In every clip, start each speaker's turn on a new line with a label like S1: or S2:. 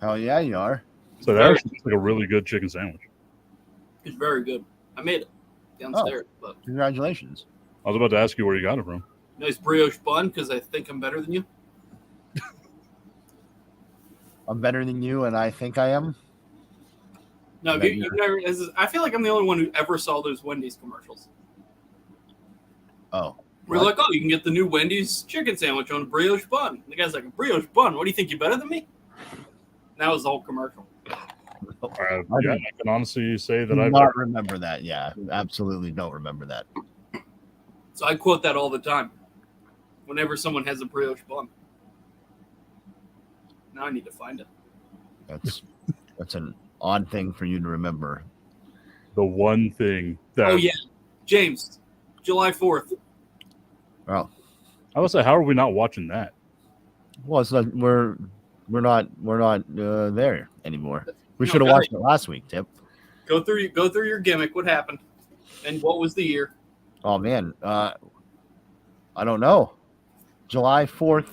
S1: Hell yeah, you are.
S2: So that actually looks like a really good chicken sandwich.
S3: It's very good. I made it downstairs, but
S1: Congratulations.
S2: I was about to ask you where you got it from.
S3: nice brioche bun because I think I'm better than you.
S1: I'm better than you, and I think I am.
S3: No, you've never. I feel like I'm the only one who ever saw those Wendy's commercials.
S1: Oh.
S3: We're like, oh, you can get the new Wendy's chicken sandwich on a brioche bun. And the guy's like, a brioche bun? What do you think? You better than me? That was the whole commercial.
S2: I can honestly say that
S1: I
S2: I
S1: don't remember that. Yeah, absolutely don't remember that.
S3: So I quote that all the time. Whenever someone has a brioche bun. Now I need to find it.
S1: That's an odd thing for you to remember.
S2: The one thing that
S3: Oh yeah, James, July 4th.
S1: Oh,
S2: I would say, how are we not watching that?
S1: well, it's not. We're not there anymore. We should have watched it last week, Tip.
S3: Go through your gimmick. What happened? And what was the year?
S1: Oh man, I don't know. July 4th,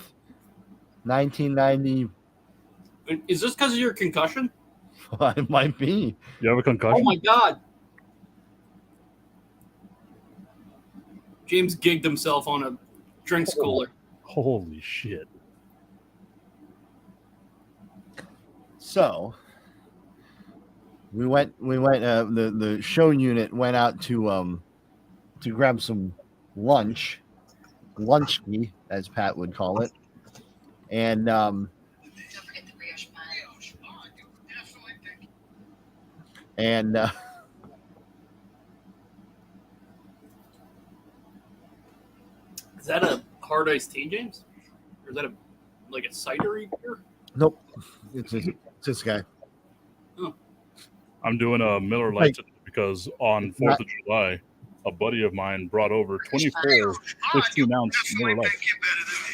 S1: 1990.
S3: Is this because of your concussion?
S1: It might be.
S2: You have a concussion?
S3: Oh my God. James gigged himself on a drinks cooler.
S2: Holy shit.
S1: So we went the show unit went out to grab some lunchy, as Pat would call it. And
S4: Don't forget the brioche bun.
S1: and
S3: Is that a hard iced tea, James? Or is that like a cidery beer?
S1: nope, it's this guy.
S2: I'm doing a Miller Lite today because on 4th of July, a buddy of mine brought over 24 16-ounce Miller Lite.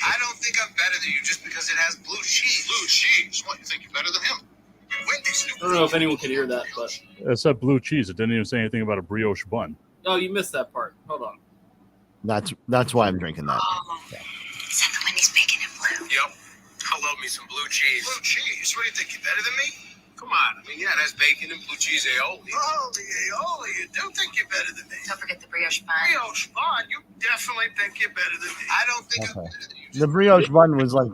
S5: I don't think I'm better than you just because it has blue cheese. Blue cheese? What, you think you're better than him?
S3: I don't know if anyone could hear that, but...
S2: It said blue cheese. It didn't even say anything about a brioche bun.
S3: Oh, you missed that part. Hold on.
S1: That's why I'm drinking that.
S4: Is that the Wendy's bacon and blue?
S5: Yep. I love me some blue cheese. Blue cheese? What do you think, you're better than me? Come on. I mean, yeah, it has bacon and blue cheese aioli. Oh, the aioli. You do think you're better than me.
S4: Don't forget the brioche bun.
S5: Brioche bun? You definitely think you're better than me. I don't think I'm better than you.
S1: The brioche bun was like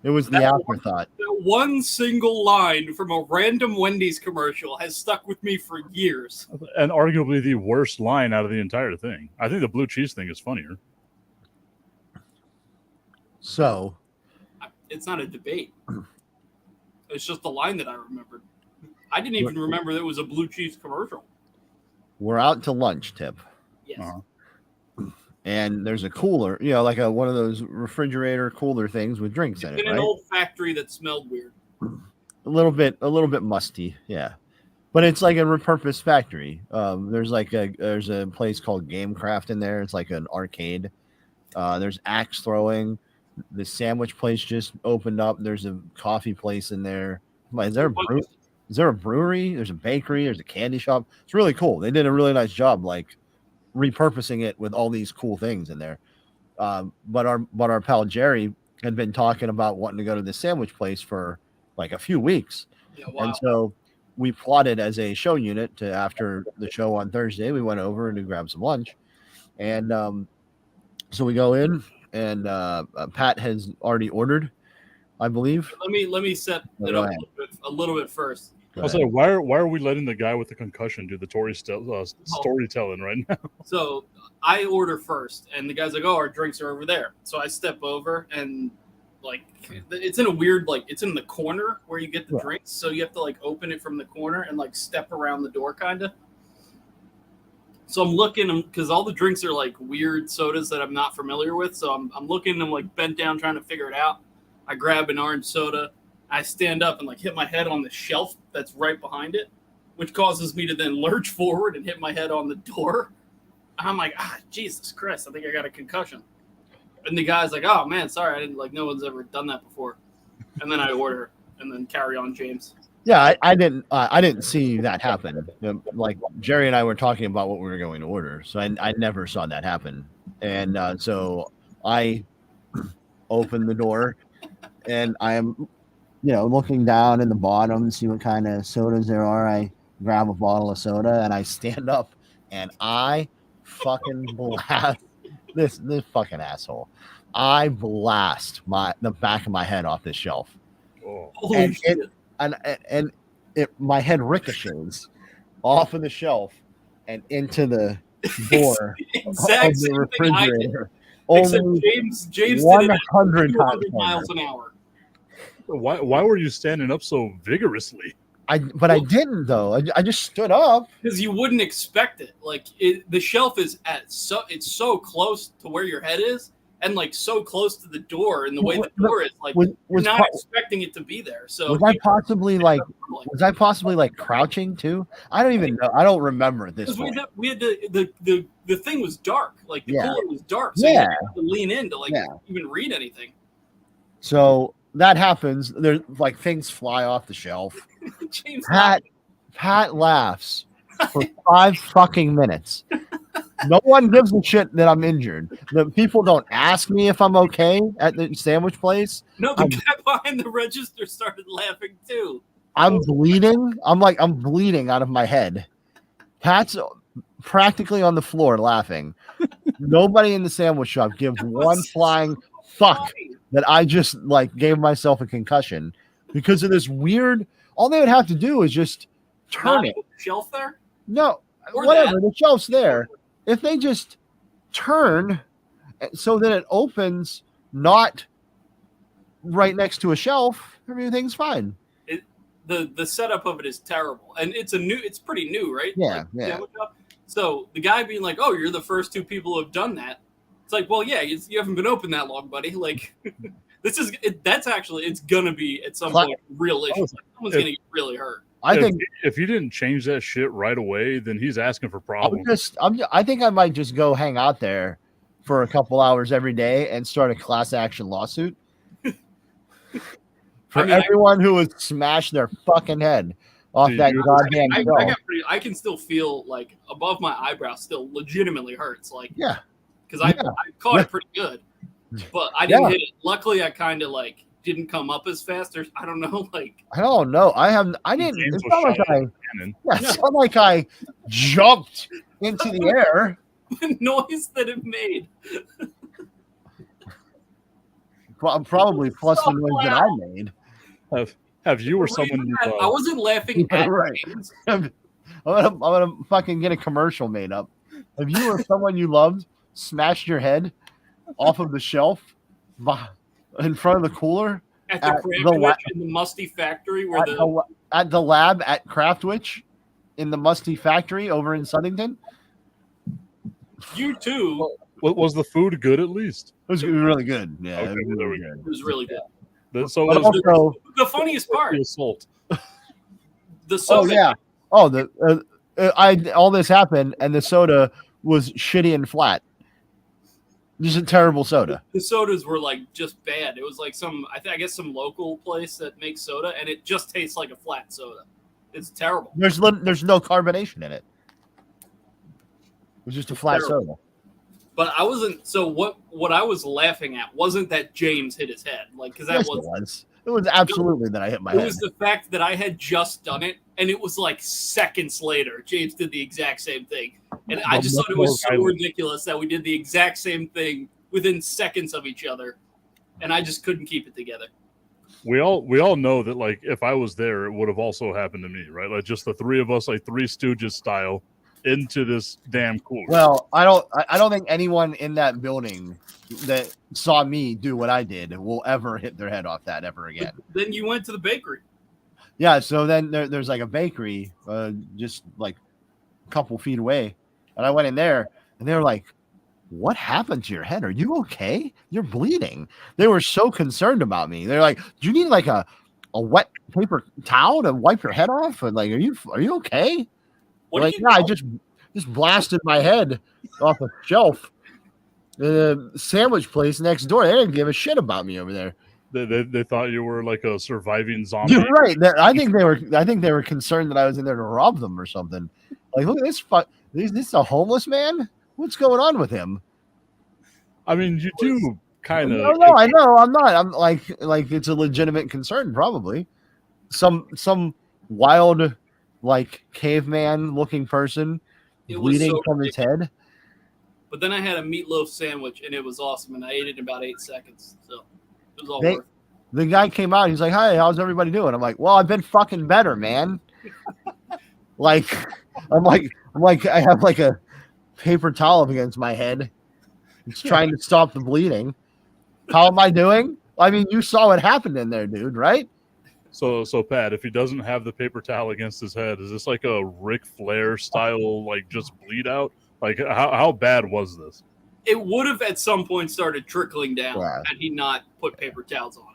S1: it was the afterthought.
S3: That one single line from a random Wendy's commercial has stuck with me for years.
S2: And arguably the worst line out of the entire thing. I think the blue cheese thing is funnier.
S1: So
S3: It's not a debate. It's just a line that I remembered. I didn't even remember there was a blue cheese commercial.
S1: we're out to lunch, Tip.
S3: Yes.
S1: And there's a cooler, like one of those refrigerator cooler things with drinks in it,
S3: In an old factory that smelled weird.
S1: A little bit musty, yeah. But it's like a repurposed factory. There's a place called Gamecraft in there. It's like an arcade. There's axe throwing. The sandwich place just opened up. There's a coffee place in there. Is there a brewery? There's a bakery. There's a candy shop. It's really cool. They did a really nice job, like repurposing it with all these cool things in there. But our pal Jerry had been talking about wanting to go to the sandwich place for like a few weeks.
S3: Yeah, wow.
S1: And so we plotted as a show unit to, after the show on Thursday, we went over and to grab some lunch. And so we go in, and Pat has already ordered, I believe.
S3: Let me set it up a little bit first.
S2: Also, why are we letting the guy with the concussion do the storytelling right now?
S3: So I order first, and the guy's like, "Oh, our drinks are over there." So I step over, and like it's in a weird, like it's in the corner where you get the drinks. So you have to like open it from the corner and like step around the door, kind of. So I'm looking, because all the drinks are like weird sodas that I'm not familiar with. So I'm looking, I'm like bent down trying to figure it out. I grab an orange soda. I stand up and like hit my head on the shelf that's right behind it, which causes me to then lurch forward and hit my head on the door. I'm like, Jesus Christ, I think I got a concussion. And the guy's like, oh man, sorry, I didn't, like, no one's ever done that before. And then I order and then carry on, James.
S1: Yeah, I didn't see that happen. Like Jerry and I were talking about what we were going to order, so I never saw that happen. And so I opened the door, and I am looking down in the bottom, see what kind of sodas there are. I grab a bottle of soda and I stand up and I fucking blast this fucking asshole. I blast the back of my head off this shelf.
S2: Oh,
S3: Holy
S1: And
S3: shit.
S1: my head ricochets off of the shelf and into the door
S3: Exact
S1: of the
S3: same thing I did.
S1: refrigerator.
S3: Except
S1: Only
S3: James did it
S1: 100
S3: at
S1: times
S3: 200 miles an hour.
S2: why were you standing up so vigorously?
S1: But I didn't though. I just stood up.
S3: Because you wouldn't expect it. Like the shelf is it's so close to where your head is, and like so close to the door, and the way the door is, like
S1: Was
S3: you're not
S1: po-
S3: expecting it to be there. So
S1: was I possibly like crouching too? I don't even know. I don't remember at this
S3: because
S1: point.
S3: we had the thing was dark, like the
S1: Yeah.
S3: cooler was dark, so you
S1: Yeah.
S3: had to lean in to
S1: Yeah.
S3: even read anything.
S1: So that happens. There's like things fly off the shelf.
S3: James,
S1: Pat laughs for 5 fucking minutes. No one gives a shit that I'm injured. The people don't ask me if I'm okay at the sandwich place.
S3: no, the guy behind the register started laughing too.
S1: I'm bleeding. I'm bleeding out of my head. Pat's practically on the floor laughing. Nobody in the sandwich shop gives
S3: That
S1: one
S3: was
S1: flying fuck
S3: Funny.
S1: that I just like gave myself a concussion because of this weird. All they would have to do is just turn
S3: Not
S1: it.
S3: put the shelf there.
S1: No,
S3: Or
S1: whatever. The shelf's there. If they just turn so that it opens not right next to a shelf, everything's fine.
S3: The setup of it is terrible, and it's pretty new, right?
S1: Yeah,
S3: Like,
S1: yeah.
S3: sandwich shop. So the guy being like, "Oh, you're the first 2 people who have done that." It's like, well, yeah, you haven't been open that long, buddy. Like, that's actually it's gonna be at some point a real issue. Like, someone's gonna get really hurt.
S1: I think
S2: if you didn't change that shit right away, then he's asking for problems.
S1: I think I might just go hang out there for a couple hours every day and start a class action lawsuit for everyone who has smashed their fucking head off
S2: Dude,
S1: that goddamn
S3: I
S1: shelf.
S3: got I can still feel like above my eyebrow still legitimately hurts, like
S1: Yeah,
S3: because I caught it pretty good, but I didn't hit it. Luckily, I kind of like didn't come up as fast, or I don't know, like
S1: I don't know. I didn't.
S2: James
S1: It's
S2: was
S1: not like
S2: shot
S1: I.
S2: at cannon.
S1: Yeah, it's not like I jumped into the air.
S3: the noise that it made.
S1: Probably plus
S3: So
S1: the noise that I made.
S2: Have you or
S3: The reason
S2: someone you
S3: that I wasn't laughing
S1: Yeah,
S3: at
S1: right.
S3: James.
S1: I'm gonna fucking get a commercial made up. If you or someone you loved smashed your head off of the shelf in front of the cooler
S3: At the
S1: At the
S3: Craftwitch in the Musty Factory, where
S1: at the lab at Craftwitch in the Musty Factory over in Southington,
S3: you too,
S2: was the food good at least?
S1: it was really good. Yeah,
S2: Okay,
S1: it was
S2: there
S1: really
S2: we
S1: good.
S3: it was really good.
S2: So
S1: But
S2: it was
S1: also,
S3: The funniest part,
S2: the assault.
S3: the
S1: oh
S3: soda,
S1: yeah, all this happened and the soda was shitty and flat. Just a terrible soda.
S3: the sodas were like just bad. It was like I guess some local place that makes soda, and it just tastes like a flat soda. It's terrible.
S1: There's no carbonation in it. It was just a flat
S3: terrible.
S1: soda.
S3: But I wasn't. So what I was laughing at wasn't that James hit his head, like because that
S1: Yes,
S3: was.
S1: it was absolutely that I hit my
S3: It
S1: head.
S3: was the fact that I had just done it, and it was like seconds later. James did the exact same thing, and I just thought it was so ridiculous that we did the exact same thing within seconds of each other, and I just couldn't keep it together.
S2: We all know that, like, if I was there, it would have also happened to me, right? Like, just the 3 of us, like Three Stooges style, into this damn cooler.
S1: Well, I don't think anyone in that building that saw me do what I did will ever hit their head off that ever again.
S3: Then you went to the bakery.
S1: Yeah, so then there's like a bakery just like a couple feet away, and I went in there, and they were like, "What happened to your head? Are you okay? You're bleeding." They were so concerned about me. They're like, "Do you need like a wet paper towel to wipe your head off?" And like, "Are you okay?"
S3: What
S1: Like,
S3: do you
S1: yeah, I just blasted my head off a shelf. The sandwich place next door, they didn't give a shit about me over there.
S2: They thought you were like a surviving zombie.
S1: You're right. I think they were concerned that I was in there to rob them or something. Like, look at this this is a homeless man. What's going on with him?
S2: I mean, you do kind of.
S1: No, I know. I'm not. I'm like it's a legitimate concern, probably. Some wild, like caveman looking person
S3: It was
S1: bleeding
S3: so
S1: from his head.
S3: But then I had a meatloaf sandwich and it was awesome, and I ate it in about 8 seconds. So it was all
S1: They-
S3: worth it.
S1: The guy came out. He's like, "Hi, how's everybody doing?" I'm like, "Well, I've been fucking better, man." like, I'm like, I have like a paper towel up against my head. It's trying to stop the bleeding. How am I doing? I mean, you saw what happened in there, dude, right?
S2: So Pat, if he doesn't have the paper towel against his head, is this like a Ric Flair style, like just bleed out? Like how bad was this?
S3: It would have at some point started trickling down
S1: Yeah.
S3: had he not put paper towels on it.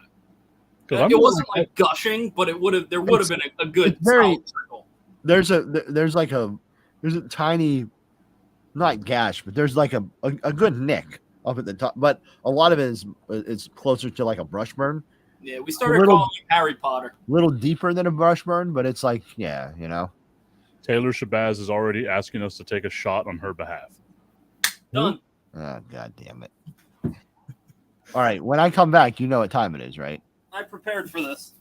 S2: 'Cause I'm
S3: It wasn't like gushing, but there would have been a good
S1: it's very-
S3: solid trickle.
S1: There's a tiny, not gash, but there's like a good nick up at the top. But a lot of it is closer to like a brush burn.
S3: Yeah, we started
S1: little-
S3: calling him Harry Potter.
S1: A little deeper than a brush burn, but it's like, yeah, you know.
S2: Taylor Shabazz is already asking us to take a shot on her behalf.
S3: Done.
S1: Oh, God damn it. All right. When I come back, you know what time it is, right?
S3: I prepared for this.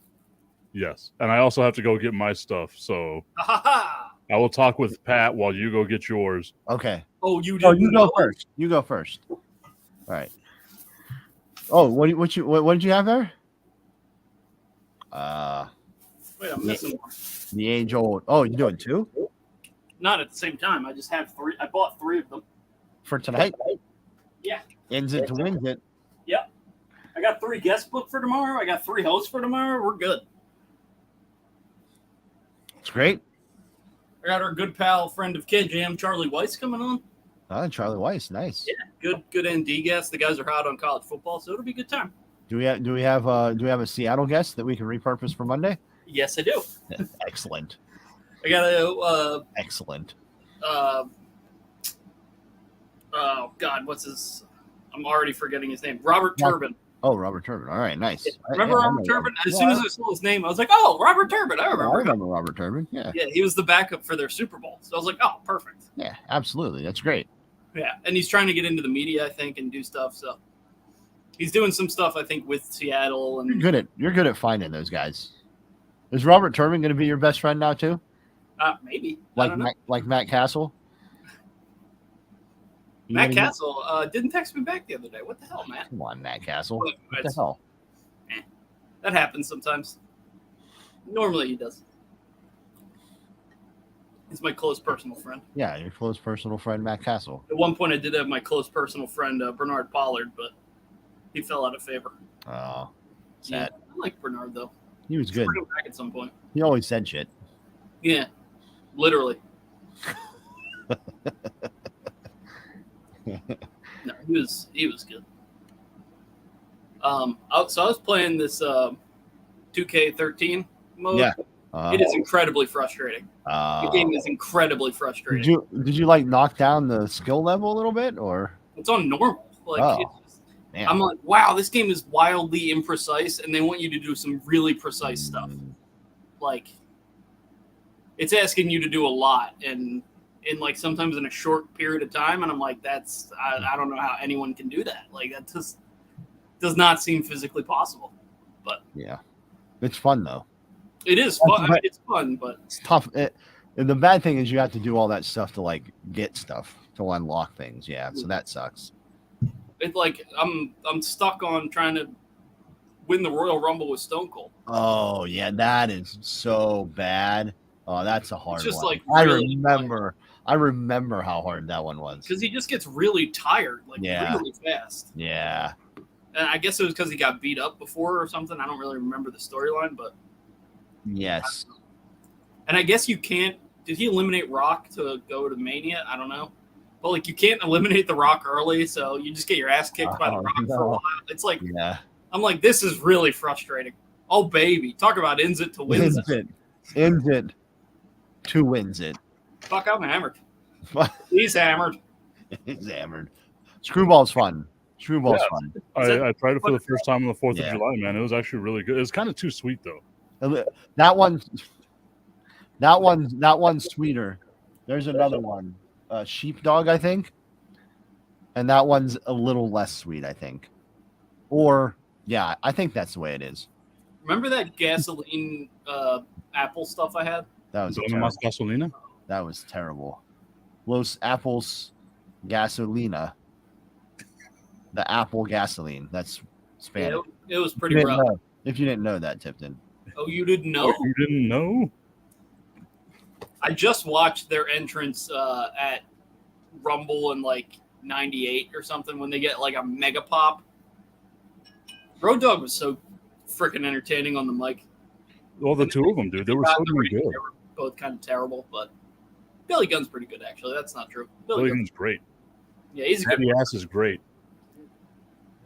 S2: Yes, and I also have to go get my stuff, so
S3: Ha ha ha!
S2: I will talk with Pat while you go get yours.
S1: Okay.
S3: Oh, you
S1: Oh,
S3: didn't
S1: you
S3: know?
S1: go first. You go first. All right. Oh, what did you have there?
S3: Wait, I'm missing one.
S1: The age old. Oh, you doing two
S3: Not at the same time. I just have 3. I bought 3 of them.
S1: for tonight?
S3: Yeah.
S1: Ends it to wins it.
S3: I got 3 guest booked for tomorrow. I got 3 hosts for tomorrow. We're good.
S1: It's great.
S3: I got our good pal, friend of Kid Jam, Charlie Weiss, coming on.
S1: Charlie Weiss, nice.
S3: Yeah. Good ND guest. The guys are hot on college football, so it'll be a good time.
S1: Do we have a Seattle guest that we can repurpose for Monday?
S3: Yes, I do.
S1: Excellent.
S3: I got a
S1: Excellent.
S3: oh God, what's his? I'm already forgetting his name. Robert
S1: Yeah.
S3: Turbin.
S1: Oh, Robert Turbin. All right, nice.
S3: Remember
S1: Yeah, I
S3: Robert
S1: know
S3: Turbin? As
S1: Yeah,
S3: soon as I saw his name, I was like, "Oh, Robert Turbin! I
S1: I
S3: remember." him."
S1: remember Robert Turbin. Yeah.
S3: Yeah, he was the backup for their Super Bowl. So I was like, "Oh, perfect."
S1: Yeah, absolutely. That's great.
S3: Yeah, and he's trying to get into the media, I think, and do stuff. So he's doing some stuff, I think, with Seattle and
S1: You're good at finding those guys. Is Robert Turbin going to be your best friend now too?
S3: maybe I
S1: Like
S3: don't know.
S1: Matt, Matt Castle? You
S3: Matt
S1: gonna get-
S3: Castle didn't text me back the other day. What the hell, Matt?
S1: Come on, Matt Castle.
S3: Well,
S1: What the
S3: it's-
S1: hell?
S3: That happens sometimes. Normally he does. He's my close personal friend.
S1: Yeah, your close personal friend, Matt Castle.
S3: At one point, I did have my close personal friend Bernard Pollard, but he fell out of favor.
S1: Oh,
S3: Yeah,
S1: sad.
S3: I like Bernard though.
S1: He was good.
S3: Bring him back at some point.
S1: He always said shit.
S3: Yeah, literally. No, he was good. So I was playing this 2K13 mode.
S1: Yeah.
S3: It is incredibly frustrating. The game is incredibly frustrating.
S1: Did you like knock down the skill level a little bit, or
S3: It's on normal. Like
S1: Oh,
S3: it's just,
S1: man.
S3: I'm like, wow, this game is wildly imprecise, and they want you to do some really precise stuff. Like, it's asking you to do a lot, and in like sometimes in a short period of time, and I'm like, I don't know how anyone can do that. Like, that just does not seem physically possible.
S1: Yeah, it's fun though.
S3: It is fun. I mean, it's fun, but
S1: It's tough. And the bad thing is you have to do all that stuff to like get stuff to unlock things. Yeah, so that sucks.
S3: it's like I'm stuck on trying to win the Royal Rumble with Stone Cold.
S1: Oh yeah, that is so bad. Oh, that's a hard
S3: just,
S1: one.
S3: like,
S1: I
S3: really,
S1: remember how hard that one was.
S3: Because he just gets really tired, like
S1: Yeah.
S3: really fast.
S1: Yeah.
S3: And I guess it was because he got beat up before or something. I don't really remember the storyline, but
S1: Yes.
S3: and I guess you can't. Did he eliminate Rock to go to Mania? I don't know. But like you can't eliminate the Rock early, so you just get your ass kicked by the
S1: Oh,
S3: Rock for a
S1: no.
S3: while. It's like
S1: Yeah.
S3: I'm like, this is really frustrating. Oh baby, talk about ends it to wins
S1: Ends
S3: it.
S1: it. Ends it. Two wins it.
S3: Fuck, I'm hammered. He's hammered.
S1: He's hammered. Screwball's fun. Screwball's
S2: Yeah.
S1: fun.
S2: I tried it for the first time on the 4th
S1: Yeah.
S2: of July, man. It was actually really good. It's kind of too sweet though.
S1: That one's sweeter. There's another one, sheepdog, I think, and that one's a little less sweet, I think. Or yeah, I think that's the way it is.
S3: Remember that gasoline apple stuff I had?
S1: That was
S2: Dona
S1: terrible.
S2: Más Gasolina?
S1: That was terrible. Los Apples Gasolina. The apple gasoline. That's
S3: Yeah,
S1: Spanish.
S3: it was
S1: If
S3: pretty
S1: you didn't
S3: rough.
S1: know- If you didn't know that, Tipton.
S3: Oh, you didn't know?
S2: Oh, you didn't know?
S3: I just watched their entrance at Rumble in like '98 or something when they get like a mega pop. Road Dogg was so freaking entertaining on the mic.
S2: Well, the two of them, dude. They were so damn good.
S3: They were both kind of terrible, but Billy Gunn's pretty good actually. That's not true.
S2: Billy
S3: Gunn,
S2: Gunn's great.
S3: yeah, he's a good
S2: Daddy Ass is great.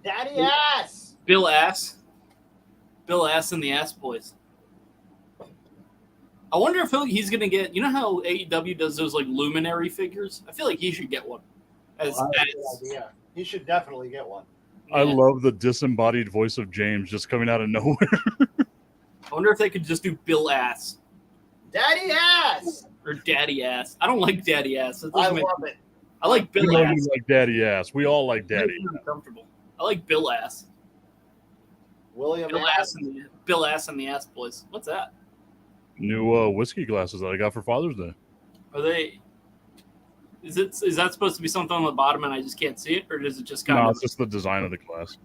S1: Daddy ass.
S3: Bill Ass. Bill Ass and the Ass Boys. I wonder if he's gonna get. You know how AEW does those like luminary figures? I feel like he should get one. As
S1: idea. He should definitely get one.
S2: I
S3: yeah.
S2: love the disembodied voice of James just coming out of nowhere.
S3: I wonder if they could just do Bill Ass
S1: Daddy ass.
S3: or Daddy Ass. I don't like Daddy Ass. It
S1: I
S3: doesn't make-
S1: love it.
S3: I like
S2: We
S3: Bill
S2: know
S3: Ass.
S2: you like Daddy Ass. We all like
S3: It
S2: Daddy.
S3: makes me uncomfortable. I like Bill Ass.
S1: William
S3: Bill Ass and the Ass Boys. What's that?
S2: New whiskey glasses that I got for Father's Day.
S3: Are they? Is that supposed to be something on the bottom and I just can't see it, or is it just kind
S2: No,
S3: of?
S2: it's just the design of the glass.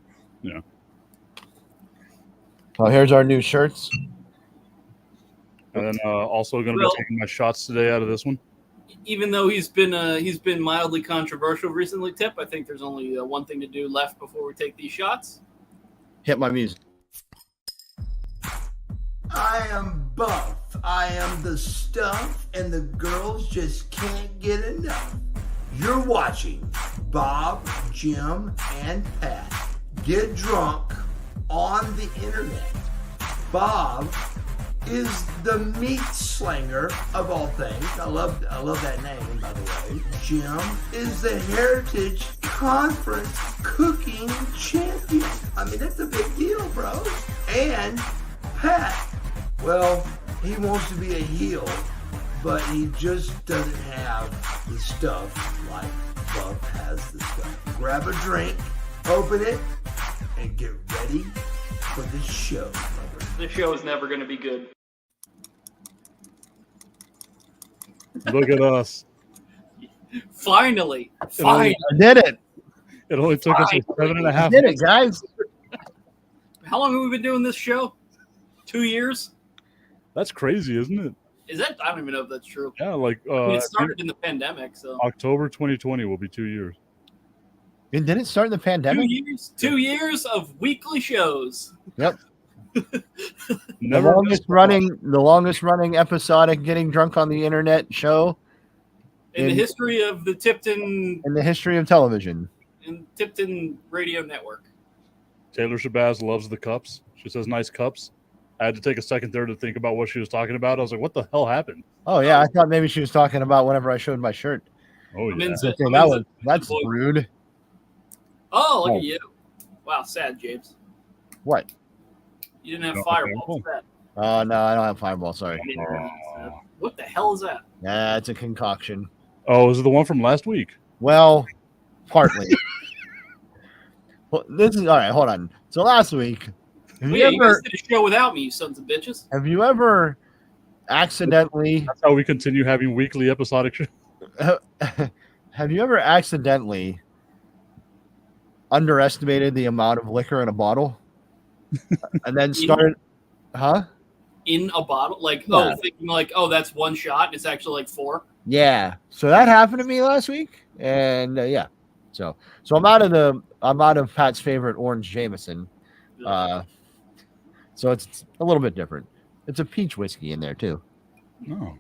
S1: Oh, here's our new shirts.
S2: And then also going to
S3: Well-
S2: be taking my shots today out of this one.
S3: Even though he's been mildly controversial recently, Tip. I think there's only one thing to do left before we take these shots.
S1: Hit my music.
S6: I am buff. I am the stuff, and the girls just can't get enough. You're watching Bob, Jim, and Pat get drunk on the internet. Bob is the meat slinger of all things. I love that name, by the way. Jim is the Heritage Conference cooking champion. I mean, that's a big deal, bro. And Pat, well, he wants to be a heel, but he just doesn't have the stuff like Buff has the stuff. Grab a drink, open it, and get ready for the show, brother.
S3: This show is never going to be good.
S2: Look at us.
S3: Finally.
S1: I did it.
S2: It only took us
S3: Fine.
S2: 7.5
S1: I did it, guys.
S3: How long have we been doing this show? 2 years?
S2: That's crazy, isn't it?
S3: Is that? I don't even know if that's true.
S2: Yeah, like
S3: I mean, it started in the pandemic, so
S2: October 2020 will be 2 years.
S1: And did it start in the
S3: 2
S1: pandemic?
S3: years. 2 years of weekly shows.
S1: Yep.
S2: Never
S1: The longest running episodic getting drunk on the internet show
S3: In the
S1: In-
S3: history of the Tipton
S1: in the history of television.
S3: Radio Network.
S2: Taylor Shabazz loves the cups. She says nice cups. I had to take a second there to think about what she was talking about. I was like, what the hell happened?
S1: Oh yeah, I thought maybe she was talking about whenever I showed my shirt.
S2: Oh,
S3: I'm
S2: yeah.
S3: into-
S1: Okay,
S3: I'm
S1: that
S3: into-
S1: was that's rude.
S3: Oh, look
S1: Oh.
S3: at you. Wow, sad, James.
S1: What?
S3: You didn't have
S2: No,
S3: Fireball. Sad.
S1: Oh no, I don't have Fireball. Sorry.
S3: What the hell is that?
S1: Yeah, it's a concoction.
S2: Oh, is it the one from last week?
S1: Well, partly. Well, this is all right. Hold on. So last week, have
S3: Well,
S1: you
S3: yeah, you guys
S1: ever
S3: did a show without me, you sons of bitches.
S1: accidentally
S2: That's how we continue having weekly episodic shows.
S1: have you ever accidentally underestimated the amount of liquor in a bottle and then started
S3: In a bottle? Like,
S1: Yeah.
S3: thinking like, that's one shot. It's actually like 4.
S1: Yeah, so that happened to me last week, and yeah, so I'm out of Pat's favorite orange Jameson, so it's a little bit different. It's a peach whiskey in there too.
S2: No.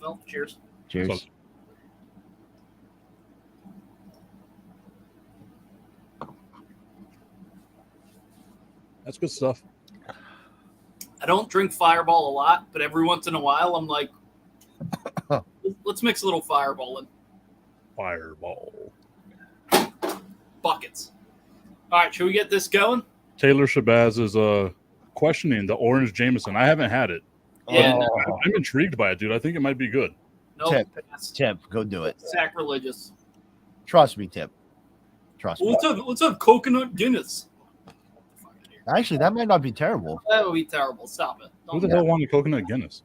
S3: Well, cheers.
S1: Cheers.
S2: So- That's good stuff.
S3: I don't drink Fireball a lot, but every once in a while, I'm like, let's mix a little Fireball in
S2: Fireball.
S3: buckets. All right, should we get this going?
S2: Taylor Shabazz is questioning the orange Jameson. I haven't had it.
S3: Yeah,
S1: Oh,
S3: no,
S2: I'm intrigued by it, dude. I think it might be good.
S3: no,
S1: Tip.
S3: that's
S1: Tip, go do it.
S3: sacrilegious.
S1: Trust me, Tip. Trust me.
S3: Let's have coconut Guinness.
S1: Actually, that might not be terrible.
S3: That would be terrible. Stop it.
S2: Who
S3: Don't,
S2: the hell wanted coconut Guinness?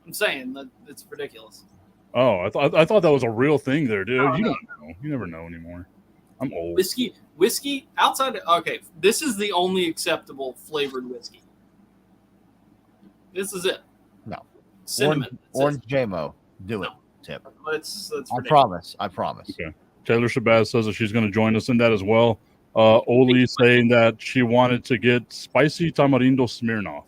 S3: I'm saying that it's ridiculous.
S2: Oh, I thought that was a real thing there, dude. You don't know. You never know anymore. I'm old.
S3: Whiskey outside. Okay, this is the only acceptable flavored whiskey. This is it.
S1: No.
S3: Cinnamon.
S1: Orange JMO. Do it,
S3: No.
S1: Tip.
S3: That's
S1: I
S3: ridiculous.
S1: promise. I promise.
S2: Okay. Taylor Shabazz says that she's going to join us in that as well. Oli saying that she wanted to get spicy tamarindo Smirnoff.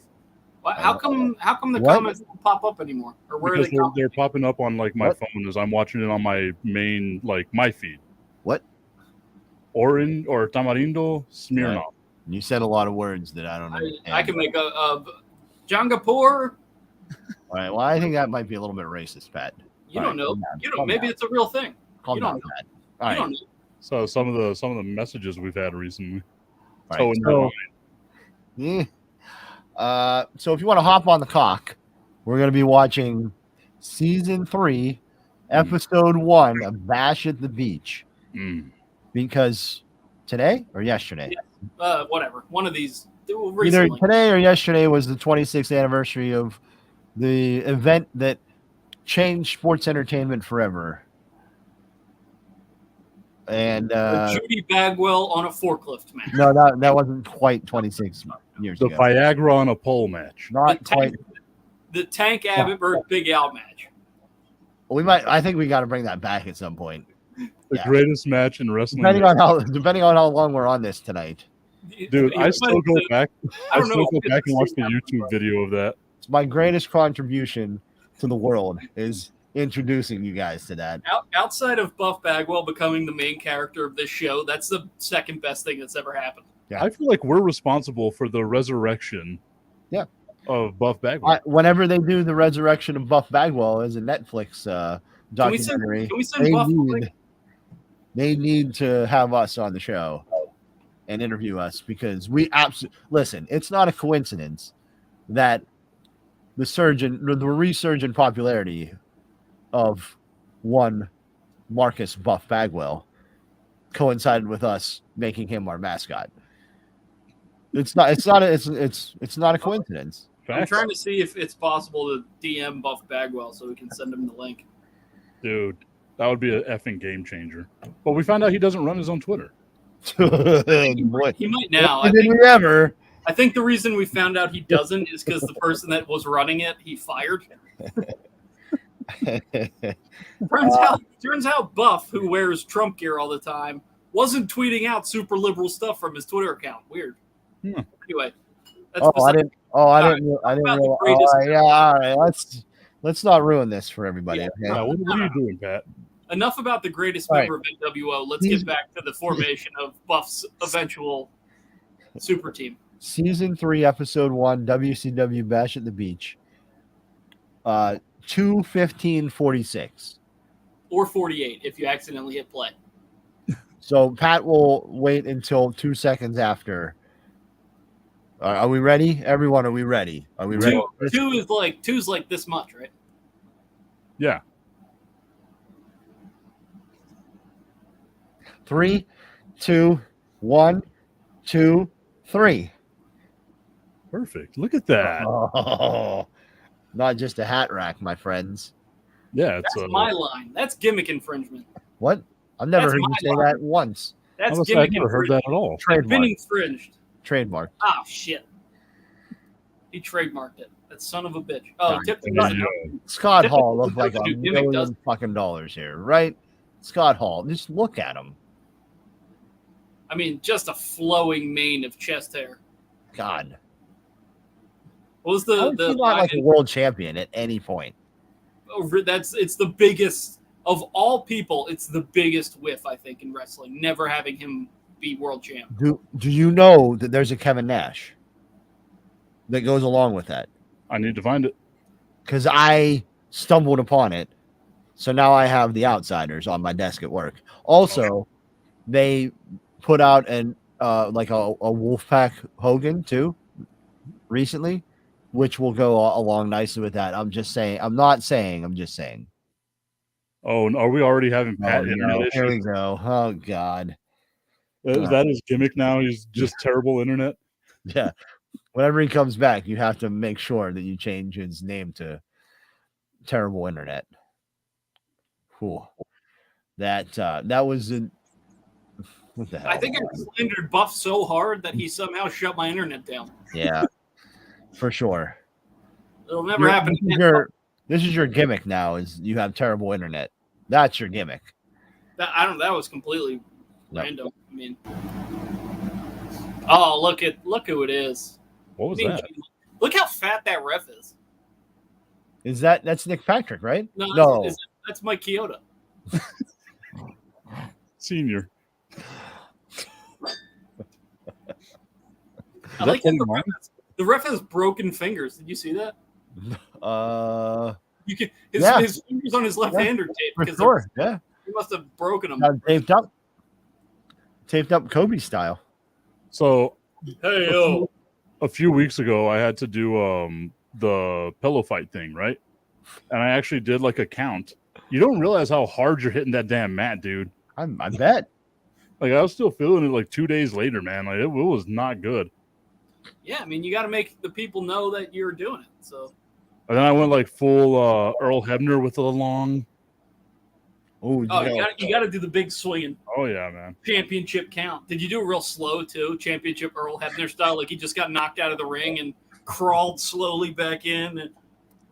S3: How come the
S1: What?
S3: comments don't pop up anymore? Or where
S2: Because
S3: are they coming?
S2: they're popping up on like my
S1: What?
S2: phone as I'm watching it on my main my feed.
S1: What?
S2: Orange or tamarindo Smirnoff.
S1: You said a lot of words that I don't understand.
S3: I can make a Jangapur.
S1: All right. Well, I think that might be a little bit racist, Pat.
S3: You
S1: All
S3: don't
S1: right,
S3: know.
S1: calm down,
S3: You
S1: calm
S3: don't. Maybe
S1: down.
S3: it's a real thing.
S1: Calm
S3: you
S1: down,
S3: don't know.
S1: Pat. All
S3: You
S1: right.
S3: don't know.
S2: So some of the messages we've had recently.
S1: All
S2: So
S1: right,
S2: in your line.
S1: So if you want to hop on the cock, we're going to be watching season 3, episode 1 of Bash at the Beach.
S2: Mm.
S1: Because today or yesterday?
S3: Whatever. One of these.
S1: Either
S3: Recently.
S1: today or yesterday was the 26th anniversary of the event that changed sports entertainment forever. And
S3: Judy Bagwell on a forklift match.
S1: no, that wasn't quite 26 years
S2: The
S1: ago.
S2: Viagra on a pole match.
S1: Not
S3: the
S1: quite.
S3: Tank Abbott versus Big Al match.
S1: I think we got to bring that back at some point.
S2: The
S1: Yeah.
S2: greatest match in wrestling.
S1: Depending on how long we're on this tonight.
S2: Dude, I still go back.
S3: I
S2: I
S3: don't know
S2: still go
S3: if
S2: back and watch
S3: it's-
S2: the YouTube video of that.
S1: It's my greatest contribution to the world is introducing you guys to that.
S3: Outside of Buff Bagwell becoming the main character of this show, that's the second best thing that's ever happened.
S1: Yeah.
S2: I feel like we're responsible for the resurrection.
S1: Yeah.
S2: Of Buff Bagwell.
S1: Whenever they do the resurrection of Buff Bagwell as a Netflix
S3: Can we send
S1: they
S3: Buff?
S1: they need to have us on the show and interview us because we absolutely listen. It's not a coincidence that the resurgent popularity of one Marcus Buff Bagwell coincided with us making him our mascot. It's not a coincidence.
S3: I'm
S2: Facts.
S3: trying to see if it's possible to DM Buff Bagwell so we can send him the link.
S2: Dude, that would be a effing game changer. But we found out he doesn't run his own Twitter.
S1: Boy,
S3: He might now.
S1: did we ever?
S3: I think the reason we found out he doesn't is because the person that was running it, he fired. Turns out Buff, who wears Trump gear all the time, wasn't tweeting out super liberal stuff from his Twitter account. Weird.
S2: Hmm.
S3: Anyway, that's
S1: I didn't
S3: about
S1: realize.
S3: the greatest-
S1: Yeah, all right. Let's not ruin this for everybody.
S3: Yeah.
S1: Okay?
S2: Yeah, what are you doing, Pat?
S3: enough about the greatest
S1: All
S3: member of NWO. Let's get back to the formation of Buff's eventual super team.
S1: Season 3, episode 1, WCW Bash at the Beach. 2:15:46.
S3: Or 48 if you accidentally hit play.
S1: So Pat will wait until 2 seconds after. Are we ready? Everyone, are we ready? Are we ready?
S3: Two's like this much, right?
S2: Yeah.
S1: 3, 2, 1, 2, 3.
S2: Perfect. Look at that.
S1: Oh, not just a hat rack, my friends.
S2: Yeah, it's
S3: That's my line. That's gimmick infringement.
S1: What? I've never
S3: That's
S1: heard you
S3: my
S1: say
S3: line.
S1: that once.
S3: That's
S2: I've
S3: gimmick
S2: never heard that
S3: infringement.
S2: at all.
S3: I've been
S1: Trademark.
S3: infringed.
S1: Trademark.
S3: Oh shit. He trademarked it. That son of a bitch. Oh,
S1: God,
S3: Tipton
S1: God.
S3: doesn't know.
S1: Scott
S3: Typical
S1: Hall looked like
S3: doesn't
S1: a
S3: do gimmick, does
S1: million fucking dollars here, right? Scott Hall, just look at him.
S3: I mean, just a flowing mane of chest hair.
S1: God,
S3: What was
S1: how
S3: the
S1: is he not like a world champion at any point?
S3: it's the biggest of all people. It's the biggest whiff I think in wrestling. Never having him be world champ.
S1: Do you know that there's a Kevin Nash that goes along with that?
S2: I need to find it.
S1: Because I stumbled upon it, so now I have the Outsiders on my desk at work. Also, they put out an like a Wolfpack Hogan too recently, which will go along nicely with that. I'm just saying. I'm not saying. I'm just saying.
S2: Oh, and are we already having Pat
S1: Oh,
S2: internet
S1: no. Here
S2: issues?
S1: we go. Oh God.
S2: Is that his gimmick now? He's just terrible internet.
S1: Yeah. Whenever he comes back, you have to make sure that you change his name to Terrible Internet. Cool. That was what the hell?
S3: I think I slandered Buff so hard that he somehow shut my internet down.
S1: Yeah, for sure.
S3: It'll never happen again.
S1: This is your gimmick now. Is you have terrible internet? That's your gimmick.
S3: That was completely
S1: Yep.
S3: random. I mean, oh look who it is.
S2: What was
S3: I mean,
S2: that?
S3: Look how fat that ref is.
S1: Is that's Nick Patrick, right?
S3: No, that's Mike Chioda.
S2: Senior.
S3: I like that the ref has broken fingers. Did you see that?
S1: Uh,
S3: You can
S1: Yeah.
S3: his fingers on his left hand are taped
S1: for
S3: because
S1: sure. Yeah,
S3: he must have broken them.
S1: taped up Kobe style.
S2: So
S3: Hey yo,
S2: a few weeks ago, I had to do the pillow fight thing, right? And I actually did like a count. You don't realize how hard you're hitting that damn mat, dude.
S1: I bet.
S2: Like I was still feeling it like 2 days later, man. Like it was not good.
S3: yeah. I mean, you got to make the people know that you're doing it. So
S2: And then I went like full Earl Hebner with the long.
S1: Oh,
S3: you got to do the big swinging
S2: Oh yeah, man.
S3: championship count. Did you do it real slow too? Championship Earl Hebner style, like he just got knocked out of the ring and crawled slowly back in. And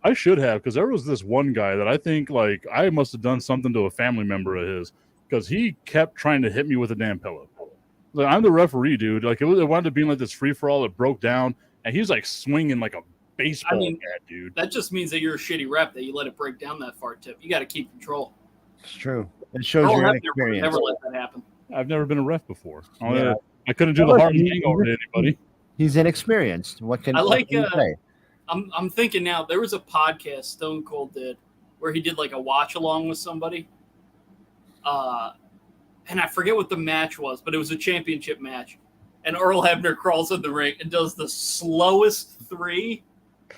S2: I should have, because there was this one guy that I think like I must have done something to a family member of his, because he kept trying to hit me with a damn pillow. Like, I'm the referee, dude. Like it wound up being like this free for all. It broke down, and he was like swinging like a baseball bat, dude.
S3: that just means that you're a shitty rep that you let it break down that far. Tip, you got to keep control.
S1: It's true. It shows
S3: Earl
S1: your
S3: Hebner would
S1: inexperience.
S3: never let that happen.
S2: I've never been a ref before.
S1: Yeah.
S2: I couldn't do the hard hangover to anybody.
S1: He's inexperienced. What can
S3: I
S1: say?
S3: I'm thinking now. There was a podcast Stone Cold did where he did like a watch along with somebody. And I forget what the match was, but it was a championship match. And Earl Hebner crawls in the ring and does the slowest 3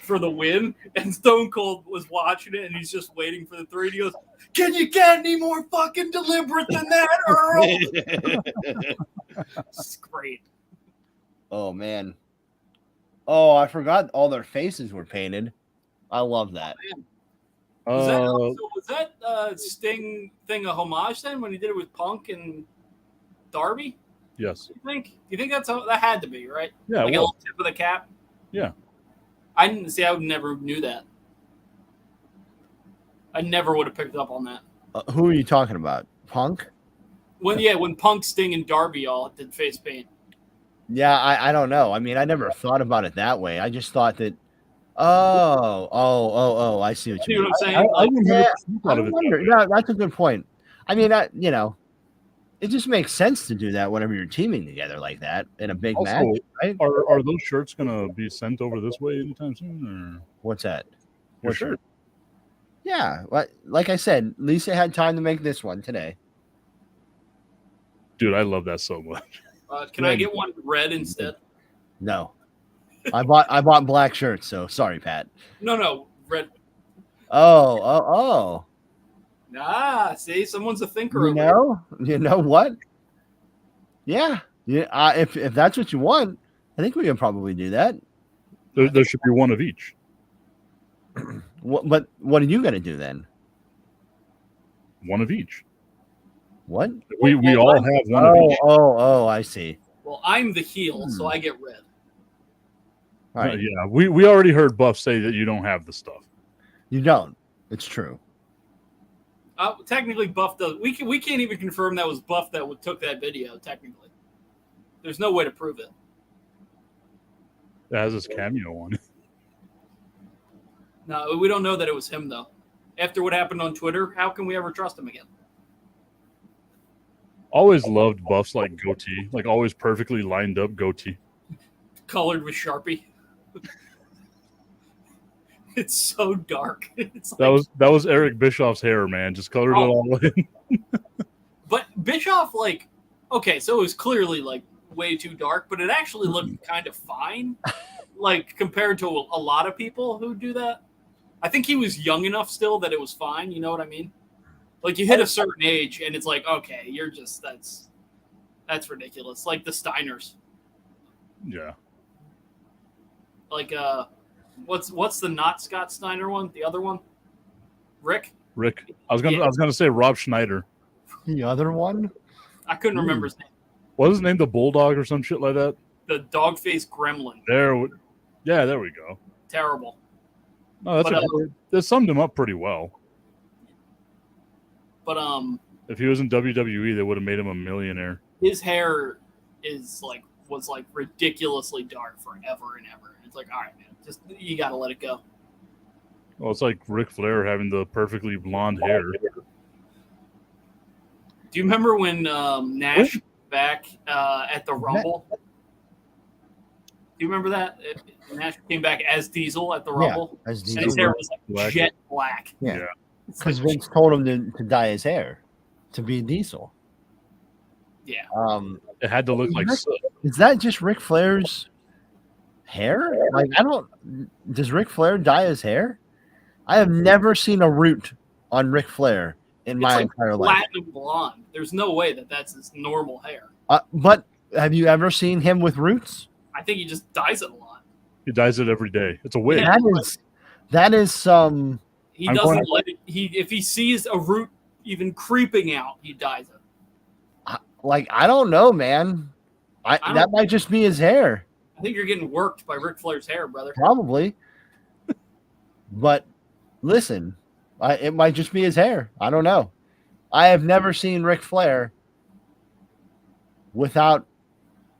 S3: for the win. And Stone Cold was watching it, and he's just waiting for the 3. And he goes, "Can you get any more fucking deliberate than that, Earl?" It's great.
S1: Oh man. Oh, I forgot all their faces were painted. I love that.
S3: Was that Sting thing a homage then when he did it with Punk and Darby?
S2: Yes.
S3: Do you think that had to be right?
S2: Yeah.
S3: Like a
S2: Well,
S3: little tip of the cap.
S2: Yeah.
S3: I didn't see. I never knew that. I never would have picked up on that.
S1: Who are you talking about? Punk?
S3: When Punk, Sting, and Darby all did face paint.
S1: Yeah, I don't know. I mean, I never thought about it that way. I just thought that. Oh! I see what
S3: See
S1: you mean.
S3: what I'm saying?
S2: I
S3: Like,
S2: wouldn't
S1: Yeah,
S2: have thought
S1: I
S2: of it.
S1: wonder. Yeah, that's a good point. I mean, it just makes sense to do that whenever you're teaming together like that in a big
S2: Also,
S1: match, right?
S2: Are those shirts gonna be sent over this way anytime soon? Or
S1: What's that?
S2: your
S1: What
S2: shirt?
S1: Yeah, like I said, Lisa had time to make this one today.
S2: Dude, I love that so much.
S3: can I get one red instead?
S1: No, I bought black shirts, so sorry, Pat.
S3: No, red.
S1: Oh.
S3: See, someone's a thinker.
S1: You
S3: over here.
S1: know, you know what? Yeah. If that's what you want, I think we can probably do that.
S2: There should be one of each.
S1: But what are you gonna do then?
S2: One of each.
S1: What?
S2: We all have one of each.
S1: Oh, I see.
S3: Well, I'm the heel, so I get red.
S1: All right.
S2: Yeah, we already heard Buff say that you don't have the stuff.
S1: You don't. It's true.
S3: Technically, Buff does. We can't even confirm that was Buff that took that video. Technically, there's no way to prove it.
S2: It has his cameo on it.
S3: No, we don't know that it was him though. After what happened on Twitter, how can we ever trust him again?
S2: Always loved Buff's like goatee, like always perfectly lined up goatee.
S3: Colored with Sharpie. It's so dark. It's
S2: That
S3: like,
S2: was Eric Bischoff's hair, man. Just colored it all in.
S3: but Bischoff, like, okay, so it was clearly like way too dark, but it actually looked kind of fine, like compared to a lot of people who do that. I think he was young enough still that it was fine. You know what I mean? Like you hit a certain age, and it's like, okay, you're just that's ridiculous. Like the Steiners.
S2: Yeah.
S3: Like what's the not Scott Steiner one? The other one, Rick.
S2: I was gonna say Rob Schneider.
S1: The other one?
S3: I couldn't remember his name.
S2: What was his name? The Bulldog or some shit like that.
S3: The dog-faced gremlin.
S2: There we go.
S3: Terrible.
S2: No, that summed him up pretty well.
S3: But
S2: If he was in WWE, they would have made him a millionaire.
S3: his hair was ridiculously dark forever and ever. It's like, all right, man, just you gotta let it go.
S2: Well, it's like Ric Flair having the perfectly blonde hair.
S3: Do you remember when Nash came back at the Rumble? Do you remember that? Nash came back as Diesel at the Rumble,
S1: As
S3: and his
S1: Diesel.
S3: hair was like
S2: Black.
S3: jet black.
S1: Yeah.
S2: Yeah.
S3: It's
S1: Because
S3: like,
S1: Vince told him to dye his hair to be Diesel.
S3: yeah.
S2: It had to look like soot.
S1: Is that just Ric Flair's hair? Like, does Ric Flair dye his hair? I have never seen a root on Ric Flair in my entire life.
S3: Platinum blonde. There's no way that his normal hair.
S1: But have you ever seen him with roots?
S3: I think he just dyes it a lot.
S2: He dyes it every day. It's a wig.
S3: Yeah.
S1: That is some.
S3: He
S1: I'm
S3: doesn't
S1: going-
S3: let it. If he sees a root even creeping out, he dyes it.
S1: Like, I don't know, man.
S3: I don't-
S1: That might just be his hair,
S3: I think you're getting worked by Ric Flair's hair, brother.
S1: probably. But listen, it might just be his hair. I don't know. I have never seen Ric Flair without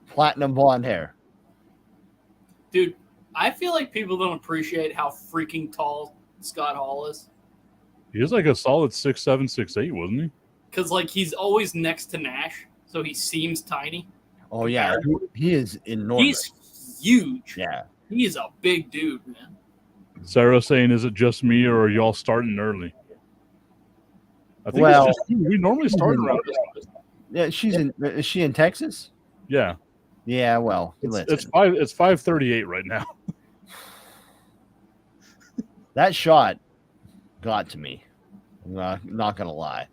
S1: platinum blonde hair.
S3: Dude, I feel like people don't appreciate how freaking tall Scott Hall is.
S2: He was like a solid 6'7", 6'8", wasn't he?
S3: Because, he's always next to Nash, so he seems tiny.
S1: Oh yeah, he is enormous.
S3: He's huge.
S1: Yeah.
S3: He is a big dude, man.
S2: Sarah saying, "Is it just me, or are y'all starting early?" I think
S1: Well-
S2: it's just, we normally start around this time.
S1: Yeah, is she in Texas?
S2: Yeah,
S1: Yeah, well, listen.
S2: it's 5:38 right now.
S1: That shot got to me. I'm not gonna lie.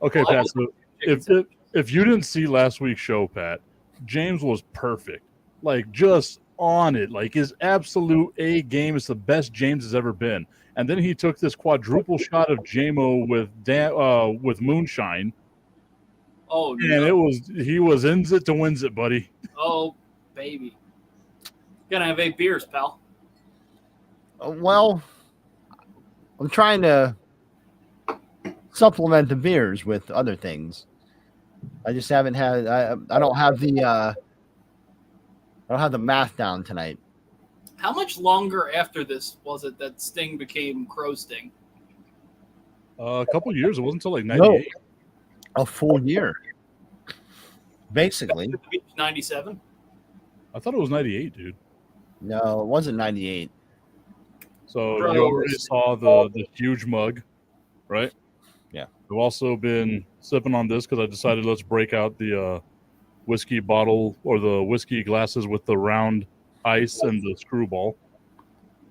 S2: Okay,
S3: Well, I
S2: Pat.
S3: was-
S2: So if you didn't see last week's show, Pat, James was perfect. Like, just on it. Like, his absolute A game is the best James has ever been. And then he took this quadruple shot of JMO with moonshine,
S3: Oh,
S2: and
S3: no.
S2: he was ins it to wins it, buddy.
S3: Oh, baby. Gonna have 8 beers, pal.
S1: Well, I'm trying to supplement the beers with other things. I just haven't had. I don't have the math down tonight.
S3: How much longer after this was it that Sting became Crow Sting?
S2: A couple of years. It wasn't until like
S1: No.
S2: 98.
S1: A full year, basically.
S3: 97?
S2: I thought it was 98, dude.
S1: No, it wasn't 98.
S2: So
S3: Bro.
S2: you already saw the huge mug, right?
S1: Yeah.
S2: I've also been sipping on this because I decided let's break out the whiskey bottle or the whiskey glasses with the round ice and the screwball.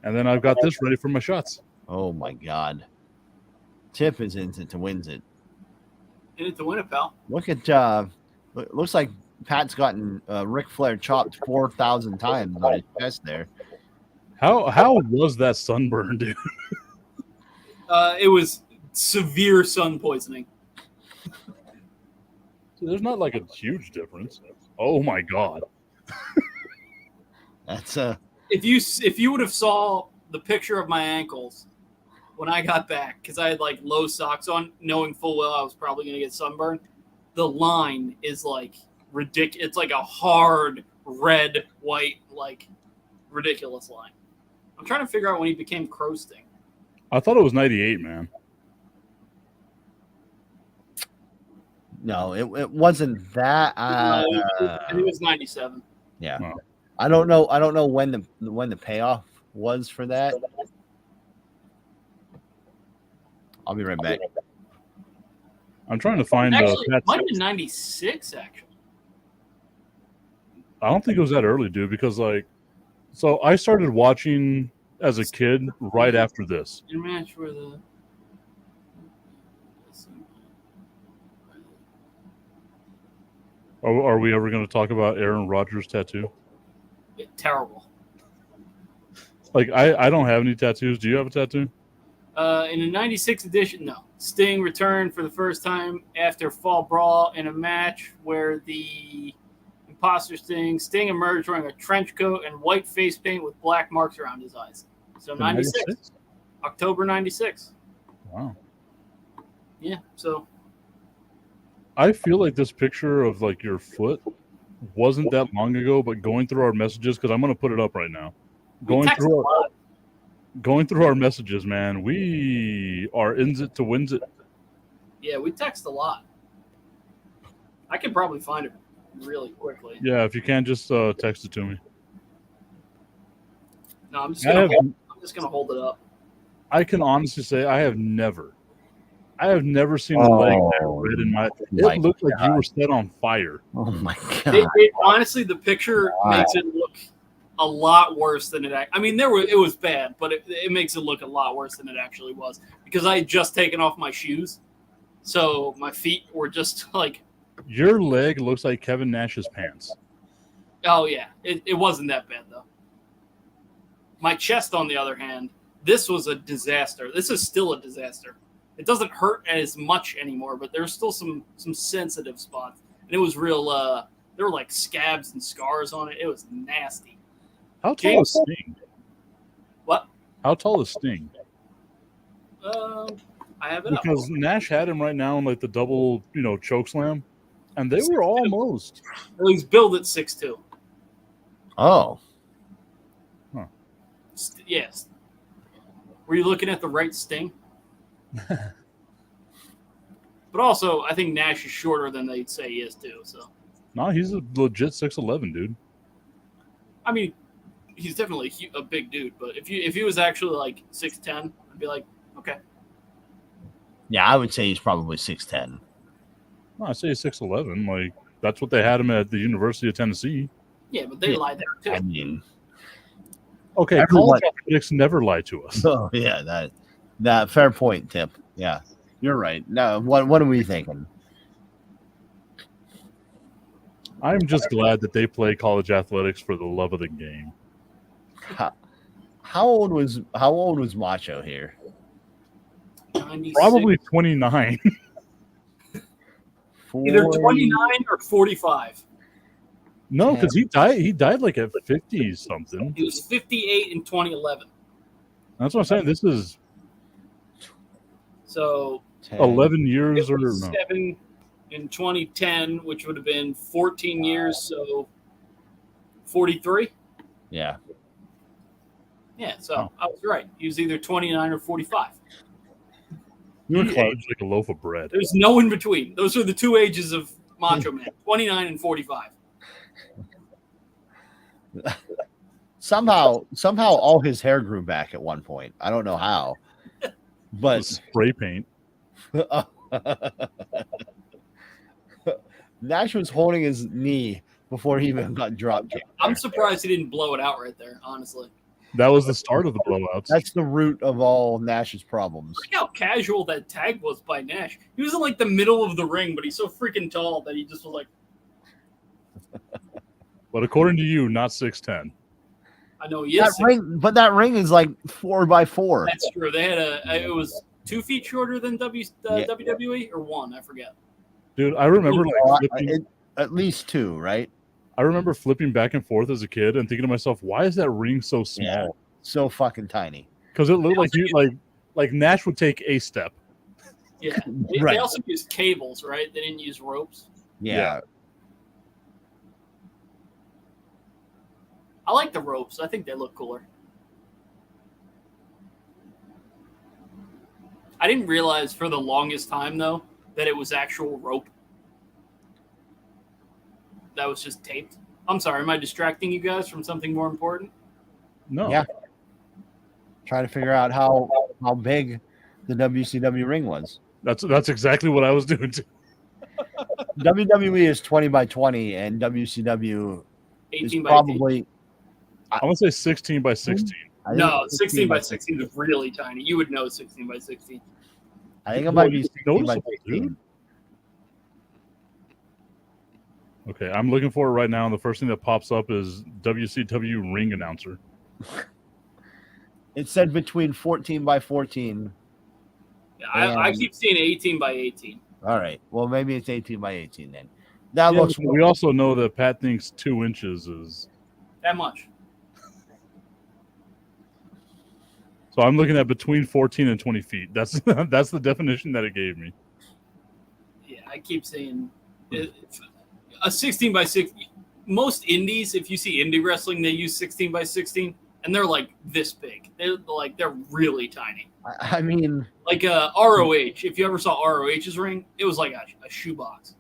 S2: And then I've got this ready for my shots.
S1: Oh my God. Tip is in it to wins it.
S3: In it to win it, pal.
S1: Look at looks like Pat's gotten Ric Flair chopped 4,000 times on his chest there.
S2: How was that sunburn, dude?
S3: It was severe sun poisoning.
S2: There's not like a huge difference. Oh my God.
S1: That's
S3: If you would have saw the picture of my ankles when I got back, because I had like low socks on, knowing full well I was probably going to get sunburned, the line is like ridiculous. It's like a hard red, white, like ridiculous line. I'm trying to figure out when he became Crow Sting.
S2: I thought it was 98, man.
S1: no, it wasn't that.
S3: I think it was 97.
S1: Yeah,
S2: Wow.
S1: I don't know when the payoff was for that. I'll be right back.
S2: I'm trying to find
S3: Actually, it
S2: Pat's.
S3: might have been 96, actually.
S2: I don't think it was that early, dude, because so I started watching as a kid right after this.
S3: In a match where the.
S2: Are we ever going to talk about Aaron Rodgers' tattoo?
S3: Terrible.
S2: Like I don't have any tattoos. Do you have a tattoo?
S3: In the 96 edition, no. Sting returned for the first time after Fall Brawl in a match where the imposter Sting emerged wearing a trench coat and white face paint with black marks around his eyes. So 96. October 96.
S2: Wow.
S3: Yeah, so
S2: I feel like this picture of like your foot wasn't that long ago, but going through our messages, because I'm going to put it up right now. Going through our messages, man, we are ins it to wins it.
S3: yeah, we text a lot. I can probably find it really quickly.
S2: Yeah, if you can, just text it to me.
S3: No, I'm just
S2: I
S3: gonna hold it up.
S2: I can honestly say I have never seen a leg that red in my. It looked like you were set on fire.
S1: Oh my god!
S3: Honestly, the picture makes it look a lot worse than it. I mean, it was bad, but it makes it look a lot worse than it actually was because I had just taken off my shoes, so my feet were just like.
S2: Your leg looks like Kevin Nash's pants.
S3: Oh yeah, it wasn't that bad though. My chest, on the other hand, this was a disaster. This is still a disaster. It doesn't hurt as much anymore, but there's still some sensitive spots, and it was real. There were like scabs and scars on it. It was nasty.
S2: How tall is Sting?
S3: What?
S2: How tall is Sting?
S3: I have it
S2: because
S3: up.
S2: Nash had him right now in like the double, choke slam, and they were almost.
S3: Well, he's billed at 6'2".
S1: Oh,
S3: Yes. Were you looking at the right Sting? But also, I think Nash is shorter than they'd say he is too. So.
S2: No, he's a legit 6'11", dude.
S3: I mean, he's definitely a big dude. But if he was actually like 6'10", I'd be like, okay.
S1: yeah, I would say he's probably 6'10".
S2: No, I say he's 6'11". Like that's what they had him at the University of Tennessee.
S3: Yeah, but they lied there too.
S1: I mean,
S2: okay,
S1: everyone-
S2: college athletics never lie to us.
S1: oh yeah, that fair point, Tip. Yeah, you're right. Now, what are we thinking?
S2: I'm just glad that they play college athletics for the love of the game.
S1: How old was Macho here?
S3: 96.
S2: Probably 29.
S3: Either 29 or 45.
S2: No, because he died like at 50 something.
S3: He was 58 in 2011.
S2: That's what I'm saying. This is
S3: So
S2: 11 years or no.
S3: 7 in 2010, which would have been 14 years, so 43.
S1: Yeah.
S3: Yeah, so I was right. He was either 29 or 45.
S2: You were aged like a loaf of bread.
S3: There's no in between. Those are the two ages of Macho Man, 29 and 45.
S1: Somehow all his hair grew back at one point. I don't know how. But
S2: Spray paint.
S1: Nash was holding his knee before he even got drop kicked.
S3: I'm surprised he didn't blow it out right there, honestly.
S2: That was the start of the blowouts.
S1: That's the root of all Nash's problems.
S3: Look how casual that tag was by Nash. He was in like the middle of the ring, but he's so freaking tall that he just was like,
S2: But according to you, not 6'10".
S3: I know he is.
S1: That ring is like 4x4.
S3: That's true. They had it was 2 feet shorter than WWE or 1, I forget.
S2: Dude, I remember
S1: At least 2, right?
S2: I remember flipping back and forth as a kid and thinking to myself, why is that ring so small?
S1: Yeah. So fucking tiny.
S2: Because it looked like Nash would take a step.
S3: Yeah. They
S1: Right.
S3: also used cables, right? They didn't use ropes.
S1: Yeah.
S3: I like the ropes. I think they look cooler. I didn't realize for the longest time, though, that it was actual rope. That was just taped. I'm sorry. Am I distracting you guys from something more important?
S2: No.
S1: Yeah. Trying to figure out how big the WCW ring was.
S2: That's exactly what I was doing too.
S1: WWE is 20x20 and WCW is
S3: 18 by 18.
S1: probably
S2: I want to say 16 by 16.
S1: I think
S3: No,
S1: it's
S3: 16 by 16 is really tiny. You would know 16 by 16.
S1: I think it might be
S2: Well,
S1: 16 by
S2: noticeable,
S1: 16.
S2: dude. Okay, I'm looking for it right now, and the first thing that pops up is WCW ring announcer.
S1: It said between 14 by 14.
S3: I keep seeing 18 by 18.
S1: All right. Well, maybe it's 18 by 18 then. That
S2: Yeah,
S1: looks.
S2: but we also know that Pat thinks 2 inches is.
S3: That much.
S2: So I'm looking at between 14 and 20 feet. That's the definition that it gave me.
S3: Yeah, I keep saying a 16 by 16. Most indies, if you see indie wrestling, they use 16 by 16, and they're like this big. They're really tiny.
S1: I mean,
S3: Like ROH. If you ever saw ROH's ring, it was like a shoebox.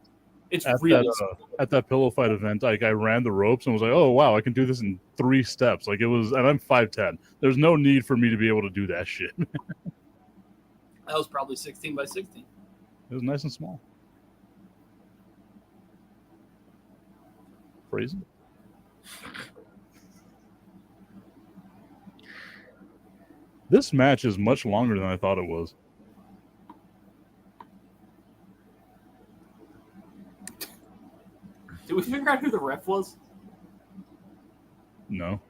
S3: It's really small.
S2: At that pillow fight event, like I ran the ropes and was like, "Oh wow, I can do this in 3 steps." Like it was, and I'm 5'10". There's no need for me to be able to do that shit. It
S3: That was probably 16 by 16.
S2: was nice and small. Crazy. This match is much longer than I thought it was.
S3: Did we figure out who the ref was?
S2: No.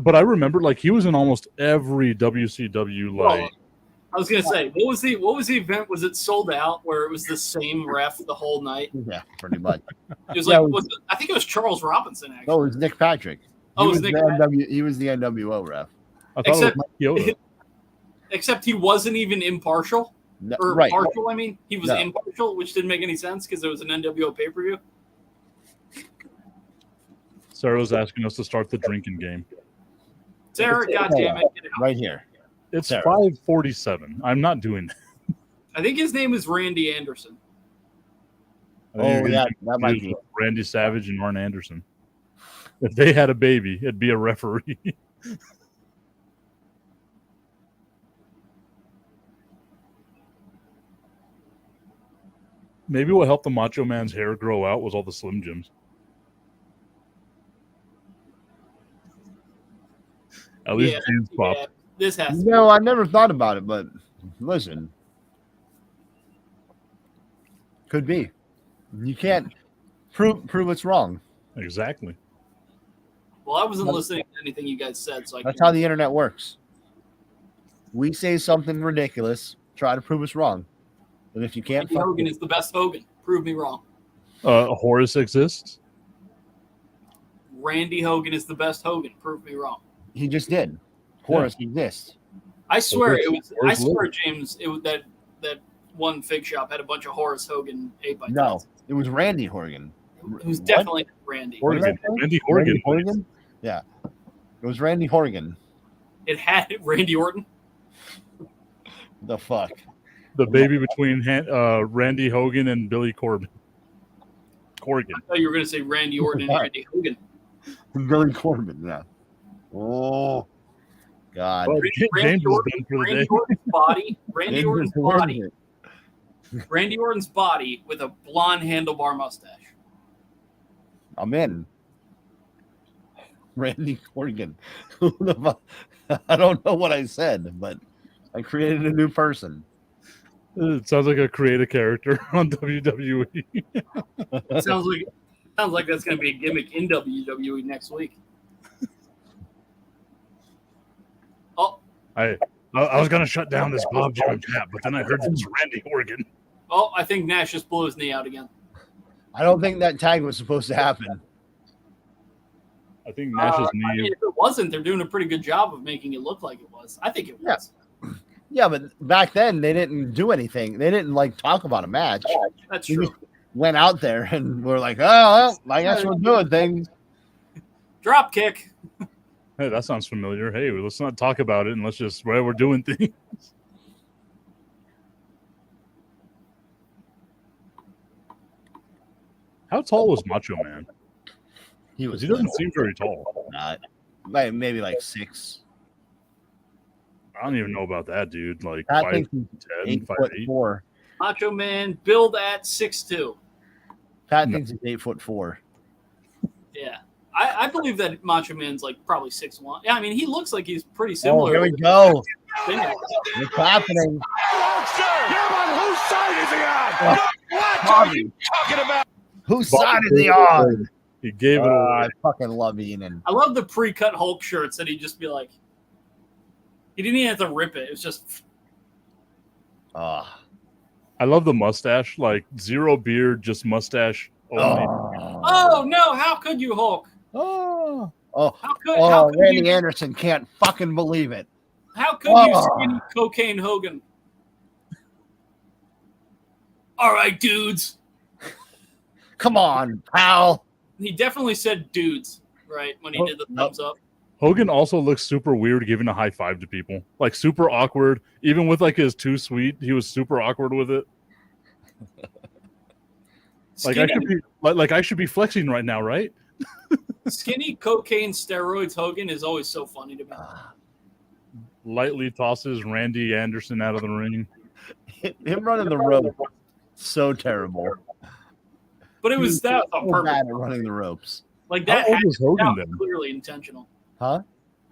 S2: But I remember like he was in almost every WCW like.
S3: I was gonna say, what was the event? Was it sold out where it was the same ref the whole night?
S1: yeah, pretty much.
S3: It was
S1: Yeah,
S3: like I think it was Charles Robinson actually.
S1: Oh, it was Nick Patrick.
S3: Oh, it was Nick Patrick.
S1: He was the NWO ref.
S2: I thought
S3: Except-
S2: it was Mike Chioda.
S3: Except he wasn't even impartial.
S1: No,
S3: Or
S1: right.
S3: partial, I mean. He was
S1: No.
S3: impartial, which didn't make any sense because it was an NWO pay-per-view.
S2: Sarah was asking us to start the drinking game.
S3: Sarah, goddammit. Get out.
S1: Right here.
S2: It's
S1: Sarah.
S2: 5:47. I'm not doing that.
S3: I think his name is Randy Anderson.
S2: I think
S1: Oh,
S2: you're
S1: yeah,
S2: gonna
S1: that might
S2: confuse
S1: be.
S2: Randy Savage and Arn Anderson. If they had a baby, it'd be a referee. Maybe what helped the Macho Man's hair grow out was all the Slim Jims. At least
S3: Yeah,
S2: James Pop.
S3: Yeah, this has to
S1: No, I never thought about it, but listen. Could be. You can't prove it's wrong.
S2: Exactly.
S3: Well, I wasn't listening to anything you guys said, so I
S1: That's how the internet works. We say something ridiculous, try to prove us wrong. And if you can't
S3: Randy Hogan is the best Hogan. Prove me wrong.
S2: Horace exists.
S3: Randy Hogan is the best Hogan. Prove me wrong.
S1: he just did. Horace exists.
S3: I swear it was. I
S2: Where's
S3: swear,
S2: Luke?
S3: James, it was that one fig shop had a bunch of Horace Hogan 8x10s.
S1: No, it was Randy Horgan.
S3: It was
S1: What?
S3: definitely Randy.
S1: What did
S2: Horgan.
S1: I say?
S2: Randy Horgan.
S1: Randy Horgan? Yeah. It was Randy Horgan.
S3: It had Randy Orton.
S1: The fuck?
S2: The baby between Randy Hogan and Billy Corgan.
S3: I thought you were going to say Randy Orton and Randy Hogan.
S1: Billy Corbin, yeah. Oh, God.
S2: Well,
S3: Randy
S2: James is
S3: Orton-
S2: done for the
S3: Randy
S2: day.
S3: Orton's body. Randy
S1: James
S3: Orton's
S1: is the
S3: body.
S1: word.
S3: Randy Orton's body with a blonde handlebar mustache.
S1: I'm in. Randy Corgan. Who the fuck? I don't know what I said, but I created a new person.
S2: It sounds like a creative character on WWE.
S3: Sounds like that's going to be a gimmick in WWE next week. Oh,
S2: I was gonna shut down this Bob Jim and Pat, but then I heard it was Randy Horgan.
S3: I think Nash just blew his knee out again.
S1: I don't think that tag was supposed to happen.
S2: I think Nash's
S3: I mean,
S2: knee.
S3: if it wasn't, they're doing a pretty good job of making it look like it was. I think it was.
S1: Yeah, but back then they didn't do anything. They didn't like talk about a match.
S3: That's
S1: They
S3: true.
S1: just went out there and were like, "Oh, well, I guess we're doing things."
S3: Drop kick.
S2: Hey, that sounds familiar. Hey, let's not talk about it and let's just we're doing things. How tall was Macho Man?
S1: He
S2: 'Cause
S1: was.
S2: he doesn't
S1: little.
S2: seem very tall.
S1: Maybe like 6.
S2: I don't even know about that, dude. Like
S1: I
S2: 5'10",
S1: think he's 8'4".
S2: 5'8".
S3: Macho Man build at 6'2".
S1: Pat
S2: No.
S1: thinks he's 8'4".
S3: Yeah. I believe that Macho Man's like probably 6'1". Yeah, I mean he looks like he's pretty
S1: Oh,
S3: similar.
S1: here we go.
S3: Fingers.
S1: It's happening.
S5: Whose side is he on?
S1: Oh,
S5: What are
S1: Bobby.
S5: you talking about?
S1: Whose side is he on?
S2: He gave it away.
S1: I fucking love Enan.
S3: I love the pre-cut Hulk shirts that he'd just be like, he didn't even have to rip it. It was just,
S1: Oh.
S2: I love the mustache, like zero beard, just mustache. Only.
S3: oh no, how could you, Hulk?
S2: Oh.
S3: How could
S1: Randy
S3: you?
S1: Anderson can't fucking believe it.
S3: How could you
S1: Oh.
S3: skinny cocaine Hogan? All right, dudes.
S1: Come on, pal.
S3: He definitely said dudes, right, when he did the thumbs up.
S2: Hogan also looks super weird giving a high five to people. Like super awkward. Even with like his too sweet, he was super awkward with it. Like I should be like I should be flexing right now, right?
S3: Skinny cocaine steroids Hogan is always so funny to me.
S2: Lightly tosses Randy Anderson out of the ring.
S1: Him running the rope, so terrible.
S3: But it was that on
S1: So
S3: purpose.
S1: bad at running the ropes.
S3: Like
S2: How
S3: that,
S2: old was Hogan
S3: that
S2: then?
S3: was clearly intentional.
S1: Huh?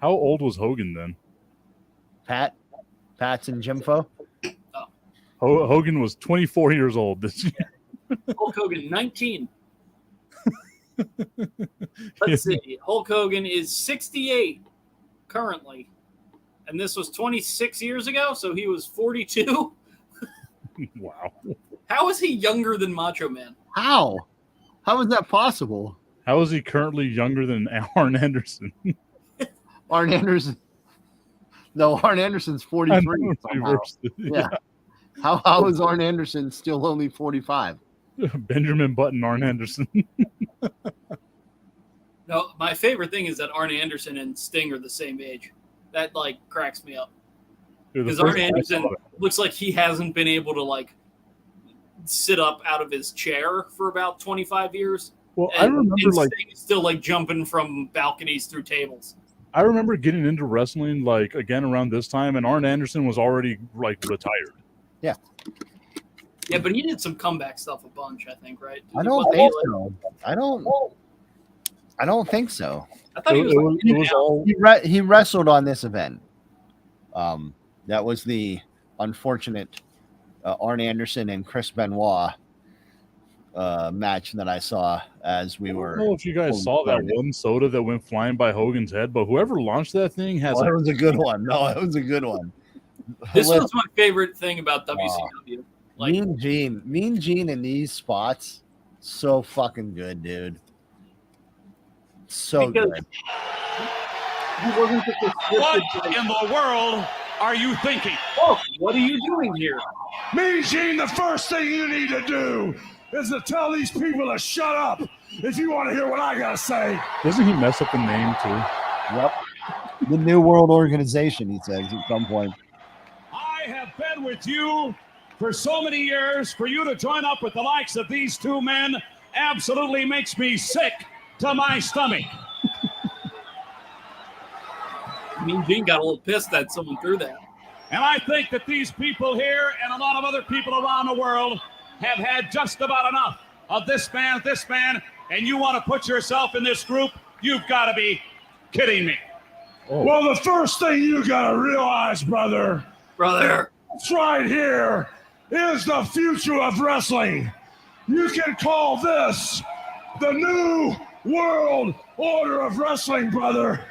S2: How old was Hogan then?
S1: Pat's and Jimfo?
S2: Hogan was 24 years old this year.
S3: Hulk Hogan, 19. Let's see. Hulk Hogan is 68 currently. And this was 26 years ago, so he was 42.
S2: Wow.
S3: How is he younger than Macho Man?
S1: How? How is that possible?
S2: How is he currently younger than Arn Anderson?
S1: Arn Anderson. No, Arn Anderson's 43.
S2: I know, it's
S1: somehow.
S2: reversed.
S1: Yeah. How is Arn Anderson still only 45?
S2: Benjamin Button, Arn Anderson.
S3: No, my favorite thing is that Arn Anderson and Sting are the same age. That like cracks me up.
S2: Dude, the
S3: Because
S2: first
S3: Arn
S2: time I
S3: Anderson
S2: saw it-
S3: looks like he hasn't been able to like sit up out of his chair for about 25 years.
S2: Well, I remember like
S3: Sting is still like jumping from balconies through tables.
S2: I remember getting into wrestling like again around this time, and Arn Anderson was already like retired.
S3: Yeah, but he did some comeback stuff a bunch, I think, right?
S1: I don't think so. I don't think so.
S3: I thought he was, like, in
S2: it
S3: and
S2: was
S3: out.
S2: all
S1: He wrestled on this event. That was the unfortunate Arn Anderson and Chris Benoit match that I saw as we
S2: I
S1: were.
S2: don't know if you guys saw that one soda that went flying by Hogan's head, but whoever launched that thing has
S1: Oh, that was a good one. No, it was a good one.
S3: This
S1: Listen,
S3: was my favorite thing about WCW. Like,
S1: Mean Gene in these spots, so fucking good, dude. So
S3: Because-
S1: good.
S3: he wasn't just a
S7: What
S3: scripted,
S7: in the world are you thinking?
S3: oh, what are you doing here?
S5: Mean Gene, the first thing you need to do is to tell these people to shut up if you want to hear what I gotta say.
S2: Doesn't he mess up the name too?
S1: Yep. The New World Organization, he says at some point.
S7: I have been with you for so many years. For you to join up with the likes of these two men absolutely makes me sick to my stomach.
S3: Mean Gene got a little pissed that someone threw that.
S7: And I think that these people here and a lot of other people around the world have had just about enough of this man, and you want to put yourself in this group? You've got to be kidding me.
S5: Well, the first thing you gotta realize, brother,
S3: Brother,
S5: it's right here is the future of wrestling. You can call this the New World Order of Wrestling, brother.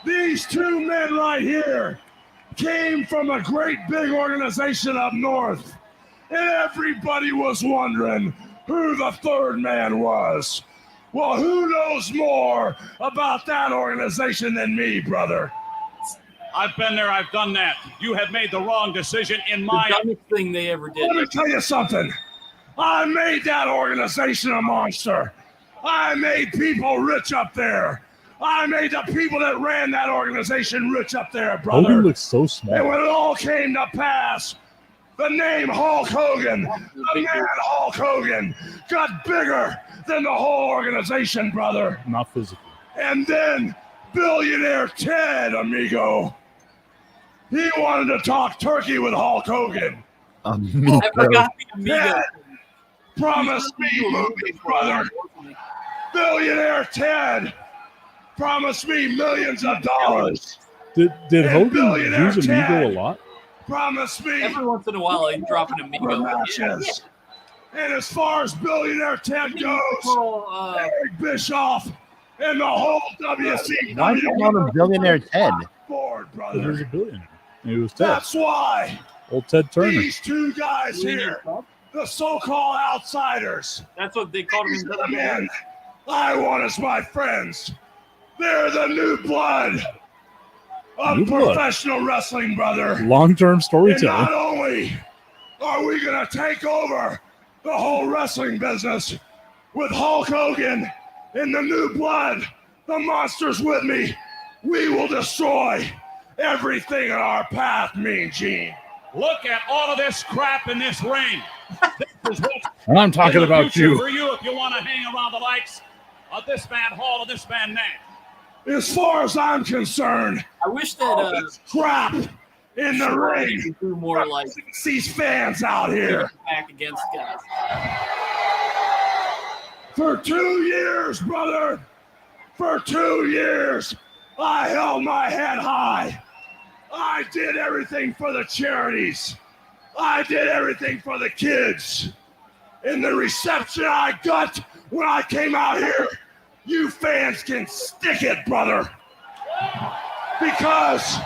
S5: These two men right here came from a great big organization up north, and everybody was wondering who the third man was. Well, who knows more about that organization than me, brother?
S7: I've been there, I've done that. You have made the wrong decision in
S3: the
S7: my
S3: dumbest thing they ever did.
S5: Let me tell you something. I made that organization a monster. I made people rich up there. I made the people that ran that organization rich up there, brother.
S2: Hogan looks so
S5: And
S2: small.
S5: when it all came to pass, the name Hulk Hogan, the man Hulk Hogan, got bigger than the whole organization, brother.
S2: Not physical.
S5: And then billionaire Ted, amigo, he wanted to talk turkey with Hulk Hogan.
S3: I forgot the Amigo.
S5: Ted, promise me movies, brother. Billionaire Ted, promise me millions of dollars.
S2: Did
S5: And
S2: Hogan
S5: billionaire
S2: use Amigo
S5: Ted.
S2: a lot?
S5: Promise me
S3: Every once in a while, I drop an Amigo.
S5: matches. And as far as Billionaire Ted goes,
S3: Oh,
S5: Eric Bischoff and the whole WCW
S1: Why do you call him Billionaire Ted?
S5: board,
S2: He was a
S5: brother.
S2: billionaire. He was Ted.
S5: That's why
S2: Old Ted Turner.
S5: these two guys here, the so-called outsiders,
S3: that's what they called
S5: these
S3: him.
S5: are the men I want as my friends. They're the new blood of
S2: New blood.
S5: professional wrestling, brother.
S2: Long-term
S5: And
S2: storytelling.
S5: not only are we going to take over the whole wrestling business with Hulk Hogan and the new blood, the monsters with me, we will destroy everything in our path, Mean Gene.
S7: Look at all of this crap in this ring. This is what's
S2: I'm talking
S7: in the
S2: about
S7: future
S2: you.
S7: for you if you want to hang around the likes of this man Hall and this man Nash.
S5: As far as I'm concerned,
S3: I wish that
S5: all this crap in the ring.
S3: you do more like
S5: These fans out here.
S3: back against guys.
S5: For 2 years, brother, for 2 years, I held my head high. I did everything for the charities. I did everything for the kids. And the reception I got when I came out here, you fans can stick it, brother. Because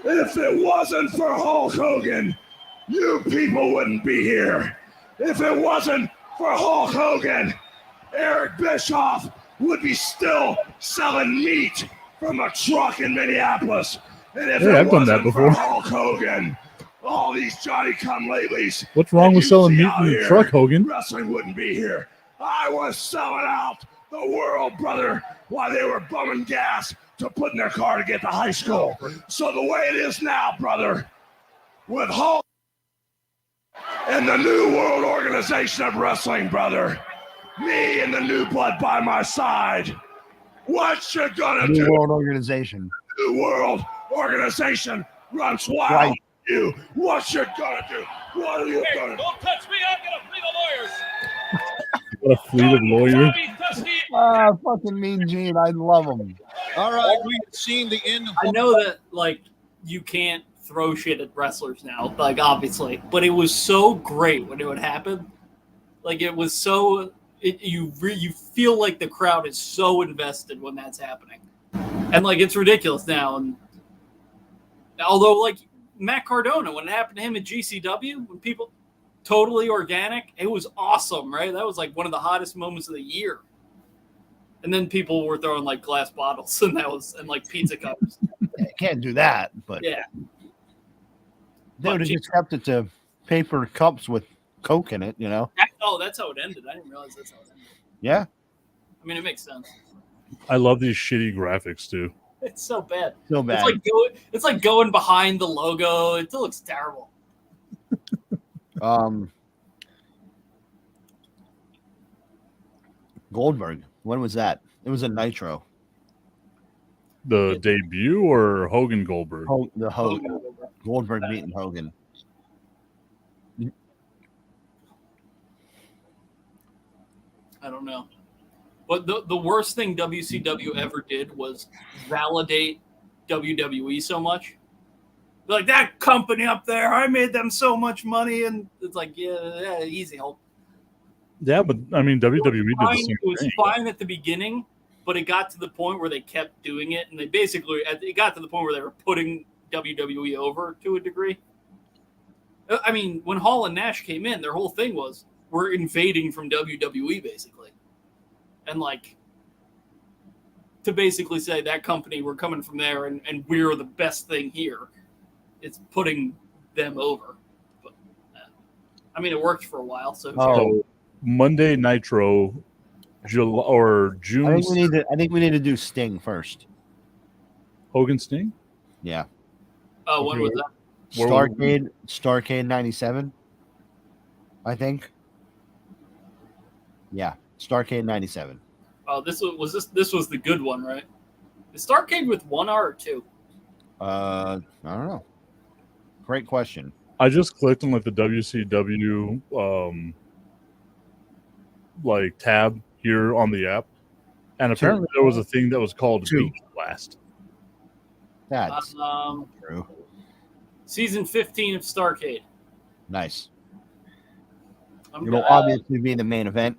S5: if it wasn't for Hulk Hogan, you people wouldn't be here. If it wasn't for Hulk Hogan, Eric Bischoff would be still selling meat from a truck in Minneapolis. And if
S2: Yeah,
S5: it
S2: I've done that
S5: wasn't for
S2: before.
S5: Hulk Hogan, all these Johnny-come-latelys
S2: What's wrong
S5: that
S2: with
S5: you
S2: selling
S5: see
S2: meat
S5: out
S2: in the
S5: here,
S2: truck, Hogan?
S5: wrestling wouldn't be here. I was selling out the world, brother, while they were bumming gas to put in their car to get to high school. So the way it is now, brother, with Hulk and the New World Organization of Wrestling, brother, me and the new blood by my side, what you gonna
S1: New
S5: do?
S1: World Organization.
S5: New World Organization runs wild.
S1: Right.
S5: You, what you gonna do? What are you
S7: Hey,
S5: gonna do?
S7: don't touch me. I'm going to flee the lawyers.
S2: What a fleet of lawyers.
S7: Bobby Dusty.
S1: Ah, fucking Mean Gene. I love him.
S8: All right, we've seen the end of
S3: I know that like you can't throw shit at wrestlers now, like obviously, but it was so great when it would happen. Like it was so you feel like the crowd is so invested when that's happening, and like it's ridiculous now. And although like Matt Cardona, when it happened to him at GCW, when people totally organic, it was awesome, right? That was like one of the hottest moments of the year. And then people were throwing like glass bottles, and like pizza cups.
S1: Yeah, can't do that, but
S3: Yeah.
S1: they would have just kept it to paper cups with Coke in it, you know?
S3: Oh, that's how it ended. I didn't realize that's how it ended.
S1: Yeah,
S3: I mean, it makes sense.
S2: I love these shitty graphics too.
S3: It's so bad.
S1: so bad.
S3: It's like going behind the logo. It looks terrible.
S1: Goldberg. When was that? It was a Nitro.
S2: The debut or Hogan Goldberg?
S1: The Hogan. Goldberg beating Hogan.
S3: I don't know. But the worst thing WCW ever did was validate WWE so much. They're like, that company up there, I made them so much money. And it's like, yeah easy, Hulk.
S2: Yeah, but I mean WWE did the
S3: Fine,
S2: same
S3: it was
S2: thing.
S3: fine at the beginning, but it got to the point where they kept doing it, and they basically it got to the point where they were putting WWE over to a degree. I mean, when Hall and Nash came in, their whole thing was we're invading from WWE basically, and like to basically say that company we're coming from there and we're the best thing here. It's putting them over, but I mean it worked for a while. So
S2: So Monday Nitro, July or June.
S1: I think we need to do Sting first.
S2: Hogan Sting.
S1: Yeah.
S3: oh, when was that?
S1: Starcade 97. I think. Yeah, Starcade 97.
S3: Oh, this was the good one, right? Is Starcade with 1 R or 2?
S1: I don't know. Great question.
S2: I just clicked on like the WCW like tab here on the app, and apparently there was a thing that was called Beach Blast.
S1: That's
S3: Um,
S1: true.
S3: season 15 of Starcade.
S1: Nice. It'll obviously be the main event.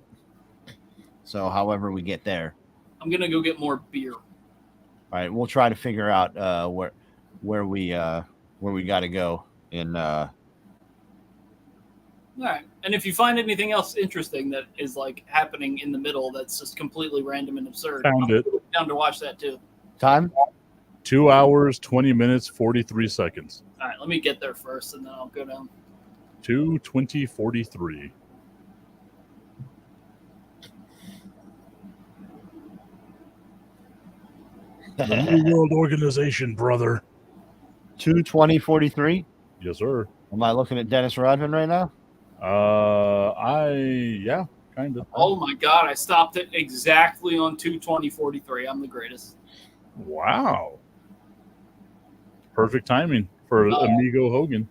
S1: So, however we get there,
S3: I'm gonna go get more beer.
S1: all right, we'll try to figure out where we got to go in.
S3: All right. And if you find anything else interesting that is like happening in the middle that's just completely random and absurd,
S2: Found it.
S3: down to watch that too.
S1: Time?
S2: 2 hours, 20 minutes, 43 seconds.
S3: All right, let me get there first and then I'll go down.
S2: 2:20:43. The New World Organization, brother.
S1: 2:20:43.
S2: Yes, sir.
S1: Am I looking at Dennis Rodman right now?
S2: Yeah, kind of.
S3: Oh my god, I stopped it exactly on 2:20:43. I'm the greatest.
S2: Wow. Perfect timing for Amigo Hogan.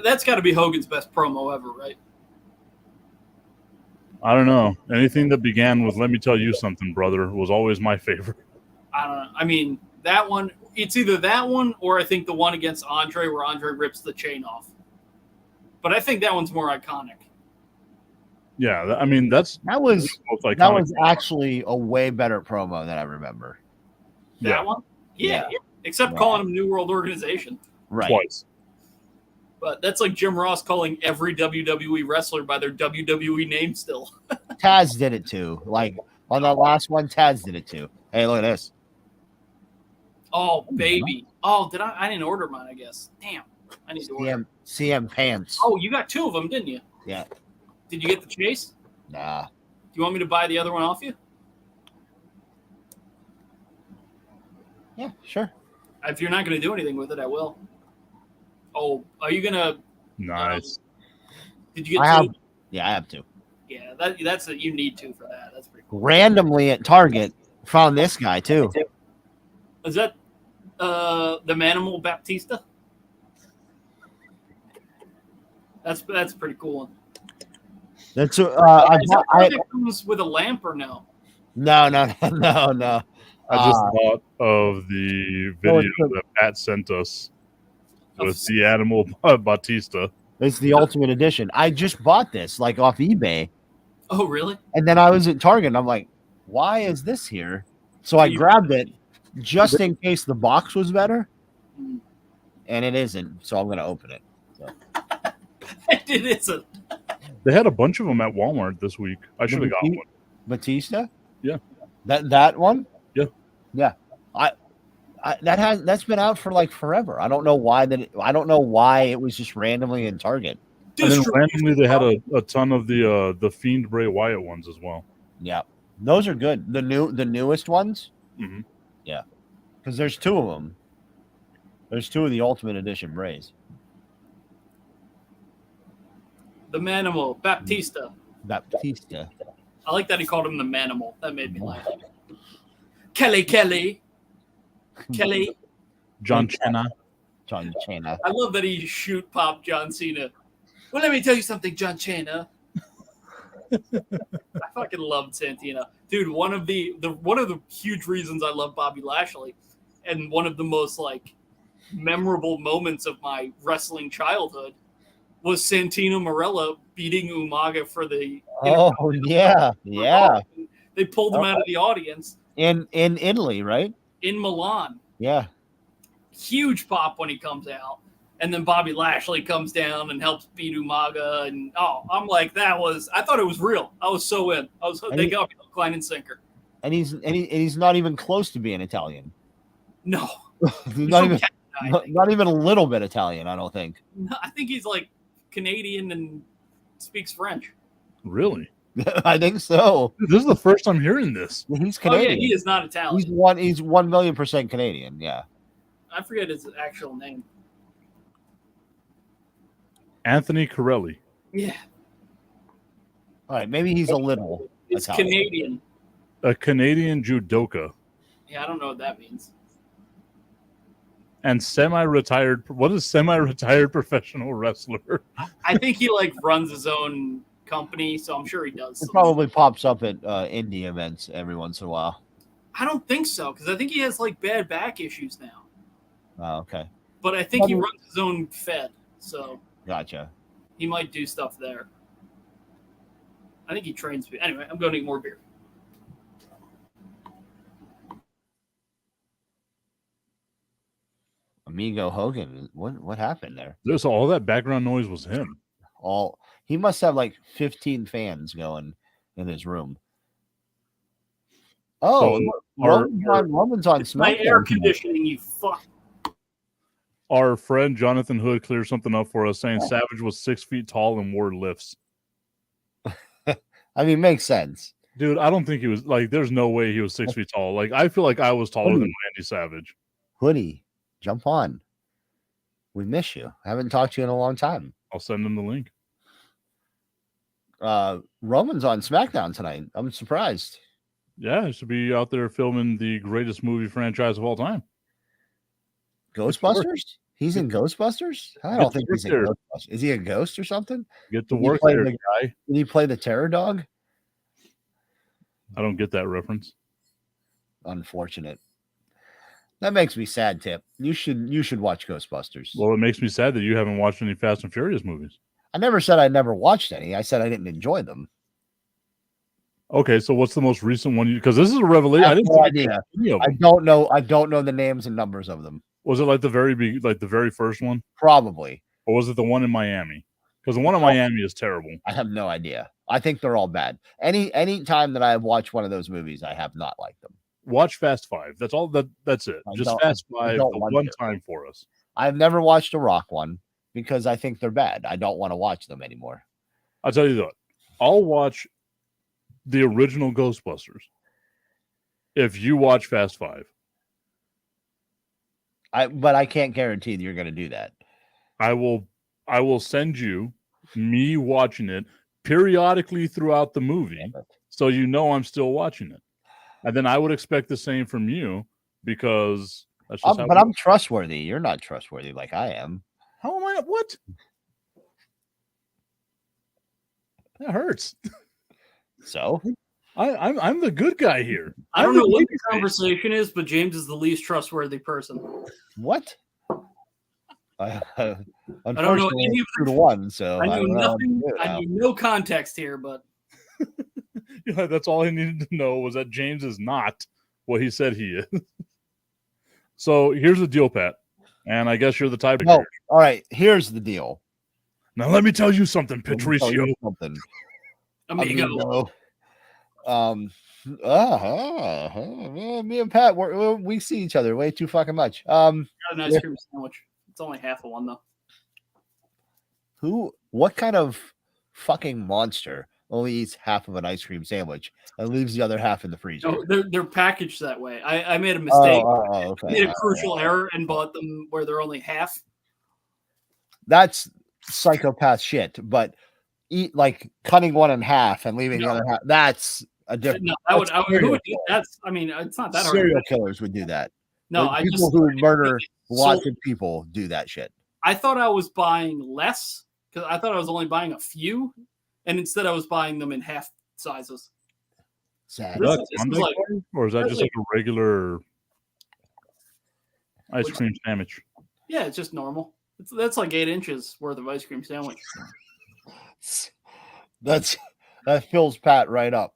S3: That's got to be Hogan's best promo ever, right?
S2: I don't know. Anything that began with "Let me tell you something, brother" was always my favorite.
S3: I don't know. I mean, that one, it's either that one or I think the one against Andre where Andre rips the chain off. But I think that one's more iconic.
S2: Yeah, I mean that
S1: was
S2: iconic.
S1: That was actually a way better promo than I remember.
S3: That one? Yeah. Except calling him New World Organization.
S1: Right.
S2: Twice.
S3: But that's like Jim Ross calling every WWE wrestler by their WWE name still.
S1: Taz did it too. Like on that last one, Taz did it too. Hey, look at this.
S3: Oh, baby. Oh, I didn't order mine, I guess. Damn. I need to order.
S1: CM Pants.
S3: Oh, you got two of them, didn't you?
S1: Yeah.
S3: Did you get the chase?
S1: Nah.
S3: Do you want me to buy the other one off you?
S1: Yeah, sure.
S3: If you're not going to do anything with it, I will. Oh, are you going to?
S2: Nice.
S3: Did you get
S1: I
S3: two?
S1: have. Yeah, I have to.
S3: Yeah, that's a, you need to for that. That's pretty cool.
S1: Randomly at Target, found this guy too.
S3: Is that the Manimal Baptista? That's a pretty cool one.
S1: That's
S3: Is that one that comes with a lamp or no?
S1: No.
S2: I just thought of the video that Pat sent us with the animal Batista.
S1: It's the Ultimate Edition. I just bought this like off eBay.
S3: Oh, really?
S1: And then I was at Target and I'm like, why is this here? So I grabbed it just in case the box was better. And it isn't. So I'm going to open it. So.
S3: It isn't.
S2: They had a bunch of them at Walmart this week. I should have got one.
S1: Batista?
S2: Yeah.
S1: That one?
S2: Yeah.
S1: Yeah. That's been out for like forever. I don't know why I don't know why it was just randomly in Target.
S2: And then randomly they had a ton of the Fiend Bray Wyatt ones as well.
S1: Yeah. Those are good. The newest ones?
S2: Mm-hmm.
S1: Yeah. Because there's two of them. There's two of the Ultimate Edition Brays.
S3: The Manimal Baptista.
S1: Baptista.
S3: I like that he called him the Manimal. That made me laugh. Kelly.
S2: John Cena.
S1: I
S3: love that he shoot popped John Cena. Well, let me tell you something, John Cena. I fucking loved Santino. Dude, one of the huge reasons I love Bobby Lashley and one of the most like memorable moments of my wrestling childhood was Santino Marella beating Umaga for the They pulled him out of the audience.
S1: In Italy, right?
S3: In Milan.
S1: Yeah.
S3: Huge pop when he comes out. And then Bobby Lashley comes down and helps beat Umaga. And I'm like, I thought it was real. I was so in. They got me hook, line, and sinker.
S1: And he's not even close to being Italian.
S3: No.
S1: He's not even a little bit Italian, I don't think.
S3: No, I think he's like Canadian and speaks French.
S2: Really?
S1: I think so.
S2: Dude, this is the first I'm hearing this.
S1: He's Canadian.
S3: Oh, yeah, he is not Italian.
S1: He's 1,000,000% Canadian. Yeah.
S3: I forget his actual name.
S2: Anthony Corelli.
S3: Yeah.
S1: All right, maybe he's a little.
S3: It's
S1: Italian.
S3: Canadian.
S2: A Canadian judoka.
S3: Yeah, I don't know what that means.
S2: And semi-retired. What is semi-retired professional wrestler?
S3: I think he like runs his own company, so I'm sure he does.
S1: It probably pops up at indie events every once in a while.
S3: I don't think so, because I think he has like bad back issues now.
S1: Oh, okay.
S3: But I think he runs his own Fed, so
S1: Gotcha.
S3: he might do stuff there. I think he trains me. Anyway, I'm going to eat more beer.
S1: Amigo Hogan. What happened there?
S2: This all that background noise was him.
S1: He must have like 15 fans going in his room. Oh,
S2: So
S1: Roman's on
S3: It's my air
S1: SmackDown tonight.
S3: conditioning, you fuck.
S2: Our friend Jonathan Hood cleared something up for us, saying Savage was 6 feet tall and wore lifts.
S1: I mean, makes sense.
S2: Dude, I don't think he was like. There's no way he was 6 feet tall. Like, I feel like I was taller than Randy Savage.
S1: Hoodie, jump on. We miss you. I haven't talked to you in a long time.
S2: I'll send him the link.
S1: Roman's on SmackDown tonight. I'm surprised.
S2: Yeah, he should be out there filming the greatest movie franchise of all time.
S1: Ghostbusters? He's in Ghostbusters? I don't think he's in Ghostbusters. Is he a ghost or something?
S2: Get to
S1: Did he
S2: work
S1: play
S2: there,
S1: the-
S2: guy.
S1: Did he play the Terror Dog?
S2: I don't get that reference.
S1: Unfortunate. That makes me sad, Tip. You should watch Ghostbusters.
S2: Well, it makes me sad that you haven't watched any Fast and Furious movies.
S1: I never said I never watched any. I said I didn't enjoy them.
S2: Okay, so what's the most recent one? Because this is a revelation. I
S1: I have
S2: didn't
S1: no
S2: think
S1: idea.
S2: any of
S1: I
S2: them.
S1: don't know the names and numbers of them.
S2: Was it like the very first one,
S1: Probably.
S2: or was it the one in Miami? Because the one in Miami is terrible.
S1: I have no idea. I think they're all bad. Any time that I have watched one of those movies, I have not liked them.
S2: Watch Fast Five. That's all. That's it.
S1: I
S2: Just
S1: don't-
S2: Fast
S1: I
S2: Five,
S1: don't
S2: the
S1: want
S2: one
S1: to.
S2: time for us.
S1: I've never watched a Rock one because I think they're bad. I don't want to watch them anymore.
S2: I'll tell you what. I'll watch the original Ghostbusters if you watch Fast Five.
S1: But I can't guarantee that you're going to do that.
S2: I will send you me watching it periodically throughout the movie,
S1: Damn it.
S2: so you know I'm still watching it. And then I would expect the same from you because that's just how.
S1: But I'm trustworthy. You're not trustworthy like I am.
S2: How am I not? What? That hurts.
S1: So
S2: I'm the good guy here.
S3: I don't
S2: I'm
S3: know
S2: the
S3: what the
S2: babyface.
S3: conversation is, but James is the least trustworthy person.
S1: what?
S3: Unfortunately,
S1: Unfortunately,
S3: any-
S1: it's 2-1. So
S3: I knew
S1: don't know how to
S3: nothing.
S1: do it
S3: I
S1: now.
S3: knew no context here, but
S2: Yeah, that's all I needed to know was that James is not what he said he is. So here's the deal, Pat. And I guess you're the tiebreaker.
S1: No. All right. Here's the deal.
S2: Now let me tell you something,
S1: Let me tell
S2: Patricio.
S1: you something.
S3: amigo.
S1: Me and Pat, we see each other way too fucking much.
S3: Got an ice cream sandwich. It's only half of one though.
S1: What kind of fucking monster only eats half of an ice cream sandwich and leaves the other half in the freezer?
S3: No, they're packaged that way. I made a mistake.
S1: Okay.
S3: I made a crucial error and bought them where they're only half.
S1: That's psychopath shit. But eat like cutting one in half and leaving the
S3: No.
S1: other half. That's a different.
S3: No,
S1: That's
S3: who
S1: serial
S3: would do that's. I mean, it's not that hard.
S1: Serial killers would do that.
S3: No,
S1: Like,
S3: I
S1: people
S3: just
S1: who murder
S3: so
S1: lots of people do that shit.
S3: I thought I was buying less because I thought I was only buying a few, and instead I was buying them in half sizes.
S1: Sad.
S2: Is that
S3: This is
S2: Klondike
S3: like-
S2: bar, or is that just like a regular ice
S3: Which-
S2: cream sandwich?
S3: Yeah, it's just normal. That's like 8 inches worth of ice cream sandwich.
S1: That fills Pat right up.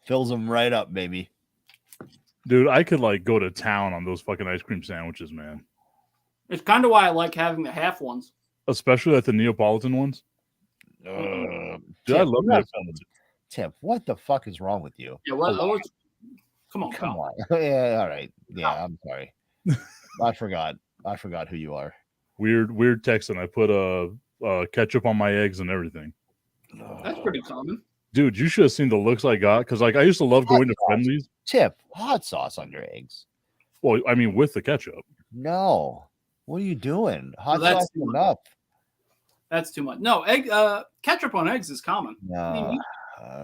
S1: Fills him right up, baby.
S2: Dude, I could like go to town on those fucking ice cream sandwiches, man.
S3: It's kind of why I like having the half ones.
S2: Especially like the Neapolitan ones. Dude, I
S1: Tim,
S2: love
S1: you have-
S2: Neapolitan.
S1: Tim, what the fuck is wrong with you?
S3: Yeah, what? Come on,
S1: Come
S3: pal.
S1: on. Yeah, all right. Yeah, I'm sorry. I forgot who you are.
S2: Weird text, and I put ketchup on my eggs and everything.
S3: That's pretty common.
S2: Dude, you should have seen the looks I got because like I used to love going to friendlies.
S1: Tip, hot sauce on your eggs.
S2: Well, I mean with the ketchup.
S1: No. What are you doing? Hot
S3: Well, that's
S1: sauce is enough.
S3: That's too much. No, ketchup on eggs is common.
S1: No.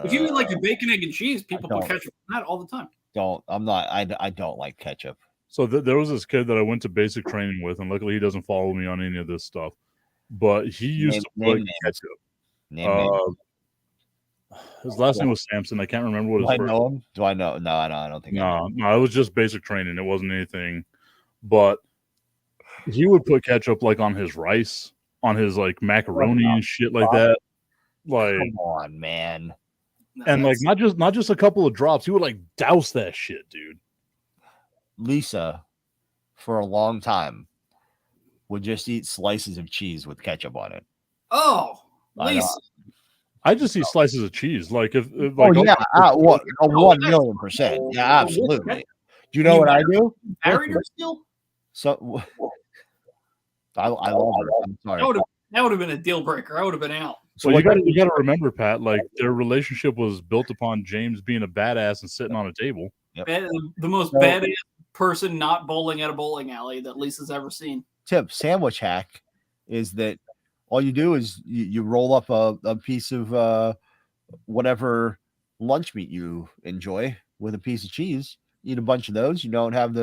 S3: If you eat like your bacon, egg, and cheese, people
S1: don't.
S3: put ketchup on that all the time.
S1: I don't like ketchup.
S2: So there was this kid that I went to basic training with, and luckily he doesn't follow me on any of this stuff. But he used to
S1: Name
S2: put
S1: names.
S2: ketchup.
S1: Name
S2: His last name was Sampson. I can't remember what
S1: Do
S2: his
S1: I
S2: first.
S1: know him? Do I know? No, I don't think I know.
S2: No, it was just basic training. It wasn't anything. But he would put ketchup like on his rice, on his like macaroni and shit like that. Like,
S1: Come on, man.
S3: No,
S2: and like
S3: that's-
S2: not just a couple of drops. He would like douse that shit, dude.
S1: Lisa, for a long time, would just eat slices of cheese with ketchup on it.
S3: oh,
S1: I know.
S3: Lisa.
S2: I just see slices of cheese. Like if
S1: Oh
S2: like
S1: yeah, what? A
S3: Oh,
S1: 1,000,000%. Yeah, absolutely. Do you know what I do?
S3: Married her still?
S1: So I love her. I'm sorry.
S3: That would have been a deal breaker. I would have been out.
S1: So
S2: well,
S1: what
S2: you got to remember, Pat. Like their relationship was built upon James being a badass and sitting on a table.
S3: The most
S1: So-
S3: badass person not bowling at a bowling alley that Lisa's ever seen.
S1: tip sandwich hack is that all you do is you roll up a piece of whatever lunch meat you enjoy with a piece of cheese. Eat a bunch of those. You don't have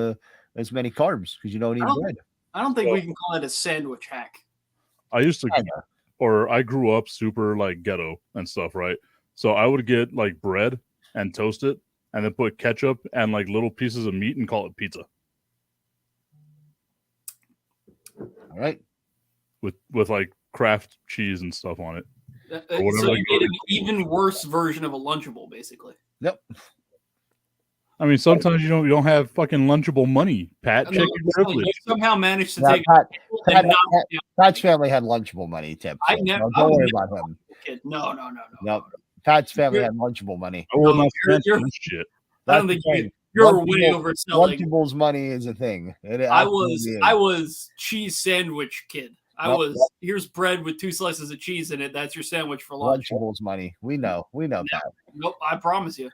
S1: as many carbs because you don't eat
S3: I don't-
S1: bread.
S3: I don't think we can call it a sandwich hack.
S2: I used to,
S1: Kinda.
S2: or I grew up super like ghetto and stuff, right? So I would get like bread and toast it, and then put ketchup and like little pieces of meat and call it pizza
S1: All right.
S2: with like Kraft cheese and stuff on it. Or whatever
S3: So
S2: they
S3: you
S2: go
S3: made an even worse version of a Lunchable, basically.
S1: Yep.
S2: I mean, sometimes you don't have fucking Lunchable money, Pat.
S3: I
S2: Check
S3: mean,
S2: your
S3: you
S2: privilege.
S3: somehow managed to
S1: Yeah,
S3: take
S1: Pat,
S3: and not
S1: Pat's family had Lunchable money. Tip.
S3: I
S1: so
S3: never-
S1: don't
S3: I would
S1: worry
S3: never-
S1: about him.
S3: kid. No.
S1: No, Pat's family
S3: You're-
S1: had Lunchable money.
S2: I will
S3: No,
S2: not
S3: you're-
S2: stand for
S3: you're-
S2: this shit.
S3: I don't
S1: That's
S3: think
S1: the thing.
S3: you're
S1: Lunchable-
S3: way overselling.
S1: Lunchable's money is a thing. It
S3: I was
S1: absolutely is.
S3: cheese sandwich kid. I
S1: Nope.
S3: was here's bread with 2 slices of cheese in it. That's your sandwich for lunch.
S1: Lunchable's money. We know, Pat.
S3: Nope, I promise you.
S2: All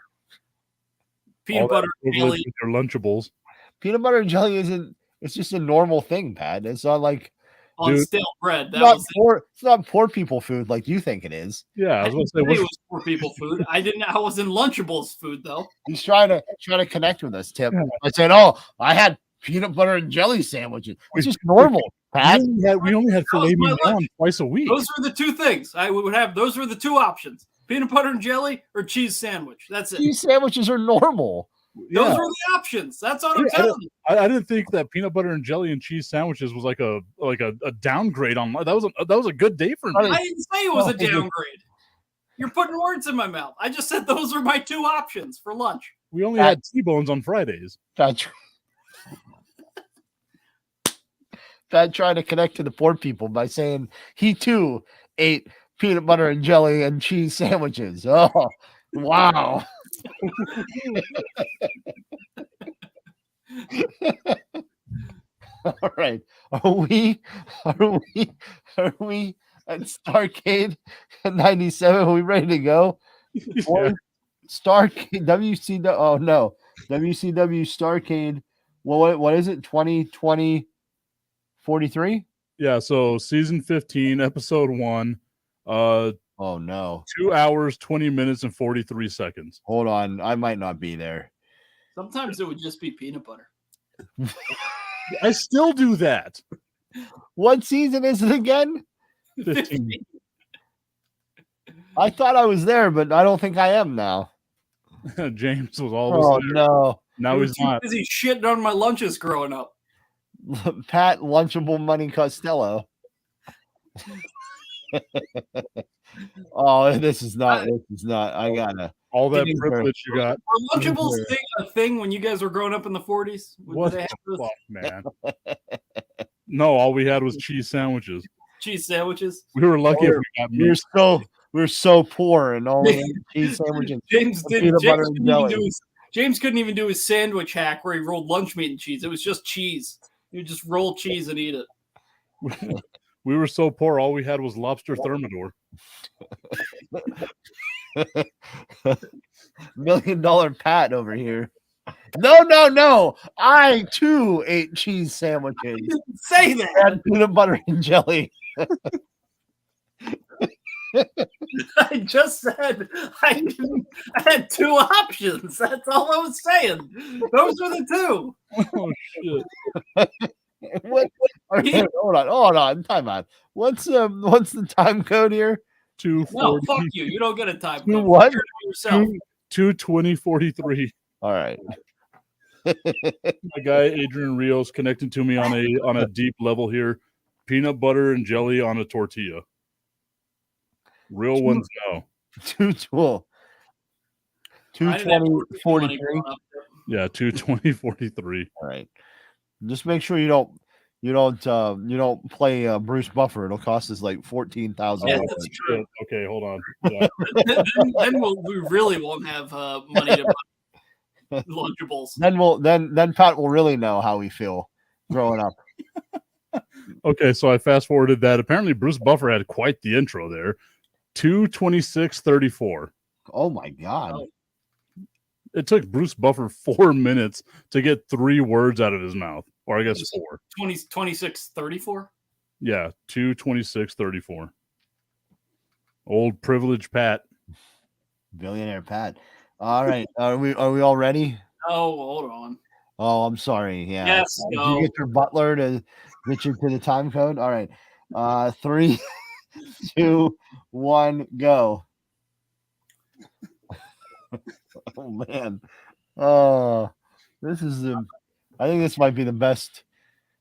S3: Peanut
S2: that
S3: butter,
S2: privilege
S3: jelly
S2: with your Lunchables.
S1: Peanut butter and jelly isn't. It's just a normal thing, Pat. It's not like
S3: on
S2: Dude.
S3: stale bread.
S1: it's
S3: That
S1: not
S3: was
S1: poor. It's not poor people food like you think it is.
S2: Yeah, I was gonna say,
S3: it
S2: what's,
S3: was poor people food. I wasn't Lunchables food though.
S1: He's trying to connect with us, Tip.
S2: Yeah.
S1: I said, "Oh, I had peanut butter and jelly sandwiches." It's just normal, Pat.
S2: we only had
S3: That was
S2: filet
S3: my
S2: mignon
S3: lunch.
S2: twice a week.
S3: Those were the 2 things I would have. Those were the 2 options: peanut butter and jelly or cheese sandwich. That's it.
S1: These sandwiches are normal.
S3: Those
S2: Yeah.
S3: were the options. That's what I'm
S2: Yeah,
S3: telling you.
S2: I didn't think that peanut butter and jelly and cheese sandwiches was like a downgrade on that was a good day for me.
S3: I didn't say it was a
S1: No.
S3: downgrade. You're putting words in my mouth. I just said those are my 2 options for lunch.
S2: We only had T-bones on Fridays.
S1: Pat trying to connect to the poor people by saying he too ate peanut butter and jelly and cheese sandwiches. Oh, wow. All right. Are we at Starcade 97? Are we ready to go?
S2: Yeah.
S1: Starcade WCW. Oh no. WCW Starcade. Well, what is it? 2020 43?
S2: Yeah, so season 15, episode 1,
S1: Oh no.
S2: 2 hours, 20 minutes, and 43 seconds.
S1: Hold on. I might not be there.
S3: Sometimes it would just be peanut butter.
S2: I still do that.
S1: What season is it again?
S2: 15.
S1: I thought I was there, but I don't think I am now.
S2: James was always
S1: Oh
S2: there.
S1: no.
S2: Now
S3: I was
S2: he's
S3: too
S2: not.
S3: busy shitting on my lunches growing up.
S1: Pat Lunchable Money Costello. Oh, this is not. I gotta.
S2: All that
S1: Getting
S2: privilege you got.
S3: Were Lunchables a thing when you guys were growing up in the 40s?
S2: What
S3: Did they
S2: the
S3: have those
S2: fuck, man? No, all we had was cheese sandwiches.
S3: cheese sandwiches?
S2: We were lucky if we got meat.
S1: We're so poor and all we ate cheese sandwiches.
S3: James
S1: And peanut butter and jelly.
S3: James couldn't even do his sandwich hack where he rolled lunch meat and cheese. It was just cheese. You just roll cheese and eat it.
S2: We were so poor, all we had was lobster thermidor.
S1: $1 million Pat over here. No. I too ate cheese sandwiches
S3: You didn't say that.
S1: and peanut butter and jelly.
S3: I just said I had 2 options. That's all I was saying. Those were the 2.
S2: Oh shit!
S1: What? Okay, hold on. Time out. What's the time code here?
S2: 240,
S3: No, fuck you. You don't get a time.
S1: You
S3: code.
S1: what?
S3: You're doing it yourself.
S2: 220-43.
S1: All right.
S2: My guy Adrian Rios connecting to me on a deep level here. peanut butter and jelly on a tortilla. Real ones, no.
S1: 220.
S3: I didn't have
S1: 220,
S3: money
S1: 43.
S3: growing up.
S2: Yeah, 220.43.
S1: All right. Just make sure you don't play Bruce Buffer. It'll cost us like 14,000.
S3: Yeah, that's true.
S2: Okay, hold on. Yeah.
S3: then we really won't have money to buy Lunchables.
S1: Then Pat will really know how we feel growing up.
S2: Okay, so I fast forwarded that. Apparently, Bruce Buffer had quite the intro there. 226.34.
S1: Oh my God.
S3: Oh.
S2: It took Bruce Buffer 4 minutes to get 3 words out of his mouth, or I guess 4.
S3: 26.34.
S2: Yeah, 226.34. Old privileged Pat.
S1: Billionaire Pat. All right. Are we all ready?
S3: Oh, hold on.
S1: Oh, I'm sorry. Yeah.
S3: Yes,
S1: Did
S3: no.
S1: you get your butler to get you to the time code? All right. 3, 2, 1, go. Oh man. Oh, this is I think this might be the best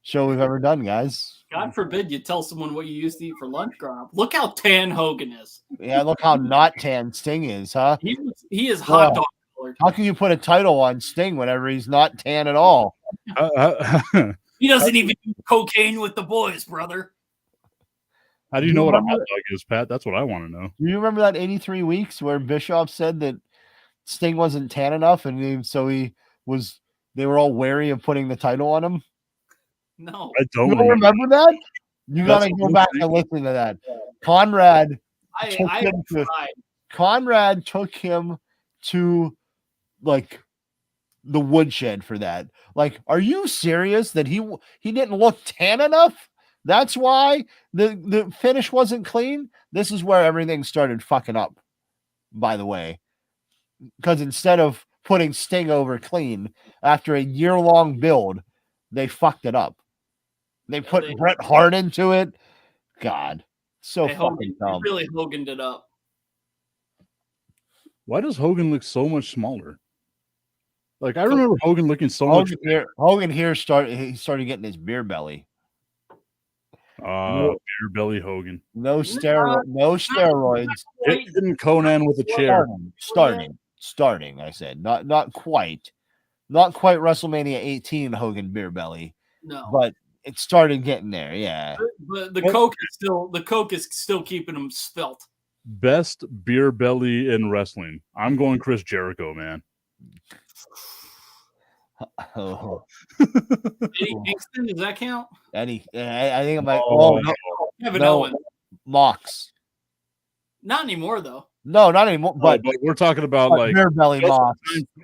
S1: show we've ever done, guys.
S3: God forbid you tell someone what you used to eat for lunch growing up. Look how tan Hogan is.
S1: Yeah, look how not tan Sting is, huh?
S3: He is hot dog colored.
S1: How can you put a title on Sting whenever he's not tan at all?
S2: How
S3: He doesn't even do cocaine with the boys, brother.
S2: do you know what a hot dog is, Pat? That's what I want to know.
S1: Do you remember that 83 weeks where Bischoff said that Sting wasn't tan enough, and they were all wary of putting the title on him?
S3: No.
S2: I don't
S1: You don't remember that? You
S2: That's
S1: gotta go back and listen to that. Conrad
S3: I
S1: took him to like the woodshed for that. Like, are you serious that he didn't look tan enough? That's why the finish wasn't clean. This is where everything started fucking up, by the way. Because instead of putting Sting over clean after a year-long build, they fucked it up. They put Bret Hart into it. God, so fucking dumb.
S3: Really Hogan'd it up.
S2: Why does Hogan look so much smaller? Like, I remember Hogan looking so much.
S1: Hogan here started getting his beer belly.
S2: Beer belly Hogan.
S1: No steroids.
S2: Hitting Conan with a chair.
S1: Starting. I said not quite WrestleMania 18 Hogan beer belly.
S3: No,
S1: but it started getting there. Yeah,
S3: but the Coke is still keeping him svelte.
S2: Best beer belly in wrestling. I'm going Chris Jericho, man.
S1: Oh.
S3: Eddie Kingston, does that count?
S1: Eddie, I think I'm like,
S3: Kevin
S1: no,
S3: Owens.
S1: Mox.
S3: Not anymore, though.
S1: No, not anymore. But
S2: we're talking about like
S1: beer belly Mox,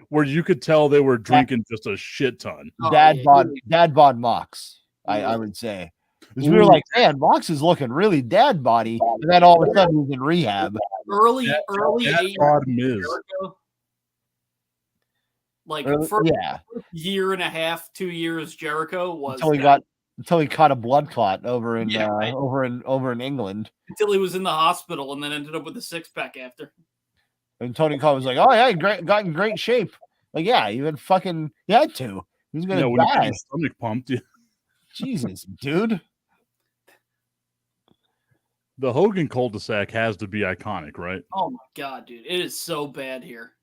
S2: where you could tell they were drinking just a shit ton.
S1: Dad bod Mox. I would say. We were like, man, Mox is looking really dad body, and then all of a sudden he's in rehab.
S3: Early 80s. Like first year and a half, 2 years, Jericho was
S1: until he caught a blood clot over in England.
S3: Until he was in the hospital and then ended up with a 6-pack after.
S1: And Tony Khan was like, "Oh yeah, got in great shape." Like, yeah, you had to. He's gonna die.
S2: Stomach pumped. Yeah.
S1: Jesus, dude.
S2: The Hogan cul-de-sac has to be iconic, right?
S3: Oh my god, dude, it is so bad here.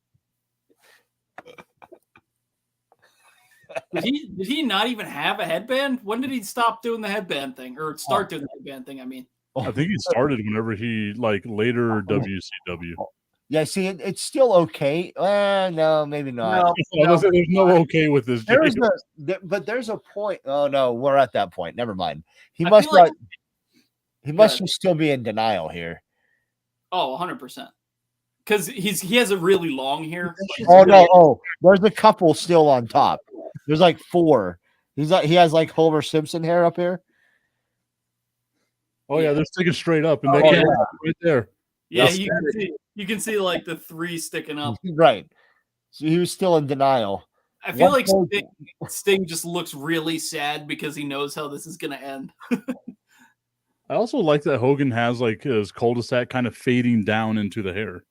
S3: Did he not even have a headband? When did he stop doing the headband thing or start doing the headband thing? I mean,
S2: I think he started whenever he later WCW.
S1: Yeah, see, it's still okay. No, maybe not.
S2: No. There's no okay with this.
S1: But there's a point. Oh no, we're at that point. Never mind. He must still be in denial here.
S3: Oh, 100%. Because he has a really long hair.
S1: There's a couple still on top. There's like 4. He has like Homer Simpson hair up here.
S2: Oh yeah, they're sticking straight up, and they can't right there.
S3: Yeah, you can see like the 3 sticking up.
S1: Right. So he was still in denial.
S3: I feel like Sting just looks really sad because he knows how this is going to end.
S2: I also like that Hogan has like his cul-de-sac kind of fading down into the hair.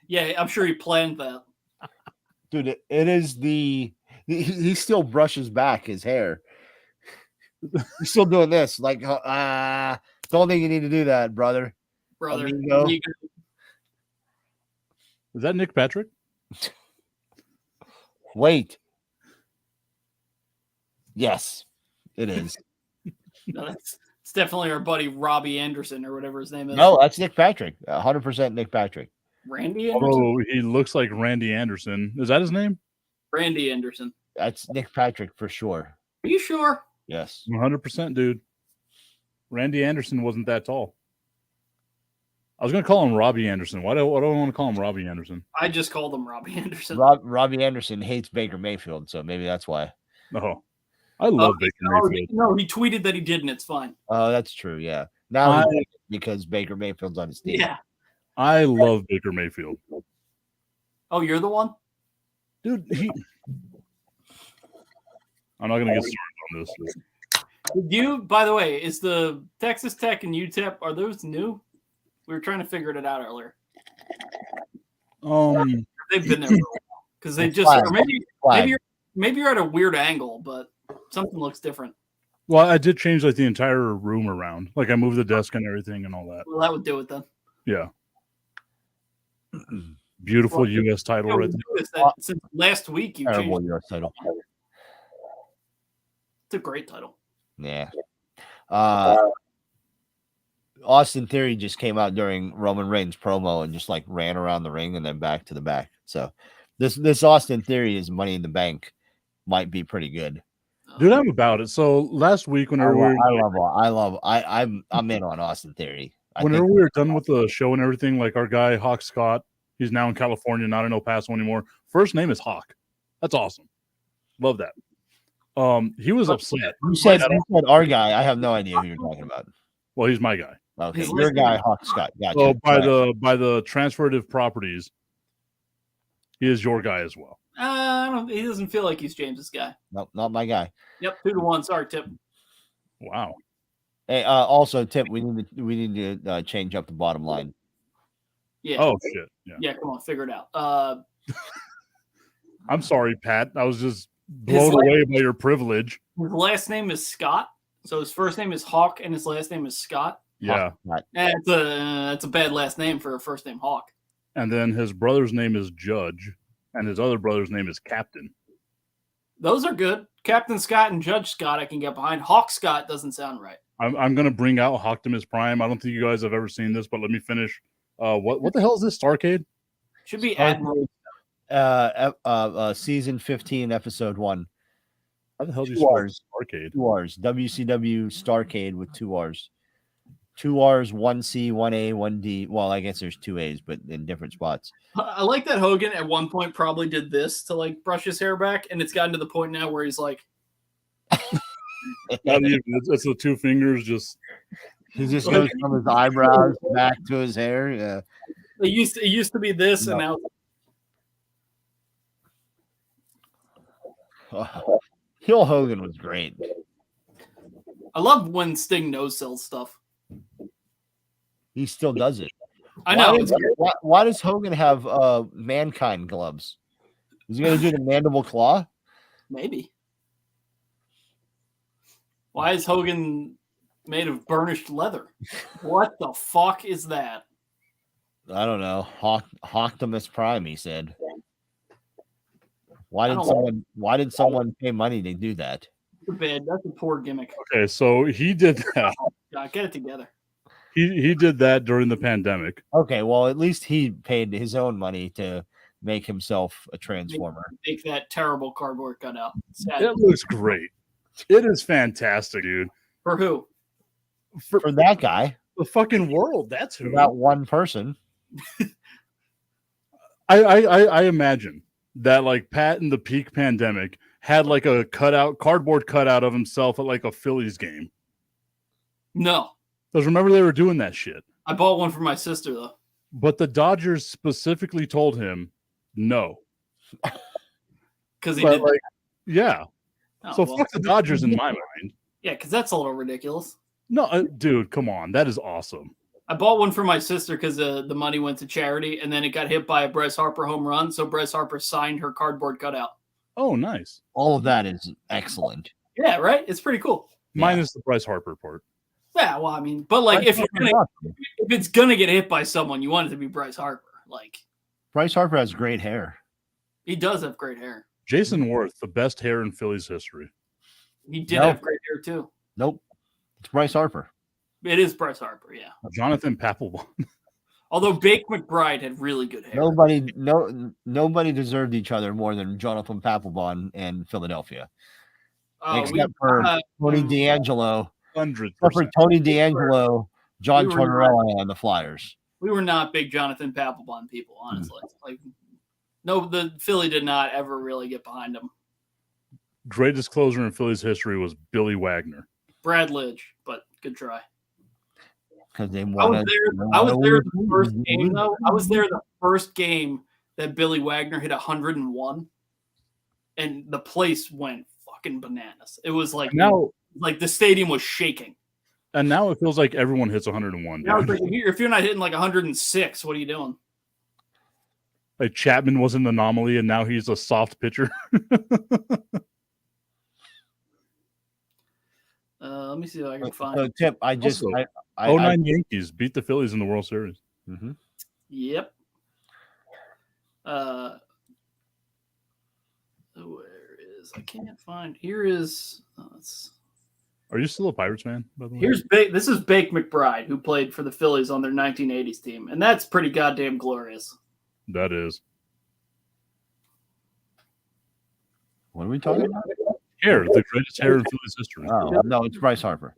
S3: Yeah, I'm sure he planned that.
S1: Dude, it is he still brushes back his hair. You're still doing this. Like, don't think you need to do that, brother.
S3: Brother.
S1: Amigo.
S3: Amigo.
S2: Is that Nick Patrick?
S1: Wait. Yes, it is.
S3: No, it's definitely our buddy Robbie Anderson or whatever his name is.
S1: No, that's Nick Patrick. 100% Nick Patrick.
S3: Randy Anderson.
S2: Oh, he looks like Randy Anderson. Is that his name?
S3: Randy Anderson.
S1: That's Nick Patrick for sure.
S3: Are you sure?
S1: Yes.
S2: 100%, dude. Randy Anderson wasn't that tall. I was going to call him Robbie Anderson. Why do I want to call him Robbie Anderson?
S3: I just called him Robbie Anderson.
S1: Robbie Anderson hates Baker Mayfield, so maybe that's why.
S2: Oh, I love Baker Mayfield.
S3: No, he tweeted that he didn't. It's fine.
S1: Oh, that's true. Yeah. Now he hates it because Baker Mayfield's on his team.
S3: Yeah.
S2: I love Baker Mayfield.
S3: Oh, you're the one?
S2: Dude, I'm not going to get started on this.
S3: Did you, by the way, is the Texas Tech and UTEP, are those new? We were trying to figure it out earlier. They've been there for a while. Because they just, or maybe you're at a weird angle, but something looks different.
S2: Well, I did change like the entire room around. Like I moved the desk and everything and all that.
S3: Well, that would do it then.
S2: Yeah. Beautiful U.S. title
S3: Yeah,
S2: right
S3: we
S2: there.
S3: noticed that since last week you
S1: Terrible
S3: changed.
S1: U.S. title.
S3: It's a great title.
S1: Yeah. Austin Theory just came out during Roman Reigns promo and just like ran around the ring and then back to the back. So this Austin Theory is Money in the Bank might be pretty good.
S2: Dude, I'm about it. So last week, whenever
S1: I'm in on Austin Theory.
S2: Whenever we were done with the show and everything, like our guy Hawk Scott, he's now in California, not in El Paso anymore. First name is Hawk. That's awesome. Love that. He was upset.
S1: You said our guy. I have no idea who you're talking about.
S2: Well, he's my guy.
S1: Okay, your guy Hawk Scott. Gotcha.
S2: So by the transferative properties, he is your guy as well.
S3: He doesn't feel like he's James's guy.
S1: Nope, not my guy.
S3: Yep, 2-1. Sorry, Tip.
S2: Wow.
S1: Hey, also, Tip, we need to change up the bottom line.
S3: Yeah.
S2: Oh shit.
S3: Yeah, come on, figure it out.
S2: I'm sorry, Pat. I was just blown away by your privilege.
S3: His last name is Scott, so his first name is Hawk, and his last name is Scott.
S2: Yeah.
S3: It's a bad last name for a first name Hawk.
S2: And then his brother's name is Judge, and his other brother's name is Captain.
S3: Those are good. Captain Scott and Judge Scott I can get behind. Hawk Scott doesn't sound right.
S2: I'm going to bring out Optimus Prime. I don't think you guys have ever seen this, but let me finish. What the hell is this, Starcade?
S3: Should be Admiral.
S1: Season 15, episode 1.
S2: How the hell do you
S1: 2 R's.
S2: Starcade?
S1: 2 R's. WCW Starcade with 2 R's. 2 R's, 1 C, 1 A, 1 D. Well, I guess there's 2 A's, but in different spots.
S3: I like that Hogan at one point probably did this to like brush his hair back, and it's gotten to the point now where he's like,
S2: it's the 2 fingers just.
S1: He just goes from his eyebrows back to his hair. Yeah.
S3: It used to be this, and now.
S1: Heel Hogan was great.
S3: I love when Sting no-sells stuff.
S1: He still does it.
S3: I know.
S1: Why does Hogan have Mankind gloves? Is he going to do the mandible claw?
S3: Maybe. Why is Hogan made of burnished leather? What the fuck is that?
S1: I don't know. Optimus Prime, he said. Why did someone pay money to do that?
S3: That's a poor gimmick.
S2: Okay, so he did that.
S3: God, get it together.
S2: He did that during the pandemic.
S1: Okay, well, at least he paid his own money to make himself a transformer.
S3: Make that terrible cardboard cutout. Sad.
S2: It looks great. It is fantastic, dude.
S3: For who?
S1: For that guy.
S2: The fucking world. That's who.
S1: That one person.
S2: I imagine that like Pat in the peak pandemic had like a cardboard cutout of himself at like a Phillies game.
S3: No.
S2: Because remember they were doing that shit.
S3: I bought one for my sister though.
S2: But the Dodgers specifically told him no.
S3: Because he did
S2: like, yeah.
S3: Oh,
S2: so fuck the Dodgers in my mind.
S3: Yeah, because that's a little ridiculous.
S2: No, dude, come on. That is awesome.
S3: I bought one for my sister because the money went to charity, and then it got hit by a Bryce Harper home run, so Bryce Harper signed her cardboard cutout.
S2: Oh, nice.
S1: All of that is excellent.
S3: Yeah, right? It's pretty cool.
S2: minus the Bryce Harper part.
S3: Yeah, well, I mean, but like if it's gonna get hit by someone, you want it to be Bryce Harper. Like
S1: Bryce Harper has great hair.
S3: he does have great hair.
S2: Jason Worth, the best hair in Phillies history.
S3: He did
S1: Nope.
S3: have great hair too.
S1: Nope. It's Bryce Harper.
S3: It is Bryce Harper, yeah.
S2: Jonathan Papelbon.
S3: Although Bake McBride had really good hair.
S1: Nobody deserved each other more than Jonathan Papelbon and Philadelphia. Except
S3: We-
S1: for Tony D'Angelo.
S2: 100%.
S1: Except for Tony D'Angelo, John
S3: we were
S1: Tortorella on the Flyers.
S3: we were not big Jonathan Papelbon people, honestly. Like, no, the Philly did not ever really get behind him.
S2: Greatest closer in Phillies history was Billy Wagner.
S3: Brad Lidge, but good try.
S1: Because they
S3: I was
S1: wanted.
S3: there. I was there the first game though. I was there the first game that Billy Wagner hit 101, and the place went fucking bananas. It was like
S2: Now
S3: the stadium was shaking.
S2: and now it feels like everyone hits 101.
S3: Now it's
S2: dude.
S3: like, if you're not hitting like 106, what are you doing?
S2: Like Chapman was an anomaly, and now he's a soft pitcher.
S3: Let me see if I can find.
S1: So, Tip, I just.
S2: Also,
S1: I
S2: 09 Yankees beat the Phillies in the World Series.
S1: Mhm.
S3: Yep. Where is I can't find. Here is.
S2: Are you still a Pirates fan, by the way?
S3: Here's Bake. This is Bake McBride, who played for the Phillies on their 1980s team, and that's pretty goddamn glorious.
S2: That is.
S1: What are we talking about?
S2: Hair, the greatest hair in Phillies history.
S1: Oh, no, it's Bryce Harper.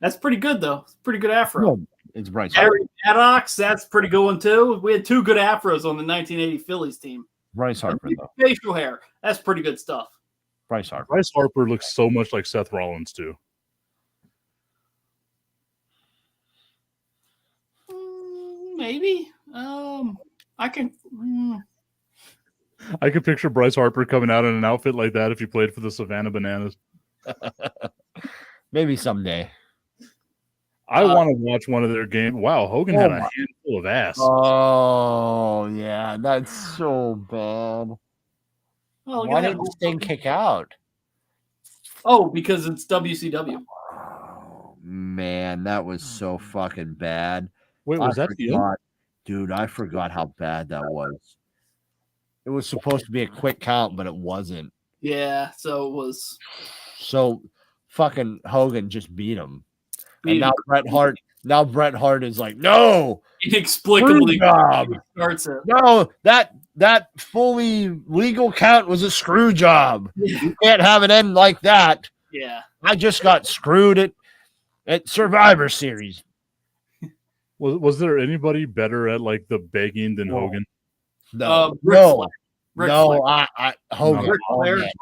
S3: That's pretty good though. It's pretty good afro.
S1: No, it's Bryce Harper.
S3: Harry Maddox, that's pretty good one too. We had two good afros on the 1980 Phillies team.
S1: Bryce Harper, though.
S3: Facial hair, that's pretty good stuff.
S1: Bryce Harper.
S2: Bryce Harper looks so much like Seth Rollins too.
S3: Maybe. I can.
S2: I could picture Bryce Harper coming out in an outfit like that if he played for the Savannah Bananas.
S1: Maybe someday.
S2: I want to watch one of their games. Wow, Hogan had a
S1: my-
S2: handful of ass.
S1: Oh, yeah. That's so bad.
S3: Oh, look
S1: Why
S3: at that.
S1: didn't Sting kick out?
S3: Oh, because it's WCW.
S1: Oh, man, that was so fucking bad.
S2: Wait, was that the end?
S1: forgot, dude? I forgot how bad that was. It was supposed to be a quick count, but it wasn't.
S3: Yeah, so it was.
S1: So fucking Hogan just beat him.
S3: Beat
S1: And now
S3: him.
S1: Bret Hart is like, no,
S3: Inexplicably
S1: screw job.
S3: starts it.
S1: No, that fully legal count was a screw job. You can't have it end like that.
S3: Yeah.
S1: I just got screwed at Survivor Series.
S2: Was there anybody better at like the begging than Hogan?
S1: No,
S3: Ric
S1: no,
S3: Flair. Ric
S1: no.
S3: Flair.
S1: I Hogan
S3: Ric
S1: all
S3: Flair.
S1: day.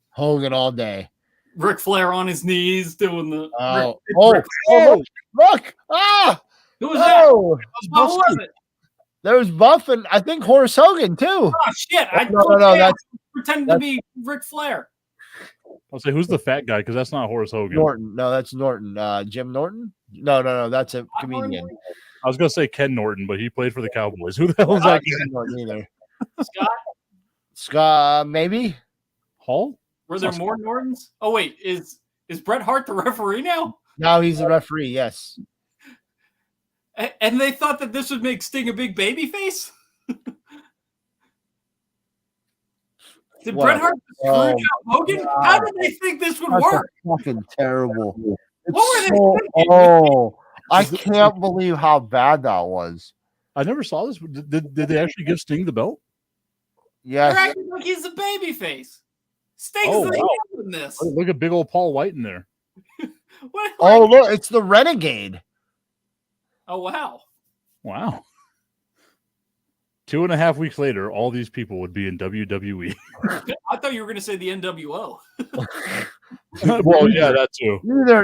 S1: Hogan all day.
S3: Ric Flair on his knees doing the.
S1: Oh,
S3: Ric-
S1: oh,
S3: Ric-
S1: oh, look! Ah,
S3: Who was that?
S1: oh,
S3: Who was it?
S1: there was Buff and I think Horace Hogan too.
S3: Oh shit! I
S1: No, that's
S3: pretended to be Ric Flair.
S2: I'll say who's the fat guy because that's not Horace Hogan.
S1: Norton. No, that's Norton. Jim Norton? No, that's a comedian.
S2: I was gonna say Ken Norton, but he played for the Cowboys. Who the hell is that?
S1: Not Jim Norton either.
S3: Scott,
S1: Scott, maybe.
S2: Hall?
S3: were there more Nortons? Oh wait, is Bret Hart the referee now?
S1: Now he's the referee. Yes.
S3: And they thought that this would make Sting a big baby face? Did
S1: What?
S3: Bret Hart screw
S1: Oh,
S3: job Hogan? How did they think this would
S1: That's
S3: work?
S1: fucking terrible. It's
S3: What were they
S1: so-
S3: thinking?
S1: oh, I can't believe how bad that was.
S2: I never saw this. Did they actually give Sting the belt?
S3: They're
S1: Yes.
S3: acting like he's a baby face. Sting's
S2: Oh,
S3: the
S2: wow.
S3: heel in this.
S2: Look at big old Paul White in there.
S3: What,
S1: Oh, look, it's the Renegade.
S3: oh wow.
S2: Wow. 2.5 weeks later, all these people would be in WWE.
S3: I thought you were going to say the NWO.
S2: Well, yeah, that too.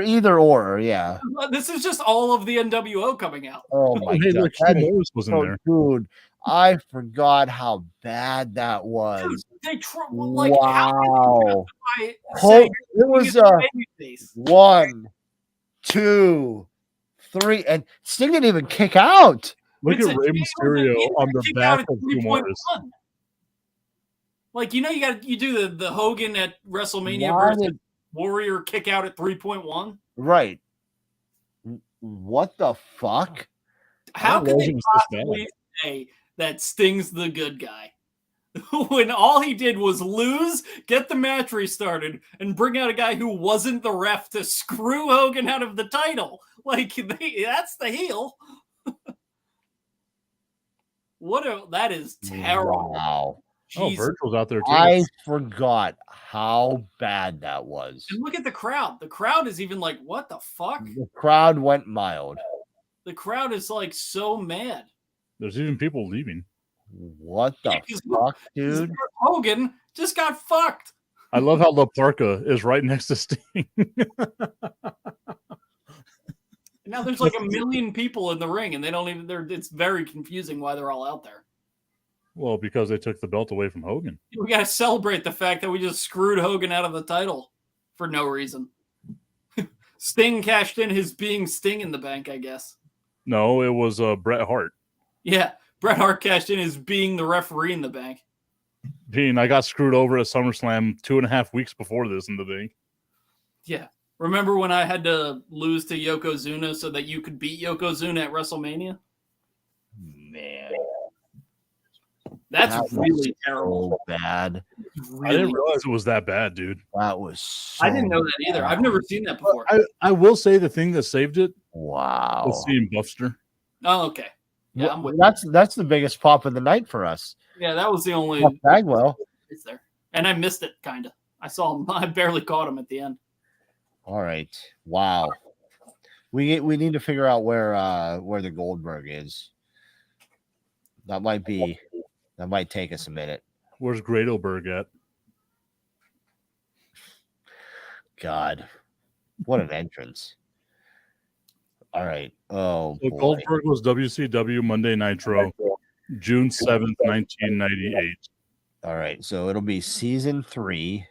S1: Either or, yeah.
S3: This is just all of the NWO coming out.
S1: Oh my
S2: Hey,
S1: god.
S2: look,
S1: That
S2: Steve
S1: is
S2: Morris was in
S1: so-
S2: there.
S1: dude, I forgot how bad that was.
S3: They like how
S1: Wow.
S3: I
S1: Hope
S3: say
S1: it was
S3: he's a baby face.
S1: 1, 2, 3, and Sting didn't even kick out.
S2: Look
S3: It's
S2: at
S3: a-
S2: Rey
S3: it was
S2: Mysterio
S3: a-
S2: on the
S3: kick out
S2: back
S3: at
S2: of Drew
S3: 3.1.
S2: Morris.
S3: Like you do the Hogan at WrestleMania
S1: Why
S3: versus
S1: did,
S3: Warrior kick out at 3.1.
S1: Right. What the fuck?
S3: How
S2: don't
S3: can
S2: know
S3: they
S2: if it was this
S3: possibly say that Sting's the good guy when all he did was lose, get the match restarted, and bring out a guy who wasn't the ref to screw Hogan out of the title? Like that's the heel. That is terrible.
S1: Wow.
S2: Oh,
S3: Jesus.
S2: Virgil's out there too.
S1: I forgot how bad that was.
S3: And look at the crowd. The crowd is even like, what the fuck?
S1: The crowd went mild.
S3: The crowd is like so mad.
S2: There's even people leaving.
S1: What the fuck, dude?
S3: Hogan just got fucked.
S2: I love how La Parka is right next to Sting.
S3: Now there's like a million people in the ring, and they don't even. It's very confusing why they're all out there.
S2: Well, because they took the belt away from Hogan.
S3: We got to celebrate the fact that we just screwed Hogan out of the title for no reason. Sting cashed in his being Sting in the bank, I guess.
S2: No, it was Bret Hart.
S3: Yeah, Bret Hart cashed in his being the referee in the bank.
S2: I got screwed over at SummerSlam 2.5 weeks before this in the bank.
S3: Yeah. Remember when I had to lose to Yokozuna so that you could beat Yokozuna at WrestleMania?
S1: Man.
S3: That's
S1: That was
S3: really terrible.
S1: So bad.
S2: I didn't realize it was that bad, dude.
S1: That was so
S3: I didn't know that either. I've never seen that before.
S2: I will say the thing that saved it
S1: Wow.
S2: was seeing Buffster.
S3: Oh, okay. Yeah, I'm with
S1: That's the biggest pop of the night for us.
S3: Yeah, that was the only
S1: Buff Bagwell.
S3: it's there. And I missed it, kind of. I saw him. I barely caught him at the end.
S1: All right. Wow. We need to figure out where the Goldberg is. That might take us a minute.
S2: Where's Gradelberg at?
S1: God. What an entrance. All right. Oh,
S2: So
S1: boy.
S2: Goldberg was WCW Monday Nitro, June 7th, 1998.
S1: All right. So it'll be season 3.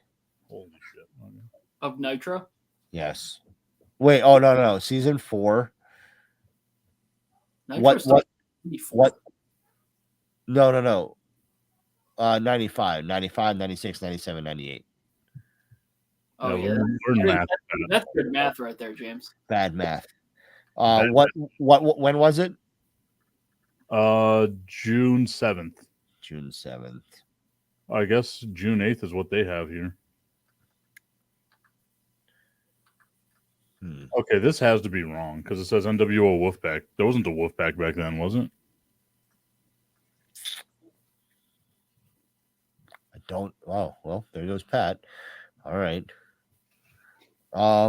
S2: Holy shit.
S3: Of Nitro?
S1: Yes. Wait. Oh, no. Season 4.
S3: Nitro
S1: What?
S3: started in 94.
S1: What? No. 95, 96, 97, 98.
S3: Oh,
S2: Yeah,
S3: yeah.
S2: we're math.
S3: That's good math right there, James.
S1: Bad math.
S2: Bad
S1: What? When was it?
S2: June 7th.
S1: June 7th.
S2: I guess June 8th is what they have here. Okay, this has to be wrong because it says NWO Wolfpack. There wasn't a Wolfpack back then, was it?
S1: I don't. Oh, well, there goes Pat. All right. I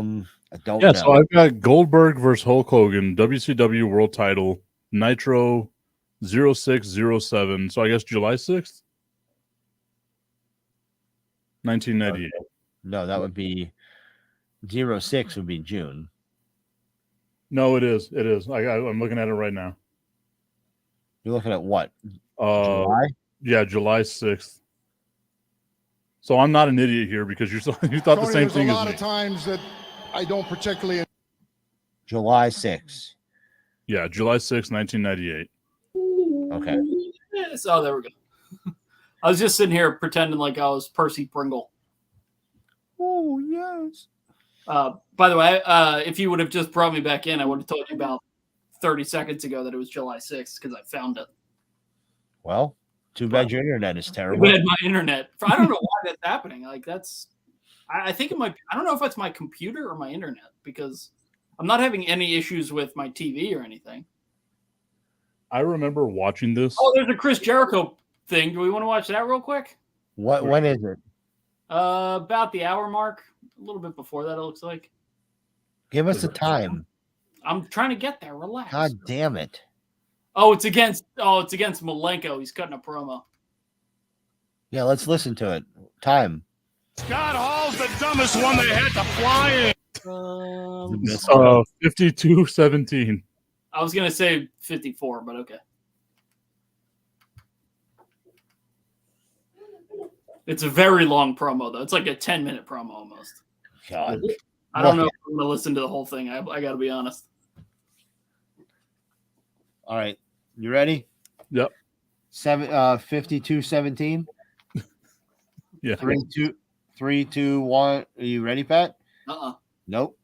S1: don't
S2: Yeah,
S1: know.
S2: so I've got Goldberg versus Hulk Hogan, WCW World Title, Nitro 0607. So I guess July 6th? 1998.
S1: No, that would be 06 would be June.
S2: No, it is. It is. I'm looking at it right now.
S1: You're looking at what?
S2: July? Yeah, July 6th. So I'm not an idiot here because you thought the same thing
S8: There's a
S2: as
S8: lot
S2: me.
S8: of times that I don't particularly.
S1: July 6.
S2: Yeah, July 6th, 1998.
S1: Okay.
S3: Yes. Oh, there we go. I was just sitting here pretending like I was Percy Pringle.
S1: Oh, yes.
S3: By the way, if you would have just brought me back in, I would have told you about 30 seconds ago that it was July 6th because I found it.
S1: Well, too bad your internet is terrible.
S3: Bad my internet. I don't know why that's happening. Like that's, I think it might. I don't know if it's my computer or my internet because I'm not having any issues with my TV or anything.
S2: I remember watching this.
S3: Oh, there's a Chris Jericho thing. Do we want to watch that real quick?
S1: What? When is it?
S3: About the hour mark. A little bit before that, it looks like.
S1: Give us a time.
S3: I'm trying to get there. Relax.
S1: God damn it.
S3: Oh, it's against Malenko. He's cutting a promo.
S1: Yeah, let's listen to it. Time.
S7: Scott Hall's the dumbest one they had to fly in.
S2: 52-17.
S3: I was gonna say 54, but okay. It's a very long promo though. It's like a 10-minute promo almost.
S1: God.
S3: I don't know if I'm gonna listen to the whole thing. I gotta be honest.
S1: All right. You ready?
S2: Yep.
S1: 52-17.
S2: Yeah.
S1: 3, 2, 1. Are you ready, Pat? Nope.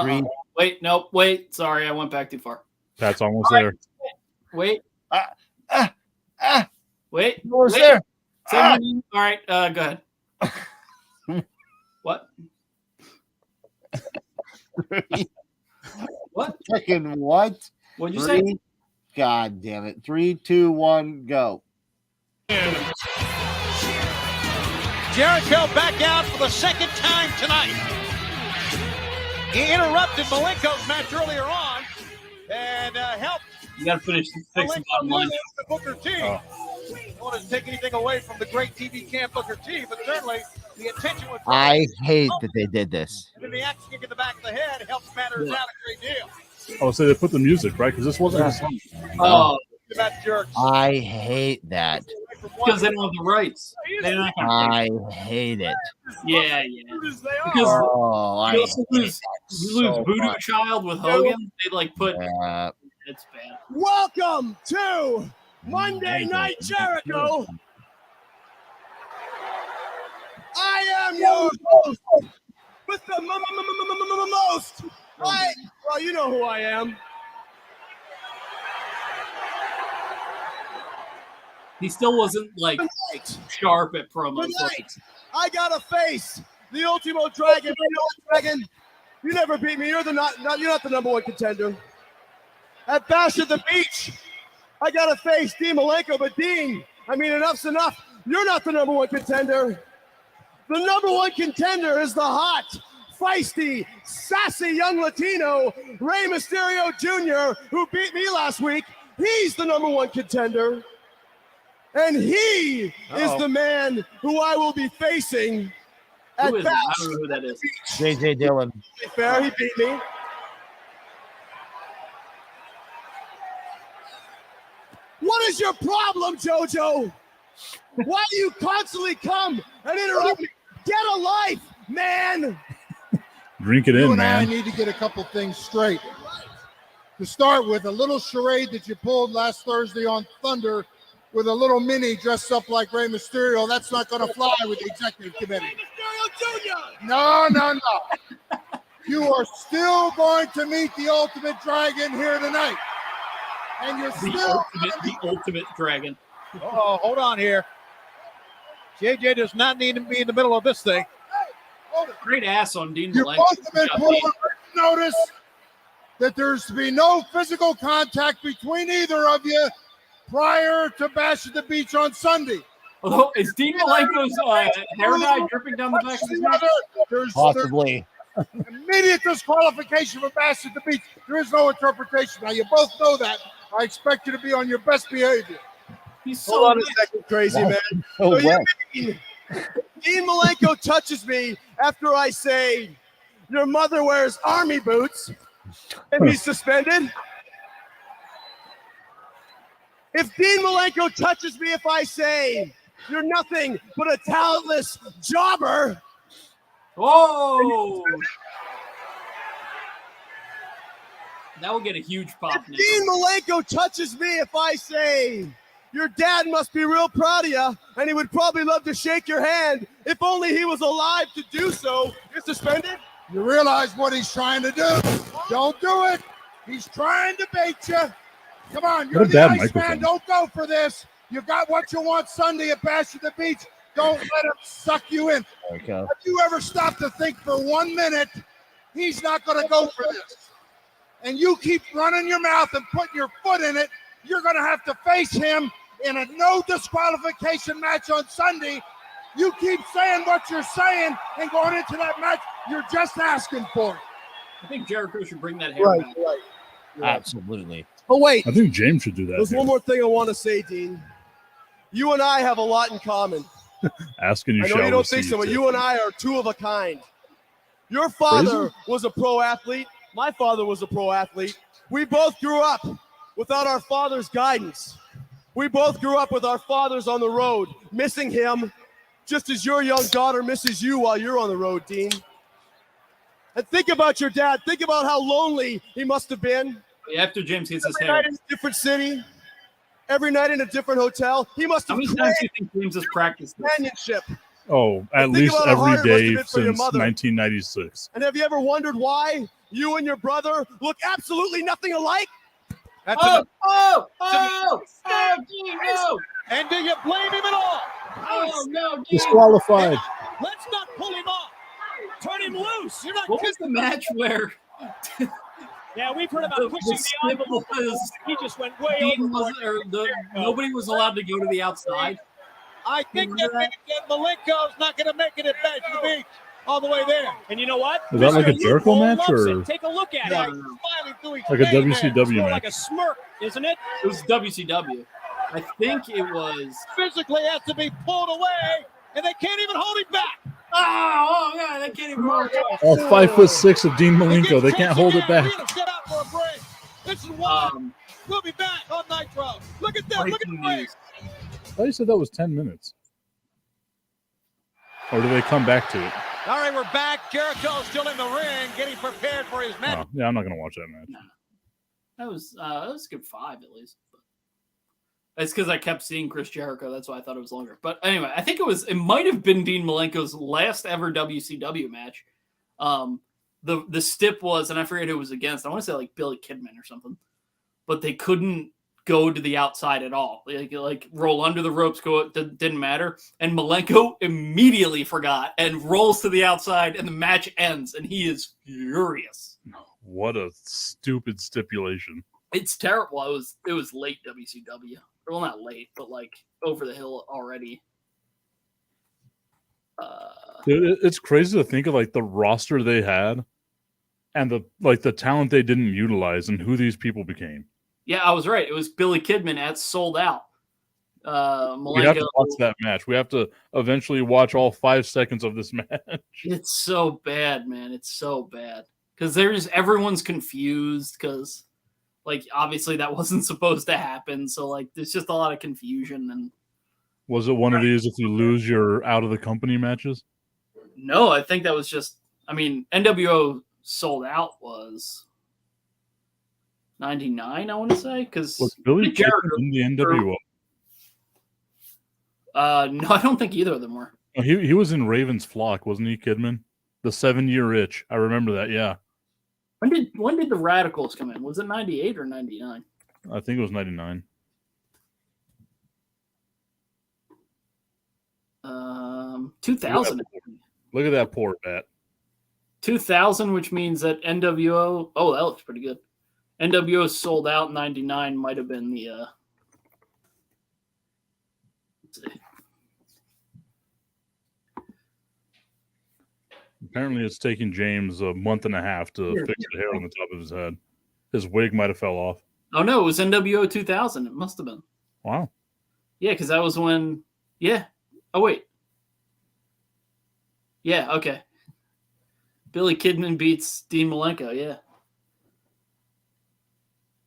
S1: Three.
S3: Wait, nope. Wait. Sorry, I went back too far.
S2: Pat's almost there.
S3: Wait. Wait.
S1: Almost
S3: wait.
S1: there.
S3: Say my name. All right. Go ahead. What? What?
S1: Fucking what?
S3: What'd you say?
S1: God damn it. 3, 2, 1, go.
S9: Jericho back out for the second time tonight. He interrupted Malenko's match earlier on and helped
S3: You got to finish fixing bottom
S9: Malenko
S3: line.
S9: lose to Booker T. I don't want to take anything away from the great TV camp Booker T, but certainly the attention was.
S1: I hate that they did this.
S9: And then the axe kick in the back of the head helps matters out a great deal.
S2: Oh, so they put the music, right? Because this wasn't a song.
S3: Oh,
S9: That jerks.
S1: I hate that.
S3: because they don't have the rights. They're not gonna
S1: I hate it.
S3: Yeah.
S9: As they
S3: Because
S1: Oh, I
S3: you also lose, you lose
S1: so
S3: Voodoo
S1: much.
S3: Child with Hogan. They like put it's bad.
S9: Welcome to Monday Night Jericho. I am your host with the most. Well, you know who I am.
S3: He still wasn't like
S9: Tonight,
S3: sharp at promos.
S9: tonight, I got to face the Ultimo Dragon. Dragon, you never beat me. You're not the number one contender. At Bash at the Beach, I got to face Dean Malenko, but Dean, I mean, enough's enough. You're not the number one contender. The number one contender is the hot, feisty, sassy young Latino, Rey Mysterio Jr., who beat me last week. He's the number one contender. And he is the man who I will be facing at
S3: Who is it?
S9: Bash.
S3: I don't know who that is.
S1: JJ Dillon.
S9: To be fair, he beat me. What is your problem, JoJo? Why do you constantly come and interrupt me? Get a life, man.
S2: Drink it
S8: You
S2: in,
S8: and I
S2: man.
S8: need to get a couple things straight. To start with, a little charade that you pulled last Thursday on Thunder with a little mini dressed up like Rey Mysterio, that's not going to fly with the executive committee.
S9: Mysterio Jr.
S8: No. You are still going to meet the Ultimate Dragon here tonight. And you're still
S3: The ultimate dragon.
S9: Oh, hold on here. JJ does not need to be in the middle of this thing.
S3: Great ass on Dean
S8: You
S3: Malenko.
S8: both have been put on notice that there's to be no physical contact between either of you prior to Bash at the Beach on Sunday.
S3: Although, is Dean Malenko's hair dye dripping down the back of his neck?
S8: There's
S1: Possibly.
S8: immediate disqualification for Bash at the Beach. There is no interpretation. Now, you both know that. I expect you to be on your best behavior.
S3: He's
S9: Hold
S3: so
S9: on a second, crazy man.
S1: Oh,
S9: So you
S1: well.
S9: mean Dean Malenko touches me after I say your mother wears army boots and he's suspended? If Dean Malenko touches me if I say you're nothing but a talentless jobber,
S3: Whoa! That will get a huge pop now.
S9: Dean Malenko touches me if I say your dad must be real proud of you and he would probably love to shake your hand if only he was alive to do so. You're suspended?
S8: You realize what he's trying to do. Don't do it. He's trying to bait you. Come on, you're
S2: What a
S8: the
S2: bad
S8: Iceman.
S2: microphone.
S8: Don't go for this. You got what you want Sunday at Bash at the Beach. Don't let him suck you in.
S1: There we go.
S8: If you ever stop to think for 1 minute, he's not going to go for this. And you keep running your mouth and putting your foot in it, you're going to have to face him in a no disqualification match on Sunday. You keep saying what you're saying and going into that match, you're just asking for it.
S3: I think Jericho should bring that hair back.
S1: Absolutely.
S9: Oh, wait.
S2: I think James should do that.
S9: There's one more thing I want to say, Dean. You and I have a lot in common.
S2: Asking you
S9: I know
S2: shall
S9: you don't think
S2: receive,
S9: so, but
S2: too.
S9: you and I are two of a kind. Your father was a pro athlete. My father was a pro athlete. We both grew up without our father's guidance. We both grew up with our fathers on the road, missing him, just as your young daughter misses you while you're on the road, Dean. And think about your dad. Think about how lonely he must have been.
S3: After James gets his
S9: Every
S3: hair.
S9: night in a different city, every night in a different hotel. He must
S3: How
S9: have
S3: many times do
S9: craved
S3: you think James has practiced this?
S9: companionship.
S2: Oh, at
S9: Think
S2: least
S9: about how hard
S2: every
S9: it must have
S2: day
S9: been for your
S2: since
S9: mother.
S2: 1996.
S9: And have you ever wondered why you and your brother look absolutely nothing alike?
S8: That's
S3: Oh, Dean, no!
S9: And do you blame him at all?
S3: Oh, no, Dean!
S1: Disqualified.
S9: Let's not pull him off. Turn him loose. You're not
S3: What was the match where
S10: Yeah, we've heard about
S3: the
S10: pushing the
S3: skip
S10: envelope.
S3: was
S10: He just went way
S3: Dean
S10: overboard.
S3: was, or nobody was allowed to go to the outside?
S9: I think
S3: Remember
S9: that Malenko's not going to make it at Bash the Beach all the way there.
S10: And you know what?
S2: Is that like a
S10: Mr.
S2: Jericho
S10: Loophole
S2: match,
S10: loves
S2: or-
S10: it. Take a look at
S3: No,
S10: it.
S3: no, no.
S9: Smiling through his
S2: Like a
S9: face, man.
S2: WCW
S10: More
S2: match?
S10: like a smirk, isn't it?
S3: It was WCW. I think it was.
S9: Physically has to be pulled away, and they can't even hold him back.
S3: Oh, yeah, they can't even hold it.
S2: All 5'6" of Dean Malenko. They can't hold it back.
S9: We're going to set out for a break. This is why
S3: Um,
S9: we'll be back on Nitro. Look at that. Look at the
S3: breaking
S9: break.
S3: news.
S2: I thought you said that was 10 minutes. Or do they come back to it?
S9: All right, we're back. Jericho's still in the ring, getting prepared for his match.
S2: Oh, yeah, I'm not going to watch that match.
S3: That was a good 5 at least. It's because I kept seeing Chris Jericho. That's why I thought it was longer. But anyway, I think it might have been Dean Malenko's last ever WCW match. The stip was, and I forget who it was against. I want to say like Billy Kidman or something. But they couldn't go to the outside at all. Like roll under the ropes, didn't matter. And Malenko immediately forgot and rolls to the outside, and the match ends, and he is furious.
S2: What a stupid stipulation.
S3: It's terrible. It was late WCW. Well, not late, but like over the hill already.
S2: Dude, it's crazy to think of like the roster they had and the talent they didn't utilize and who these people became.
S3: Yeah, I was right. It was Billy Kidman at Sold Out.
S2: We have to watch that match. We have to eventually watch all 5 seconds of this match.
S3: It's so bad, man. It's so bad. Because everyone's confused because, like, obviously that wasn't supposed to happen. So, like, there's just a lot of confusion. And
S2: Was it one of these if you lose your out of the company matches?
S3: no, I think that was just, I mean, NWO Sold Out was 99, I want to say. Because
S2: Was Billy
S3: Jericho
S2: Kidman in the NWO?
S3: No, I don't think either of them were.
S2: Oh, he was in Raven's Flock, wasn't he, Kidman? The 7-year itch. I remember that, yeah.
S3: When did the Radicals come in? Was it 98 or 99?
S2: I think it was 99.
S3: 2000.
S2: Look at that poor bat.
S3: 2000, which means that NWO. Oh, that looks pretty good. NWO Sold Out in 99 might have been the. Let's see.
S2: Apparently, it's taking James a month and a half to fix the hair on the top of his head. His wig might have fell off.
S3: Oh no, it was NWO 2000. It must have been.
S2: Wow.
S3: Yeah, because that was when. Yeah. Oh wait. Yeah. Okay. Billy Kidman beats Dean Malenko. Yeah.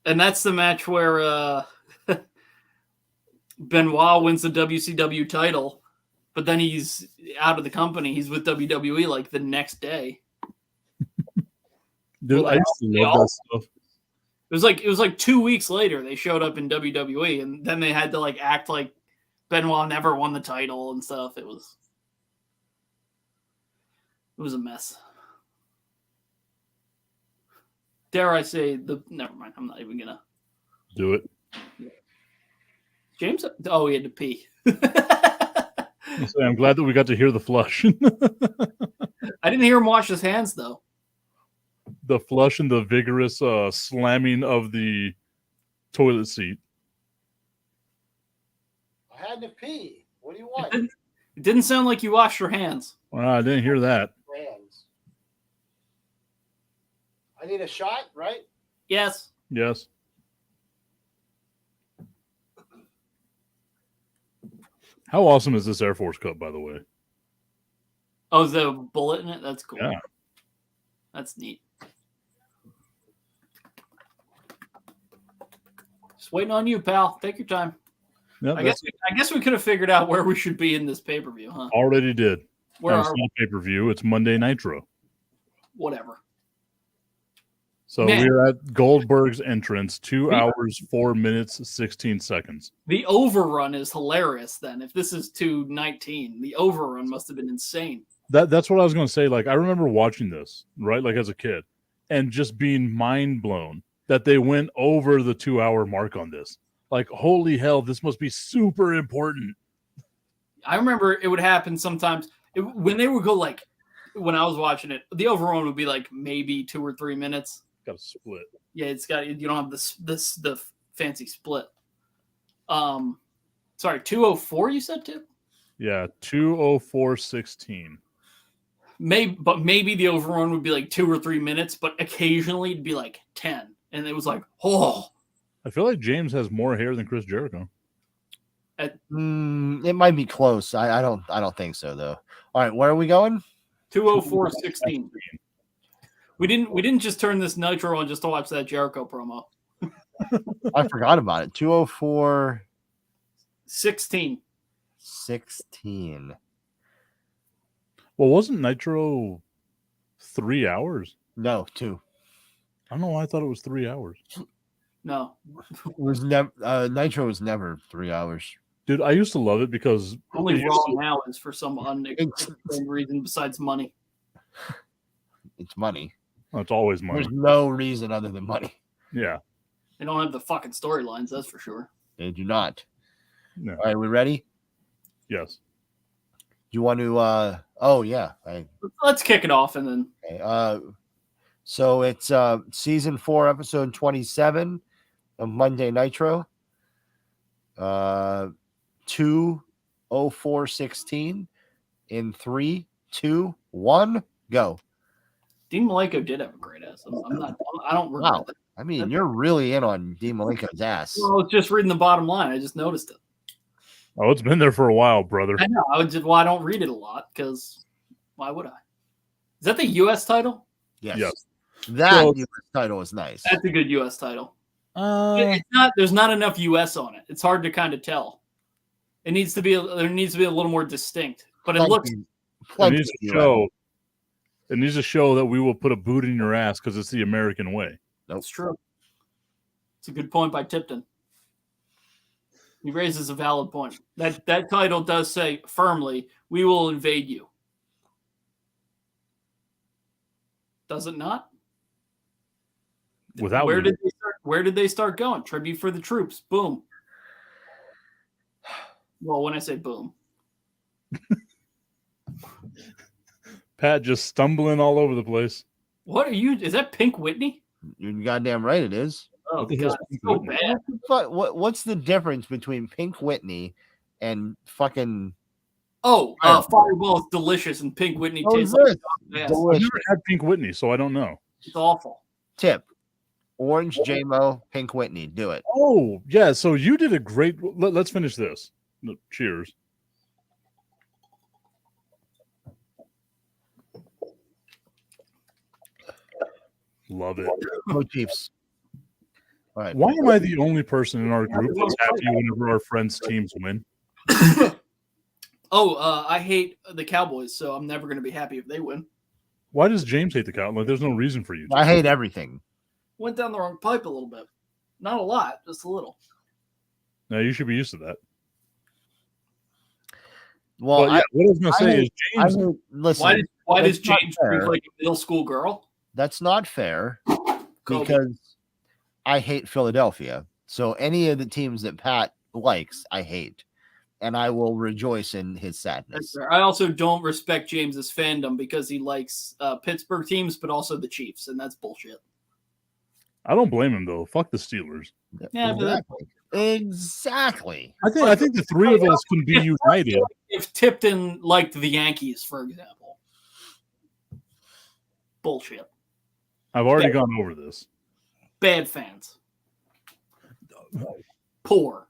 S3: And that's the match where Benoit wins the WCW title, but then he's out of the company. He's with WWE like the next day.
S2: Dude,
S3: Well,
S2: I used to love that stuff.
S3: It was like 2 weeks later they showed up in WWE, and then they had to like act like Benoit never won the title and stuff. It was a mess. Dare I say never mind. I'm not even gonna
S2: Do it.
S3: James. Oh, he had to pee.
S2: I'm glad that we got to hear the flush.
S3: I didn't hear him wash his hands though.
S2: The flush and the vigorous slamming of the toilet seat.
S1: I had to pee. What do you want?
S3: It didn't sound like you washed your hands.
S2: Well, I didn't hear that.
S1: Hands. I need a shot, right?
S3: Yes.
S2: Yes. How awesome is this Air Force Cup, by the way?
S3: Oh, is there a bullet in it? That's cool.
S2: Yeah.
S3: That's neat. Just waiting on you, pal. Take your time.
S2: Yep,
S3: I guess we could have figured out where we should be in this pay-per-view, huh?
S2: already did.
S3: Where
S2: It's
S3: are
S2: not pay-per-view. It's Monday Nitro.
S3: whatever.
S2: So
S3: Man.
S2: we're at Goldberg's entrance, 2 hours, 4 minutes, 16 seconds.
S3: The overrun is hilarious. Then, if this is 2:19, the overrun must have been insane.
S2: That's what I was going to say. Like, I remember watching this, right, like as a kid, and just being mind blown that they went over the 2 hour mark on this. Like, holy hell, this must be super important.
S3: I remember it would happen sometimes when they would go like, when I was watching it, the overrun would be like maybe 2 or 3 minutes.
S2: Got to split.
S3: Yeah, you don't have the fancy split. Sorry, 2:04 you said too?
S2: Yeah, 2:04:16.
S3: Maybe the overrun would be like 2 or 3 minutes, but occasionally it'd be like 10. And it was like, oh.
S2: I feel like James has more hair than Chris Jericho.
S1: It might be close. I don't think so though. All right, where are we going?
S3: 2:04:16. We didn't just turn this Nitro on just to watch that Jericho promo.
S1: I forgot about it.
S3: 2:04:16.
S1: 16.
S2: Well, wasn't Nitro 3 hours?
S1: No, 2.
S2: I don't know why I thought it was 3 hours.
S3: No.
S1: It was never Nitro was never 3 hours.
S2: Dude, I used to love it because
S3: Only Raw now is for some unexplained reason besides money.
S1: It's money.
S2: Oh, it's always money.
S1: There's no reason other than money.
S2: Yeah.
S3: They don't have the fucking storylines, that's for sure.
S1: They do not.
S2: No.
S1: All right, we ready?
S2: Yes.
S1: You want to oh yeah.
S3: Let's kick it off and then
S1: so it's season 4, episode 27 of Monday Nitro. 2:04:16 in 3, 2, 1, go.
S3: Dean Malenko did have a great ass. I don't regret
S1: Wow.
S3: that.
S1: I mean, you're really in on Dean Malenko's ass.
S3: Well, I was just reading the bottom line. I just noticed it.
S2: Oh, it's been there for a while, brother.
S3: I know. I don't read it a lot because why would I? Is that the U.S. title?
S1: Yes.
S2: Yes.
S1: That US title is nice.
S3: That's a good U.S. title. It's not. There's not enough U.S. on it. It's hard to kind of tell. There needs to be a little more distinct. But it looks.
S2: It needs to show that we will put a boot in your ass because it's the American way.
S3: That's true. It's a good point by Tipton. He raises a valid point. That title does say firmly, "We will invade you." Does it not?
S2: Without
S3: where did they start going? Tribute for the troops. Boom. Well, when I say boom,
S2: Pat just stumbling all over the place.
S3: what are you? Is that Pink Whitney?
S1: You're goddamn right it is.
S3: Oh
S2: What the
S3: god,
S2: hell's
S3: it's
S2: Pink
S3: so
S2: Whitney?
S3: bad.
S1: What's the difference between Pink Whitney and fucking
S3: Oh, Fireball is delicious, and Pink Whitney tastes like ass.
S2: I've never had Pink Whitney, so I don't know.
S3: It's awful.
S1: tip? Orange JMO, Pink Whitney. Do it.
S2: Oh, yeah. So you did a great. Let's finish this. Cheers. Love it.
S1: Go Chiefs. All right.
S2: Why am I the only person in our group that's happy whenever our friends' teams win?
S3: I hate the Cowboys, so I'm never going to be happy if they win.
S2: Why does James hate the Cowboys? Like, there's no reason for you to.
S1: I hate everything.
S3: Went down the wrong pipe a little bit. Not a lot, just a little.
S2: Now you should be used to that.
S1: Well,
S2: But yeah, what I was going to say is James.
S1: listen.
S3: Why does
S1: that's not
S3: James drink
S1: fair.
S3: like a middle school girl?
S1: That's not fair
S3: Kobe.
S1: because I hate Philadelphia. So any of the teams that Pat likes, I hate. And I will rejoice in his
S3: That's
S1: sadness.
S3: fair. I also don't respect James's fandom because he likes Pittsburgh teams, but also the Chiefs, and that's bullshit.
S2: I don't blame him though. Fuck the Steelers.
S3: Yeah, but
S1: Exactly.
S2: I think the three of us can be united.
S3: if Tipton liked the Yankees, for example, bullshit.
S2: I've already gone over this.
S3: Bad fans. Poor.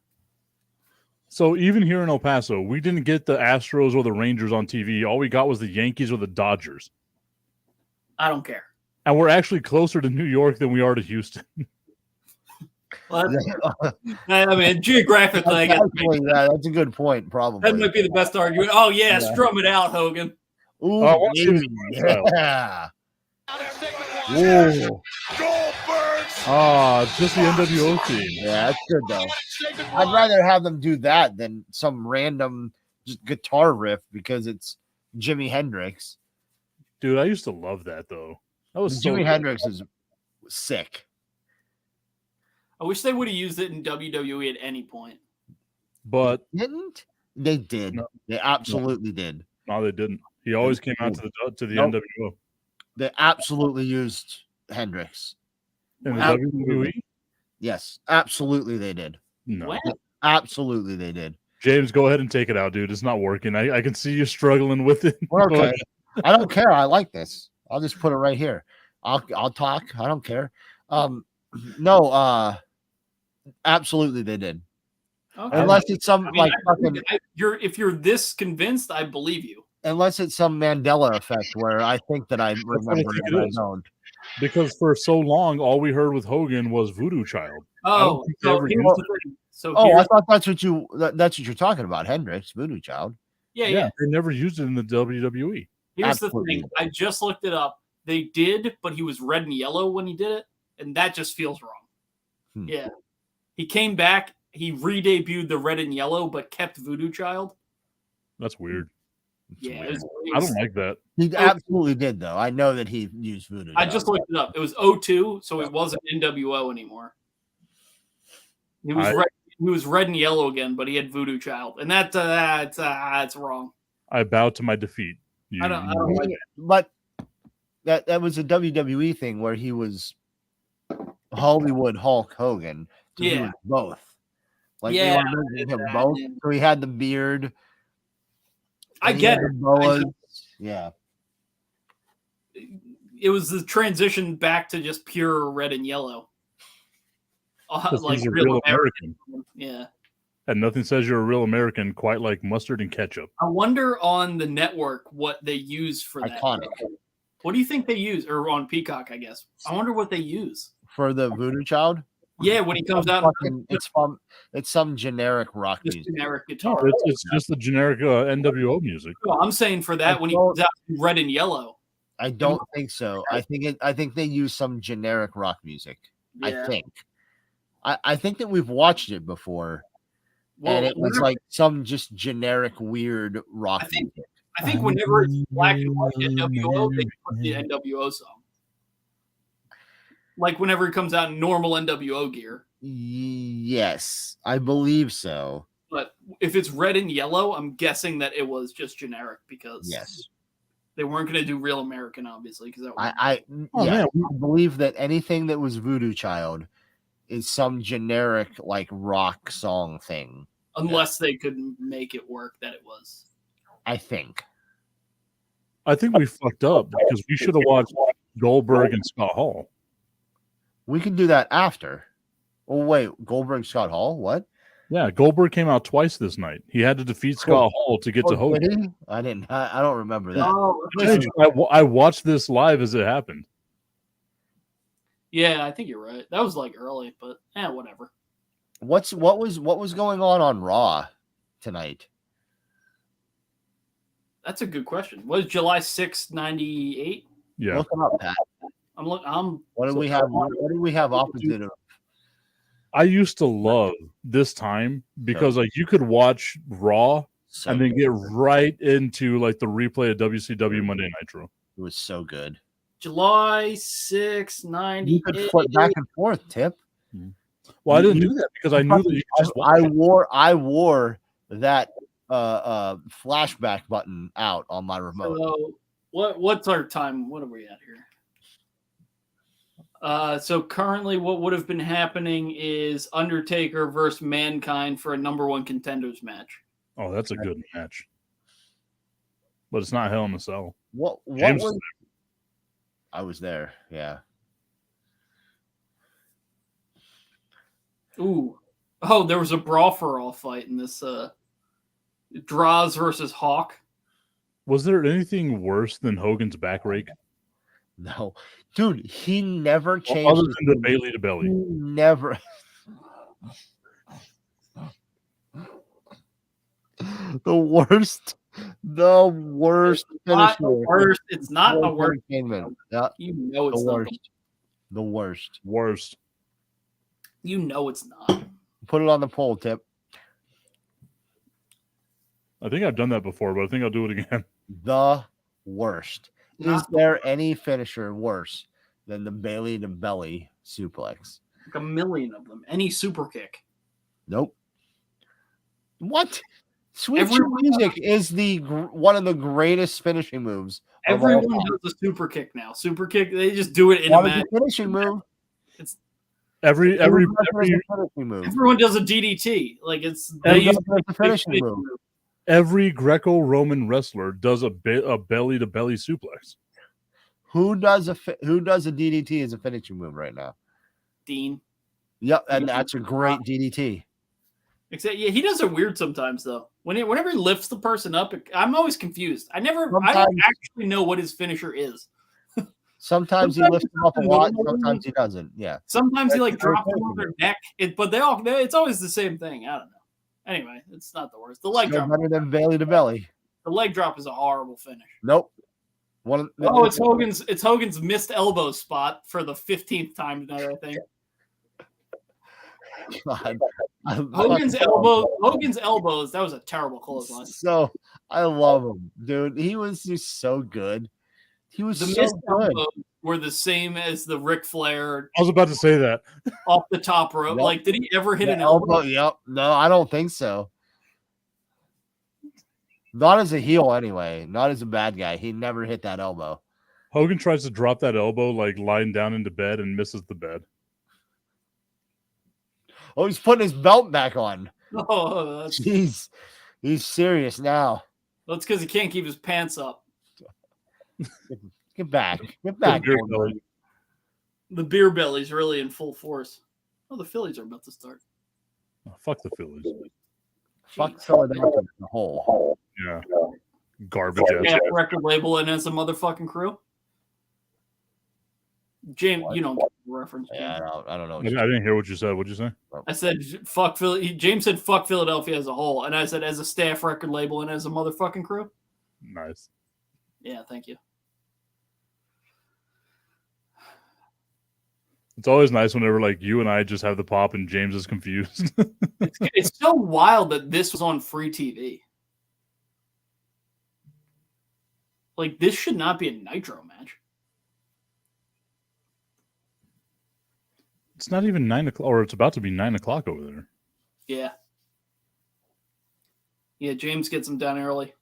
S2: So even here in El Paso, we didn't get the Astros or the Rangers on TV. All we got was the Yankees or the Dodgers.
S3: I don't care.
S2: And we're actually closer to New York than we are to Houston.
S3: Well, I mean, geographically, I guess
S1: That's a good point, probably.
S3: that might be the best argument. Oh, yeah, strum it out, Hogan.
S1: Ooh,
S2: I want to see
S1: baby,
S2: this.
S1: yeah.
S5: Whoa.
S2: Ah, it's just the NWO theme.
S1: Yeah, that's good though. I'd rather have them do that than some random just guitar riff because it's Jimi Hendrix.
S2: Dude, I used to love that though. That was so
S1: Jimi
S2: good.
S1: Hendrix is sick.
S3: I wish they would have used it in WWE at any point.
S2: But
S1: Didn't they? Did
S2: No.
S1: they absolutely did?
S2: no, they didn't. He always came out to the
S1: Nope.
S2: NWO.
S1: They absolutely used Hendrix.
S2: In the
S1: Absolutely.
S2: WWE?
S1: Yes, absolutely they did.
S2: No.
S3: When?
S1: Absolutely they did.
S2: James, go ahead and take it out, dude. It's not working. I can see you struggling with it.
S1: Well,
S2: Go
S1: okay.
S2: ahead.
S1: I don't care. I like this. I'll just put it right here. I'll talk. I don't care. No, absolutely they did.
S3: Okay.
S1: Unless it's some
S3: I mean,
S1: like
S3: I-
S1: fucking
S3: if you're this convinced, I believe you.
S1: unless it's some Mandela effect where I think that I remember
S2: think
S1: it
S2: it
S1: and I
S2: is.
S1: don't.
S2: Because for so long, all we heard with Hogan was Voodoo Child.
S3: Oh,
S2: think they
S3: so
S2: ever
S3: here's
S2: used
S3: the thing. So
S1: Oh, I
S3: here's,
S1: thought that's what you're talking about. Hendrix, Voodoo Child.
S3: yeah.
S2: They never used it in the WWE.
S3: Here's the
S1: Absolutely.
S3: thing. I just looked it up. They did, but he was red and yellow when he did it, and that just feels wrong.
S1: Hmm.
S3: Yeah. He came back, he re-debuted the red and yellow, but kept Voodoo Child.
S2: That's weird.
S3: Yeah.
S1: weird.
S3: It was,
S2: I don't like that.
S1: He absolutely did though. I know that he used Voodoo.
S3: I
S1: Child.
S3: just looked it up. It was 02, so it wasn't NWO anymore. He was red. He was red and yellow again, but he had Voodoo Child, and that's wrong.
S2: I bow to my defeat.
S3: I don't like it.
S1: But that was a WWE thing where he was Hollywood Hulk Hogan. So he
S3: Yeah.
S1: was both. Like
S3: Yeah,
S1: they were making him
S3: that,
S1: both.
S3: yeah.
S1: So he had the beard.
S3: I
S1: and he
S3: get
S1: had
S3: it.
S1: the boas.
S3: just-
S1: Yeah.
S3: It was the transition back to just pure red and yellow.
S2: 'Cause
S3: Like
S2: he's a
S3: real
S2: real
S3: American.
S2: American.
S3: Yeah.
S2: And nothing says you're a real American quite like mustard and ketchup.
S3: I wonder on the network what they use for that.
S1: Iconic.
S3: What do you think they use? Or on Peacock, I guess. I wonder what they use.
S1: For the Voodoo Child.
S3: Yeah, when he comes out,
S1: It's some generic rock
S3: just
S1: music.
S3: generic
S2: No,
S3: guitar.
S2: it's just the generic NWO music.
S3: No, I'm saying for that,
S1: I
S3: when he
S1: don't-
S3: comes out in red and yellow.
S1: I don't think so. I think they use some generic rock music.
S3: Yeah.
S1: I think that we've watched it before, and it was
S3: whenever-
S1: like some just generic weird rock
S3: I think-
S1: music.
S3: I think whenever it's black and white NWO, they put the NWO song. Like whenever it comes out in normal NWO gear.
S1: Yes, I believe so.
S3: But if it's red and yellow, I'm guessing that it was just generic because
S1: Yes,
S3: they weren't going to do Real American, obviously. Because that
S1: I
S2: Oh,
S1: yeah,
S2: man.
S1: I believe that anything that was Voodoo Child is some generic like rock song thing.
S3: unless they could make it work, that it was.
S1: I think.
S2: I think we fucked up because we should have watched Goldberg and Scott Hall.
S1: We can do that after. Oh wait, Goldberg, Scott Hall, what?
S2: Yeah, Goldberg came out twice this night. He had to defeat Scott Hall to get to
S1: Oh, did
S2: Hogan.
S1: he? I didn't. I don't remember that.
S3: Oh,
S2: James, I watched this live as it happened.
S3: yeah, I think you're right. That was like early, but whatever.
S1: What was going on Raw tonight?
S3: That's a good question. Was July 6th, 98?
S2: Yeah.
S1: Look 'em up, Pat.
S3: What
S1: do we have? What do we have opposite of?
S2: I used to love this time because like you could watch Raw
S1: So
S2: and then
S1: good.
S2: get right into like the replay of WCW Monday Nitro.
S1: It was so good.
S3: July 6th, 98.
S1: You could flip back and forth, Tip.
S2: Well, I didn't do that because I knew that you could just watch it.
S1: I wore that flashback button out on my remote.
S3: So what's our time? What are we at here? So currently what would have been happening is Undertaker versus Mankind for a #1 contenders match.
S2: Oh, that's a good match. But it's not Hell in a Cell.
S1: What
S2: James-
S1: was? I was there. Yeah.
S3: Ooh. Oh, there was a brawl for all fight in this Draws versus Hawk.
S2: Was there anything worse than Hogan's back rake?
S1: No, dude, he never changed.
S2: Other
S1: his
S2: than the
S1: name.
S2: Bailey to
S1: He
S2: belly.
S1: never. The worst
S3: Not the
S1: finisher.
S3: worst. It's not the worst.
S1: Entertainment. Yeah,
S3: You know
S1: the
S3: it's not.
S1: worst. The worst.
S2: Worst.
S3: You know it's not.
S1: Put it on the poll, Tip.
S2: I think I've done that before, but I think I'll do it again.
S1: The worst. Is
S3: Not
S1: there any finisher worse than the Bailey to belly suplex?
S3: like a million of them. Any super kick.
S1: Nope. What? Sweet
S3: Everyone-
S1: music is one of the greatest finishing moves. of all
S3: Everyone
S1: time.
S3: does a super kick now. Super kick, they just do it in
S1: Why
S3: a
S1: was
S3: match.
S1: the finishing move?
S2: Every
S1: Every finishing move.
S3: Everyone does a DDT. Like it's
S2: Every-
S3: use
S1: the finishing move.
S2: Every Greco-Roman wrestler does a belly to belly suplex.
S1: Who does a DDT as a finishing move right now?
S3: Dean.
S1: Yep, and that's a great DDT.
S3: Except, yeah, he does it weird sometimes though. Whenever he lifts the person up, I'm always confused. I don't
S1: Sometimes-
S3: actually know what his finisher is.
S1: Sometimes he
S3: Sometimes
S1: lifts
S3: he
S1: them up a
S3: doesn't
S1: lot,
S3: know.
S1: sometimes he doesn't. Yeah.
S3: Sometimes he like
S1: That's very
S3: drops them on their neck, but it's always the same thing. I don't know. Anyway, it's not the worst. The leg
S1: Still
S3: drop,
S1: better than Bailey to belly.
S3: the leg drop is a horrible finish.
S1: Nope.
S3: It's Hogan's missed elbow spot for the 15th time tonight, I think.
S1: God.
S3: Hogan's elbows. That was a terrible clothesline.
S1: So I love him, dude. He was just so good. He was
S3: The
S1: so
S3: missed
S1: good.
S3: elbows were the same as the Ric Flair
S2: I was about to say that.
S3: off the top rope.
S1: Yep.
S3: Like, did he ever hit
S1: The
S3: an elbow?
S1: Yep. No, I don't think so. Not as a heel, anyway. Not as a bad guy. He never hit that elbow.
S2: Hogan tries to drop that elbow like lying down into bed and misses the bed.
S1: Oh, he's putting his belt back on.
S3: Oh, that's
S1: Jeez. He's serious now.
S3: because he can't keep his pants up.
S1: Get back. Get back.
S2: Beer
S1: Goldberg.
S2: belly.
S3: The beer belly's really in full force. Oh, the Phillies are about to start.
S2: Oh, fuck the Phillies.
S1: Fuck Philadelphia as a whole.
S2: Yeah. Garbage ass.
S3: Yeah, record label and as a motherfucking crew. James, you don't get the reference.
S1: Yeah,
S3: James.
S1: I don't know.
S2: I didn't hear what you said. What'd you say?
S3: I said fuck Philly. James said fuck Philadelphia as a whole, and I said as a staff record label and as a motherfucking crew.
S2: Nice.
S3: Yeah, thank you.
S2: It's always nice whenever like you and I just have the pop and James is confused.
S3: It's so wild that this was on free TV. Like, this should not be a Nitro match.
S2: It's not even 9 o'clock, or it's about to be 9 o'clock over there.
S3: Yeah. Yeah, James gets him down early.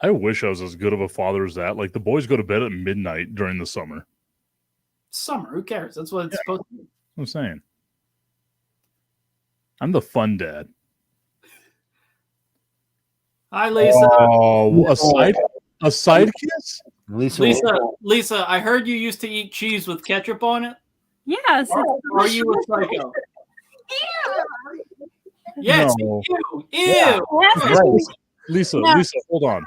S2: I wish I was as good of a father as that. Like the boys go to bed at midnight during the summer.
S3: Summer, who cares? That's what it's supposed to be.
S2: I'm saying. I'm the fun dad.
S3: Hi, Lisa.
S2: Oh, a side kiss?
S3: Lisa, I heard you used to eat cheese with ketchup on it.
S11: Yes.
S3: Are you a psycho? Yes.
S2: No.
S3: Ew. Ew.
S2: Lisa,
S11: No.
S2: Lisa, hold on.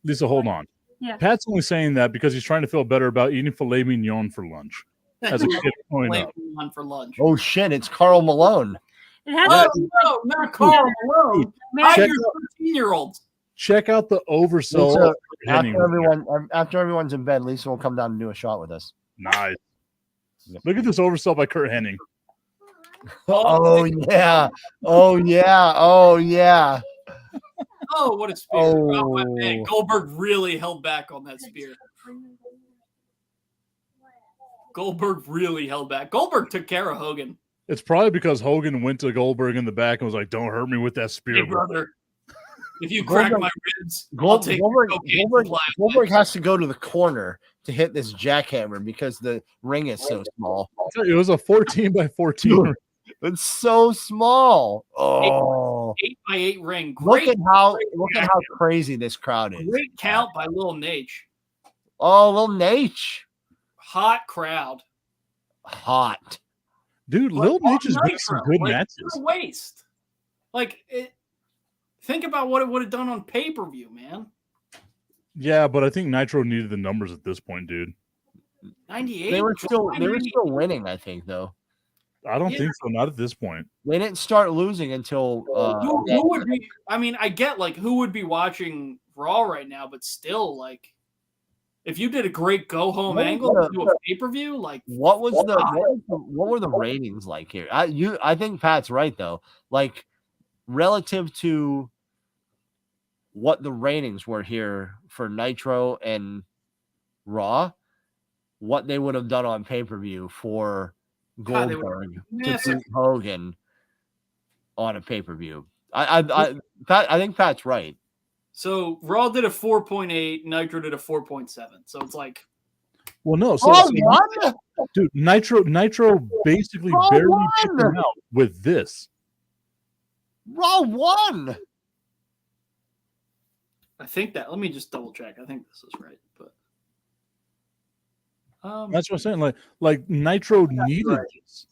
S2: Lisa, hold on.
S11: Yeah.
S2: Pat's only saying that because he's trying to feel better about eating filet mignon for lunch as a kid growing up.
S3: On for lunch.
S1: Oh shit! It's Carl Malone.
S11: It has
S3: Oh,
S11: to
S3: no, not Carl Malone.
S11: Man,
S2: Check-
S3: I'm your 13-year-old.
S2: Check out the oversell.
S1: Lisa,
S2: of Henning.
S1: after everyone's in bed, Lisa will come down and do a shot with us.
S2: Nice. Look at this oversell by Kurt Hennig.
S1: Oh yeah! Oh yeah! Oh yeah!
S3: Oh, what a spear. Oh, man. Goldberg really held back on that spear. Goldberg really held back. Goldberg took care of Hogan.
S2: It's probably because Hogan went to Goldberg in the back and was like, "Don't hurt me with that
S3: Hey,
S2: spear, bro."
S3: brother. If you crack
S1: Goldberg-
S3: my ribs, I'll take your cocaine supply.
S1: Goldberg has to go to the corner to hit this jackhammer because the ring is so small.
S2: It was a 14 by 14.
S1: It's so small. Oh,
S3: 8x8 ring.
S1: look
S3: Great,
S1: at how crazy this crowd is.
S3: great count by Lil Nate.
S1: Oh, little Nate,
S3: Hot crowd.
S1: hot.
S2: Dude, Lil Nate has been some good
S3: Like,
S2: matches.
S3: what a waste. Like, think about what it would have done on pay-per-view, man.
S2: Yeah, but I think Nitro needed the numbers at this point, dude.
S3: 98.
S1: They were still winning, I think, though.
S2: I don't
S3: Yeah.
S2: think so. Not at this point.
S1: They didn't start losing until
S3: who would be? I mean, I get like who would be watching Raw right now, but still, like, If you did a great go home
S1: What was
S3: angle
S1: the-
S3: to a pay per view, like
S1: What were the ratings like here? I think Pat's right though. Like relative to what the ratings were here for Nitro and Raw, what they would have done on pay-per-view for
S3: God, they
S1: Goldberg to
S3: massive.
S1: beat Hogan on a pay-per-view. I think Pat's right.
S3: So Raw did a 4.8, Nitro did a 4.7. So it's like
S2: Well, no,
S1: Raw won?
S2: dude, Nitro basically
S1: Raw
S2: barely
S1: won!
S2: took him out with this.
S1: Raw won.
S3: I think that. Let me just double check. I think this is right, but
S2: That's what I'm saying. Like Nitro needed
S3: right.
S2: this.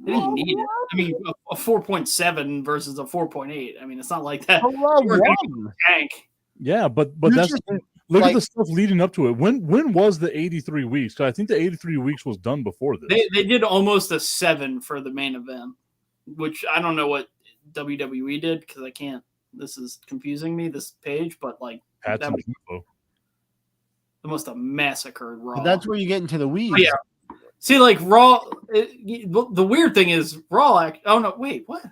S3: they didn't need it. I mean, a 4.7 versus a 4.8. I mean, it's not like that.
S1: Raw
S3: We're gonna
S1: won.
S3: tank.
S2: Yeah, but
S1: You
S2: that's
S1: just-
S2: the thing. Look
S1: like-
S2: at the stuff leading up to it. When was the 83 weeks? 'Cause I think the 83 weeks was done before this.
S3: They did almost a 7 for the main event, which I don't know what WWE did because I can't. This is confusing me. This page, but like
S2: Pat's
S3: that
S2: and
S3: was-
S2: Jimbo.
S3: they must have massacred Raw.
S1: But that's where you get into the weeds.
S3: Oh, yeah. See, like Raw. The weird thing is Raw. Oh no, wait, what?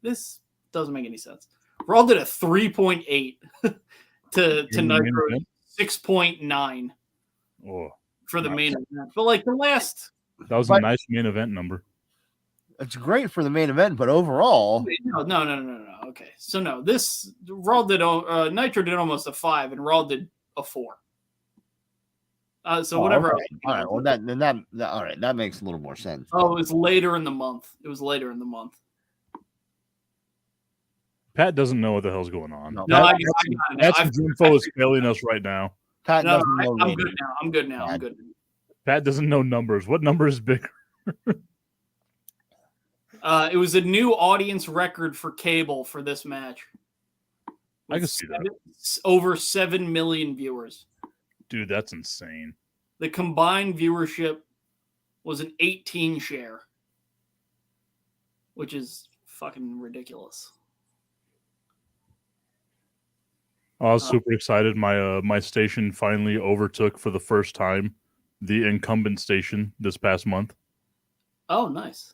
S3: This doesn't make any sense. Raw did a 3.8 to
S2: In the main
S3: Nitro
S2: event?
S3: 6.9
S2: Oh,
S3: for the
S2: Nice.
S3: main event. But like the last,
S2: that was a
S1: But-
S2: nice main event number.
S1: It's great for the main event, but overall,
S3: no. Okay, so no, this Raw did Nitro did almost a 5, and Raw did a 4. So whatever.
S1: Okay. All right. Well, that all right. That makes a little more sense.
S3: Oh, it was later in the month.
S2: Pat doesn't know what the hell's going on.
S1: No.
S3: No, I
S2: Pat-
S3: got it now.
S2: Pat's
S3: I've-
S2: info is failing us right now.
S1: Pat
S3: No,
S1: doesn't know
S3: I'm
S1: ratings.
S3: good now. I'm good now. I'm good.
S2: Pat doesn't know numbers. What number is bigger?
S3: It was a new audience record for cable for this match.
S2: I can
S3: With
S2: see that.
S3: over 7 million viewers.
S2: Dude, that's insane.
S3: The combined viewership was an 18 share, which is fucking ridiculous.
S2: I was super excited. My station finally overtook for the first time the incumbent station this past month.
S3: Oh, nice.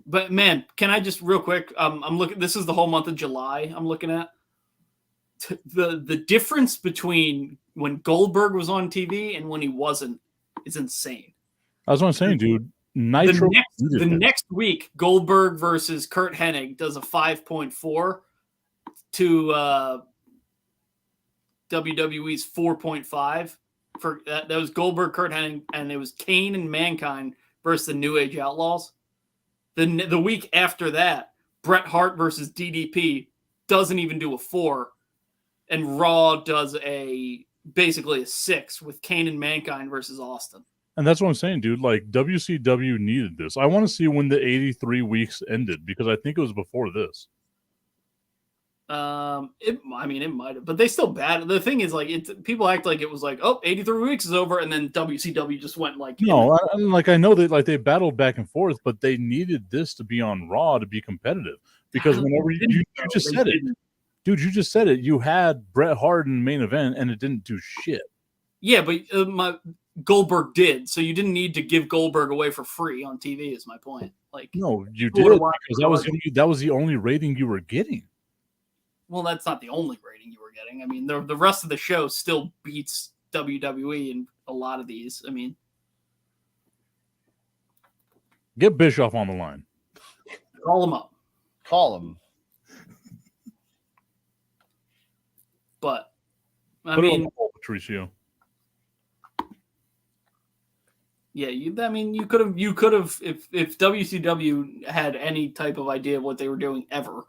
S3: But man, can I just real quick? I'm looking. This is the whole month of July. I'm looking at the difference between when Goldberg was on TV and when he wasn't is insane.
S2: That's what I'm saying, dude. Nitro
S3: The next week, Goldberg versus Kurt Hennig does a 5.4 to WWE's 4.5 for that was Goldberg, Kurt Hennig, and it was Kane and Mankind versus the New Age Outlaws. The week after that, Bret Hart versus DDP doesn't even do a 4, and Raw does basically a 6 with Kane and Mankind versus Austin.
S2: And that's what I'm saying, dude. Like WCW needed this. I want to see when the 83 weeks ended because I think it was before this.
S3: It might have, but they still bad. The thing is, like, people act like it was like, oh, 83 weeks is over, and then WCW just went like,
S2: No, I know that like they battled back and forth, but they needed this to be on Raw to be competitive because whenever you just said it, dude, you just said it. You had Bret Hart in the main event, and it didn't do shit.
S3: Yeah, but Goldberg did, so you didn't need to give Goldberg away for free on TV. Is my point. Like,
S2: No, you
S3: People
S2: did
S3: would watch
S2: because that was the only rating you were getting.
S3: well, that's not the only rating you were getting. I mean, the rest of the show still beats WWE in a lot of these. I mean,
S2: Get Bischoff on the line.
S3: call them up.
S1: Call him.
S3: But I
S2: Put it on
S3: mean,
S2: the wall, Patricio.
S3: yeah, you could have if WCW had any type of idea of what they were doing ever,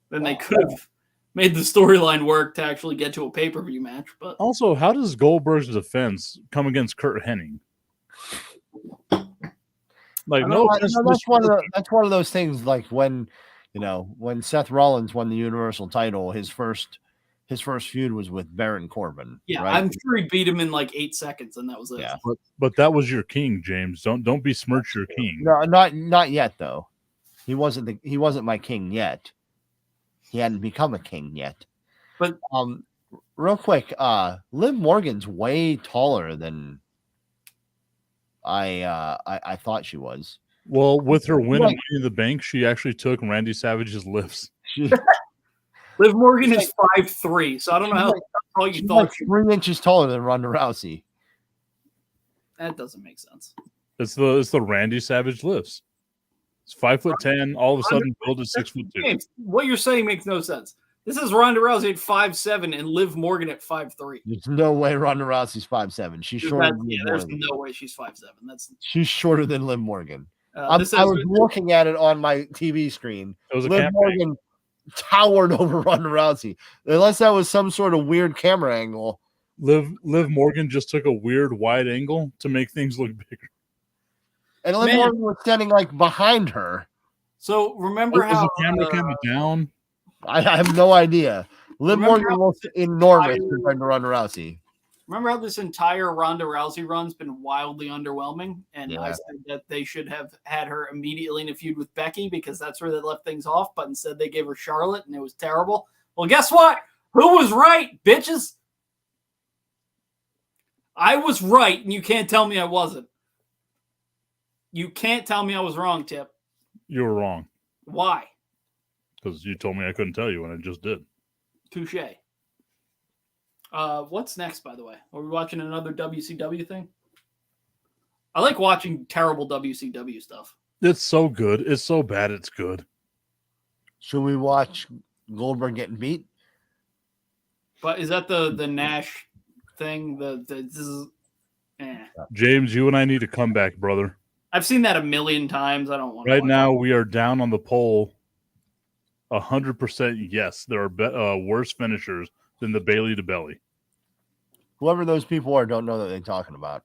S3: then they could have made the storyline work to actually get to a pay-per-view match. But
S2: Also, how does Goldberg's defense come against Kurt Hennig? Like, no, offense to
S1: that's
S2: Mr.
S1: that's one of those things. Like when Seth Rollins won the Universal title, his first feud was with Baron Corbin.
S3: yeah,
S1: right?
S3: I'm sure he beat him in like 8 seconds, and that was it.
S1: Yeah.
S2: But that was your king, James. Don't besmirch your king.
S1: No, not yet though. He wasn't my king yet. He hadn't become a king yet.
S3: But
S1: real quick, Liv Morgan's way taller than I thought she was.
S2: Well, with her win of
S1: Like-
S2: Money in the Bank, she actually took Randy Savage's lifts.
S1: She,
S3: Liv Morgan is 5'3", so I don't know how tall you
S1: she's
S3: thought
S1: like 3 inches taller than Ronda Rousey.
S3: that doesn't make sense.
S2: It's the Randy Savage lifts. It's 5'10", all of a sudden built at 6'2".
S3: James, what you're saying makes no sense. This is Ronda Rousey at 5'7" and Liv Morgan at 5'3".
S1: There's no way Ronda Rousey's 5'7". She's shorter. Than Liv
S3: There's
S1: Morgan.
S3: no way she's 5'7". That's
S1: She's shorter than Liv Morgan.
S3: uh, this
S1: I
S3: is-
S1: was looking at it on my TV screen.
S2: It was a
S1: Liv
S2: camera
S1: Morgan towered over Ronda Rousey, unless that was some sort of weird camera angle.
S2: Liv Morgan just took a weird wide angle to make things look bigger.
S1: And Liv
S3: Man.
S1: Morgan was standing like behind her.
S3: So remember
S2: Was
S3: how
S2: the camera kind of down?
S1: I have no idea. Liv
S3: Remember
S1: Morgan
S3: how
S1: looks enormous
S3: entire-
S1: compared to Ronda Rousey.
S3: remember how this entire Ronda Rousey run's been wildly underwhelming, and I
S1: Yeah.
S3: said that they should have had her immediately in a feud with Becky because that's where they left things off, but instead they gave her Charlotte, and it was terrible. Well, guess what? Who was right, bitches? I was right, and you can't tell me I wasn't. You can't tell me I was wrong, Tip.
S2: You were wrong
S3: Why?
S2: because you told me I couldn't tell you, and I just did.
S3: Touche. What's next, by the way? Are we watching another WCW thing? I like watching terrible WCW stuff.
S2: It's so good. It's so bad. It's good.
S1: Should we watch Goldberg getting beat?
S3: But is that the Nash thing? This is,
S2: James, you and I need to come back, brother.
S3: I've seen that a million times. I don't want
S2: Right now, we are down on the poll. 100% yes. There are worse finishers than the Bailey to Belly.
S1: Whoever those people are don't know that they're talking about.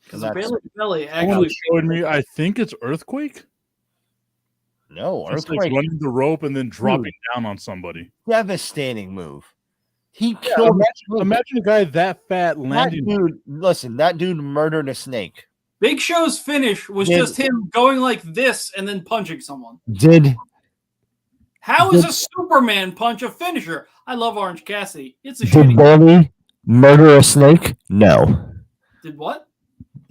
S3: because
S1: that's-
S3: Bailey Belly
S2: Someone
S3: actually
S2: showed me. I think it's Earthquake.
S1: No,
S2: It's like
S1: Earthquake,
S2: running the rope and then dropping down on somebody.
S1: devastating move. He killed
S2: Imagine a guy that fat
S1: that
S2: landing.
S1: dude. Listen, that dude murdered a snake.
S3: Big Show's finish was
S1: Did-
S3: just him going like this and then punching someone.
S1: Did
S3: How is a Superman punch a finisher? I love Orange Cassidy. It's a
S1: did
S3: shitty.
S1: Bailey murder a snake? No.
S3: Did what?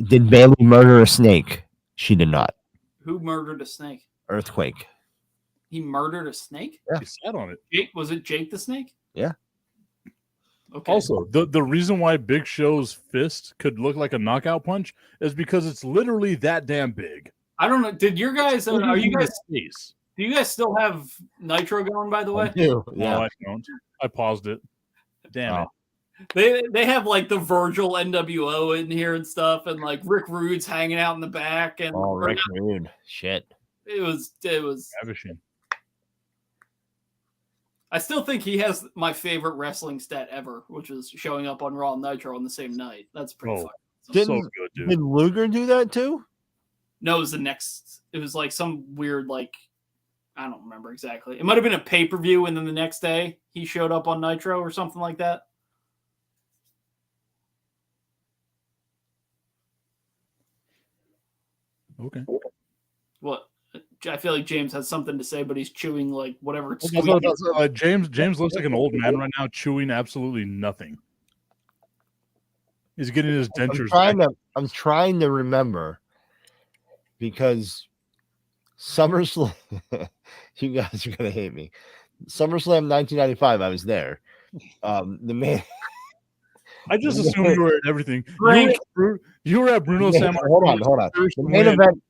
S1: Did Bailey murder a snake? She did not.
S3: Who murdered a snake?
S1: Earthquake.
S3: He murdered a snake?
S2: He sat on it.
S3: Jake, was it Jake the Snake?
S1: Yeah.
S3: Okay.
S2: Also, the reason why Big Show's fist could look like a knockout punch is because it's literally that damn big.
S3: I don't know. Did your guys? Are you guys?
S2: Face.
S3: Do you guys still have Nitro going? By the way,
S1: Ew,
S2: No,
S1: yeah.
S2: I don't. I paused it. Damn it.
S3: they have like the Virgil NWO in here and stuff, and like Rick Rude's hanging out in the back, and
S1: Oh,
S3: or
S1: Rick
S3: not-
S1: Rude. Shit.
S3: it was.
S2: Ravishing.
S3: I still think he has my favorite wrestling stat ever, which is showing up on Raw and Nitro on the same night. That's pretty
S2: Oh,
S3: fun.
S2: So
S1: Didn't-
S2: good, dude.
S1: Did Luger do that too?
S3: No, it was the next. It was like some weird, like, I don't remember exactly. It might have been a pay per view, and then the next day he showed up on Nitro or something like that.
S2: Okay.
S3: What? I feel like James has something to say, but he's chewing like whatever.
S2: That's what- James looks like an old man right now, chewing absolutely nothing. He's getting his dentures.
S1: I'm trying to remember because SummerSlam. You guys are gonna hate me. SummerSlam 1995. I was there. The man.
S2: I just assumed you were at everything.
S3: Frank.
S2: You were at Bruno San
S1: Hold on. The main event.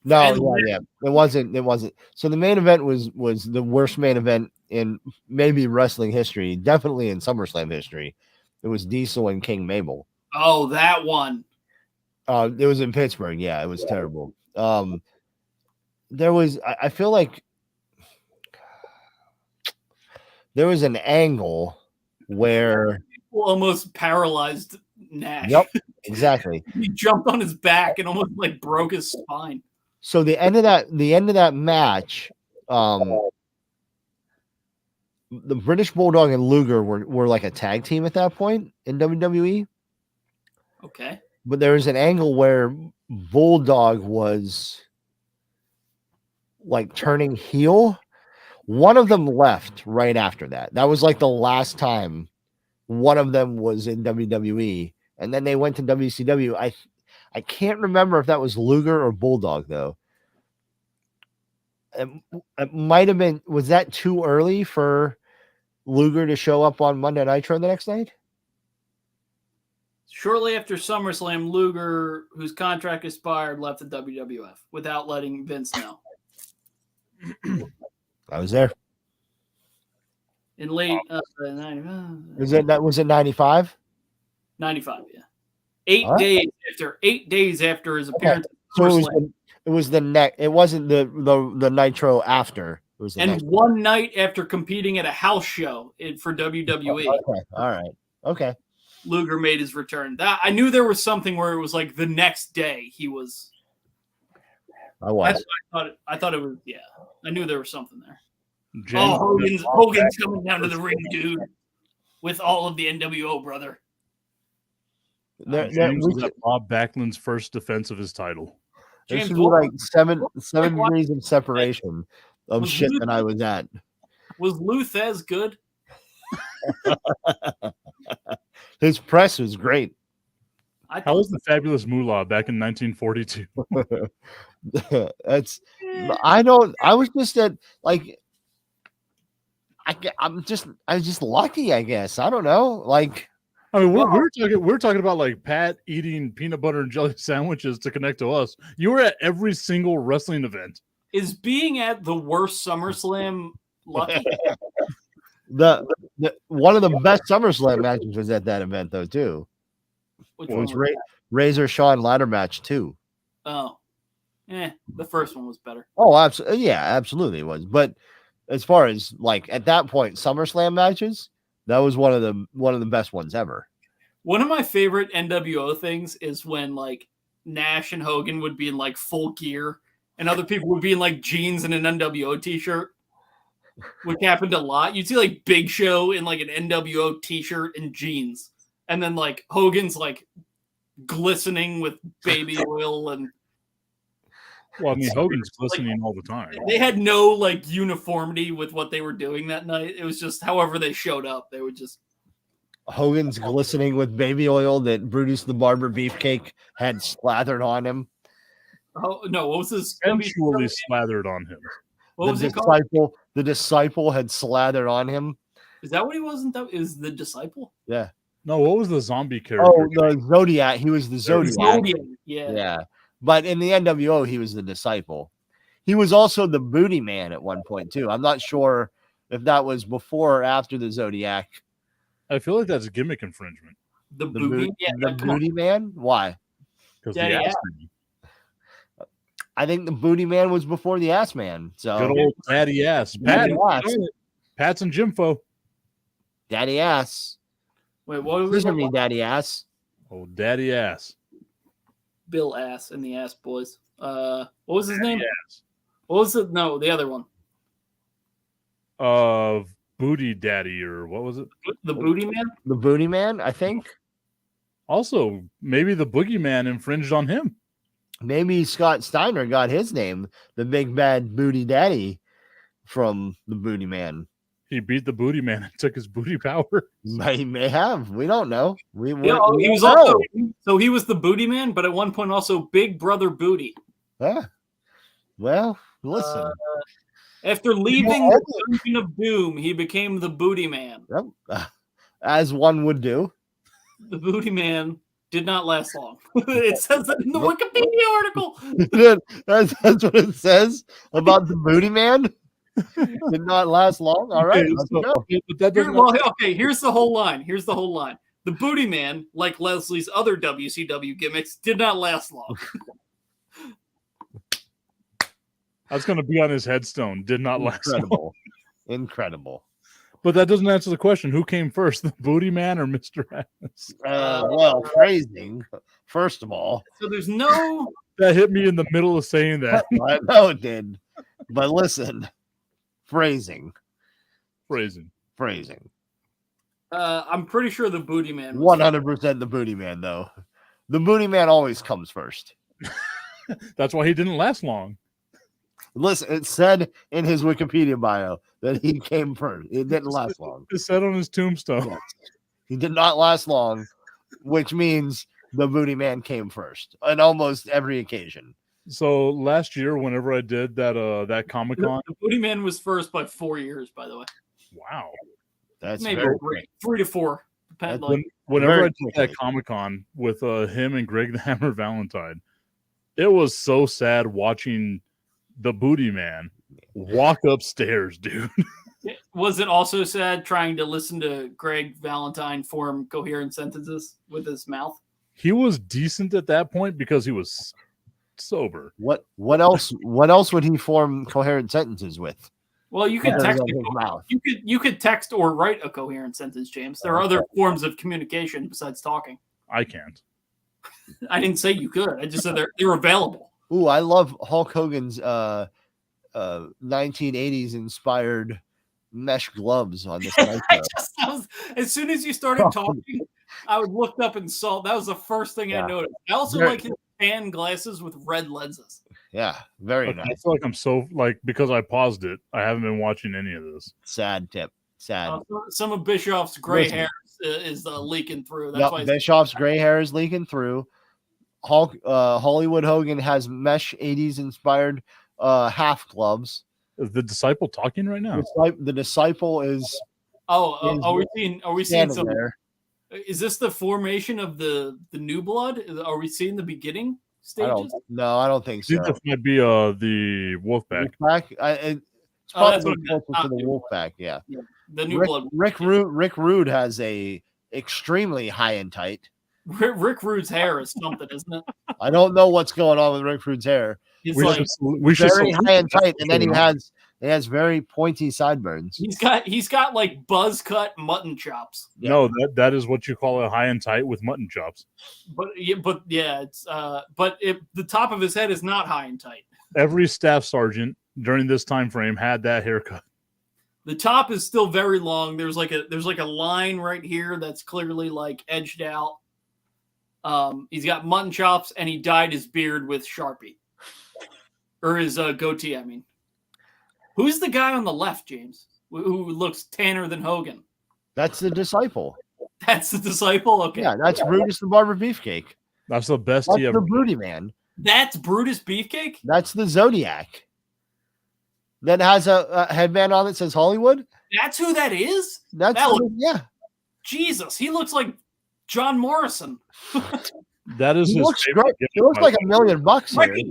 S1: No, yeah. It wasn't. So the main event was the worst main event in maybe wrestling history, definitely in SummerSlam history. It was Diesel and King Mabel.
S3: Oh, that one.
S1: It was in Pittsburgh. Yeah, it was terrible. There was, I feel like there was an angle where.
S3: Almost paralyzed Nash.
S1: Yep, exactly.
S3: He jumped on his back and almost like broke his spine.
S1: So the end of that match, the British Bulldog and Luger were like a tag team at that point in WWE.
S3: Okay.
S1: But there was an angle where Bulldog was like turning heel One of them left right after that. That was like the last time one of them was in WWE, and then they went to WCW. I can't remember if that was Luger or Bulldog though. It might have been. Was that too early for Luger to show up on Monday Nitro the next night?
S3: Shortly after SummerSlam, Luger, whose contract expired, left the WWF without letting Vince know.
S1: I was there.
S3: In late
S1: Was it 95?
S3: 95, yeah. 8
S1: Huh?
S3: days after 8 days after his appearance.
S1: So
S3: SummerSlam.
S1: it was the neck. It wasn't the Nitro after. It was the
S3: And
S1: next.
S3: one night after competing at a house show for WWE,
S1: Okay. All right. Okay.
S3: Luger made his return. That I knew there was something where it was like the next day he was. I thought it was. Yeah, I knew there was something there.
S2: James
S3: Hogan's coming down to the ring, dude, with all of the NWO, brother.
S2: James was at Bob Backlund's first defense of his title.
S1: There
S3: James
S1: should be like seven degrees of separation of
S3: Was
S1: shit
S3: Luth-
S1: that I was at.
S3: Was Luthez good?
S1: His press was great.
S2: How was the Fabulous Moolah back in 1942?
S1: I was just at like I was just lucky, I guess. I don't know. Like
S2: I mean, we're talking about like Pat eating peanut butter and jelly sandwiches to connect to us. You were at every single wrestling event.
S3: Is being at the worst SummerSlam lucky?
S1: the one of the best SummerSlam matches was at that event though too.
S3: Which
S1: It
S3: one
S1: was
S3: was
S1: Razor Shawn ladder match too.
S3: Oh, the first one was better.
S1: Oh, absolutely. Yeah, absolutely it was. But as far as like at that point, SummerSlam matches, that was one of the best ones ever.
S3: One of my favorite NWO things is when like Nash and Hogan would be in like full gear, and other people would be in like jeans and an NWO t-shirt, which happened a lot. You'd see like Big Show in like an NWO t-shirt and jeans, and then like Hogan's like glistening with baby oil and.
S2: Well, I mean, Hogan's glistening all the time.
S3: They had no like uniformity with what they were doing that night. It was just however they showed up. They would just
S1: Hogan's glistening with baby oil that Brutus the Barber Beefcake had slathered on him.
S3: Oh no! What was this?
S2: Eventually slathered on him.
S3: What was he called?
S1: The disciple had slathered on him.
S3: Is that what he wasn't? That is the disciple.
S1: Yeah.
S2: No, what was the zombie character?
S1: Oh, the Zodiac. He was the Zodiac.
S3: Yeah.
S1: Yeah. But in the NWO, he was the disciple. He was also the booty man at one point too. I'm not sure if that was before or after the Zodiac.
S2: I feel like that's gimmick infringement.
S3: The booty,
S1: the booty man. Why?
S2: Because
S3: Yeah,
S2: the
S3: yeah.
S2: ass man.
S1: I think the booty man was before the ass man. So
S2: Good old daddy ass.
S1: Daddy
S2: Pat,
S1: ass.
S2: Pat's and Jimfo.
S1: Daddy ass.
S3: Wait, what was
S1: Listen
S3: it?
S1: to me, daddy ass.
S2: Oh, daddy ass.
S3: Bill Ass and the Ass Boys. What was his name?
S2: Ass.
S3: What was it? No, the other one.
S2: Booty daddy, or what was it?
S3: The Booty Man.
S1: The booty man, I think.
S2: Also, maybe the boogeyman infringed on him.
S1: Maybe Scott Steiner got his name, the big bad booty daddy, from the booty man.
S2: He beat the booty man and took his booty power.
S1: He may have. We don't know. We
S3: He was
S1: don't
S3: also
S1: know.
S3: so he was the Booty Man, but at one point also Big Brother Booty.
S1: Yeah. Well, listen.
S3: After leaving the Dungeon of Doom, he became the Booty Man.
S1: Yep. As one would do.
S3: The Booty Man did not last long. It says that in the Wikipedia article.
S1: That's what it says about the booty man. Did not last long. All right.
S2: Okay,
S1: let's
S2: so-
S1: go.
S2: but that doesn't
S3: Here's the whole line. The Booty Man, like Leslie's other WCW gimmicks, did not last long.
S2: That's going to be on his headstone. Did not last long.
S1: Incredible. Incredible.
S2: But that doesn't answer the question. Who came first, the booty man or Mr. Ass?
S1: Well, phrasing, first of all.
S3: So there's no.
S2: That hit me in the middle of saying that.
S1: I know it did. But listen, phrasing.
S3: I'm pretty sure the Booty Man.
S1: 100% the booty man, though. The booty man always comes first.
S2: That's why he didn't last long.
S1: Listen, it said in his Wikipedia bio that he came first. It didn't last long.
S2: It said on his tombstone.
S1: Yes. He did not last long, which means the Booty Man came first on almost every occasion.
S2: So last year, whenever I did that Comic Con,
S3: The Booty Man was first by 4 years, by the way.
S2: wow.
S1: That's
S3: Maybe
S1: very
S3: three to four. Depend,
S1: That's
S3: like,
S2: Whenever
S1: Very
S2: I did that
S1: quickly.
S2: Comic Con with him and Greg the Hammer Valentine, it was so sad watching the Booty Man walk upstairs, dude.
S3: was it also sad trying to listen to Greg Valentine form coherent sentences with his mouth?
S2: He was decent at that point because he was sober.
S1: What else would he form coherent sentences with?
S3: Well, you could
S1: Other
S3: text.
S1: than his mouth.
S3: You could text or write a coherent sentence, James. There are other forms of communication besides talking.
S2: I can't.
S3: I didn't say you could. I just said they're available.
S1: Ooh, I love Hulk Hogan's 1980s inspired mesh gloves on this Nitro.
S3: As soon as you started talking, I looked up and saw that was the first thing I noticed. I also
S1: Very-
S3: like his tan glasses with red lenses.
S1: Yeah, very
S2: I
S1: nice.
S2: feel like I'm so because I paused it. I haven't been watching any of this.
S1: Sad tip. Sad.
S3: Some of Bischoff's gray
S1: Listen.
S3: hair is leaking through. That's
S1: Yep,
S3: why.
S1: Bischoff's gray hair is leaking through. Hollywood Hogan has mesh 80s inspired half gloves.
S2: Is the disciple talking right now?
S1: The disciple is
S3: Are we seeing
S1: standing
S3: some?
S1: there.
S3: Is this the formation of the new blood? Are we seeing the beginning
S1: I don't
S3: stages?
S1: no, I don't think
S2: I think
S1: so.
S2: this might be the Wolfpack.
S1: Wolfpack? It's
S3: Oh, that's
S1: probably
S3: what
S1: closer to the Wolfpack, yeah.
S3: The new blood.
S1: Rick Rude has a extremely high and tight.
S3: Rick Rude's hair is something, isn't it?
S1: I don't know what's going on with Rick Rude's hair.
S3: It's
S2: We
S3: like
S2: should we should
S1: Very
S2: salute
S1: high and
S2: that.
S1: tight, and then he has very pointy sideburns.
S3: he's got like buzz cut mutton chops.
S2: No, that is what you call a high and tight with mutton chops.
S3: But it's the top of his head is not high and tight.
S2: Every staff sergeant during this time frame had that haircut.
S3: The top is still very long. There's like a line right here that's clearly like edged out. He's got mutton chops and he dyed his beard with Sharpie. Or his goatee, I mean. Who's the guy on the left, James? Who looks tanner than Hogan?
S1: That's the disciple.
S3: That's the disciple? Okay.
S1: Yeah, that's Brutus the Barber Beefcake.
S2: That's the best
S1: That's
S2: he
S1: the
S2: ever.
S1: Booty Man.
S3: That's Brutus Beefcake?
S1: That's the Zodiac. That has a headband on that says Hollywood.
S3: That's who that is?
S1: That's
S3: That looks-
S1: yeah.
S3: Jesus, he looks like John Morrison.
S2: That is
S1: He
S2: his
S1: looks
S2: favorite
S1: great.
S2: gift
S1: He looks
S2: by
S1: like
S2: the
S1: $1
S2: way.
S1: million bucks here.
S3: Right.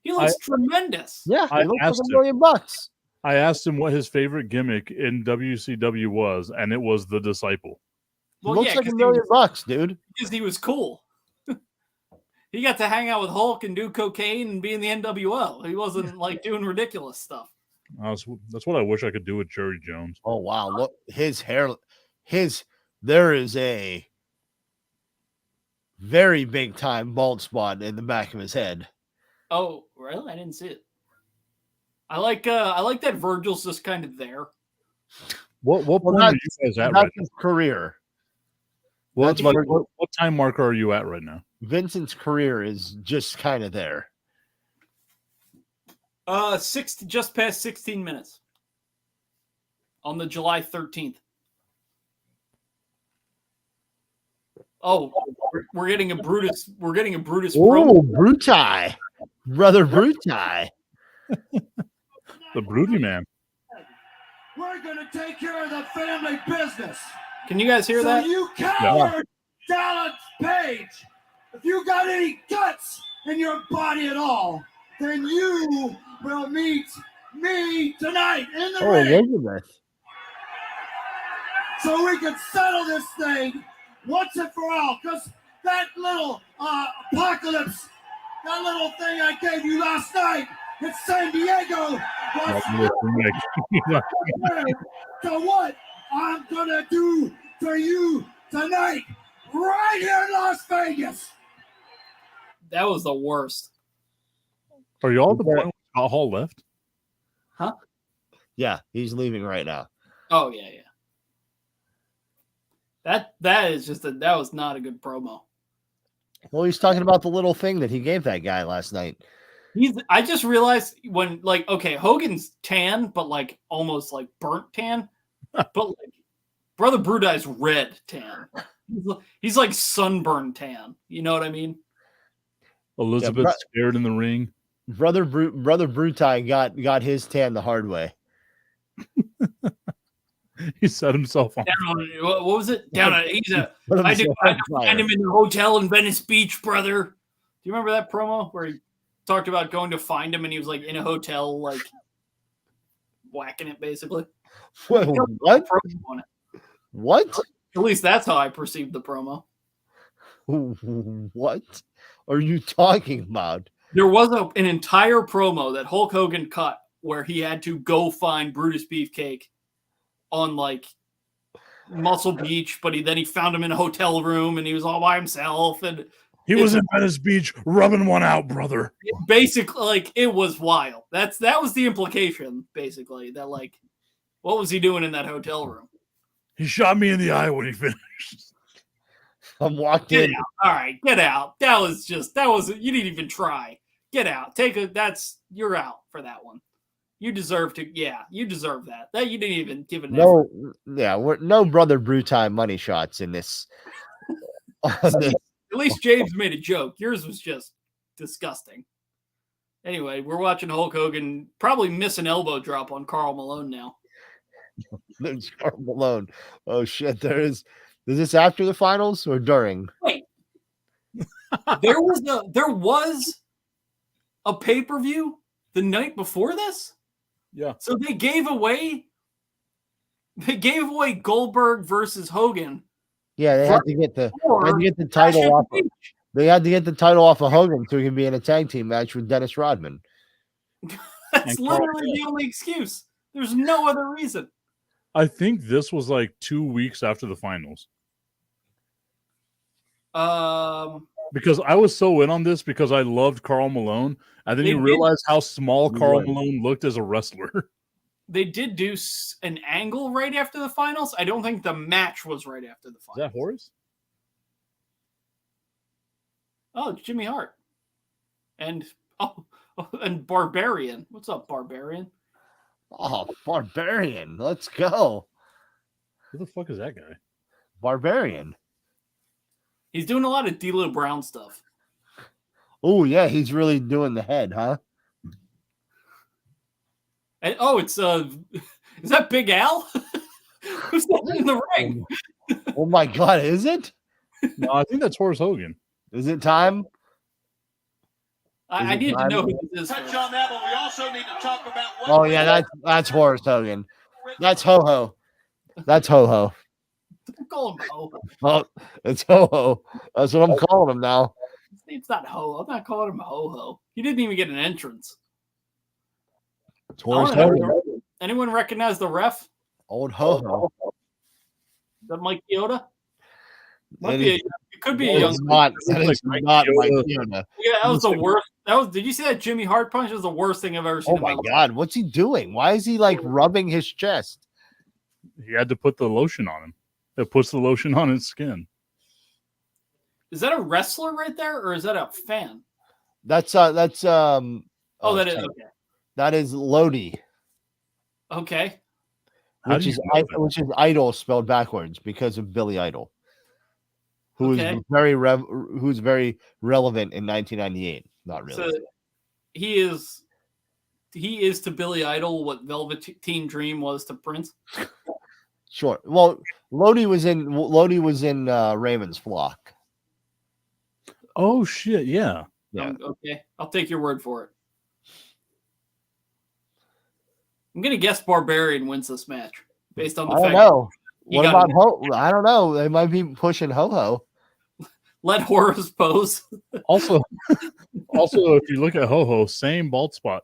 S3: He looks tremendous.
S1: Yeah,
S2: I
S1: he looks like
S2: asked
S1: $1
S2: him.
S1: million bucks.
S2: I asked him what his favorite gimmick in WCW was, and it was the disciple.
S1: He looks like $1 million bucks, dude.
S3: Because he was cool. He got to hang out with Hulk and do cocaine and be in the NWO. He wasn't like doing ridiculous stuff.
S2: That's what I wish I could do with Jerry Jones.
S1: Oh wow, look his hair. There is a very big time bald spot in the back of his head.
S3: Oh, really? I didn't see it. I like that Virgil's just kind of there.
S2: What
S1: Well,
S2: point are you
S1: that's
S2: guys at right now?
S1: his career.
S2: What,
S1: that's
S2: like,
S1: Virgil.
S2: what time marker are you at right now?
S1: Vincent's career is just kind of there.
S3: Just past 16 minutes. On the July 13th. Oh, we're getting a Brutus. We're getting a Brutus.
S1: Oh,
S3: promo.
S1: Brutai, brother Brutai.
S2: The Broody Man.
S5: We're gonna take care of the family business.
S3: Can you guys hear
S5: So
S3: that?
S5: you coward, Dallas Page, if you got any guts in your body at all, then you will meet me tonight in the
S1: Oh,
S5: ring,
S1: Elizabeth.
S5: so we can settle this thing once and for all. Because that little apocalypse, that little thing I gave you last night in San Diego was compared to what I'm gonna do for you tonight, right here in Las Vegas.
S3: That was the worst.
S2: Are you all at the point where Scott Hall left?
S1: Yeah, he's leaving right now.
S3: Oh yeah. That is just that was not a good promo.
S1: Well, he's talking about the little thing that he gave that guy last night.
S3: I just realized when like okay, Hogan's tan, but like almost like burnt tan, but like Brother Brudai's red tan. He's like sunburned tan. You know what I mean?
S2: Elizabeth scared in the ring.
S1: Brother Brutai got his tan the hard way.
S2: He set himself on.
S3: What was it? Down at I had to find him in the hotel in Venice Beach, brother. Do you remember that promo where he talked about going to find him and he was like in a hotel, like whacking it basically?
S1: What? What?
S3: At least that's how I perceived the promo.
S1: What are you talking about?
S3: There was an entire promo that Hulk Hogan cut where he had to go find Brutus Beefcake on like Muscle Beach, but then he found him in a hotel room and he was all by himself and
S2: he was in Venice Beach rubbing one out, brother.
S3: Basically, like it was wild. That was the implication, basically. That like, what was he doing in that hotel room?
S2: He shot me in the eye when he finished.
S1: I'm walked
S3: Get
S1: in.
S3: out. All right, get out. That was you didn't even try. Get out. You're out for that one. You deserve to. Yeah, you deserve that. That you didn't even give it.
S1: No, no Brother Brutai money shots in this.
S3: At least James made a joke. Yours was just disgusting. Anyway, we're watching Hulk Hogan probably miss an elbow drop on Karl Malone now.
S1: There's Karl Malone. Oh shit! Is this after the finals or during?
S3: Wait, there was a pay-per-view the night before this.
S2: Yeah.
S3: So they gave away Goldberg versus Hogan.
S1: Yeah, they had to get the title off. They had to get the title off of Hogan so he can be in a tag team match with Dennis Rodman.
S3: That's literally the only excuse. There's no other reason.
S2: I think this was like 2 weeks after the finals. Because I was so in on this because I loved Karl Malone. And then you realize how small Karl Malone looked as a wrestler.
S3: They did do an angle right after the finals. I don't think the match was right after the finals.
S2: Is that Horace?
S3: Oh, it's Jimmy Hart. And Barbarian. What's up, Barbarian?
S1: Oh, Barbarian. Let's go.
S2: Who the fuck is that guy?
S1: Barbarian.
S3: He's doing a lot of D'Lo Brown stuff.
S1: Oh, yeah. He's really doing the head, huh?
S3: And, it's is that Big Al? Who's that in the ring?
S1: Oh my God, is it?
S2: No, I think that's Horace Hogan.
S1: Is it time?
S3: I need to know who this is.
S7: Touch on that, but we also need to talk about what.
S1: Oh yeah, that's Horace Hogan. That's Ho Ho. That's Ho Ho.
S3: Don't call him Ho.
S1: Oh, it's Ho Ho. That's what I'm calling him now.
S3: His name's not Ho. I'm not calling him Ho Ho. He didn't even get an entrance.
S1: It's Horace Hogan.
S3: Anyone recognize the ref?
S1: Old Ho Ho.
S3: Is that Mike Chioda?
S1: It
S3: could be a young.
S1: That is not Mike Chioda.
S3: Yeah, that was the worst. Did you see that Jimmy Hart punch? It was the worst thing I've ever seen.
S1: Oh my God, what's he doing? Why is he like rubbing his chest?
S2: He had to put the lotion on him. It puts the lotion on his skin.
S3: Is that a wrestler right there, or is that a fan?
S1: That's
S3: Oh, that is okay.
S1: That is Lodi.
S3: Okay.
S1: Which is Idol spelled backwards because of Billy Idol, who's very relevant in 1998. Not really.
S3: So he is to Billy Idol what Velveteen Dream was to Prince.
S1: Sure. Well, Lodi was in Raymond's flock.
S2: Oh shit! Yeah.
S3: Okay, I'll take your word for it. I'm gonna guess Barbarian wins this match based on the fact.
S1: I don't know. What about Ho? I don't know. They might be pushing Ho Ho.
S3: Let Horace pose.
S2: Also, if you look at Ho Ho, same bald spot.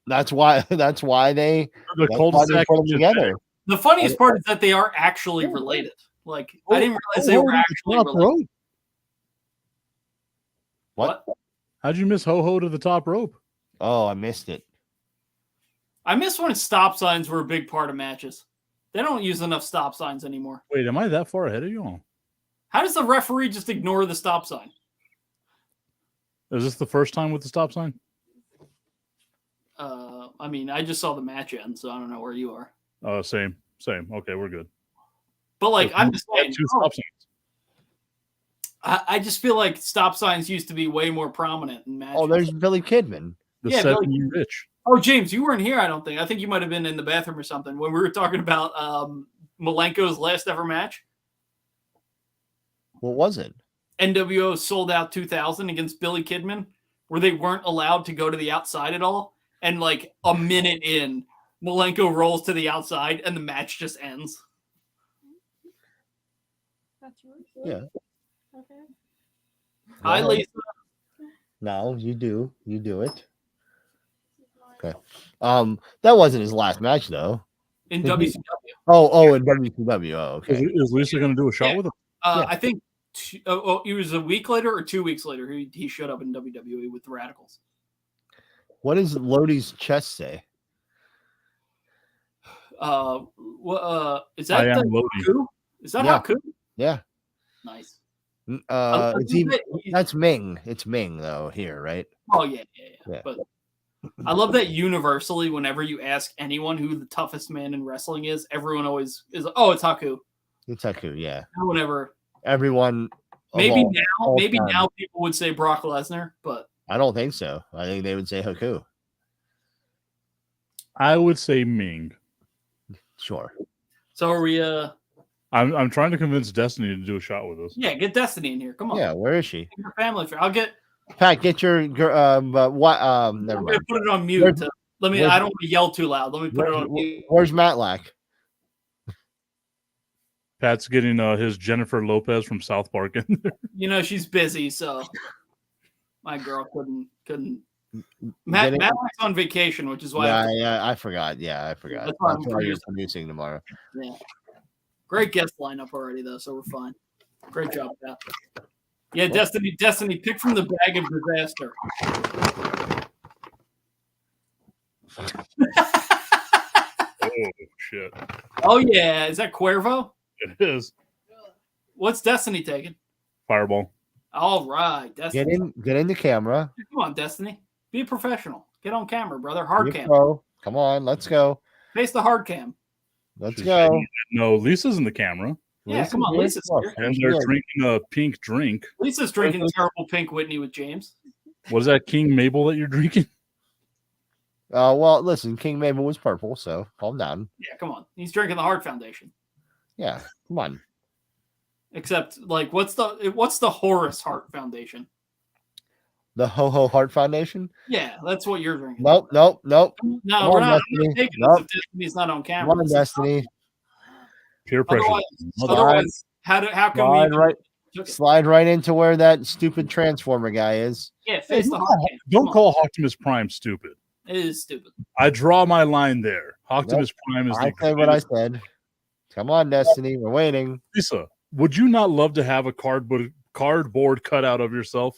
S1: That's why they put them together.
S3: The funniest part is that they are actually related. Like I didn't realize they were actually related.
S1: What?
S2: How'd you miss Ho Ho to the top rope?
S1: Oh, I missed it.
S3: I miss when stop signs were a big part of matches. They don't use enough stop signs anymore.
S2: Wait, am I that far ahead of you all?
S3: How does the referee just ignore the stop sign?
S2: Is this the first time with the stop sign?
S3: I mean, I just saw the match end, so I don't know where you are.
S2: Same. Okay, we're good.
S3: But like, I'm just
S2: We had
S3: saying,
S2: 2 stop signs.
S3: I just feel like stop signs used to be way more prominent in matches.
S1: Oh, there's Billy Kidman.
S2: The
S3: Yeah,
S2: 7
S3: Billy-
S2: year itch.
S3: Oh, James, you weren't here. I don't think. I think you might have been in the bathroom or something when we were talking about Malenko's last ever match.
S1: What was it?
S3: NWO Sold Out 2000 against Billy Kidman, where they weren't allowed to go to the outside at all. And like a minute in, Malenko rolls to the outside and the match just ends.
S11: That's yours?
S1: Yeah.
S11: Okay.
S3: Hi,
S1: Well,
S3: Lisa.
S1: No, you do it. Okay. That wasn't his last match though.
S3: In
S1: Did he-
S3: WCW.
S1: Oh, in WCW. Oh, okay.
S2: Is Lisa going to do a shot
S3: Yeah.
S2: with him?
S3: I think it was a week later or 2 weeks later he showed up in WWE with the Radicals.
S1: What does Lodi's chest say?
S3: Is that
S2: I am
S3: the
S2: Lodi.
S3: Haku? Is that
S1: Yeah.
S3: Haku?
S1: Yeah.
S3: Nice.
S1: It's even, that's Ming. It's Ming though here, right?
S3: Oh yeah.
S1: Yeah.
S3: But I love that universally, whenever you ask anyone who the toughest man in wrestling is, everyone always is. Oh, it's Haku.
S1: It's Haku, yeah.
S3: No one ever.
S1: Everyone. of
S3: Maybe
S1: all
S3: now
S1: time.
S3: people would say Brock Lesnar, but
S1: I don't think so. I think they would say Haku.
S2: I would say Ming.
S1: Sure.
S3: so are we?
S2: I'm trying to convince Destiny to do a shot with us.
S3: Yeah, get Destiny in here. Come on.
S1: Yeah, where is she?
S3: Your family. I'll get.
S1: Pat, get your but what never
S3: I'm
S1: mind.
S3: gonna put it on mute.
S1: Where's-
S3: Let me.
S1: where's-
S3: I don't want to yell too loud. Let me put it on mute.
S1: Where's Matlack?
S2: Pat's getting his Jennifer Lopez from South Park in there.
S3: You know she's busy, so my girl couldn't. Matt's on vacation, which is why. I have to-
S1: Yeah, I forgot. Yeah, I forgot.
S3: That's why I'm
S1: That's why you're
S3: producing.
S1: producing tomorrow.
S3: Yeah. Great guest lineup already, though, so we're fine. Great job, Pat. Yeah, Destiny, pick from the bag of disaster.
S2: Oh shit!
S3: Oh yeah, is that Cuervo?
S2: It is
S3: What's Destiny taking?
S2: Fireball.
S3: All right, Destiny.
S1: Get in the camera.
S3: Come on, Destiny. Be a professional. Get on camera, brother. Hard
S1: You
S3: cam.
S1: go. Come on, let's go.
S3: Face the hard cam.
S1: Let's go.
S2: No, Lisa's in the camera,
S3: Yeah, come on,
S1: here.
S3: Lisa's
S1: Look,
S3: here.
S2: and
S1: she's
S2: they're
S1: here.
S2: drinking a pink drink.
S3: Lisa's drinking terrible pink Whitney with James.
S2: What is that, King Mabel that you're drinking?
S1: Well, listen, King Mabel was purple, so calm down.
S3: Yeah, come on. He's drinking the Heart Foundation.
S1: Yeah, come on.
S3: Except, like, what's the Horace Heart Foundation?
S1: The Ho Ho Heart Foundation?
S3: Yeah, that's what you're drinking.
S1: Nope.
S3: No,
S1: Come
S3: we're
S1: on,
S3: not. I'm
S1: Destiny.
S3: not taking
S1: Nope.
S3: this if Destiny's not on
S1: Come
S3: camera.
S1: on, Destiny.
S2: Peer pressure.
S3: Otherwise, how can we?
S1: Slide right,
S3: Took it.
S1: slide right into where that stupid Transformer guy is.
S3: Yeah, face the heart cam.
S2: Don't
S3: Come on.
S2: call Optimus Prime stupid.
S3: It is stupid.
S2: I draw my line there. Optimus Prime is
S1: I
S2: the
S1: said what I said. Come on, Destiny. We're waiting.
S2: Lisa, would you not love to have a cardboard cutout of yourself?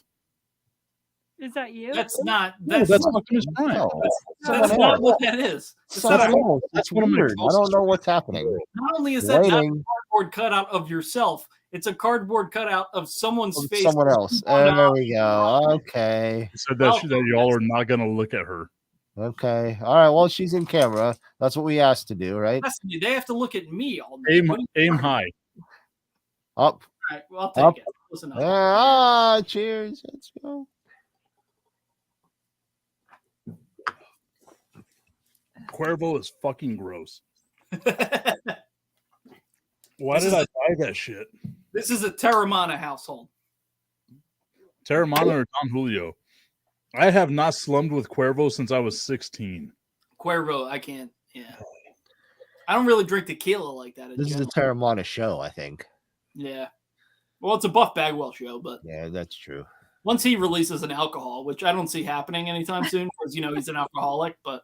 S11: Is that you?
S3: That's not.
S2: No,
S3: That's
S2: that's Optimus Prime.
S1: No,
S3: that's
S1: someone
S3: not
S1: else.
S3: what that is. It's
S1: Someone
S3: not,
S1: else.
S2: That's
S1: It's
S2: one of my
S1: weird. I don't
S2: closest
S1: know what's happening.
S3: not only is that not a
S1: Waiting.
S3: cardboard cutout of yourself, it's a cardboard cutout of someone's
S1: From
S3: face.
S1: someone else. There we go. Okay.
S2: He said that y'all are not going to look at her.
S1: Okay. All right. Well, she's in camera. That's what we asked to do, right?
S3: Destiny, they have to look at me all day.
S2: Aim,
S3: What are you
S2: aim
S3: talking
S2: high.
S1: Up.
S3: about? All right, well, I'll
S1: Up.
S3: take it. Listen up.
S1: Ah, cheers. Let's go.
S2: Cuervo is fucking gross. Why did I buy that shit?
S3: This is a Terramana household.
S2: Terramana or Don Julio? I have not slummed with Cuervo since I was 16.
S3: Cuervo, I can't. Yeah. I don't really drink tequila like that. in
S1: This is a
S3: general.
S1: Terramana show, I think.
S3: Yeah. Well, it's a Buff Bagwell show, but
S1: Yeah, that's true.
S3: once he releases an alcohol, which I don't see happening anytime soon, because he's an alcoholic. But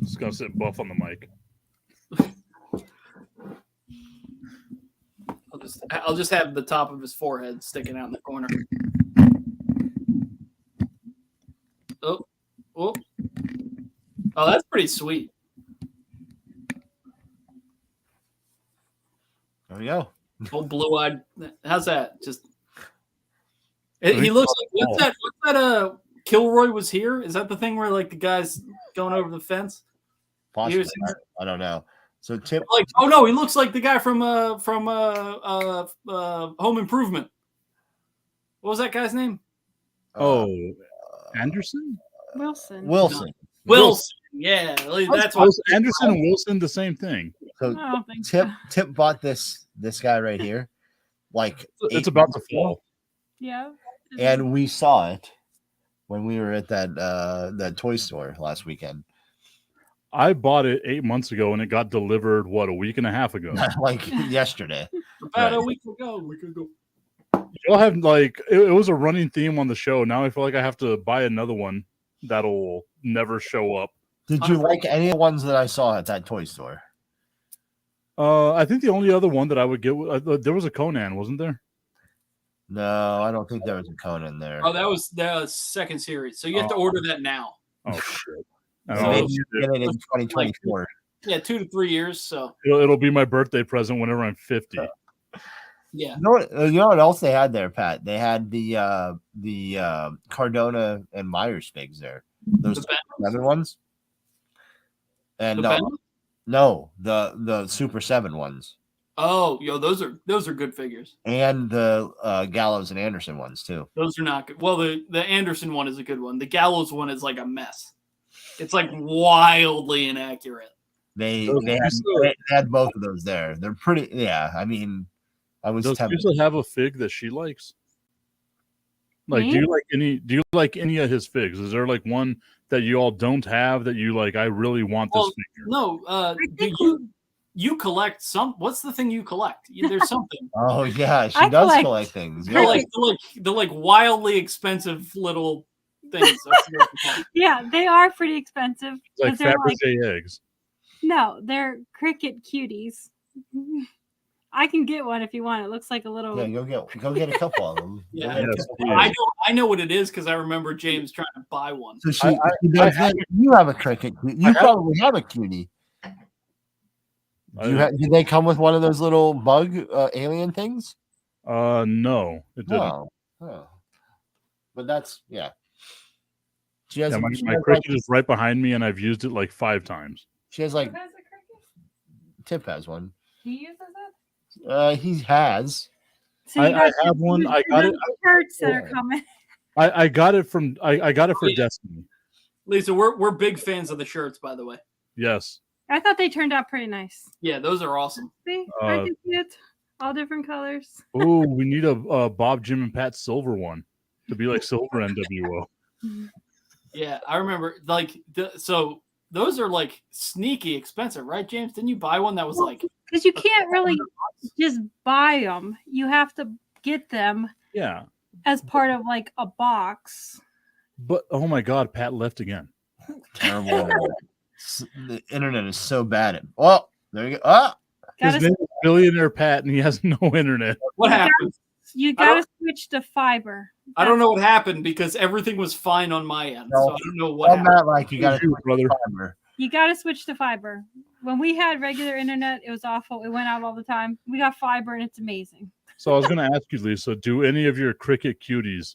S2: Just gonna sit buff on the mic.
S3: I'll just have the top of his forehead sticking out in the corner. Oh, oh, oh! That's pretty sweet.
S1: we go.
S3: Old blue-eyed. How's that? Just he looks like what's that? What's that? Kilroy was here. Is that the thing where like the guy's going over the fence?
S1: Possibly. I don't know. So Tip,
S3: Like, oh no, he looks like the guy from Home Improvement. What was that guy's name?
S2: Anderson?
S11: Wilson.
S3: Wilson. Yeah, that's what
S2: Anderson and Wilson, the same thing.
S1: So
S11: I don't think
S1: Tip bought this guy right here. Like
S2: It's
S1: 8
S2: about to
S1: months ago,
S2: fall.
S11: Yeah.
S1: and we saw it when we were at that toy store last weekend.
S2: I bought it 8 months ago and it got delivered, a week and a half ago?
S1: Like yesterday.
S3: about a
S1: Right.
S3: week ago.
S2: Y'all have like it was a running theme on the show. Now I feel like I have to buy another one that'll never show up.
S1: Did you like any of the ones that I saw at that toy store?
S2: I think the only other one that I would get there was a Conan, wasn't there?
S1: No, I don't think there was a Conan there.
S3: Oh, that was the second series. So you have to order that now.
S2: Oh shit!
S1: So maybe you get it in 2024.
S3: Yeah, 2 to 3 years. So
S2: It'll be my birthday present whenever I'm 50.
S3: yeah.
S1: You know what else they had there, Pat? They had the Cardona and Myers figs there. Those
S3: The
S1: other ones. And
S3: The Venom?
S1: no, the Super 7 ones.
S3: Oh, those are good figures.
S1: And the Gallows and Anderson ones too.
S3: Those are not good. Well, the Anderson one is a good one. The Gallows one is like a mess. It's like wildly inaccurate.
S1: They had both of those there. They're pretty. Yeah, I mean, I was
S2: Does
S1: tempted.
S2: Teresa have a fig that she likes? Like,
S11: Me?
S2: do you like any of his figs? Is there like one that you all don't have that you like? I really want this
S3: Well,
S2: figure.
S3: no, you collect some. What's the thing you collect? There's something.
S1: Oh yeah, she
S11: I
S1: does
S11: collect
S1: collect things.
S3: They're
S1: Yeah.
S3: like wildly expensive little things. That's what they're called.
S11: Yeah, they are pretty expensive.
S2: It's like
S11: 'cause they're like,
S2: Fabergé eggs.
S11: no, they're cricket cuties. I can get one if you want. It looks like a little.
S1: Yeah, go get a couple of them.
S3: Yeah,
S1: Go get a
S2: Yes,
S1: couple.
S2: please.
S3: I know what it is because I remember James trying to buy one.
S1: So
S2: I
S1: does
S2: have-
S1: that. You have a cricket. You probably have a cutie. Did they come with one of those little bug alien things?
S2: No, it didn't.
S1: No. Oh. But that's She has
S2: Yeah, my
S1: she has
S2: cricket is right behind me, and I've used it like 5 times.
S1: she has like
S11: Who has a cricket?
S1: Tip has one.
S11: He uses it.
S1: He has.
S11: So you
S2: I
S11: got
S2: have one. I got it.
S11: Shirts that are
S1: Yeah.
S11: coming.
S2: I got it from. I got it for
S3: Yeah.
S2: Destiny.
S3: Lisa, we're big fans of the shirts, by the way.
S2: Yes.
S11: I thought they turned out pretty nice.
S3: Yeah, those are awesome.
S11: See,
S2: Uh,
S11: aren't they cute? All different colors.
S2: Oh, we need a Bob, Jim, and Pat silver one to be like silver NWO.
S3: Yeah, I remember so those are like sneaky expensive, right, James? Didn't you buy one that was like
S11: Because you can't really just buy them. You have to get them
S2: Yeah,
S11: as part of like a box.
S2: but oh my God, Pat left again.
S1: Terrible. The internet is so bad at. Oh, there you go. Oh,
S2: His
S11: Gotta,
S2: name is Billionaire Pat, and he has no internet.
S3: what happened?
S11: you
S3: I
S11: gotta switch to fiber.
S3: I don't know what happened because everything was fine on my end. So I don't know what
S1: tell
S3: happened.
S1: Matt like you got to
S2: brother.
S1: fiber.
S11: You gotta switch to fiber. When we had regular internet, it was awful. It went out all the time. We got fiber, and it's amazing.
S2: So I was going to ask you, Lisa, do any of your cricket cuties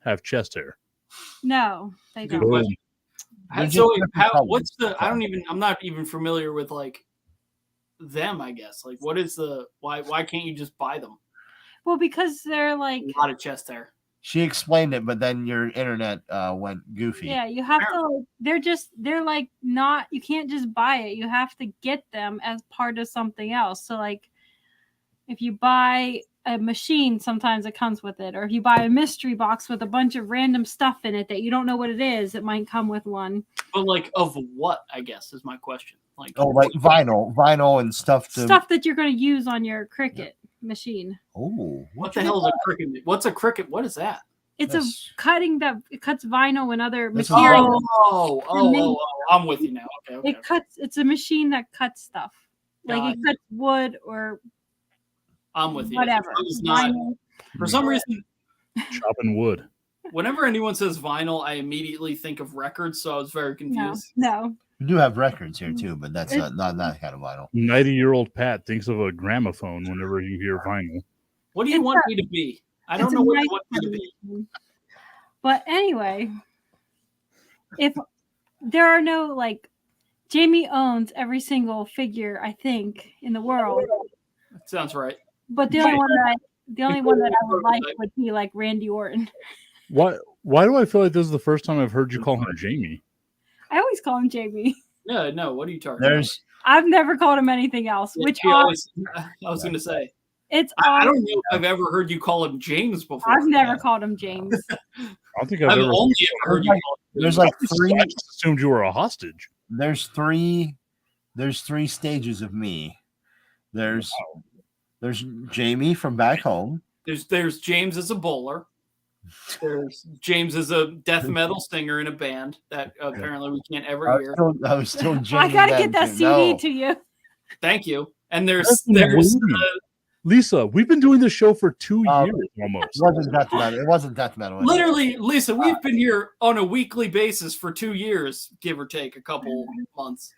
S2: have chest hair?
S11: No, they
S3: Good
S11: don't.
S3: question.
S1: They're
S3: So
S1: just different colors.
S3: what's the? I'm not even familiar with like them. I guess like what is the? Why can't you just buy them?
S11: Well, because they're like,
S3: A lot of chest hair.
S1: She explained it, but then your internet went goofy.
S11: yeah, you have to. They're like not. You can't just buy it. You have to get them as part of something else. So like, if you buy a machine, sometimes it comes with it, or if you buy a mystery box with a bunch of random stuff in it that you don't know what it is, it might come with one.
S3: But like of what? I guess is my question. Like
S1: Oh, like vinyl and stuff to.
S11: Stuff that you're going to use on your cricket machine.
S1: Oh,
S3: what the hell is a cricket? What's a cricket? What is that?
S11: It's
S1: Yes.
S11: a cutting that it cuts vinyl and other
S1: This is-
S11: materials.
S3: Oh, I'm with you now. Okay.
S11: It cuts. It's a machine that cuts stuff. Like
S3: Got
S11: it cuts wood or
S3: I'm with you.
S11: whatever.
S3: I was not-
S11: Vinyl.
S3: for some reason,
S2: Chopping wood.
S3: whenever anyone says vinyl, I immediately think of records. So I was very
S11: No,
S3: confused.
S11: no.
S1: We do have records here too, but that's not that kind of vinyl.
S2: 90-year-old Pat thinks of a gramophone whenever you hear vinyl.
S3: What do you want me to be? I don't know what you want me to be.
S11: But anyway, if there are no like Jamie owns every single figure I think in the world.
S3: Sounds right.
S11: But the only one that I would like would be like Randy Orton.
S2: Why do I feel like this is the first time I've heard you call him Jamie?
S11: I always call him Jamie.
S3: No. What are you talking about?
S11: I've never called him anything else. Which
S3: I was going to say. I don't know if I've ever heard you call him James before.
S11: I've never called him James.
S2: I don't think I've ever
S3: only ever heard you call him
S1: There's like three.
S2: I just assumed you were a hostage.
S1: There's three stages of me. There's Jamie from back home.
S3: There's James as a bowler. There's James as a death metal singer in a band that apparently we can't ever hear.
S1: I was still Jamie.
S11: I gotta get that CD to you.
S3: Thank you. And there's
S2: Lisa, we've been doing this show for 2 years almost.
S1: It wasn't death metal.
S3: Literally, Lisa, we've been here on a weekly basis for 2 years, give or take a couple months.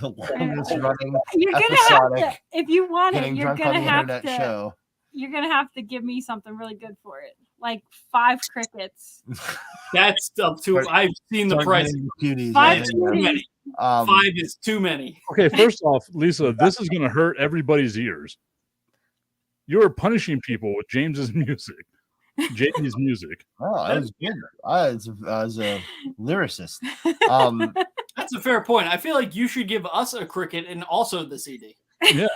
S1: The longest running
S11: You're gonna
S1: episodic
S11: have to, if you want it,
S1: Getting
S11: you're
S1: Drunk on
S11: gonna
S1: the
S11: have
S1: Internet
S11: to.
S1: show.
S11: You're gonna have to give me something really good for it, like 5 crickets.
S3: That's up to. I've seen the price.
S11: 5
S3: is too many. 5 is too many.
S2: Okay, first off, Lisa, this is going to hurt everybody's ears. You're punishing people with James's music, Jamie's music.
S1: Oh, that was good. As a lyricist.
S3: That's a fair point. I feel like you should give us a cricket and also the CD.
S2: Yeah.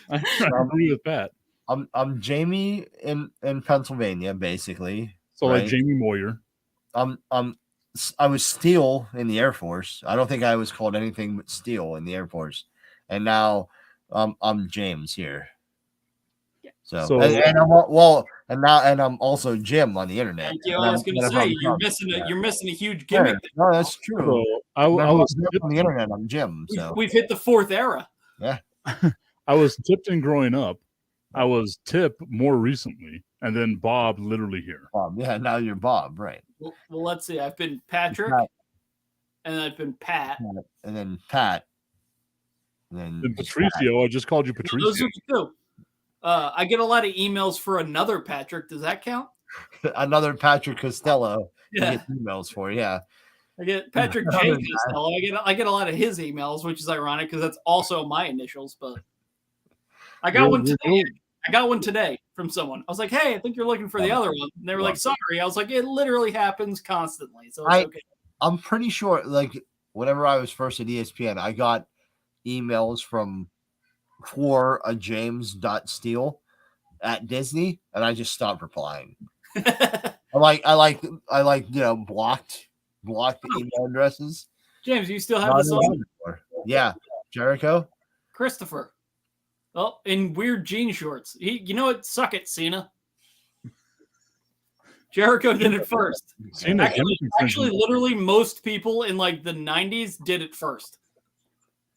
S2: I agree with that.
S1: I'm Jamie in Pennsylvania, basically.
S2: So like Jamie Moyer.
S1: I was Steele in the Air Force. I don't think I was called anything but Steele in the Air Force, and now I'm James here. So and I'm also Jim on the internet.
S3: Thank you. I was going to say you're missing a huge gimmick.
S1: No, that's true.
S2: So I was
S1: on the internet. I'm Jim. So
S3: we've hit the 4th era.
S1: Yeah.
S2: I was Tipton growing up. I was Tip more recently, and then Bob literally here.
S1: Bob, yeah. Now you're Bob, right?
S3: Well, let's see. I've been Patrick, and I've been Pat,
S1: and then Pat, and then
S2: Patricio. I just called you Patricio.
S3: Those are the 2. I get a lot of emails for another Patrick. Does that count?
S1: Another Patrick Costello.
S3: Yeah.
S1: I get emails for, yeah.
S3: I get Patrick J. Costello. I get a lot of his emails, which is ironic because that's also my initials. But I got one today. I got one today from someone. I was like, "Hey, I think you're looking for the other one." And they were like, "Sorry." I was like, "It literally happens constantly." So it's okay.
S1: I'm pretty sure, like, whenever I was first at ESPN, I got emails for a James.Steele at Disney, and I just stopped replying. I blocked the email addresses.
S3: James, you still have this on?
S1: Yeah, Jericho.
S3: Christopher. Well, in weird jean shorts. You know what? Suck it, Cena. Jericho did it first. Actually, literally, most people in like the 90s did it first.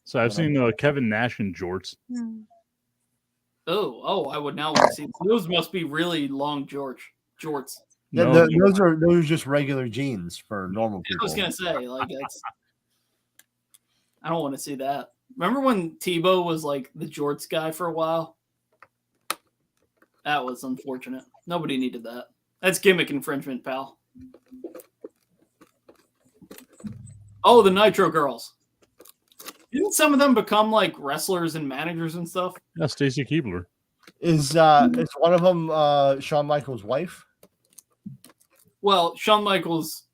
S2: So I've seen Kevin Nash in jorts.
S3: Oh, I would now want to see. Those must be really long jorts.
S1: Yeah, those are just regular jeans for normal people.
S3: I was gonna say, like, I don't want to see that. Remember when Tebow was like the jorts guy for a while? That was unfortunate. Nobody needed that. That's gimmick infringement, pal. Oh, the Nitro Girls. Didn't some of them become like wrestlers and managers and stuff?
S2: Yeah, Stacy Keibler.
S1: Is one of them Shawn Michaels' wife?
S3: Well, Shawn Michaels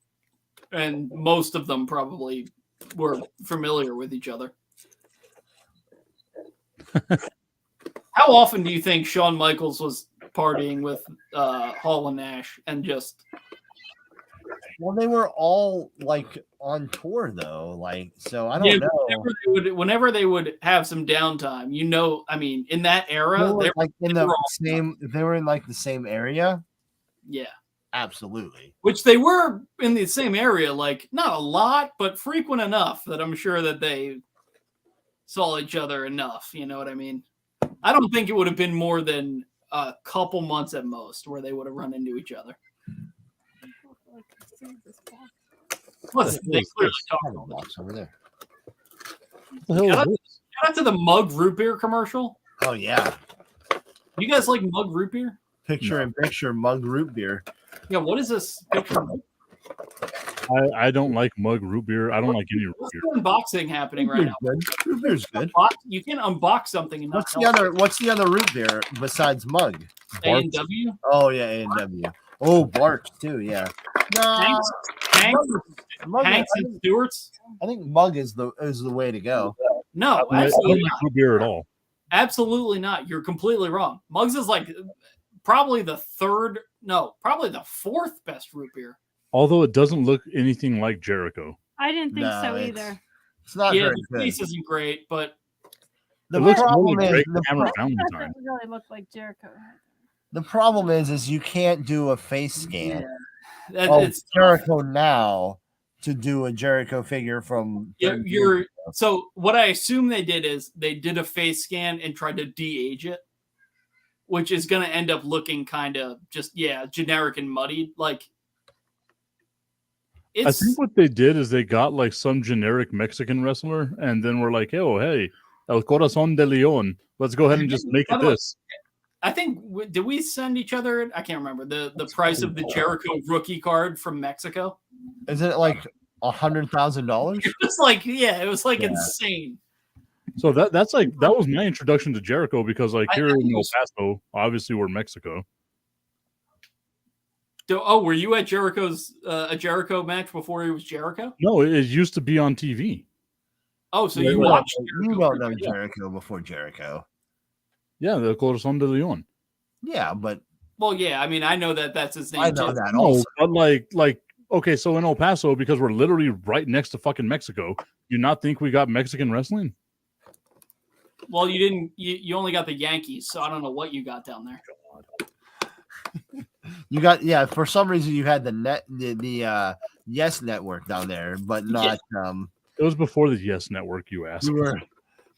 S3: and most of them probably were familiar with each other. How often do you think Shawn Michaels was partying with Hall and Nash and just?
S1: Well, they were all like on tour though, like so. I don't know.
S3: Whenever they would have some downtime, I mean, in that era,
S1: they were in like the same area.
S3: Yeah,
S1: absolutely.
S3: Which they were in the same area, like not a lot, but frequent enough that I'm sure that they saw each other enough. You know what I mean? I don't think it would have been more than a couple months at most where they would have run into each other. Plus, they clearly talk
S1: Have a
S3: about
S1: box over there.
S2: What the hell
S3: Shout out,
S2: is this?
S3: shout out to the Mug root beer commercial.
S1: Oh yeah,
S3: You guys like Mug root beer?
S1: picture in picture mug root beer.
S3: Yeah, what is this picture?
S2: I don't like mug root beer. I don't like any root
S3: What's
S2: beer.
S3: the unboxing happening right now?
S1: Good. Root beer's good.
S3: You can't unbox something and not
S1: What's the
S3: tell
S1: other? What's the other root beer besides mug?
S3: A&W?
S1: Oh yeah, A&W. Oh, Barks too. Yeah. No,
S3: Hanks and Stewart's?
S1: I think mug is the way to go.
S3: No,
S2: I don't
S3: absolutely
S2: like
S3: not.
S2: root beer at all.
S3: Absolutely not. You're completely wrong. Mugs is like probably the fourth best root beer.
S2: Although it doesn't look anything like Jericho.
S11: I didn't think
S1: No,
S11: so
S1: it's-
S11: either.
S1: It's not
S3: Yeah,
S1: very
S3: the
S1: good.
S3: face isn't great, but
S1: The
S2: It looks
S1: problem
S2: really
S1: is
S2: great
S1: the,
S2: Hammer
S11: It
S2: Valentine.
S11: doesn't really look like Jericho.
S1: the problem is you can't do a face scan
S3: that,
S1: of
S3: it's
S1: Jericho now to do a Jericho figure from. 30 years
S3: you're
S1: ago.
S3: so what I assume they did is they did a face scan and tried to de-age it, which is going to end up looking kind of just generic and muddied. Like
S2: I
S3: it's
S2: think what they did is they got like some generic Mexican wrestler, and then we're like, "Oh, hey, El Corazón de León. Let's go ahead and just make
S3: By
S2: it
S3: the way,
S2: this."
S3: I think did we send each other? I can't remember the price of the Jericho rookie card from Mexico.
S1: Isn't it like $100,000?
S3: It's like it was like insane.
S2: So that was my introduction to Jericho because like
S3: I
S2: here
S3: think
S2: in
S3: it
S2: El
S3: was-
S2: Paso, obviously we're Mexico.
S3: Oh, were you at Jericho's a Jericho match before he was Jericho?
S2: No, it used to be on TV.
S3: Oh, so
S1: You
S3: you
S1: don't-
S3: watched
S1: You
S3: Jericho?
S1: don't know Jericho before Jericho.
S2: Yeah, the Corazón de León.
S1: Yeah, but
S3: Well, yeah. I mean, I know that's his name.
S1: I know
S3: too.
S1: that
S2: No,
S1: also.
S2: but like okay, so in El Paso, because we're literally right next to fucking Mexico, you not think we got Mexican wrestling?
S3: Well, you didn't. You only got the Yankees, so I don't know what you got down there.
S1: You got for some reason you had the Yes Network down there, but not
S2: It was before the Yes Network, you asked.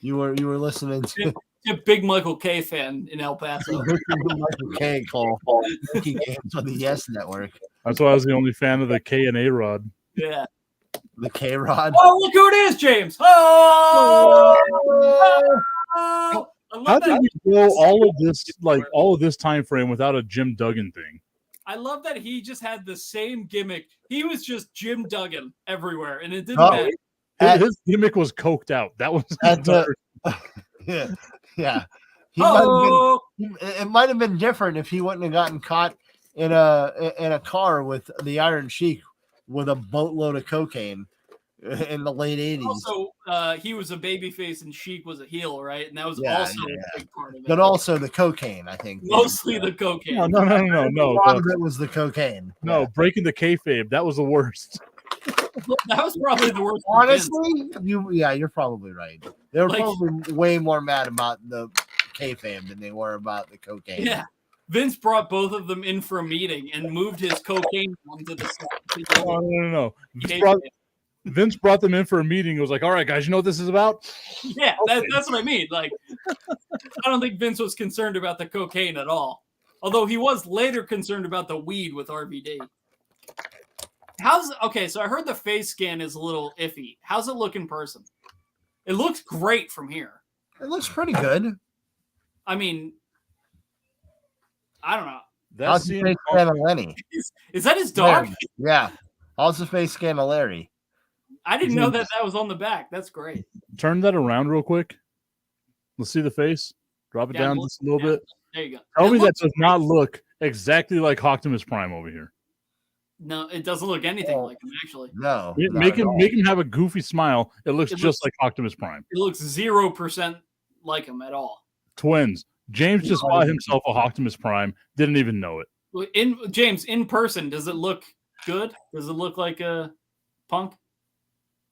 S1: you were listening to
S3: You're a big Michael K fan in El Paso.
S1: Michael K call Mickey games on the Yes Network.
S2: That's why I was the only fan of the K and A Rod.
S3: Yeah.
S1: The K Rod.
S3: Oh, look who it is, James. Oh! I
S2: How
S3: love
S2: did
S3: that.
S2: we go all of this time frame without a Jim Duggan thing?
S3: I love that he just had the same gimmick. He was just Jim Duggan everywhere, and it didn't
S1: Oh,
S3: matter.
S2: His gimmick was coked out. That was
S1: At the- yeah. He might
S3: Oh,
S1: have been, it might have been different if he wouldn't have gotten caught in a car with the Iron Sheik with a boatload of cocaine in the late 80s.
S3: also, he was a babyface and Sheik was a heel, right? And that was
S1: Yeah,
S3: also
S1: yeah.
S3: a big part of it.
S1: But also the cocaine, I think.
S3: Mostly the cocaine.
S2: No.
S1: A lot of it was the cocaine.
S2: No, breaking the kayfabe. That was the worst.
S3: That was probably the worst. for Vince.
S1: Honestly, you're probably right. They were
S3: Like-
S1: probably way more mad about the kayfabe than they were about the cocaine.
S3: Yeah. Vince brought both of them in for a meeting and moved his cocaine onto the side.
S2: No. Vince brought them in for a meeting. It was like, all right, guys, you know what this is about?
S3: Yeah, that's what I mean. Like, I don't think Vince was concerned about the cocaine at all. Although he was later concerned about the weed with RVD. So I heard the face scan is a little iffy. How's it look in person? It looks great from here.
S1: It looks pretty good.
S3: I mean, I don't know.
S1: How's the face scan of Lenny?
S3: Is that his dog?
S1: Larry. Yeah. How's the face scan of Larry?
S3: I didn't know that was on the back. That's great.
S2: Turn that around real quick. Let's see the face. Drop it
S3: Yeah,
S2: down
S3: look-
S2: just a little
S3: yeah.
S2: bit.
S3: There you go.
S2: Tell
S3: It
S2: me that
S3: looks
S2: does not look exactly like Optimus Prime over here.
S3: No, it doesn't look anything like him, actually.
S1: No.
S2: Make him have a goofy smile. It looks
S3: It
S2: just
S3: looks-
S2: like Optimus Prime.
S3: It looks 0% like him at all.
S2: Twins. James just bought himself a Optimus Prime. Didn't even know it.
S3: In person, does it look good? Does it look like a Punk?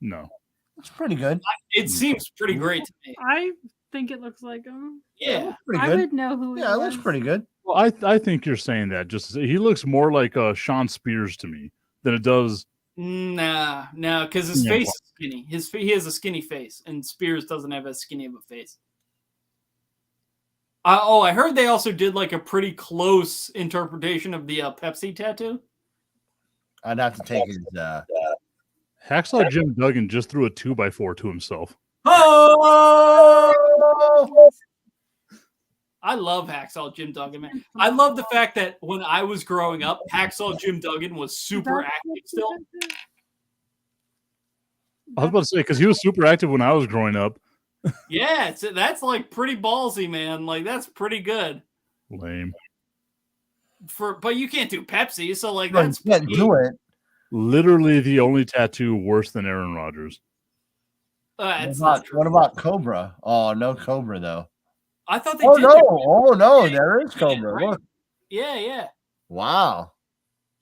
S2: No.
S1: It's pretty good.
S3: It seems pretty great to me.
S11: I think it looks like him.
S3: Yeah.
S1: Pretty
S11: I
S1: good.
S11: would know who.
S1: Yeah, it looks pretty good.
S2: Well, I think you're saying that. Just he looks more like Sean Spears to me than it does.
S3: Nah, because his
S2: Yeah,
S3: face is skinny. He has a skinny face, and Spears doesn't have as skinny of a face. I heard they also did like a pretty close interpretation of the Pepsi tattoo.
S1: I'd have to take his
S2: Hacksaw Jim Duggan just threw a 2x4 to himself.
S3: Oh! I love Hacksaw Jim Duggan, man. I love the fact that when I was growing up, Hacksaw Jim Duggan was super active still.
S2: I was about to say, because he was super active when I was growing up.
S3: Yeah, that's like pretty ballsy, man. Like that's pretty good.
S2: Lame.
S3: But you can't do Pepsi, so like
S1: Right,
S3: that's
S1: you can't do it.
S2: Literally the only tattoo worse than Aaron Rodgers.
S1: What about Cobra? Oh, no Cobra though.
S3: I thought they
S1: Oh
S3: did.
S1: no! There is Cobra.
S3: Right?
S1: Look.
S3: Yeah.
S1: Wow.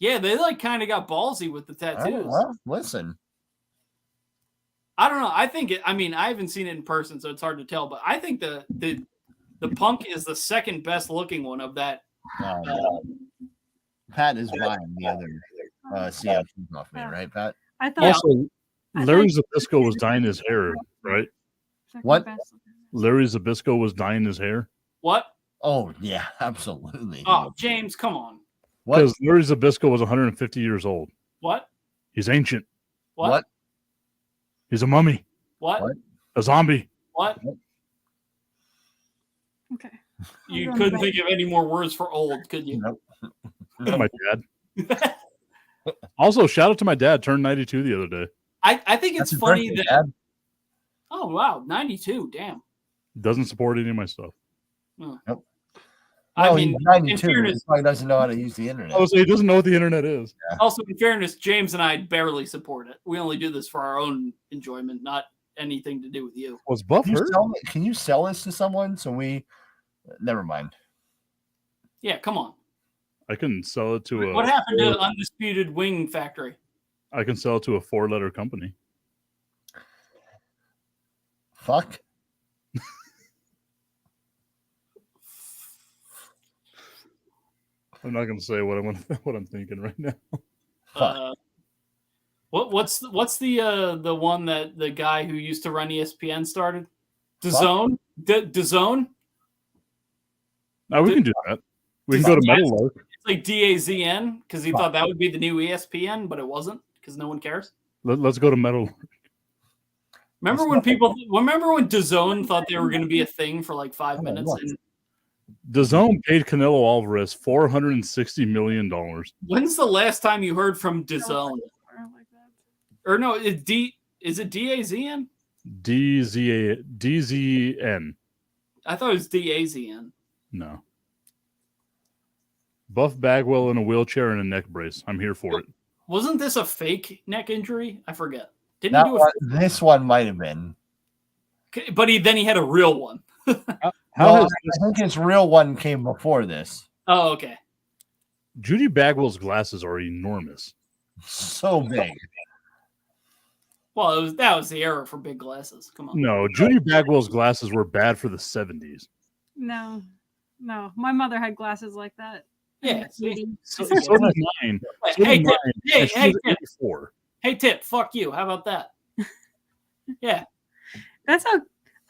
S3: Yeah, they like kind of got ballsy with the tattoos.
S1: Oh, well, listen.
S3: I don't know. I think I mean, I haven't seen it in person, so it's hard to tell. But I think the Punk is the second best looking one of that.
S1: Pat is buying the other CM off me, right, Pat?
S11: I thought
S2: Also, Larry Zbyszko was dyeing his hair, right?
S1: What?
S2: Larry Zbyszko was dyeing his hair.
S3: What?
S1: Oh yeah, absolutely.
S3: Oh, James, come on.
S2: Because Larry Zbyszko was 150 years old.
S3: What?
S2: He's ancient.
S3: What?
S2: He's a mummy.
S3: What?
S2: A zombie.
S3: What?
S11: Okay.
S3: You couldn't think of any more words for old, could you?
S1: Nope.
S2: My dad. Also, shout out to my dad. Turned 92 the other day.
S3: I think it's
S1: Happy
S3: funny
S1: birthday,
S3: that.
S1: Dad.
S3: Oh wow, 92. Damn.
S2: Doesn't support any of my stuff.
S3: Oh.
S1: Nope.
S3: I
S1: No,
S3: mean,
S1: he's
S3: in
S1: 92.
S3: fairness,
S1: He probably doesn't know how to use the internet.
S2: Oh, so he doesn't know what the internet is.
S3: also in fairness, James and I barely support it. We only do this for our own enjoyment, not anything to do with you.
S2: Was Buff
S1: Can you,
S2: hurt?
S1: can you sell this to someone so we? Never mind.
S3: Yeah, come on.
S2: I can sell it to a.
S3: What happened to Undisputed Wing Factory?
S2: I can sell it to a 4-letter company.
S1: Fuck.
S2: I'm not going to say what I'm thinking right now.
S3: What's the one that the guy who used to run ESPN started? DAZN? DAZN?
S2: No, we can do that. We can go to Metalwork.
S3: It's like DAZN because he thought that would be the new ESPN, but it wasn't because no one cares.
S2: Let's go to Metalwork.
S3: Remember when DAZN thought they were going to be a thing for like 5 minutes? And
S2: DAZN paid Canelo Alvarez $460 million.
S3: when's the last time you heard from DAZN? Or no, is it DAZN?
S2: DZN.
S3: I thought it was DAZN.
S2: No. Buff Bagwell in a wheelchair and a neck brace. I'm here for it.
S3: Wasn't this a fake neck injury? I forget. Didn't
S1: That
S3: he do
S1: one, this one might have been.
S3: But he had a real one.
S1: I think his real one came before this.
S3: Oh, okay.
S2: Judy Bagwell's glasses are enormous.
S1: So big.
S3: Well, that was the era for big glasses. Come on.
S2: No, Judy Bagwell's glasses were bad for the 70s.
S11: No. My mother had glasses like that.
S3: Yeah.
S2: So did mine.
S3: Hey, Tip.
S2: Hey, Tip.
S3: Hey, Tip. Fuck you. How about that? Yeah.
S11: That's how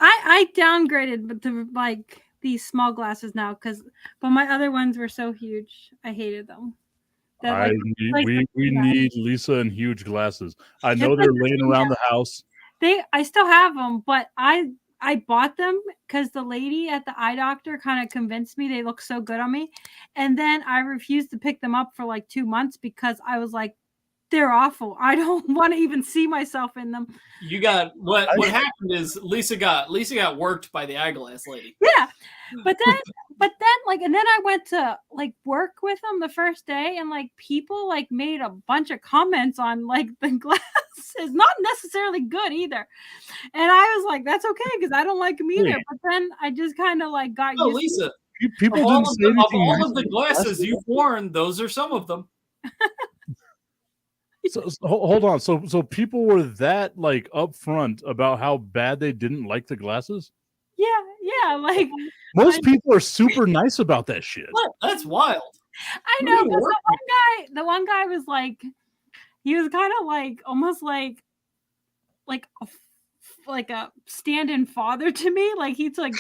S11: I downgraded to like these small glasses now but my other ones were so huge. I hated them.
S2: We need Lisa in huge glasses. I know they're laying around the house.
S11: I still have them, but I bought them because the lady at the eye doctor kind of convinced me they look so good on me. And then I refused to pick them up for like 2 months because I was like, they're awful. I don't want to even see myself in them.
S3: You got what happened is Lisa got worked by the eyeglass lady.
S11: Yeah. But then and then I went to like work with them the first day and like people like made a bunch of comments on like the glasses, not necessarily good either. And I was like, that's okay because I don't like them either. But then I just kind of like got used
S3: Lisa,
S11: to it.
S2: People
S3: of
S2: didn't say anything
S3: all
S2: nice
S3: of the glasses you've worn, those are some of them.
S2: So hold on. So people were that like upfront about how bad they didn't like the glasses?
S11: Yeah, like
S2: most people are super nice about that shit.
S3: What? That's wild.
S11: I know, but the one guy was like, he was kind of like almost like a stand-in father to me. Like he took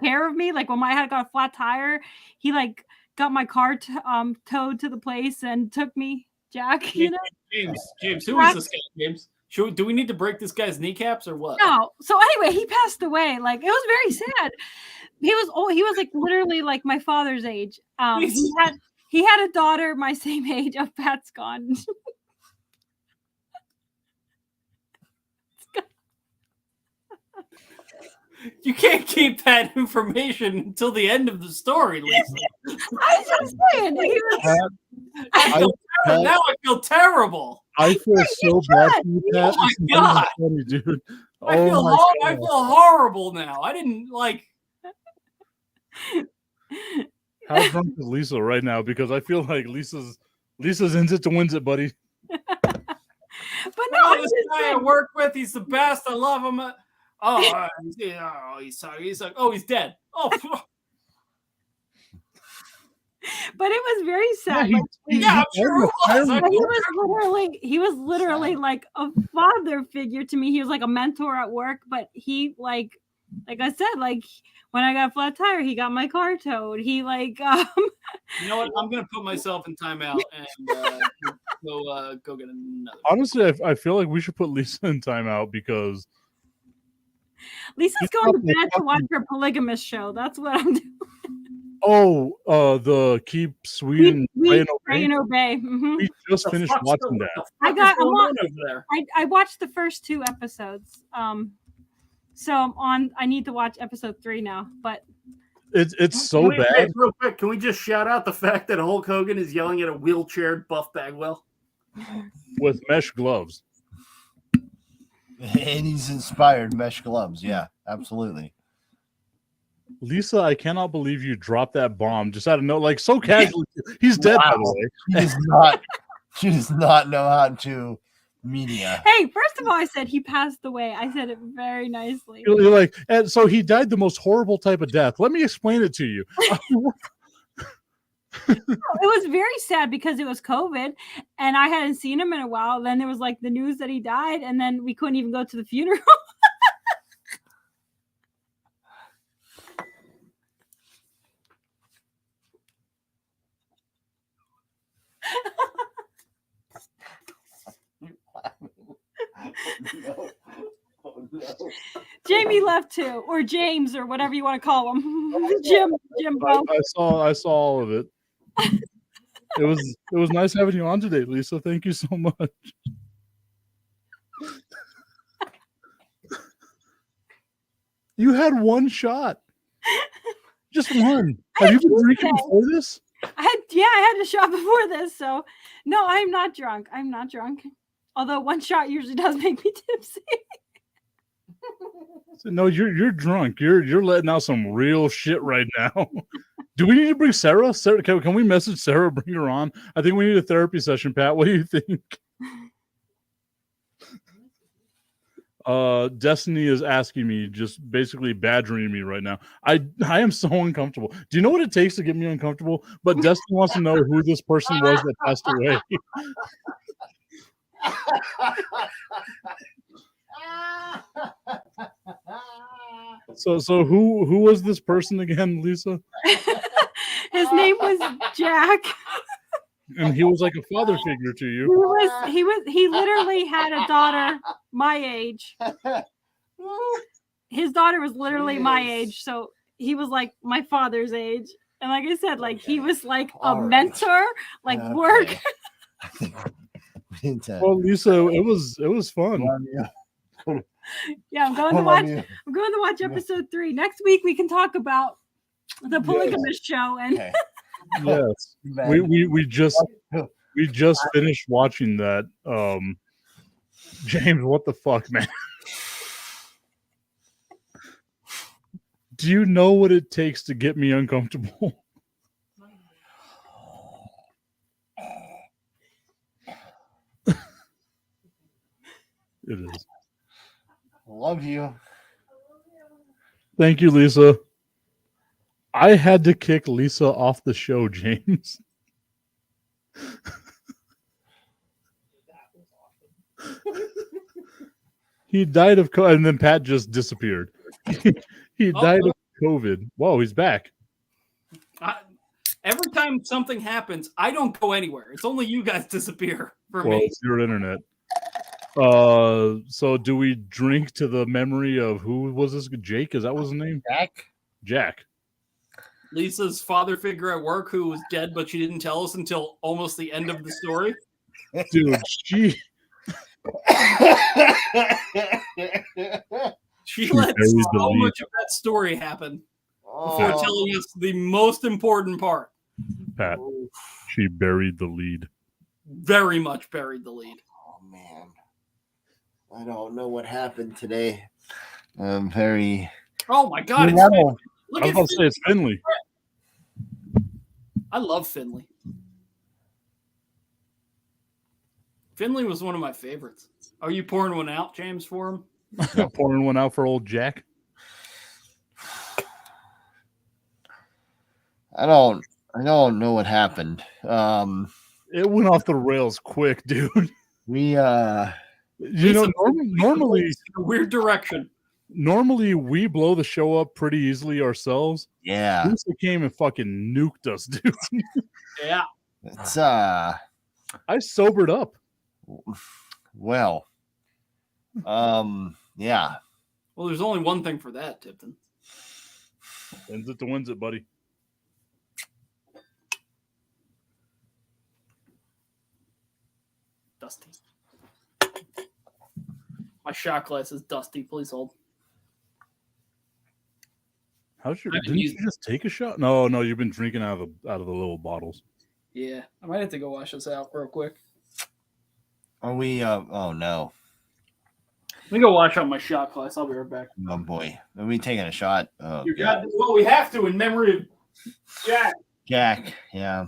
S11: care of me. Like when I had got a flat tire, he like got my car towed to the place and took me. Jack, you know.
S3: James, who is this guy? Do we need to break this guy's kneecaps or what?
S11: No. So anyway, he passed away. Like, it was very sad. He was like literally like my father's age. He had a daughter my same age. Oh, Pat's gone.
S3: You can't keep that information until the end of the story, Lisa.
S11: I was just saying.
S3: Now I feel terrible.
S2: I feel so bad for you, Pat.
S3: Oh my
S2: This is not
S3: God.
S2: funny, dude.
S3: I feel horrible now. I didn't like.
S2: How drunk is Lisa right now? Because I feel like Lisa's in it to wins it, buddy.
S11: But no,
S3: This guy I work with, he's the best. I love him. He's like, oh, he's dead. Oh,
S11: but it was very sad.
S3: yeah, I'm sure it was.
S11: He was literally like a father figure to me. He was like a mentor at work, but he like I said, like when I got a flat tire, he got my car towed. He like
S3: You know what? I'm gonna put myself in timeout and go get another.
S2: Honestly, I feel like we should put Lisa in timeout because
S11: Lisa's going to bed to watch her polygamous show. That's what I'm doing.
S2: The Keep Sweden
S11: Pray and Obey. Mm-hmm.
S2: We just finished watching that.
S11: I watched the first 2 episodes. So I need to watch episode 3 now, but
S2: it's so bad.
S3: Real quick, can we just shout out the fact that Hulk Hogan is yelling at a wheelchaired Buff Bagwell
S2: with mesh gloves?
S1: And he's inspired mesh gloves. Yeah, absolutely.
S2: Lisa, I cannot believe you dropped that bomb just out of nowhere, like so casually. He's dead, by the way.
S1: She does not know how to media.
S11: Hey, first of all, I said he passed away. I said it very nicely.
S2: You're like, and so he died the most horrible type of death. Let me explain it to you.
S11: It was very sad because it was COVID and I hadn't seen him in a while. Then there was like the news that he died, and then we couldn't even go to the funeral. Jamie left too, or James, or whatever you want to call him. Jimbo.
S2: I saw all of it. It was nice having you on today, Lisa. Thank you so much. You had one shot. Just one. Have you been drinking before this?
S11: I had a shot before this, so no, I'm not drunk. Although one shot usually does make me tipsy.
S2: No, you're drunk. You're letting out some real shit right now. Do we need to bring Sarah? Can we message Sarah? Bring her on. I think we need a therapy session, Pat. What do you think? Destiny is asking me, just basically badgering me right now. I am so uncomfortable. Do you know what it takes to get me uncomfortable? But Destiny wants to know who this person was that passed away. So who was this person again, Lisa?
S11: His name was Jack.
S2: And he was like a father figure to you.
S11: He literally had a daughter my age. His daughter was literally my age, so he was like my father's age. And like I said, like he was like a mentor, like work.
S2: Well, Lisa, it was fun.
S11: Yeah, I'm going to watch episode 3. Next week we can talk about the polygamous show and
S2: yes. We just finished watching that. James, what the fuck, man? Do you know what it takes to get me uncomfortable? It is.
S1: Love you.
S2: Thank you, Lisa. I had to kick Lisa off the show, James. He died of COVID, and then Pat just disappeared. He died of COVID. Whoa, he's back.
S3: Every time something happens, I don't go anywhere. It's only you guys disappear for
S2: Well,
S3: me.
S2: it's your internet. So do we drink to the memory of who was this? Jake? Is that was his name? Jack.
S3: Lisa's father figure at work who was dead, but she didn't tell us until almost the end of the story.
S2: Dude, she
S3: let
S2: buried the
S3: so
S2: lead.
S3: much of that story happen before
S1: Oh,
S3: telling us the most important part.
S2: Pat. She buried the lead.
S3: Very much buried the lead.
S1: oh, man. I don't know what happened today. I'm very.
S3: Oh my god!
S1: You
S3: It's
S1: know,
S3: Finley. Look
S2: I was
S3: at
S2: about to say it's Finley.
S3: I love Finley. Finley was one of my favorites. Are you pouring one out, James, for him?
S2: Pouring one out for old Jack.
S1: I don't know what happened.
S2: It went off the rails quick, dude.
S1: We
S2: You know, normally
S3: It's in a weird direction.
S2: normally we blow the show up pretty easily ourselves.
S1: yeah.
S2: Lisa came and fucking nuked us, dude.
S3: Yeah.
S1: It's
S2: I sobered up.
S1: well. Yeah.
S3: Well, there's only one thing for that, Tipton.
S2: Wins it to wins it, buddy.
S3: Dusty. My shot glass is dusty. Please hold.
S2: How's your?
S3: I haven't
S2: Didn't
S3: used
S2: you just take a shot? No, you've been drinking out of the little bottles.
S3: Yeah, I might have to go wash this out real quick.
S1: Are we oh no.
S3: Let me go wash out my shot glass. I'll be right back.
S1: Oh boy. Are we taking a shot? Oh
S3: You
S1: God.
S3: got well, we have to in memory of Jack.
S1: Jack. Yeah.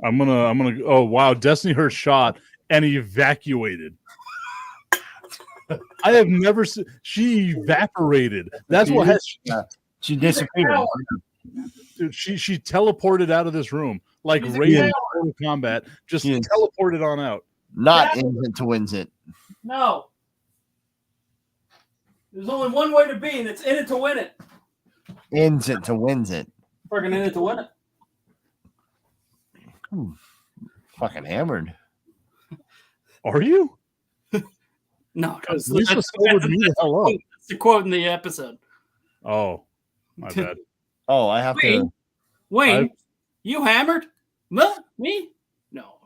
S2: I'm gonna. Oh wow, Destiny heard shot and evacuated. I have never seen. She evaporated. That's what has.
S1: She disappeared.
S2: Dude, she teleported out of this room like
S3: She's a
S2: Raiden in
S3: coward.
S2: Mortal Kombat. Just
S1: Yes.
S2: teleported on out.
S1: Not ends it to wins it.
S3: No. There's only one way to be, and it's in it to win it.
S1: Ends it to wins it.
S3: Freaking in it to win it.
S1: Fucking hammered.
S2: Are you?
S3: No,
S2: Because Lisa sobered me the hell up.
S3: That's the quote in the episode.
S2: Oh, my bad.
S1: Oh, I have
S3: Wayne,
S1: to.
S3: Wayne, you hammered? Me? No.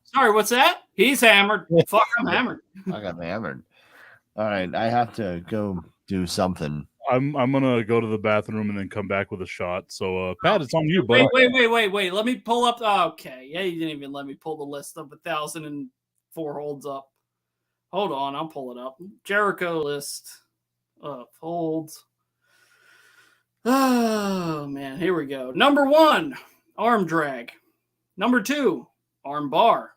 S3: Sorry, what's that? He's hammered. Fuck, I'm hammered.
S1: I got hammered. All right, I have to go do something.
S2: I'm gonna go to the bathroom and then come back with a shot. So Pat, it's on you, buddy.
S3: Wait. Let me pull up. Okay. Yeah, you didn't even let me pull the list of 1,004 holds up. Hold on, I'll pull it up. Jericho list of holds. Oh, man. Here we go. Number 1, arm drag. Number 2, arm bar.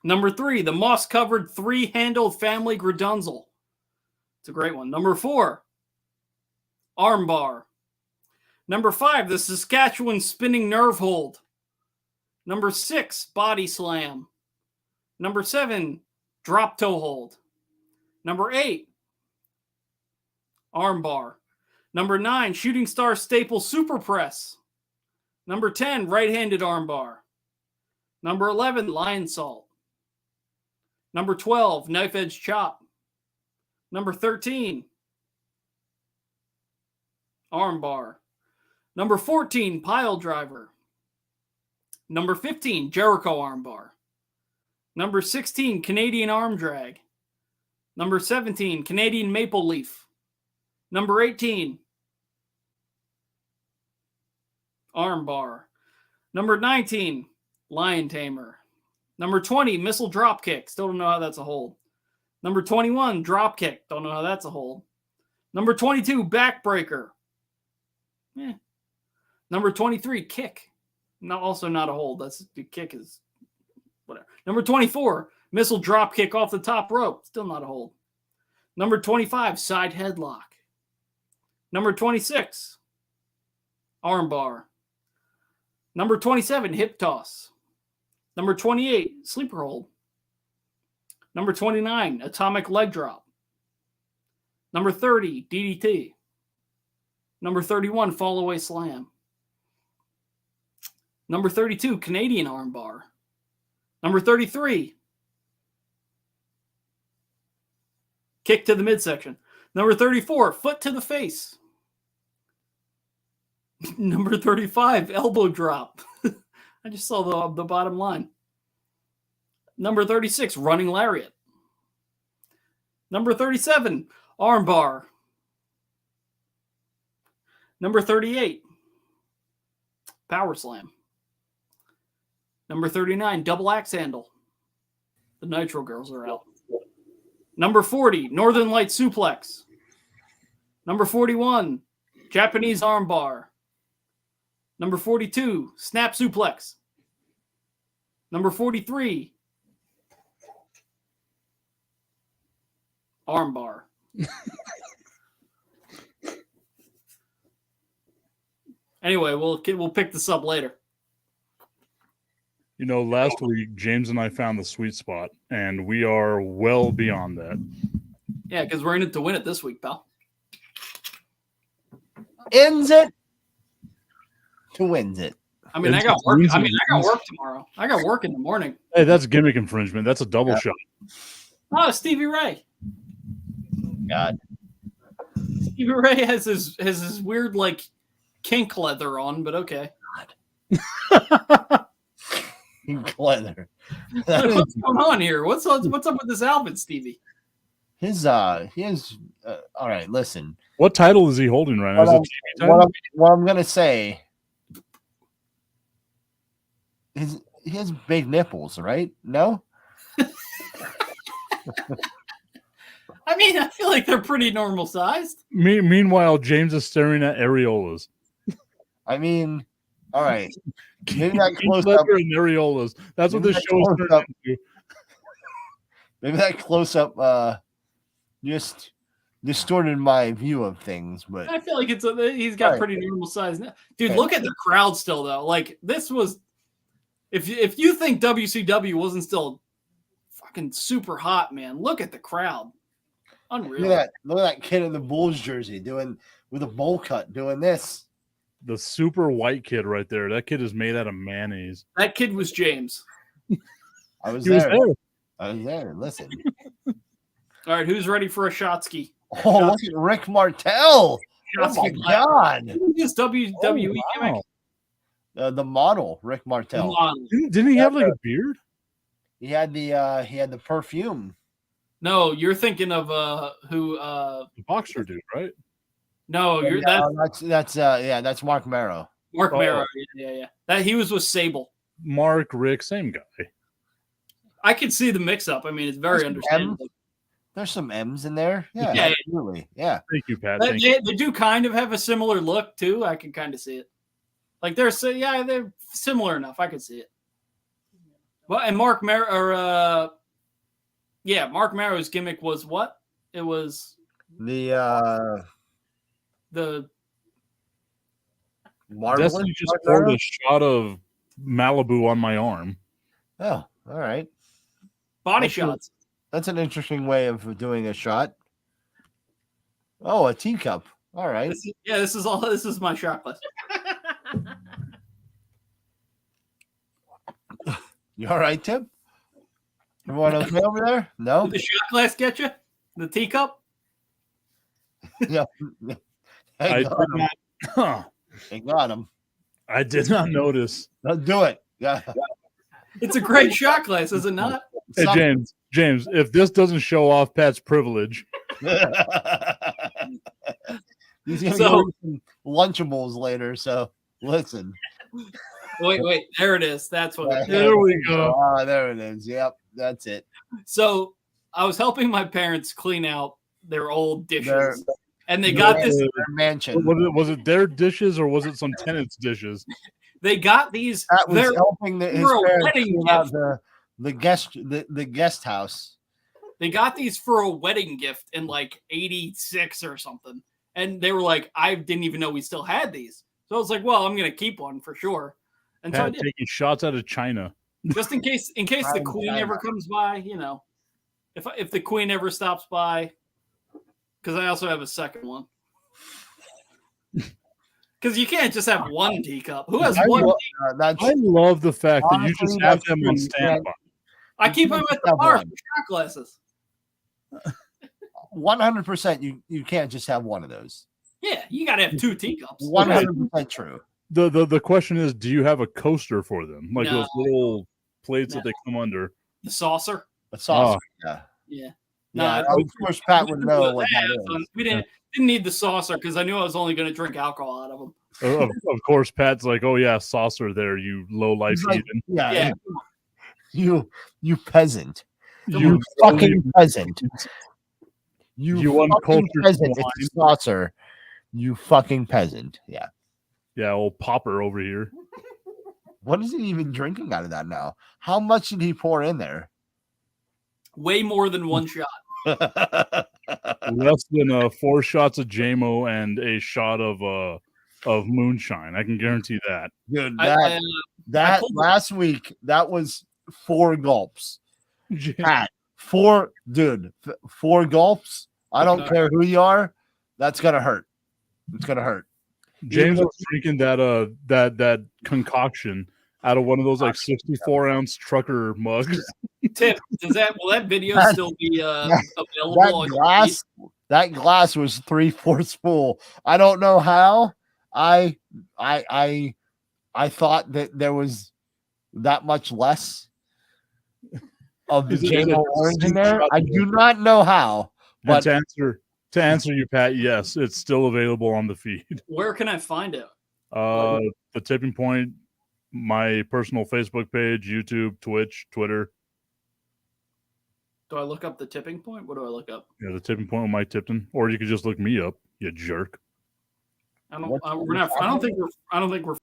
S3: Number 3, the moss-covered 3-handled family Gradunzel. It's a great one. Number 4, arm bar. Number 5, the Saskatchewan spinning nerve hold. Number 6, body slam. Number 7, drop toe hold. Number 8, arm bar. Number 9, shooting star staple super press. Number 10, right-handed arm bar. Number 11, lion salt. Number 12, knife edge chop. Number 13, arm bar. Number 14, pile driver. Number 15, Jericho arm bar. Number 16, Canadian arm drag. Number 17, Canadian maple leaf. Number 18, arm bar. Number 19, lion tamer. Number 20, missile drop kick. Still don't know how that's a hold. Number 21, drop kick. Don't know how that's a hold. Number 22, backbreaker. Number 23, kick. Also not a hold. That's the kick is whatever. Number 24, missile drop kick off the top rope. Still not a hold. Number 25, side headlock. Number 26, arm bar. Number 27, hip toss. Number 28, sleeper hold. Number 29, atomic leg drop. Number 30, DDT. Number 31, fall away slam. Number 32, Canadian arm bar. Number 33, kick to the midsection. Number 34, foot to the face. Number 35, elbow drop. I just saw the bottom line. Number 36, running lariat. Number 37, arm bar. Number 38, power slam. Number 39, double axe handle. The Nitro Girls are out. Number 40, Northern Light suplex. Number 41, Japanese arm bar. Number 42, snap suplex. Number 43, arm bar. Anyway, we'll pick this up later.
S2: You know, last week James and I found the sweet spot, and we are well beyond that.
S3: Yeah, because we're in it to win it this week, pal.
S1: Ends it to wins it.
S3: I mean, I got work. I got work tomorrow. I got work in the morning.
S2: Hey, that's gimmick infringement. That's a double shot.
S3: Oh, Stevie Ray.
S1: God.
S3: Stevie Ray has his weird like kink leather on, but okay.
S1: Leather.
S3: What's going on here? What's up with this outfit, Stevie?
S1: He is all right, listen.
S2: What title is he holding right now? Is it TV title?
S1: What I'm gonna say is he has big nipples, right? No?
S3: I mean, I feel like they're pretty normal sized.
S2: Meanwhile, James is staring at areolas.
S1: I mean, all right. Maybe that close up
S2: and areolas. That's what this show is turned into.
S1: Maybe that close up just distorted my view of things, but
S3: I feel like he's got pretty normal size now. Dude, look at the crowd still though. Like this was if you think WCW wasn't still fucking super hot, man, look at the crowd. Unreal.
S1: Look at that kid in the Bulls jersey doing with a bowl cut doing this.
S2: The super white kid right there. That kid is made out of mayonnaise.
S3: That kid was James.
S1: I was
S2: He
S1: there.
S2: was there.
S1: I was there. Listen.
S3: All right, who's ready for a Shotsky?
S1: Oh, look at Rick Martel. Oh my God.
S3: This WWE gimmick.
S1: The model, Rick Martel.
S2: Didn't he have like a beard?
S1: He had the perfume.
S3: No, you're thinking of who
S2: The boxer dude, right?
S3: No, you're
S1: that's Mark Marrow.
S3: Mark Marrow. Yeah. That he was with Sable.
S2: Mark, Rick, same guy.
S3: I could see the mix up. I mean, it's very understandable.
S1: There's some M's in there. Yeah,
S3: Yeah.
S1: absolutely. Yeah.
S2: Thank you, Pat.
S3: They do kind of have a similar look too. I can kind of see it. Like they're similar enough. I could see it. Well, and Mark Marrow, Mark Marrow's gimmick was what? It was
S1: the Marvelous.
S2: Destiny just poured a shot of Malibu on my arm.
S1: Oh, all right.
S3: Body shots.
S1: That's an interesting way of doing a shot. Oh, a teacup. All right.
S3: This is my shot glass.
S1: You all right, Tim? Everyone okay over there? No?
S3: Did the shot glass get you? The teacup?
S1: Yeah.
S2: I
S1: got him.
S2: I did not notice.
S1: Let's do it. Yeah.
S3: It's a great shot glass, is it not?
S2: Hey, James, if this doesn't show off Pat's privilege.
S1: He's going to go eat some Lunchables later, so listen.
S3: Wait. There it is. That's what it is.
S2: There we go.
S1: Ah, there it is. Yep, that's it.
S3: So I was helping my parents clean out their old dishes. And they got this
S1: mansion.
S2: Was it their dishes or was it some tenant's dishes?
S3: They got these.
S1: That was helping his parents
S3: wedding
S1: clean out the guest house.
S3: They got these for a wedding gift in like 86 or something. And they were like, I didn't even know we still had these. So I was like, well, I'm going to keep one for sure. And so I did.
S2: Taking shots out of China.
S3: Just in case the queen ever comes by, if the queen ever stops by, because I also have a second one. Because you can't just have one teacup. Who has one?
S2: I love the fact that you just have them on standby.
S3: I keep them at the bar for shot glasses.
S1: 100%. You can't just have one of those.
S3: Yeah, you got to have 2 teacups.
S1: 100% true.
S2: The question is, do you have a coaster for them, like
S3: No.
S2: those little plates
S3: No.
S2: that they come under?
S3: The saucer.
S1: A saucer.
S2: Oh.
S3: Yeah.
S1: Yeah.
S3: No,
S1: Of course, Pat would
S3: we
S1: know
S3: didn't
S1: what
S3: do
S1: that
S3: that.
S1: is.
S3: We didn't need the saucer because I knew I was only going to drink alcohol out of them.
S2: Of course, Pat's like, "Oh yeah, saucer there, you low life
S1: He's like,
S2: heathen."
S1: yeah.
S3: Yeah.
S1: You peasant.
S2: You
S1: You fucking peasant. You fucking
S2: uncultured
S1: peasant.
S2: swine.
S1: It's a saucer. You fucking peasant. Yeah.
S2: Yeah, old Popper over here.
S1: What is he even drinking out of that now? How much did he pour in there?
S3: Way more than 1 shot.
S2: Less than 4 shots of JMO and a shot of moonshine. I can guarantee that.
S1: Dude,
S3: I
S1: that
S3: pulled-
S1: last week, that was 4 gulps. Pat, 4 gulps. I don't
S3: Okay.
S1: care who you are. That's gonna hurt. It's gonna hurt.
S2: James was drinking that concoction out of one of those like 64-ounce trucker mugs.
S3: Tip, will that video
S1: That-
S3: still be
S1: that
S3: available? on
S1: glass, that glass was 3/4 full. I don't know how. I thought that there was that much less of the
S2: Is it
S1: JMO orange in there. I do not know how.
S2: And
S1: But
S2: to answer you, Pat, yes, it's still available on the feed.
S3: Where can I find it?
S2: The Tipping Point, my personal Facebook page, YouTube, Twitch, Twitter.
S3: Do I look up the tipping point? What do I look up?
S2: Yeah, the Tipping Point with Mike Tipton, or you could just look me up, you jerk.
S3: I don't. We're not. I don't think we're.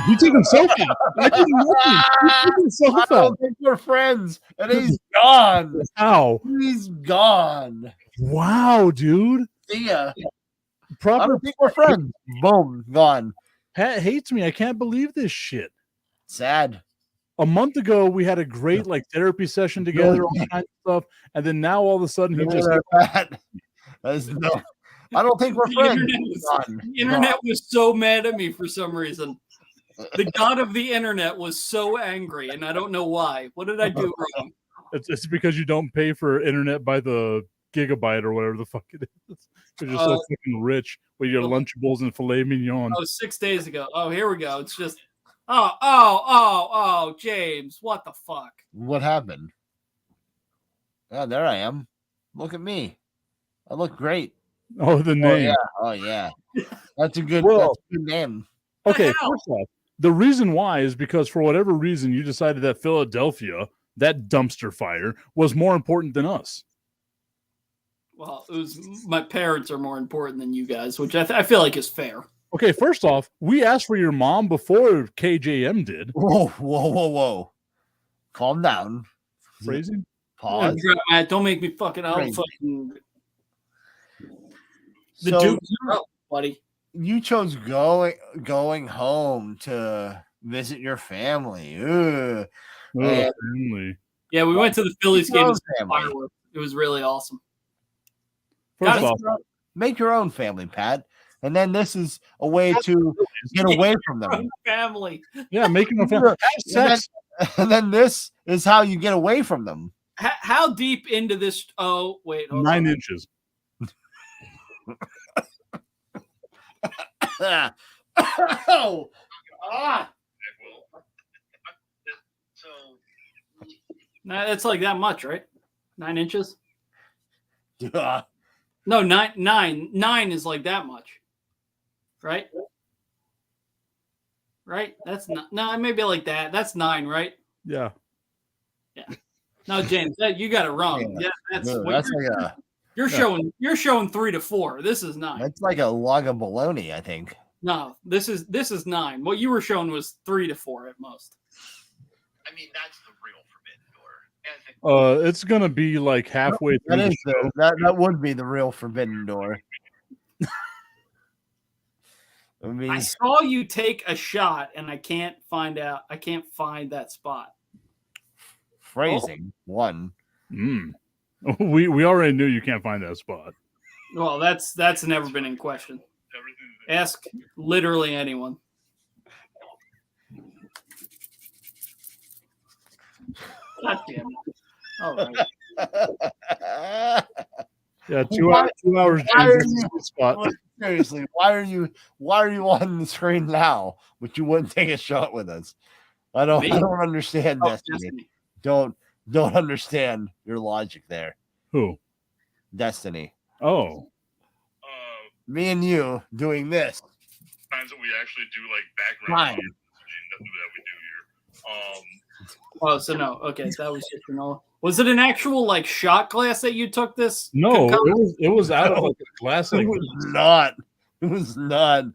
S2: You took himself out. I didn't know you. You took himself
S1: I
S2: out.
S1: don't think we're friends, and he's gone.
S2: How?
S1: He's gone.
S2: Wow, dude.
S1: See ya. I
S2: Proper
S1: don't think we're friends. Boom, gone.
S2: Pat hates me. I can't believe this shit.
S1: Sad.
S2: A month ago, we had a great like therapy session together, all kinds of stuff, and then now all of a sudden he just
S1: No, I don't think we're
S3: The
S1: friends.
S3: internet was,
S1: Gone.
S3: the internet was so mad at me for some reason. The god of the internet was so angry, and I don't know why. What did I do wrong?
S2: it's because you don't pay for internet by the gigabyte or whatever the fuck it is. Because you're so fucking rich with your Lunchables and filet mignon.
S3: Oh, 6 days ago. Oh, here we go. It's just James, what the fuck?
S1: What happened? Oh, there I am. Look at me. I look great.
S2: Oh, the name.
S1: Oh yeah. That's a good.
S2: Well-
S1: that's a good name.
S2: Okay,
S3: How?
S2: first off, the reason why is because for whatever reason you decided that Philadelphia, that dumpster fire, was more important than us.
S3: Well, it was my parents are more important than you guys, which I feel like is fair.
S2: Okay, first off, we asked for your mom before KJM did.
S1: Whoa. Calm down.
S2: Phrasing?
S1: Pause.
S3: Matt, don't make me fucking out.
S1: Crazy.
S3: Fucking the
S1: So
S3: Duke's up, buddy.
S1: you chose going home to visit your family. Ugh.
S2: Oh,
S1: Yeah.
S2: family.
S3: Yeah, we went to the Phillies game.
S1: Your
S3: with
S1: own family.
S3: fireworks. It was really awesome.
S2: First
S3: Guys,
S2: off,
S1: Make your own family, Pat. And then this is a way to get away from them.
S3: Family.
S2: yeah, making a family. Have sex.
S1: And then this is how you get away from them.
S3: How deep into this? Oh, wait. Hold
S2: 9
S3: on.
S2: inches.
S1: Oh. Ah.
S3: Nah, it's like that much, right? 9 inches?
S1: Yeah.
S3: No, nine is like that much, right? Right? That's not. No, maybe like that. That's 9, right?
S2: Yeah.
S3: No, James, you got it wrong. Yeah, that's
S1: No,
S3: what
S1: that's
S3: you're,
S1: like a
S3: you're showing 3 to 4. This is 9.
S1: that's like a log of bologna, I think.
S3: No, this is 9. What you were showing was 3 to 4 at most.
S12: I mean, that's the real Forbidden Door.
S2: It's gonna be like halfway through
S1: That
S2: the
S1: is
S2: show.
S1: that would be the real forbidden door. I mean,
S3: I saw you take a shot, and I can't find that spot.
S1: phrasing one.
S2: Mm. We already knew you can't find that spot.
S3: Well, that's never been in question. Ask literally anyone. God damn it. All right.
S2: Yeah,
S1: Why-
S2: 2 hours.
S1: why
S2: James,
S1: are
S2: is the
S1: you-
S2: sweet spot.
S1: Seriously, why are you on the screen now, but you wouldn't take a shot with us? I don't understand,
S3: Oh,
S1: Destiny.
S3: Destiny.
S1: Don't understand your logic there.
S2: Who?
S1: Destiny.
S2: Oh,
S1: Me and you doing this.
S2: times that we actually do like
S1: Fine.
S2: background that we do here.
S3: Oh, so no. Okay, that was just granola. Was it an actual like shot glass that you took this?
S2: No,
S3: concoction?
S2: it was out of like a glass. Like
S1: It was not. It was not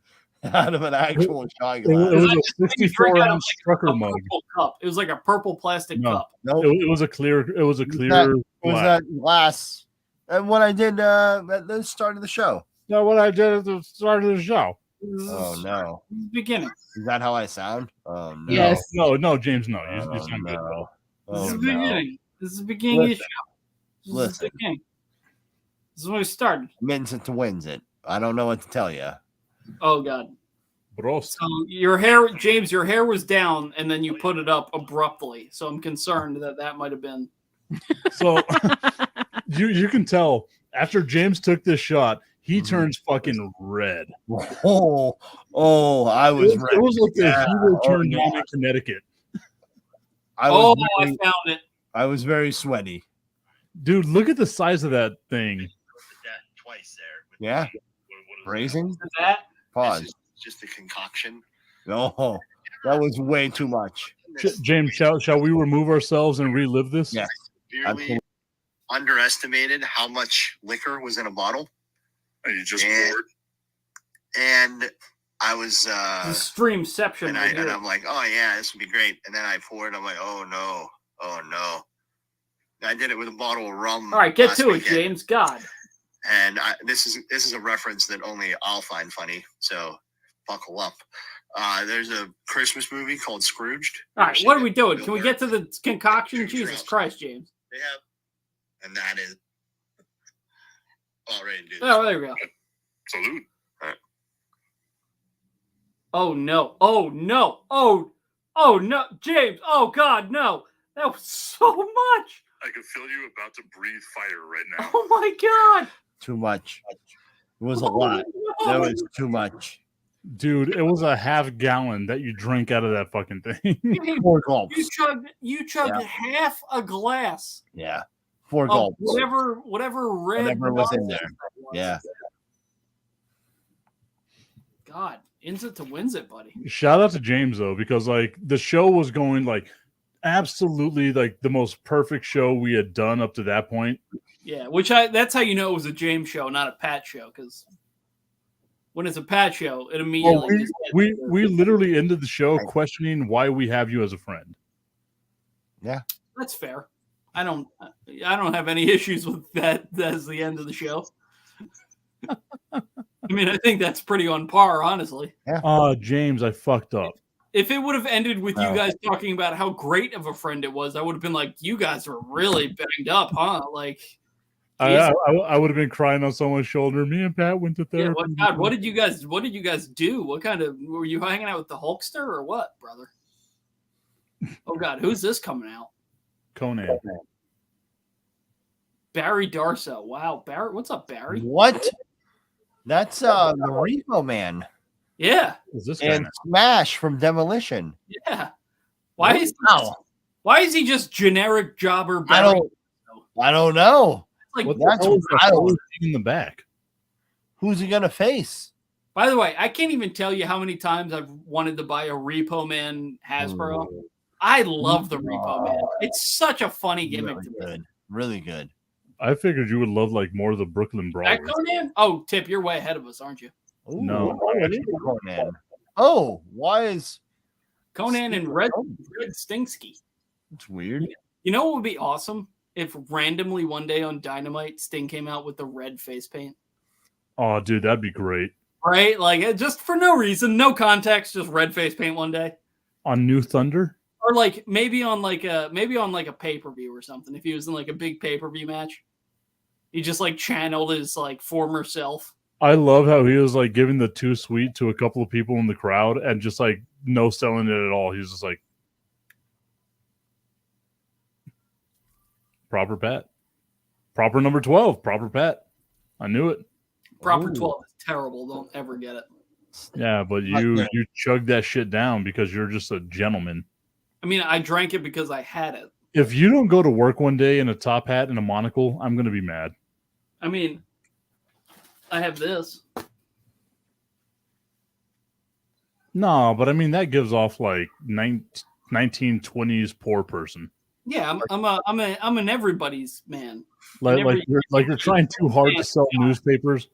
S1: out of an actual shot
S2: it
S1: glass.
S2: was
S3: I
S2: a
S3: just think you drink
S2: 64
S3: out of,
S2: ounce
S3: like,
S2: trucker
S3: a
S2: mug.
S3: purple cup. It was like a purple plastic
S2: No.
S3: cup.
S1: Nope.
S2: It was a clear. It was a
S1: It was
S2: clear.
S1: that- was
S2: glass.
S1: that glass? And what I did at the start of the show.
S2: That's what I did at the start of the show.
S1: Oh no!
S3: Beginning.
S1: Is that how I sound? Oh no!
S10: Yes.
S2: No, James, no. You
S1: Oh,
S2: sound good.
S1: no.
S3: This
S1: Oh,
S3: is the
S1: no.
S3: beginning. This is the beginning of the
S1: Listen.
S3: show. This is
S1: Listen.
S3: the beginning. This is when we started.
S1: Wins it to wins it. I don't know what to tell you.
S3: Oh god.
S2: Bros.
S3: So your hair, James, your hair was down, and then you put it up abruptly. So I'm concerned that might have been.
S2: So you can tell after James took this shot, he turns fucking red.
S1: Oh, I
S2: It
S1: was.
S2: was like the
S1: Yeah.
S2: hero
S1: Oh,
S2: turned
S1: yeah.
S2: on in Connecticut.
S1: I
S3: Oh,
S1: was.
S3: I
S1: very,
S3: found it.
S1: I was very sweaty.
S2: Dude, look at the size of that thing.
S12: That twice there.
S1: Yeah.
S12: What is
S1: Braising.
S3: Is that?
S1: Pause.
S12: This is just a concoction.
S1: No, that was way too much.
S2: James, shall we remove ourselves and relive this?
S1: Yes.
S12: Severely
S1: Absolutely.
S12: underestimated how much liquor was in a bottle.
S2: And you just
S12: And-
S2: poured.
S12: And I was
S3: The
S12: and
S3: streamception. right here.
S12: I'm like, oh yeah, this would be great. And then I poured. I'm like, oh no. I did it with a bottle of rum.
S3: All right, get
S12: last
S3: to it,
S12: weekend.
S3: James. God.
S12: And this is a reference that only I'll find funny. So buckle up. There's a Christmas movie called Scrooged.
S3: All right, what are we doing? Can we get to the concoction? Jesus Christ, James.
S12: They have, and that is all ready to do this.
S3: Oh, there we go.
S12: Salute.
S3: Oh no! Oh no! Oh no! James! Oh God! No! That was so much!
S2: I can feel you about to breathe fire right now.
S3: Oh my God!
S1: Too much. It was a lot. That was too much.
S2: Dude, it was a half gallon that you drink out of that fucking thing.
S1: 4 gulps.
S3: You chugged
S1: Yeah.
S3: half a glass.
S1: Yeah. 4
S3: Of
S1: gulps.
S3: whatever red
S1: Whatever was in
S3: nonsense
S1: there.
S3: that was.
S1: Yeah.
S3: God, ins it to wins it, buddy.
S2: Shout out to James though, because like the show was going like absolutely like the most perfect show we had done up to that point.
S3: Yeah, that's how you know it was a James show, not a Pat show, because when it's a Pat show, it immediately
S2: Well,
S3: just
S2: we literally ended the show questioning why we have you as a friend.
S3: that's fair. I don't have any issues with that as the end of the show. I mean, I think that's pretty on par, honestly.
S2: James, I fucked up.
S3: If it would have ended with you
S1: Oh.
S3: guys talking about how great of a friend it was, I would have been like, you guys were really banged up, huh? Like,
S2: I would have been crying on someone's shoulder. Me and Pat went to
S3: yeah,
S2: therapy.
S3: God, what did you guys do? What kind of were you hanging out with the Hulkster or what, brother? Oh God, who's this coming out?
S2: Conan.
S3: Barry Darso. Wow, Barry, what's up, Barry?
S1: What? That's the Repo Man
S2: Is this guy
S1: and
S2: now?
S1: Smash from Demolition.
S3: Yeah. Why is
S1: Wow.
S3: he just generic jobber
S1: I
S3: Barry?
S1: don't know.
S3: Like,
S2: What
S1: That's
S2: the hell is that
S1: wild.
S2: thing in the back?
S1: Who's he gonna face?
S3: by the way, I can't even tell you how many times I've wanted to buy a Repo Man Hasbro.
S1: Ooh.
S3: I love the Repo Man. It's such a funny gimmick
S1: Really
S3: to me.
S1: good. Really good.
S2: I figured you would love like more of the Brooklyn
S3: That
S2: Brawlers.
S3: Conan? Oh, Tip, you're way ahead of us, aren't you?
S1: Ooh,
S2: No.
S1: Conan. Oh, why is
S3: Conan and Red Stingsky.
S1: it's weird?
S3: You know what would be awesome? If randomly one day on Dynamite, Sting came out with the red face paint.
S2: Oh, dude, that'd be great.
S3: Right? Like, just for no reason, no context, just red face paint one day.
S2: On New Thunder?
S3: Or like maybe on like a pay-per-view or something. If he was in like a big pay-per-view match. He just like channeled his like former self.
S2: I love how he was like giving the too sweet to a couple of people in the crowd and just like no selling it at all. He's just like proper Pat. Proper number 12, proper Pat. I knew it.
S3: Proper
S1: Ooh.
S3: 12 is terrible. Don't ever get it.
S2: Yeah, but you chugged that shit down because you're just a gentleman.
S3: I mean, I drank it because I had it.
S2: If you don't go to work one day in a top hat and a monocle, I'm going to be mad.
S3: I mean, I have this.
S2: No, but I mean that gives off like 1920s poor person.
S3: Yeah, I'm an everybody's man.
S2: Like you're trying too hard to sell newspapers.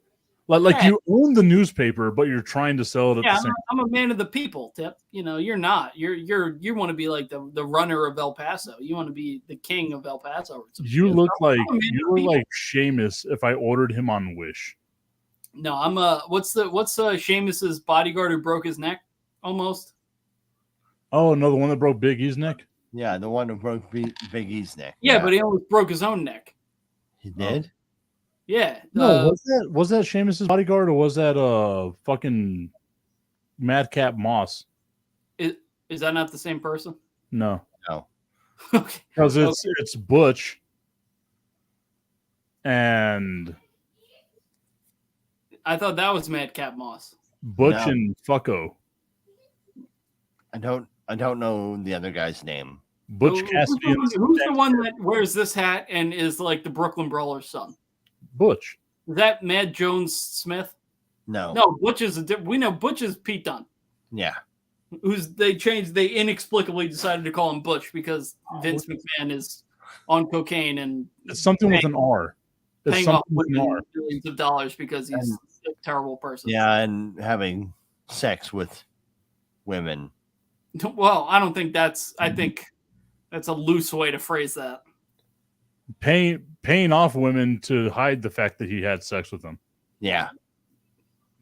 S2: Like you own the newspaper, but you're trying to sell it at the same.
S3: I'm a man of the people, Tip. You know, you're not. You want to be like the runner of El Paso. You want to be the king of El Paso.
S2: You look like Seamus if I ordered him on Wish.
S3: No, I'm what's Seamus's bodyguard who broke his neck almost?
S2: Oh no, the one that broke Big E's neck.
S1: Yeah, the one who broke Big E's neck.
S3: Yeah, but he almost broke his own neck.
S1: He did.
S3: Yeah.
S2: No, was that Seamus's bodyguard or was that fucking Madcap Moss?
S3: Is that not the same person?
S2: No.
S3: Okay.
S2: Because it's Butch and
S3: I thought that was Madcap Moss.
S2: Butch and Fucko.
S1: I don't know the other guy's name.
S2: Butch Cassidy.
S3: Who's the one that wears this hat and is like the Brooklyn Brawler's son?
S2: Butch.
S3: Is that Mad Jones Smith?
S1: No.
S3: No, Butch is we know Butch is Pete Dunne.
S1: Yeah.
S3: They inexplicably decided to call him Butch because Vince McMahon is on cocaine and
S2: It's something with an R. It's
S3: paying off
S2: something with an R.
S3: millions of dollars because he's a terrible person.
S1: Yeah, and having sex with women.
S3: Well, I don't think that's. I think that's a loose way to phrase that.
S2: Paying off women to hide the fact that he had sex with them.
S1: Yeah.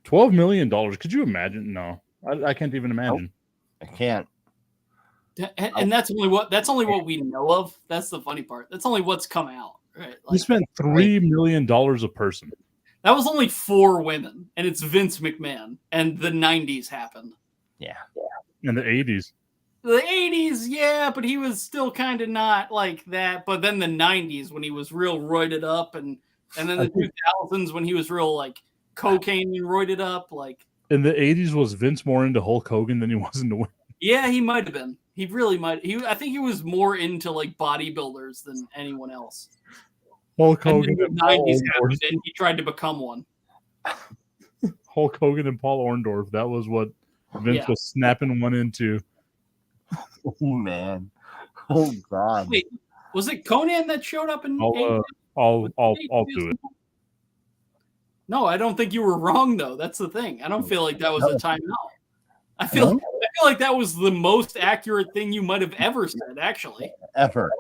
S2: $12 million. Could you imagine? No, I can't even imagine.
S1: I can't.
S3: And that's only what we know of. That's the funny part. That's only what's come out. Right?
S2: He spent $3 million a person.
S3: That was only 4 women, and it's Vince McMahon. And the 90s happened.
S1: Yeah.
S2: In the 80s.
S3: The 80s, yeah, but he was still kind of not like that. But then the 90s when he was real roided up, and then the 2000s when he was real like cocaine and roided up. Like
S2: in the 80s, was Vince more into Hulk Hogan than he was into women?
S3: Yeah, he might have been. He really might. I think he was more into like bodybuilders than anyone else.
S2: Hulk Hogan
S3: and the 90s happened, and he tried to become one.
S2: Hulk Hogan and Paul Orndorff. That was what Vince was snapping one into.
S1: Oh man! Oh god!
S3: Wait, was it Conan that showed up in?
S2: I'll do it.
S3: No, I don't think you were wrong though. That's the thing. I don't feel like that was a timeout. I feel like that was the most accurate thing you might have ever said. Actually,
S1: ever.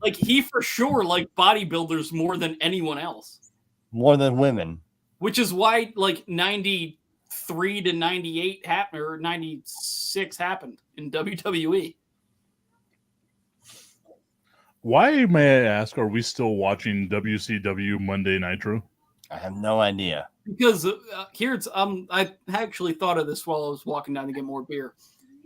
S3: Like he for sure liked bodybuilders more than anyone else.
S1: More than women.
S3: Which is why like 93 to 98 happened or 96 happened in WWE.
S2: Why, may I ask, are we still watching WCW Monday Nitro?
S1: I have no idea.
S3: Because I actually thought of this while I was walking down to get more beer.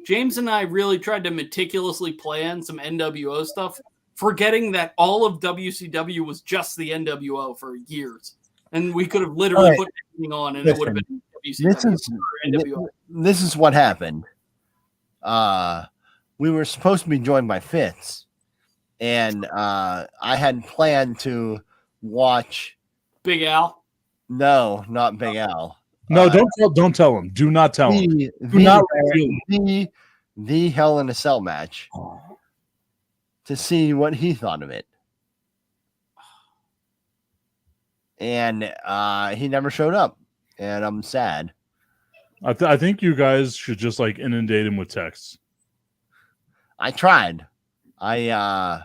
S3: James and I really tried to meticulously plan some NWO stuff, forgetting that all of WCW was just the NWO for years. And we could have literally put everything on and it would have been WCW.
S1: This is what happened. We were supposed to be joined by Fitz. And I had planned to watch
S3: Big Al.
S1: No, not Big Al.
S2: No, don't tell him. Do not tell him. Do not reveal
S1: the Hell in a Cell match to see what he thought of it. And he never showed up, and I'm sad.
S2: I think you guys should just like inundate him with texts.
S1: I tried. I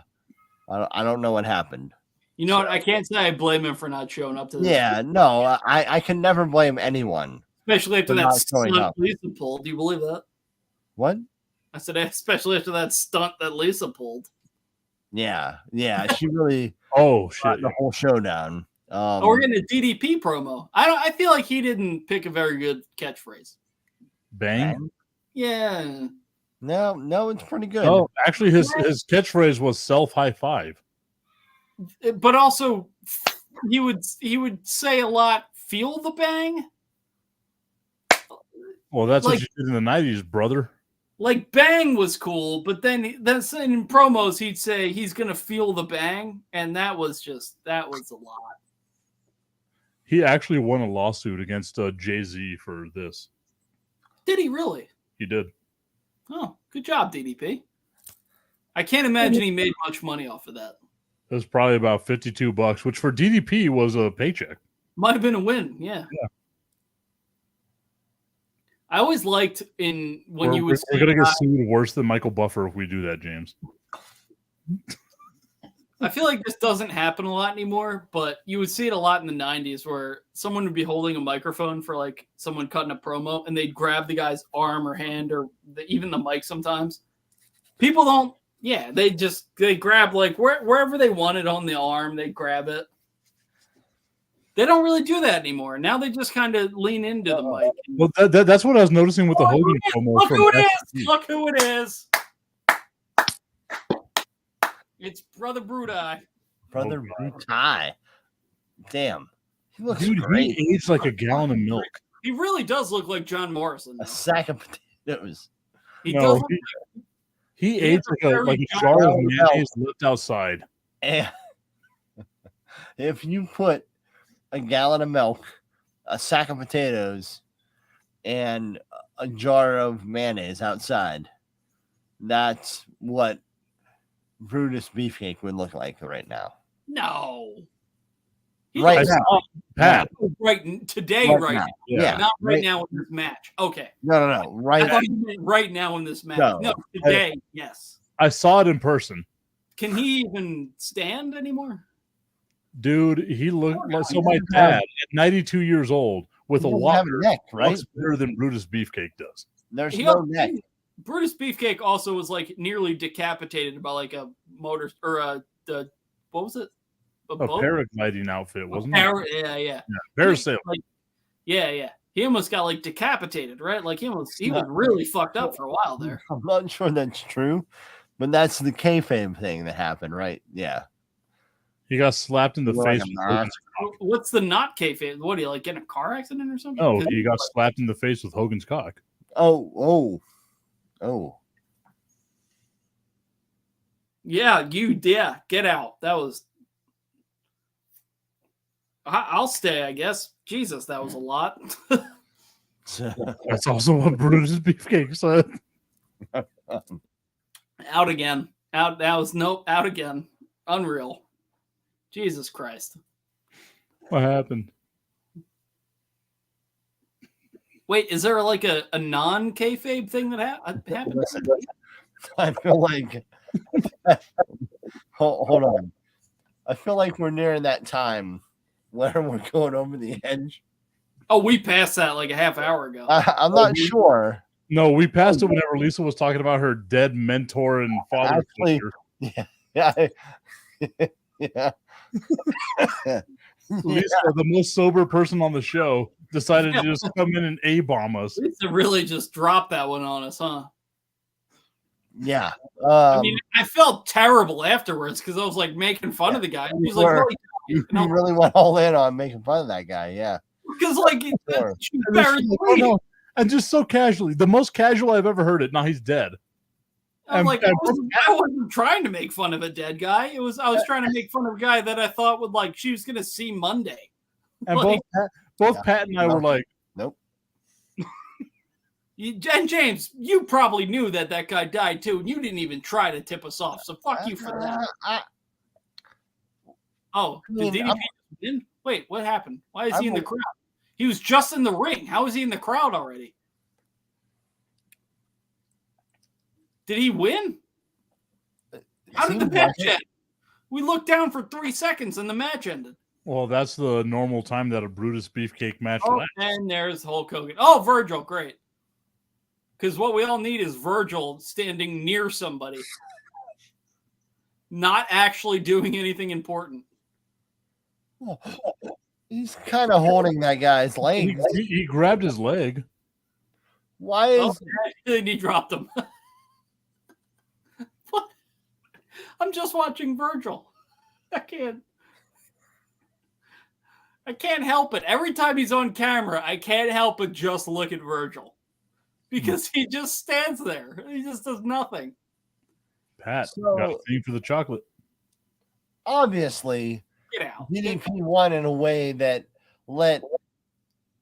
S1: don't know what happened.
S3: You know what? I can't say I blame him for not showing up to this.
S1: Yeah, no, I can never blame anyone.
S3: Especially after that stunt Lisa pulled. Do you believe that?
S1: What?
S3: I said, especially after that stunt that Lisa pulled.
S1: Yeah, she really
S2: shit
S1: the whole showdown.
S3: We're getting a DDP promo. I feel like he didn't pick a very good catchphrase.
S2: Bang?
S3: Yeah.
S1: No, it's pretty good.
S2: Oh, actually, his catchphrase was self high five.
S3: But also, he would say a lot. Feel the bang.
S2: Well, that's what
S3: Like-
S2: you did in the 90s, brother.
S3: Like bang was cool, but then that's in promos he'd say he's gonna feel the bang, and that was a lot.
S2: He actually won a lawsuit against Jay-Z for this.
S3: Did he really?
S2: He did.
S3: Oh, good job, DDP. I can't imagine he made much money off of that.
S2: It was probably about $52, which for DDP was a paycheck.
S3: Might have been a win, yeah. I always liked when
S2: We're
S3: you would
S2: going to get sued worse than Michael Buffer if we do that, James.
S3: I feel like this doesn't happen a lot anymore, but you would see it a lot in the 90s where someone would be holding a microphone for like someone cutting a promo and they'd grab the guy's arm or hand or even the mic sometimes. People don't, they grab like wherever they want it on the arm, they grab it. They don't really do that anymore. Now they just kind of lean into the mic.
S2: Well, that's what I was noticing with the Hogan promo.
S3: Look
S2: from
S3: who it
S2: SCU.
S3: is! Look who it is! It's Brother Brudai.
S1: Brother Brutai. Damn. He looks
S2: Dude,
S1: great.
S2: he aged like a gallon of milk.
S3: He really does look like John Morrison.
S1: A sack of potatoes.
S3: He
S2: No,
S3: does look
S2: he
S3: he
S2: aged
S3: has a
S2: like a
S3: very
S2: jar of
S1: John
S2: mayonnaise left outside.
S1: And if you put a gallon of milk, a sack of potatoes, and a jar of mayonnaise outside, that's what Brutus Beefcake would look like right now.
S3: no. He
S1: Right
S3: looks
S1: now.
S2: Pat.
S3: right today,
S1: Right
S3: right
S1: now.
S3: now.
S1: Yeah.
S3: Not right
S1: Right-
S3: now in this match. Okay.
S1: No.
S3: I
S1: Right.
S3: thought you meant right now in this match.
S1: No.
S3: No, today, yes.
S2: I saw it in person.
S3: Can he even stand anymore?
S2: Dude, he looked like so
S1: he
S2: my
S1: doesn't have-
S2: dad at 92 years old with
S1: He
S2: a
S1: doesn't have
S2: walker
S1: a neck, right?
S2: looks better than Brutus Beefcake does.
S1: There's
S3: He
S1: no
S3: also-
S1: neck.
S3: Brutus Beefcake also was like nearly decapitated by like a motor or what was it?
S2: A
S3: boat?
S2: paragliding outfit, wasn't it?
S3: Yeah.
S2: Parasail.
S3: Like, yeah. He almost got like decapitated, right? Like he was really fucked up for a while there.
S1: I'm not sure that's true, but that's the kayfabe thing that happened, right? Yeah.
S2: He got slapped in the
S1: Like
S2: face.
S1: a
S2: with
S1: mask.
S2: Hogan's cock.
S3: What's the not kayfabe? What do you like get in a car accident or something?
S2: No,
S3: 'Cause
S2: he got slapped in the face with Hogan's cock.
S1: Oh.
S3: Yeah, get out. That was. I'll stay, I guess. Jesus, that was a lot.
S2: That's also what Brutus Beefcake said.
S3: Out again. Out. That was out again. Unreal. Jesus Christ.
S2: What happened?
S3: Wait, is there like a non kayfabe thing that happened?
S1: Listen, I feel like hold on. I feel like we're nearing that time where we're going over the edge.
S3: Oh, we passed that like a half hour ago.
S1: I'm not sure.
S2: No, we passed it whenever Lisa was talking about her dead mentor and father.
S1: Actually,
S2: figure.
S1: Yeah.
S2: Lisa, the most sober person on the show, decided to just come in and A-bomb us.
S3: To really just drop that one on us, huh?
S1: Yeah.
S3: I mean, I felt terrible afterwards because I was like making fun of the guy. He's like,
S1: Sure.
S3: no,
S1: you really went all in on making fun of that guy. Yeah.
S3: because like
S1: Sure.
S3: she buried the
S2: Oh,
S3: lead.
S2: no. And just so casually, the most casual I've ever heard it. Now he's dead.
S3: I'm
S2: And-
S3: like,
S2: and
S3: I wasn't trying to make fun of a dead guy. I was trying to make fun of a guy that I thought would like she was gonna see Monday.
S2: And
S3: Like,
S2: both Pat and I were like,
S1: nope.
S3: And James, you probably knew that guy died too, and you didn't even try to tip us off. So fuck you for that. Oh, did DDP win? Wait, what happened? Why is he in the crowd? He was just in the ring. How is he in the crowd already? Did he win? How did the match end? We looked down for 3 seconds and the match ended.
S2: well, that's the normal time that a Brutus Beefcake match
S3: Oh,
S2: lasts.
S3: and there's Hulk Hogan. Oh, Virgil, great. Because what we all need is Virgil standing near somebody, not actually doing anything important.
S1: He's kind of holding that guy's leg.
S2: He grabbed his leg.
S1: Why is
S3: And he dropped him. What? I'm just watching Virgil. I can't. I can't help it. Every time he's on camera, I can't help but just look at Virgil because he just stands there. He just does nothing.
S2: Pat,
S1: So-
S2: got a thing for the chocolate.
S1: Obviously,
S3: Get out.
S1: DDP won in a way that let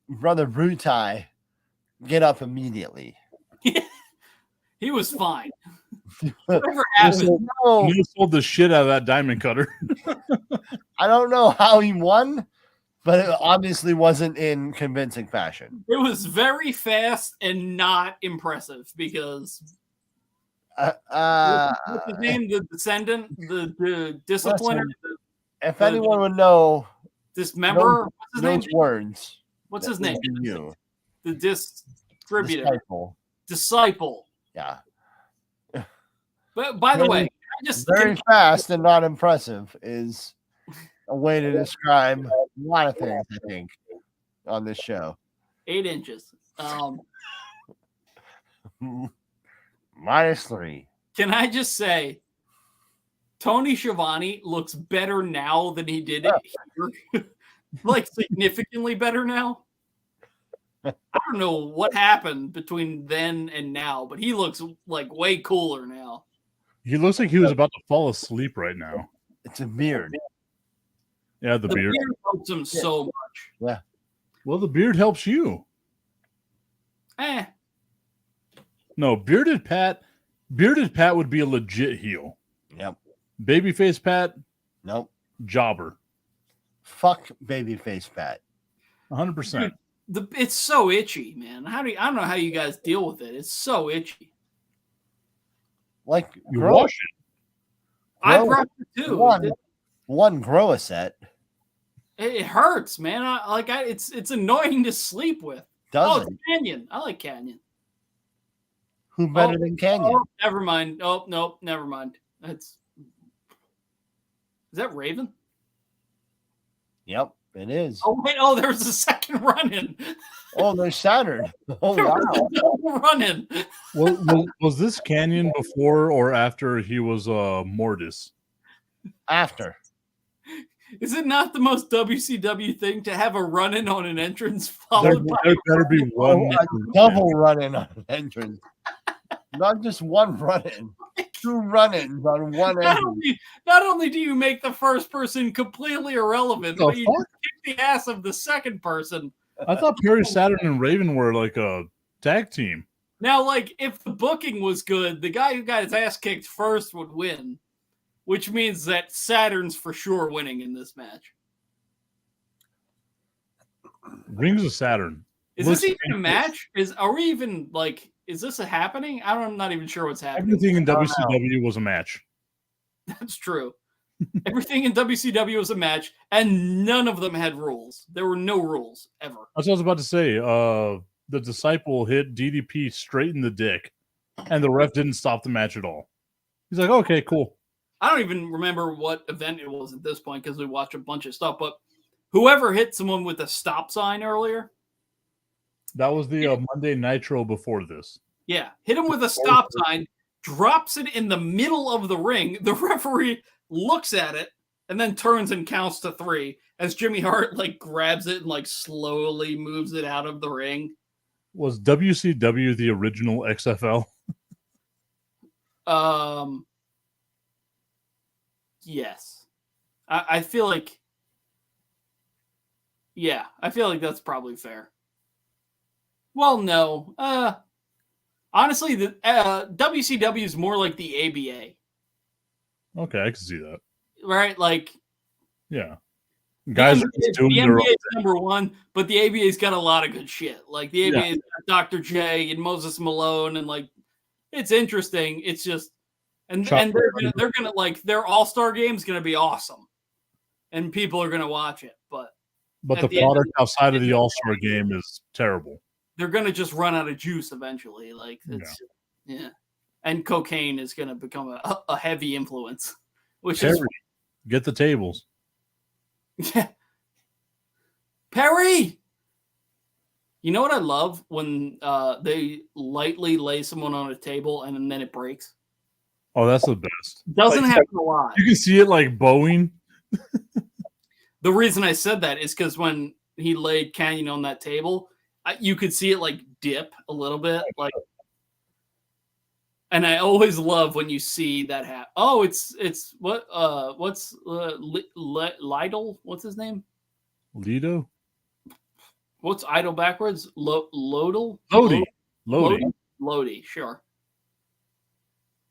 S1: Brother Brutai get up immediately.
S3: He was fine. Whatever happened.
S1: No,
S2: You sold the shit out of that diamond cutter.
S1: I don't know how he won, but it obviously wasn't in convincing fashion.
S3: It was very fast and not impressive because what's his name? The descendant, the discipliner,
S1: Listen, if anyone would know
S3: dismember. What's his name?
S1: those words,
S3: What's
S1: that
S3: his name?
S1: would be you.
S3: The distributor.
S1: Disciple.
S3: Disciple.
S1: Yeah.
S3: But by the
S1: Very-
S3: way, I just
S1: Very fast and not impressive is a way to describe a lot of things, I think, on this show.
S3: 8 inches.
S1: -3.
S3: Can I just say, Tony Schiavone looks better now than he did here. Like significantly better now. I don't know what happened between then and now, but he looks like way cooler now.
S2: He looks like he was about to fall asleep right now.
S1: It's a beard.
S2: Yeah, the beard.
S3: helps him so much.
S1: Yeah.
S2: Well, the beard helps you.
S3: Eh.
S2: No, bearded Pat would be a legit heel.
S1: Yep.
S2: Babyface Pat,
S1: Nope.
S2: jobber.
S1: Fuck babyface Pat.
S2: 100%.
S3: It's so itchy, man. I don't know how you guys deal with it. It's so itchy.
S1: Like
S2: You
S1: grow,
S2: wash it.
S3: I
S1: grow-
S3: brushed it too.
S1: one grow a set.
S3: It hurts, man. It's annoying to sleep with.
S1: Does
S3: it's
S1: it?
S3: Canyon. I like Canyon.
S1: Who better than Canyon?
S3: Oh, never mind. Oh, nope, never mind. Is that Raven?
S1: Yep, it is.
S3: Oh wait, oh, there's a second run-in.
S1: Oh, there's Saturn. Oh wow.
S3: Run-in.
S2: Was this Canyon before or after he was Mortis?
S1: After.
S3: Is it not the most WCW thing to have a run-in on an entrance
S2: There,
S3: followed by
S2: there better be one.
S1: A double run-in on an entrance. Not just one run-in. 2 run-ins on one entrance.
S3: not only do you make the first person completely irrelevant,
S2: The
S3: but you
S2: fuck?
S3: just kick the ass of the second person.
S2: I thought Perry Saturn and Raven were like a tag team.
S3: Now, like, if the booking was good, the guy who got his ass kicked first would win, which means that Saturn's for sure winning in this match.
S2: Rings of Saturn.
S3: Is
S2: Looks
S3: this even a
S2: fantastic.
S3: match? Are we even like? Is this a happening? I'm not even sure what's happening.
S2: Everything in
S1: don't know.
S2: WCW was a match.
S3: That's true. Everything in WCW was a match, and none of them had rules. There were no rules ever.
S2: That's what I was about to say. The Disciple hit DDP straight in the dick, and the ref didn't stop the match at all. He's like, okay, cool.
S3: I don't even remember what event it was at this point because we watched a bunch of stuff. But whoever hit someone with a stop sign earlier,
S2: That was the Monday Nitro before this.
S3: yeah, hit him with a stop sign, drops it in the middle of the ring. The referee looks at it and then turns and counts to 3 as Jimmy Hart like grabs it and like slowly moves it out of the ring.
S2: Was WCW the original XFL?
S3: Yes. I feel like, yeah, I feel like that's probably fair. Well, no. Honestly, the WCW is more like the ABA,
S2: Okay, I can see that.
S3: right? Like,
S2: Yeah. Guys are just doing
S3: the
S2: their
S3: NBA is number one, but the ABA's got a lot of good shit. Like the
S2: Yeah.
S3: ABA's got Dr. J and Moses Malone, and like it's interesting. It's just and
S2: Chuck
S3: they're gonna like their All-Star game's gonna be awesome, and people are gonna watch it. But
S2: But
S3: at
S2: the
S3: the end of
S2: product outside of the All-Star game is terrible.
S3: they're gonna just run out of juice eventually. Like it's yeah. And cocaine is gonna become a heavy influence, which is
S2: Terry, get the tables.
S3: Perry. You know what I love when they lightly lay someone on a table and then it breaks.
S2: Oh, that's the best.
S3: Doesn't
S2: Like,
S3: happen a lot.
S2: You can see it like bowing.
S3: The reason I said that is because when he laid Canyon on that table, you could see it like dip a little bit, like. And I always love when you see that happen. Oh, it's what's Lidl? What's his name?
S2: Lido?
S3: What's idle backwards? Lodel?
S2: Lodi.
S3: Sure.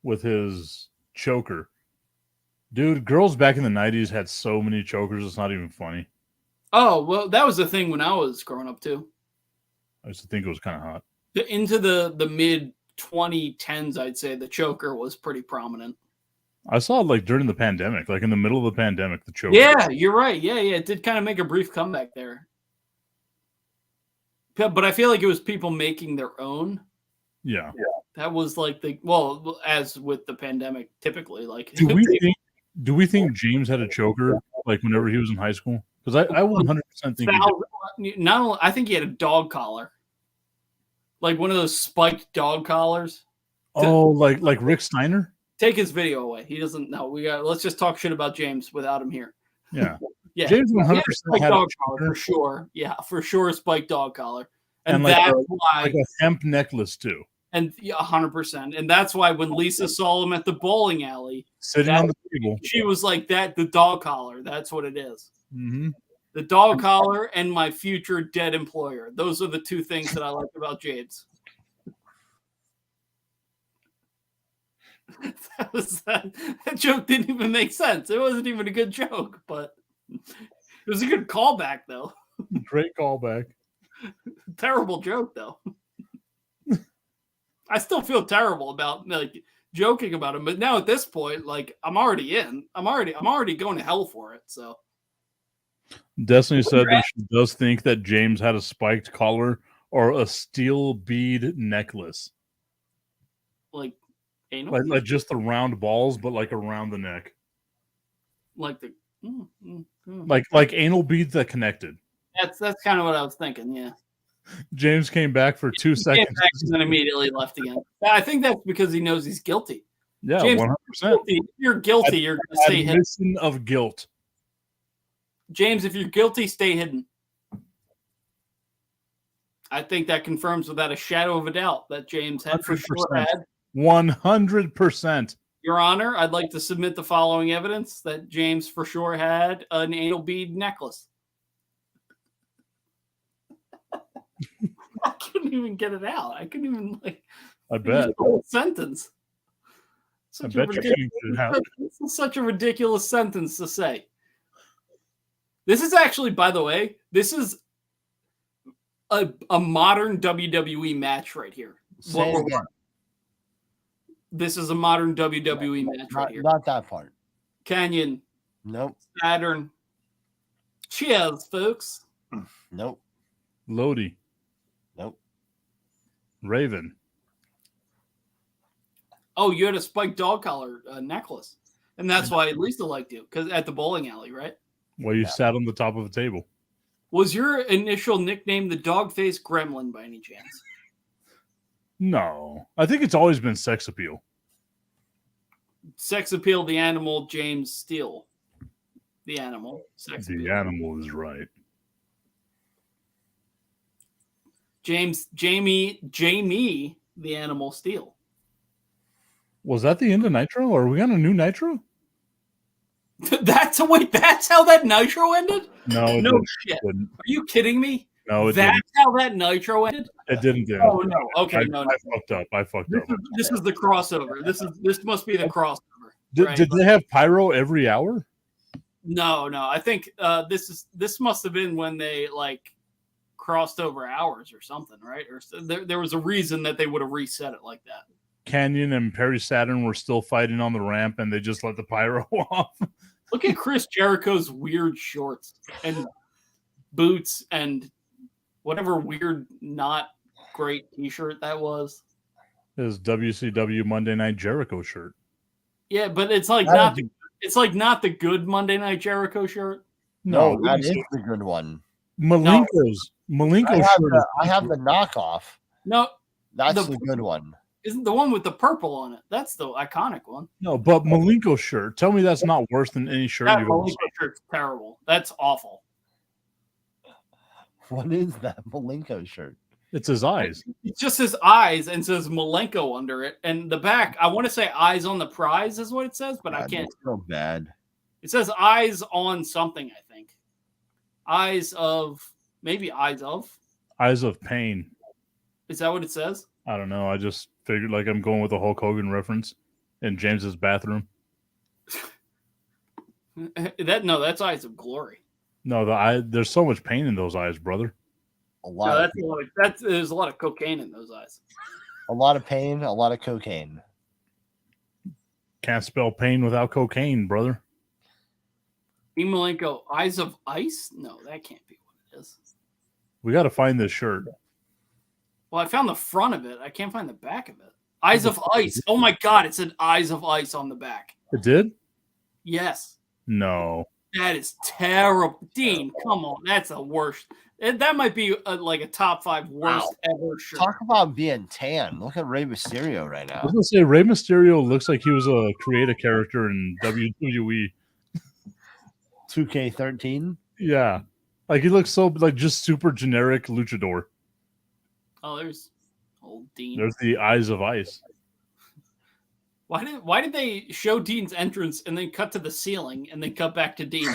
S2: With his choker. Dude, girls back in the 90s had so many chokers, it's not even funny.
S3: Oh, well, that was the thing when I was growing up, too.
S2: I used to think it was kind of hot.
S3: Into the mid 2010s, I'd say the choker was pretty prominent.
S2: I saw it like during the pandemic, like in the middle of the pandemic, the choker.
S3: Yeah, you're right. Yeah, it did kind of make a brief comeback there. But I feel like it was people making their own.
S2: Yeah.
S3: That was like as with the pandemic, typically, like.
S2: Do we think James had a choker like whenever he was in high school? Because I 100% think he did.
S3: Not only, I think he had a dog collar, like one of those spiked dog collars.
S2: Oh, like Rick Steiner?
S3: Take his video away. He doesn't know. Let's just talk shit about James without him here.
S2: Yeah.
S3: Yeah.
S2: James 100% had
S3: dog
S2: a
S3: collar for sure. Yeah, for sure, spiked dog collar,
S2: and like a hemp necklace too.
S3: And 100%. And that's why when Lisa saw him at the bowling alley,
S2: sitting on the table,
S3: she was like, "That the dog collar. That's what it is."
S2: Mm-hmm.
S3: The dog collar and my future dead employer. Those are the two things that I like about James. That joke didn't even make sense. It wasn't even a good joke, but it was a good callback, though.
S2: Great callback.
S3: Terrible joke, though. I still feel terrible about like joking about him, but now at this point, like I'm already in. I'm already going to hell for it. So
S2: Destiny said that she does think that James had a spiked collar or a steel bead necklace.
S3: Like anal?
S2: Like just the round balls, but like around the neck.
S3: Like the
S2: like anal beads that connected.
S3: That's kind of what I was thinking, yeah.
S2: James came back for 2 seconds
S3: and then immediately left again. I think that's because he knows he's guilty.
S2: Yeah,
S3: James,
S2: 100%.
S3: If you're guilty, you're going to stay hidden.
S2: Admission of guilt.
S3: James, if you're guilty, stay hidden. I think that confirms without a shadow of a doubt that James had for sure had.
S2: 100%.
S3: Your Honor, I'd like to submit the following evidence that James for sure had an anal bead necklace. I couldn't even get it out. I couldn't even
S2: I bet.
S3: Whole sentence.
S2: I bet you couldn't get it out.
S3: This is such a ridiculous sentence to say. This is actually, by the way, this is a modern WWE match right here. This is a modern WWE match right here.
S1: Not that part.
S3: Canyon.
S1: Nope.
S3: Saturn. Cheers, folks.
S1: Nope.
S2: Lodi.
S1: Nope.
S2: Raven.
S3: Oh, you had a spiked dog collar necklace. And that's why Lisa liked you, because at the bowling alley, right?
S2: Well, you sat on the top of a table.
S3: Was your initial nickname the Dog-Faced Gremlin by any chance?
S2: No. I think it's always been sex appeal.
S3: Sex appeal, the animal, James Steele. The animal. Sex
S2: the
S3: appeal.
S2: Animal is right.
S3: Jamie, the Animal Steele.
S2: Was that the end of Nitro? Or are we on a new Nitro?
S3: That's how that Nitro ended?
S2: No,
S3: shit. Are you kidding me?
S2: No,
S3: that's how that Nitro ended?
S2: It didn't end.
S3: Oh no. Okay, no.
S2: I fucked up.
S3: This is the crossover. This must be the crossover.
S2: Did they have pyro every hour?
S3: No. I think this must have been when they crossed over hours or something, right? Or there was a reason that they would have reset it like that.
S2: Canyon and Perry Saturn were still fighting on the ramp, and they just let the pyro off.
S3: Look at Chris Jericho's weird shorts and boots and whatever weird, not great T-shirt that was.
S2: His WCW Monday Night Jericho shirt.
S3: Yeah, but it's not the good Monday Night Jericho shirt.
S1: No, that is the good one.
S2: Malenko's shirt.
S1: I have the knockoff.
S3: No,
S1: that's the good one.
S3: Isn't the one with the purple on it? That's the iconic one.
S2: No, but Malenko shirt. Tell me that's not worse than any shirt
S3: That
S2: you've ever
S3: Malenko
S2: seen.
S3: shirt's terrible. That's awful.
S1: What is that Malenko shirt?
S2: It's his eyes.
S3: It's just his eyes and says Malenko under it. And the back, I want to say eyes on the prize is what it says, but I
S1: God,
S3: can't.
S1: it's so bad.
S3: It says eyes on something, I think. Eyes of, maybe eyes of.
S2: Eyes of pain.
S3: Is that what it says?
S2: I don't know. I just figured like I'm going with a Hulk Hogan reference in James's bathroom.
S3: That's eyes of glory.
S2: No, there's so much pain in those eyes, brother.
S1: A
S3: No,
S1: lot.
S3: there's a lot of cocaine in those eyes.
S1: A lot of pain. A lot of cocaine.
S2: Can't spell pain without cocaine, brother.
S3: Malenko, eyes of ice? No, that can't be what it is.
S2: We got to find this shirt.
S3: Well, I found the front of it. I can't find the back of it. Eyes of ice. Oh my god, it said eyes of ice on the back.
S2: It did?
S3: Yes.
S2: No.
S3: That is terrible. Dean, come on. That's the worst. That might be like a top 5 worst ever shirt.
S1: Talk about being tan. Look at Rey Mysterio right
S2: I
S1: now.
S2: was going to say, Rey Mysterio looks like he was a creative character in WWE.
S1: 2K13.
S2: Yeah. Like he looks so like just super generic luchador.
S3: Oh, there's old Dean.
S2: There's the eyes of ice.
S3: Why did they show Dean's entrance and then cut to the ceiling and then cut back to Dean?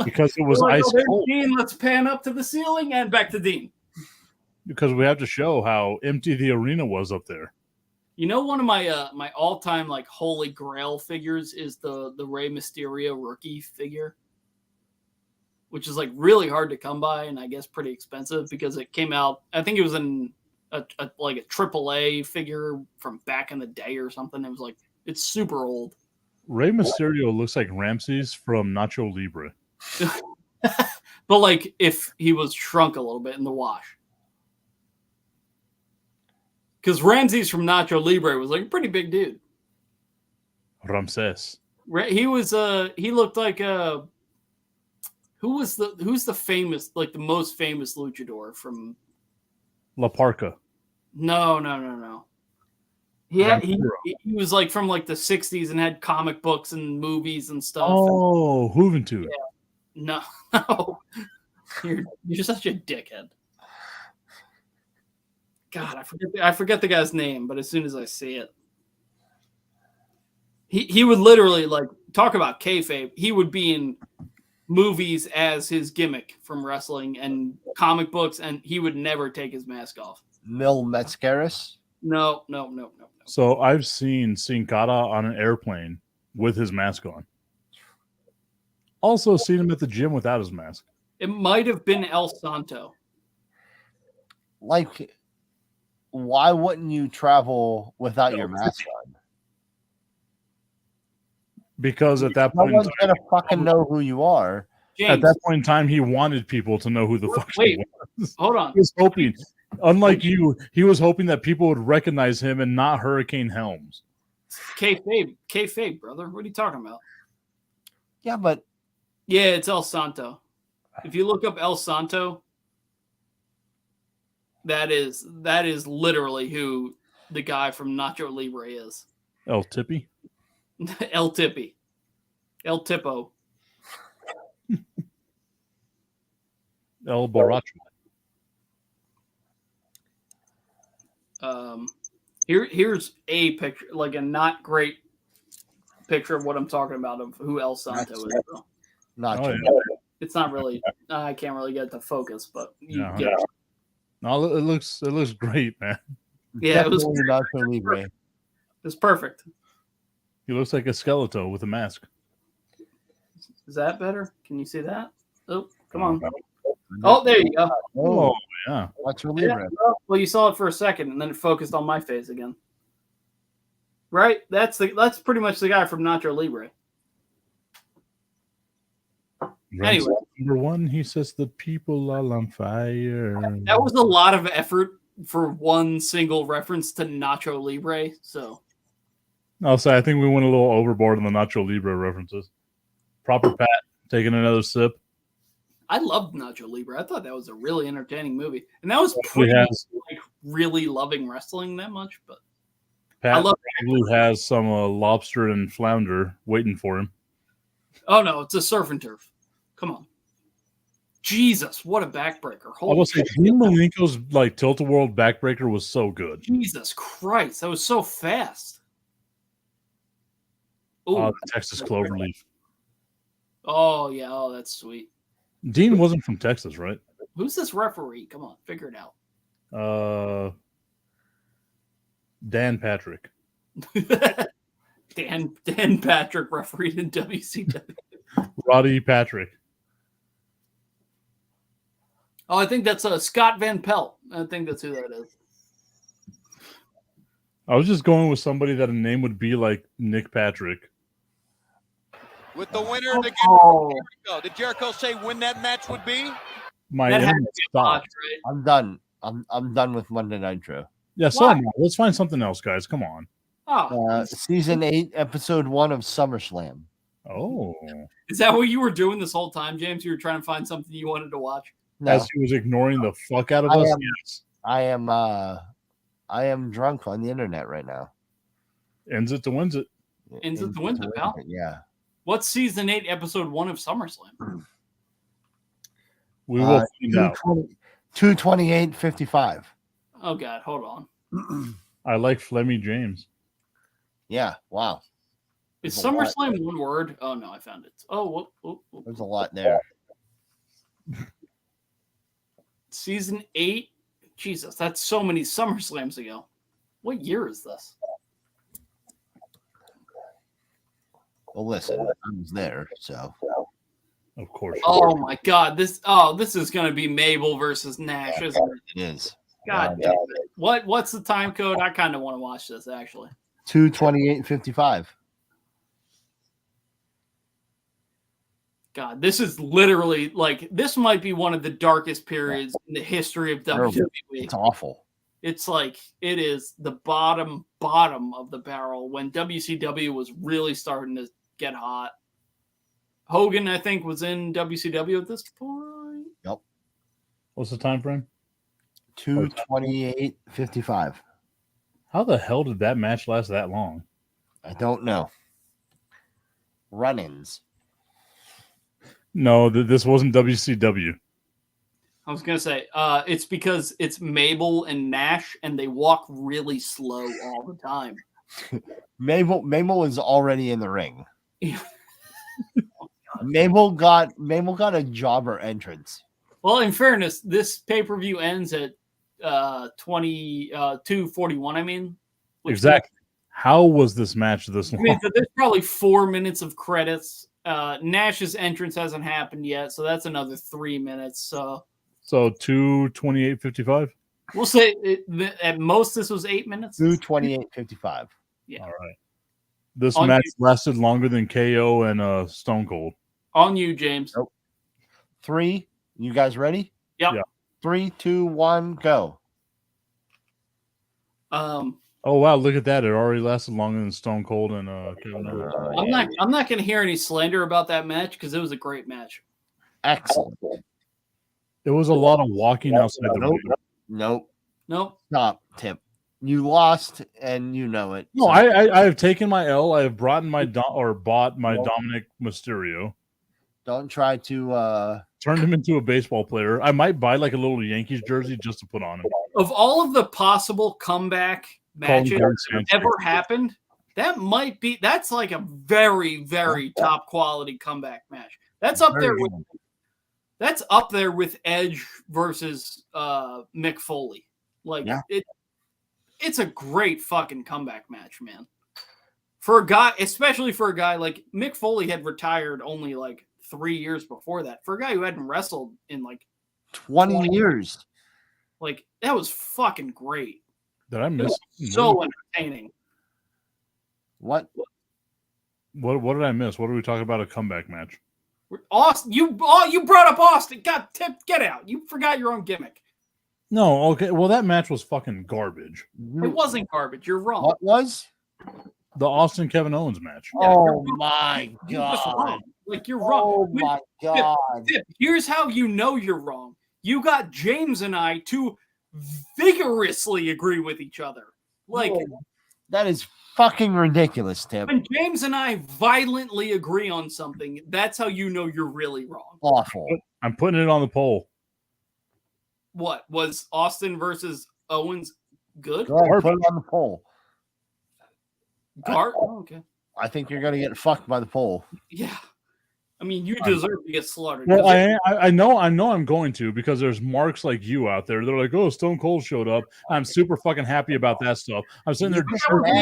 S2: Because it was
S3: Like,
S2: ice
S3: oh, there's
S2: cold.
S3: Dean, let's pan up to the ceiling and back to Dean.
S2: Because we have to show how empty the arena was up there.
S3: You know, one of my my all time like holy grail figures is the Rey Mysterio rookie figure, which is like really hard to come by and I guess pretty expensive because it came out. I think it was in like a AAA figure from back in the day or something. It was like it's super old.
S2: Rey Mysterio looks like Ramses from Nacho Libre.
S3: But like if he was shrunk a little bit in the wash. Because Ramses from Nacho Libre was like a pretty big dude.
S2: Ramses.
S3: He was he looked like who's the famous, like the most famous luchador from
S2: La Parca.
S3: No. He was like from like the 60s and had comic books and movies and stuff.
S2: Oh, Juventud.
S3: Yeah. No. You're such a dickhead. God, I forget the guy's name, but as soon as I see it, he would literally like talk about kayfabe. He would be in movies as his gimmick from wrestling and comic books, and he would never take his mask off.
S1: Mil Mascaris.
S3: No.
S2: So I've seen Sin Cara on an airplane with his mask on. Also seen him at the gym without his mask.
S3: It might have been El Santo.
S1: Like, why wouldn't you travel without your mask on?
S2: Because at that
S1: No
S2: point, in
S1: one's
S2: time,
S1: gonna fucking know who you are.
S3: James,
S2: at that point in time, he wanted people to know who the fuck he
S3: wait,
S2: was.
S3: hold on.
S2: He was hoping, unlike you, he was hoping that people would recognize him and not Hurricane Helms.
S3: Kayfabe, brother. What are you talking about?
S1: Yeah, but
S3: Yeah, it's El Santo. If you look up El Santo, that is literally who the guy from Nacho Libre is.
S2: El Tippy?
S3: El Tippy. El Tipo.
S2: El Borracho.
S3: Here's a picture, like a not great picture of what I'm talking about of who El Santo is. Though.
S1: not
S2: Oh,
S1: too
S2: yeah.
S3: It's not really. I can't really get it to focus, but you
S2: Yeah.
S3: get it.
S2: No, it looks great, man.
S3: Yeah, it was
S1: Definitely Nacho Libre.
S3: it's perfect.
S2: He looks like a skeleton with a mask.
S3: Is that better? Can you see that? Oh, come on. Oh, there you go.
S2: Oh,
S1: Oh,
S2: yeah.
S1: Nacho
S3: Yeah,
S1: Libre.
S3: well, you saw it for a second, and then it focused on my face again. Right? That's pretty much the guy from Nacho Libre. Anyway.
S2: Number one, he says the people are on fire.
S3: That was a lot of effort for one single reference to Nacho Libre. So
S2: I'll say I think we went a little overboard on the Nacho Libre references. Proper Pat taking another sip.
S3: I loved Nacho Libre. I thought that was a really entertaining movie, and that was
S2: He has.
S3: like really loving wrestling that much, but
S2: Pat
S3: I love.
S2: Blue has some lobster and flounder waiting for him.
S3: Oh no, it's a surf and turf. Come on, Jesus, what a backbreaker!
S2: I will say,
S3: shit.
S2: Dean Malenko's like tilt-a-world backbreaker was so good.
S3: Jesus Christ, that was so fast. Ooh.
S2: The Texas Cloverleaf.
S3: Oh yeah, oh that's sweet.
S2: Dean wasn't from Texas, right?
S3: Who's this referee? Come on, figure it out.
S2: Dan Patrick.
S3: Dan Patrick refereed in WCW.
S2: Roddy Patrick.
S3: Oh, I think that's Scott Van Pelt. I think that's who that is.
S2: I was just going with somebody that a name would be like Nick Patrick.
S13: With the winner to get Jericho. Did Jericho say when that match would be?
S2: My
S3: That had
S2: internet
S3: to be
S2: stopped.
S3: botched, right?
S1: I'm done. I'm done with Monday Nitro.
S2: Yeah, so
S3: Why?
S2: am I. Let's find something else, guys. Come on.
S3: Oh,
S1: Season 8, Episode 1 of SummerSlam.
S2: Oh.
S3: is that what you were doing this whole time, James? You were trying to find something you wanted to watch?
S1: No,
S2: As he was ignoring the fuck out of
S1: I
S2: us.
S1: am-
S2: Yes.
S1: I am drunk on the internet right now.
S2: Ends it to wins it.
S3: Ends it to wins it, pal.
S1: Yeah.
S3: What's Season 8, Episode 1 of SummerSlam?
S2: We will find out.
S1: 228.55.
S3: Oh, God, hold on.
S2: I like Flemmy James.
S1: Yeah. Wow.
S3: Is
S1: There's a lot.
S3: SummerSlam one word? Oh, no, I found it. Oh, whoop.
S1: There's a lot there.
S3: Season 8? Jesus, that's so many SummerSlams ago. What year is this?
S1: Well, listen, I was there, so.
S2: Of course.
S3: Oh, my God. This is going to be Mabel versus Nash, isn't it?
S1: It is.
S3: God damn it. What's the time code? I kind of want to watch this, actually.
S1: 228.55.
S3: God, this is literally like this might be one of the darkest periods in the history of WWE.
S1: It's awful.
S3: It's like it is the bottom of the barrel when WCW was really starting to get hot. Hogan, I think, was in WCW at this point.
S1: Yep.
S2: What's the time frame?
S1: 228.55.
S2: How the hell did that match last that long?
S1: I don't know. Run-ins.
S2: No, this wasn't WCW.
S3: I was gonna say it's because it's Mabel and Nash, and they walk really slow all the time.
S1: Mabel is already in the ring. Mabel got a jobber entrance.
S3: Well, in fairness, this pay-per-view ends at 2:41. I mean, which
S2: Exactly. How was this match this long?
S3: means that there's probably 4 minutes of credits. Nash's entrance hasn't happened yet, so that's another 3 minutes. So
S2: 228.55.
S3: we'll say at most this was 8 minutes.
S1: 228.55.
S3: Yeah.
S2: All right. This
S3: On
S2: match
S3: you.
S2: lasted longer than KO and Stone Cold.
S3: On you, James.
S1: Nope. 3. You guys ready?
S3: Yep.
S2: Yeah.
S1: 3, 2, 1, go.
S2: Oh wow, look at that! It already lasted longer than Stone Cold and Kevin Owens.
S3: I'm not going to hear any slander about that match because it was a great match.
S1: Excellent.
S2: It was a lot of walking outside the ring.
S1: Nope.
S3: Nope.
S1: Stop, Tim. You lost, and you know it.
S2: No,
S1: So
S2: I have taken my L. I have bought my Dominic Mysterio.
S1: don't try to.
S2: Turned him into a baseball player. I might buy like a little Yankees jersey just to put on him.
S3: Of all of the possible comeback matches
S2: Gary
S3: that
S2: Sanchez.
S3: ever happened, that's like a very, very top quality comeback match. That's up there with Edge versus Mick Foley. Like it's a great fucking comeback match, man. For a guy, especially for a guy like Mick Foley had retired only like 3 years before that. For a guy who hadn't wrestled in like
S1: 20 years.
S3: like that was fucking great.
S2: Did I
S3: It
S2: miss?
S3: was so entertaining.
S1: What?
S2: What did I miss? What are we talking about? A comeback match?
S3: Austin, you brought up Austin. God, get out. You forgot your own gimmick.
S2: No, okay. Well, that match was fucking garbage.
S3: It wasn't garbage. You're wrong.
S1: What was?
S2: The Austin Kevin Owens match.
S1: Oh my
S3: You're just
S1: god!
S3: wrong. Like you're wrong.
S1: Oh my god!
S3: Tip, here's how you know you're wrong. You got James and I, two vigorously agree with each other. Like
S1: that is fucking ridiculous, Tim.
S3: when James and I violently agree on something, that's how you know you're really wrong.
S1: Awful.
S2: I'm putting it on the poll.
S3: What was Austin versus Owens good?
S1: Go ahead, put it on the poll.
S3: Okay.
S1: I think you're gonna get fucked by the poll.
S3: Yeah. I mean, you deserve to get slaughtered.
S2: Well, I know I'm going to, because there's marks like you out there. They're like, oh, Stone Cold showed up. I'm super fucking happy about that stuff. I'm sitting there.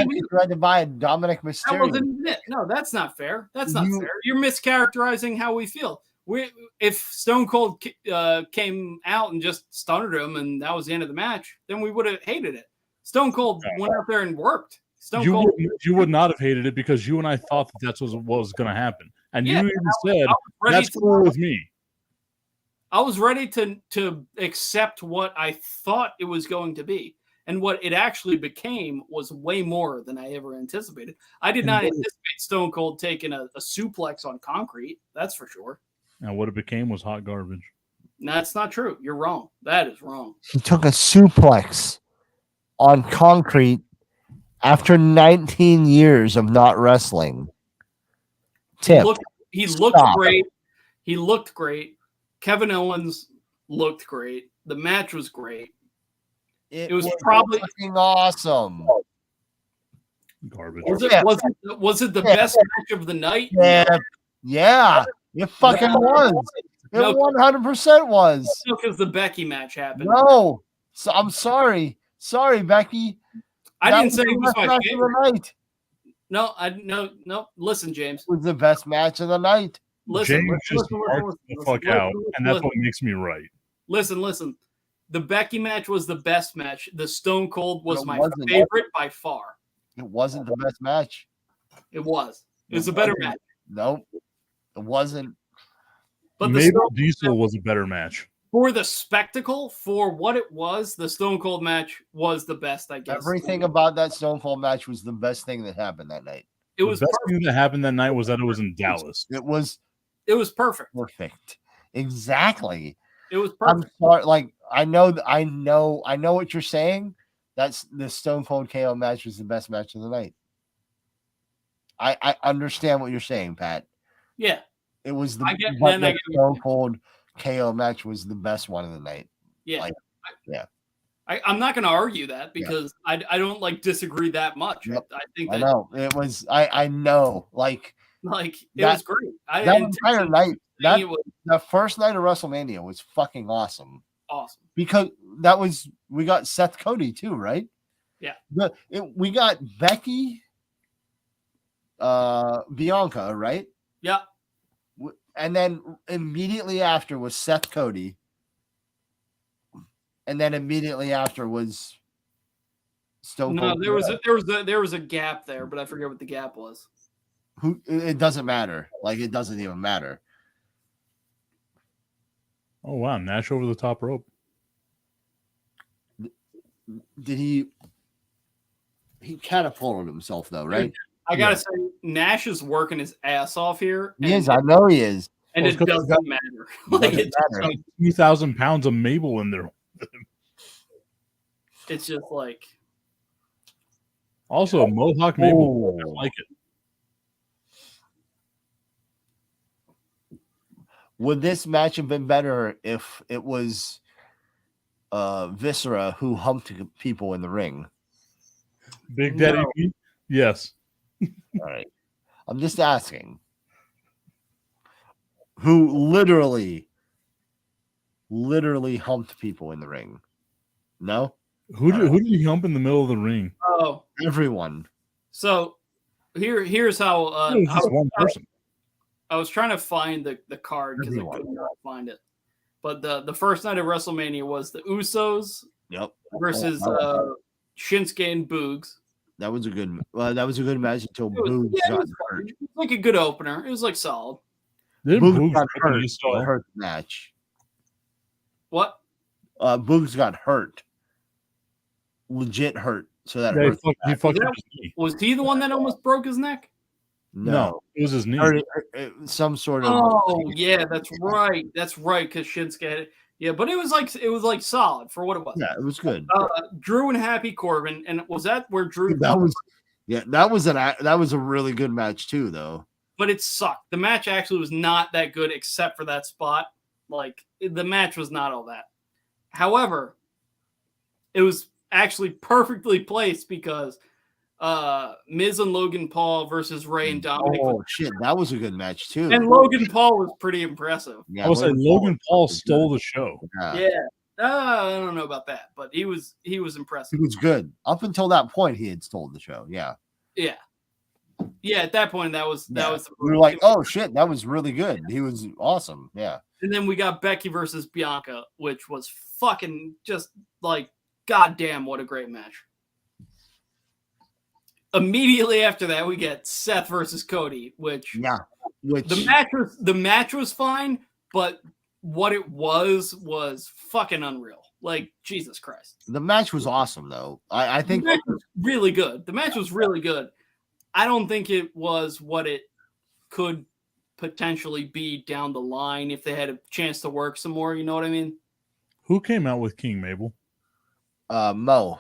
S1: You tried to buy Dominic
S3: That
S1: Mysterio.
S3: wasn't it. No, that's not fair. That's not fair. You're mischaracterizing how we feel. If Stone Cold came out and just stunned him and that was the end of the match, then we would have hated it. Stone Cold went out there and worked.
S2: You would not have hated it because you and I thought that that's what was going to happen. And you even said, that's cool with me.
S3: I was ready to accept what I thought it was going to be. And what it actually became was way more than I ever anticipated. I did not anticipate Stone Cold taking a suplex on concrete. That's for sure.
S2: And what it became was hot garbage.
S3: That's not true. You're wrong. That is wrong.
S1: He took a suplex on concrete after 19 years of not wrestling. Tip.
S3: He looked great. He looked great. Kevin Owens looked great. The match was great. It was probably
S1: fucking awesome.
S2: Garbage.
S3: Was it the best match of the night?
S1: Yeah. It fucking was. It 100% was.
S3: Because the Becky match happened.
S1: No. So I'm sorry. Sorry, Becky.
S3: I
S1: That
S3: didn't say it was
S1: the best
S3: my
S1: match of
S3: favorite.
S1: the night.
S3: No. Listen, James.
S1: It was the best match of the night.
S3: Listen,
S2: James just marked the fuck out, and that's what makes me right.
S3: Listen. The Becky match was the best match. The Stone Cold was
S1: It
S3: my
S1: wasn't.
S3: favorite by far.
S1: It wasn't the best match.
S3: It was. It was a better match.
S1: Nope. It wasn't.
S3: But
S2: Mabel Diesel was a better match.
S3: For the spectacle, for what it was, the Stone Cold match was the best, I guess.
S1: Everything about that Stone Cold match was the best thing that happened that night.
S3: It was
S2: the best thing that happened that night was that it was in Dallas.
S1: It was
S3: perfect.
S1: Perfect. Exactly.
S3: It was
S1: I'm
S3: perfect.
S1: sorry. Like I know what you're saying. That's the Stone Cold KO match was the best match of the night. I understand what you're saying, Pat.
S3: Yeah.
S1: It was the,
S3: I get-
S1: but
S3: then
S1: the
S3: I get-
S1: Stone Cold KO match was the best one of the night.
S3: Yeah.
S1: Like, yeah.
S3: I'm not going to argue that because I don't like disagree that much.
S1: Yep.
S3: I think
S1: I
S3: that
S1: know it was. I know. Like
S3: it
S1: that-
S3: was great. I
S1: that entire night. That
S3: it was
S1: the first night of WrestleMania was fucking awesome
S3: awesome.
S1: because we got Seth Cody too, right?
S3: Yeah.
S1: We got Becky, Bianca, right?
S3: Yeah.
S1: And then immediately after was Seth Cody. And then immediately after was Stone
S3: No,
S1: Cold.
S3: there was a gap there, but I forget what the gap was.
S1: It doesn't matter. Like it doesn't even matter.
S2: Oh wow, Nash over the top rope.
S1: Did he catapulted himself though, right?
S3: I gotta say, Nash is working his ass off here.
S1: He is. I know he is.
S3: And
S2: Well,
S3: it
S2: it's 'cause
S3: doesn't matter. Like,
S1: Doesn't matter.
S2: Like 2,000 pounds of Mabel in there.
S3: it's just like
S2: Also, Mohawk Mabel. I
S1: Oh.
S2: like it.
S1: Would this match have been better if it was Viscera who humped people in the ring?
S2: Big Daddy
S3: No.
S2: B? Yes.
S1: All right. I'm just asking. Who literally humped people in the ring? No?
S2: Who did he hump in the middle of the ring?
S3: oh.
S1: Everyone.
S3: So here's how
S2: It was just one person.
S3: I was trying to find the card because I
S1: Everyone.
S3: could not find it. But the first night of WrestleMania was the Usos
S1: Yep.
S3: versus Shinsuke and Boogs.
S1: That was a good match until
S3: It was,
S1: Boogs
S3: yeah, it
S1: got
S3: was
S1: hurt.
S3: it was like a good opener. It was like solid.
S2: Did
S1: Boogs
S2: Boogs
S1: got
S2: get the
S1: hurt.
S2: knee stall?
S1: Hurt match.
S3: What?
S1: Boogs got hurt. Legit hurt. So that
S2: Yeah,
S1: hurt.
S2: he fucked
S3: that-
S2: up his knee.
S3: Was he the one that almost broke his neck?
S2: No, it was his knee.
S1: Hurt- some sort of
S3: Oh yeah, that's right. That's right. Because Shinsuke had it. Yeah, but it was like solid for what it was.
S1: Yeah, it was good.
S3: Drew and Happy Corbin, and was that where Drew?
S1: That was a really good match too, though.
S3: But it sucked. The match actually was not that good, except for that spot. Like the match was not all that. However, it was actually perfectly placed because Miz and Logan Paul versus Ray and Dominic.
S1: Oh shit, that was a good match too.
S3: And Logan Paul was pretty impressive.
S1: Yeah,
S2: I would say Logan Paul stole the show.
S3: Yeah. I don't know about that, but he was impressive.
S1: He was good. Up until that point, he had stole the show. Yeah.
S3: Yeah. Yeah, at that point that was
S1: We were like, oh shit, that was really good. He was awesome. Yeah.
S3: And then we got Becky versus Bianca, which was fucking just like goddamn what a great match. Immediately after that, we get Seth versus Cody, which the match was fine, but what it was fucking unreal. Like Jesus Christ.
S1: The match was awesome though. I think
S3: the match was really good. The match was really good. I don't think it was what it could potentially be down the line if they had a chance to work some more. You know what I mean?
S2: Who came out with King Mabel?
S1: Mo.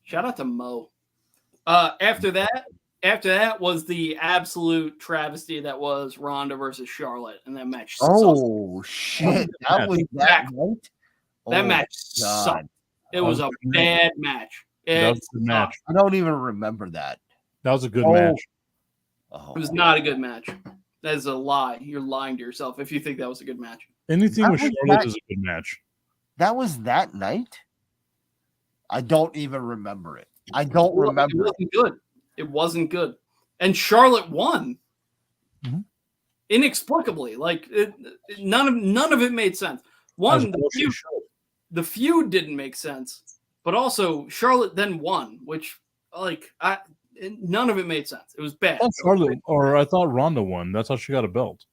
S3: Shout out to Mo. After that was the absolute travesty that was Ronda versus Charlotte, and that match.
S1: Oh shit! That was that night.
S3: That match sucked. It was a bad match.
S2: That was a good match.
S1: I don't even remember that.
S2: That was a good match.
S3: It was not a good match. That is a lie. You're lying to yourself if you think that was a good match.
S2: Anything with Charlotte is a good match.
S1: That was that night? I don't even remember it. I don't remember.
S3: It wasn't good. It wasn't good. And Charlotte won.
S2: Mm-hmm.
S3: Inexplicably. Like none of it made sense. One, the feud didn't make sense. But also Charlotte then won, which none of it made sense. It was bad.
S2: I thought Ronda won. That's how she got a belt.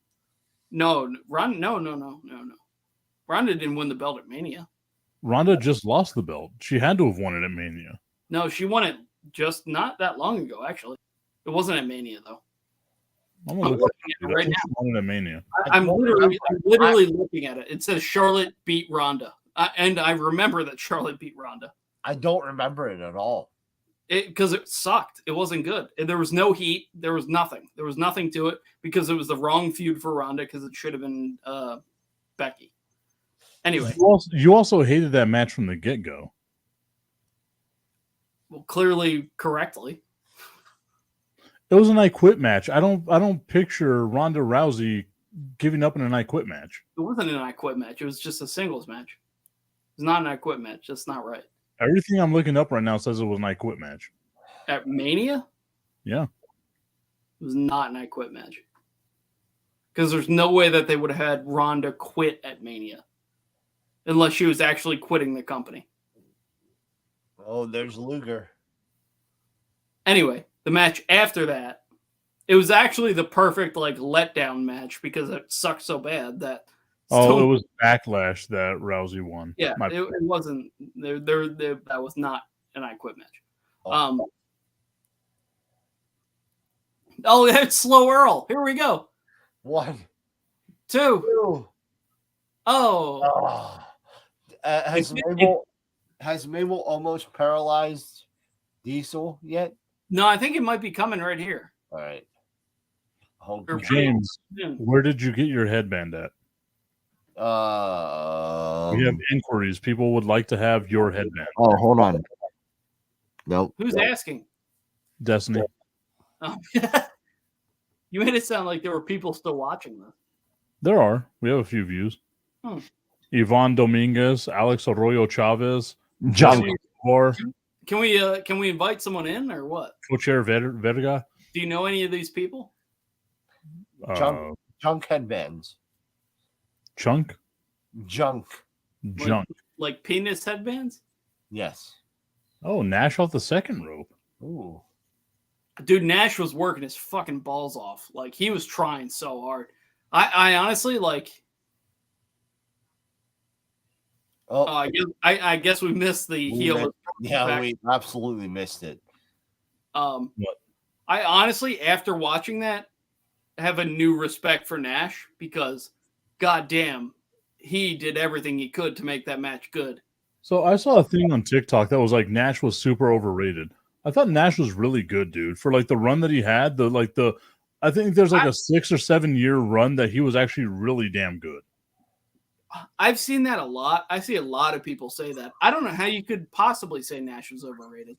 S3: No. Ronda didn't win the belt at Mania.
S2: Ronda just lost the belt. She had to have won it at Mania.
S3: No, she won it just not that long ago, actually. It wasn't at Mania, though.
S2: I'm looking at it right now. She won it at Mania.
S3: I'm literally looking at it. It says Charlotte beat Ronda. And I remember that Charlotte beat Ronda.
S1: I don't remember it at all.
S3: Because it sucked. It wasn't good. There was no heat. There was nothing. There was nothing to it because it was the wrong feud for Ronda because it should have been Becky. Anyway.
S2: You also hated that match from the get-go.
S3: Well, clearly, correctly.
S2: It was an I Quit match. I don't picture Ronda Rousey giving up in an I Quit match.
S3: It wasn't an I Quit match. It was just a singles match. It's not an I Quit match. That's not right.
S2: Everything I'm looking up right now says it was an I Quit match.
S3: At Mania?
S2: Yeah.
S3: It was not an I Quit match. Because there's no way that they would have had Ronda quit at Mania. Unless she was actually quitting the company.
S1: Oh, there's Luger.
S3: Anyway, the match after that, it was actually the perfect letdown match because it sucked so bad that.
S2: It was Backlash that Rousey won.
S3: Yeah, it wasn't. That was not an I Quit match. That's Slow Earl. Here we go.
S1: 1,
S3: 2. Oh.
S1: Has Mabel almost paralyzed Diesel yet?
S3: No, I think it might be coming right here.
S1: All right.
S2: James, where did you get your headband at? We have inquiries. People would like to have your headband.
S1: Oh, hold on. Nope.
S3: Who's asking?
S2: Destiny.
S3: Oh. You made it sound like there were people still watching this.
S2: There are. We have a few views. Yvonne Dominguez, Alex Arroyo Chavez,
S1: John.
S3: Can we invite someone in or what?
S2: Co-chair Verga.
S3: Do you know any of these people?
S1: Junk headbands.
S2: Junk?
S1: Junk.
S3: Like penis headbands?
S1: Yes.
S2: Oh, Nash off the second rope.
S1: Ooh.
S3: Dude, Nash was working his fucking balls off. Like, he was trying so hard. I honestly, I guess we missed the heel.
S1: Yeah, we absolutely missed it.
S2: What?
S3: I honestly, after watching that, have a new respect for Nash because, goddamn, he did everything he could to make that match good.
S2: So I saw a thing on TikTok that was like Nash was super overrated. I thought Nash was really good, dude. For like the run that he had, I think there's like a 6 or 7 year run that he was actually really damn good.
S3: I've seen that a lot. I see a lot of people say that. I don't know how you could possibly say Nash was overrated.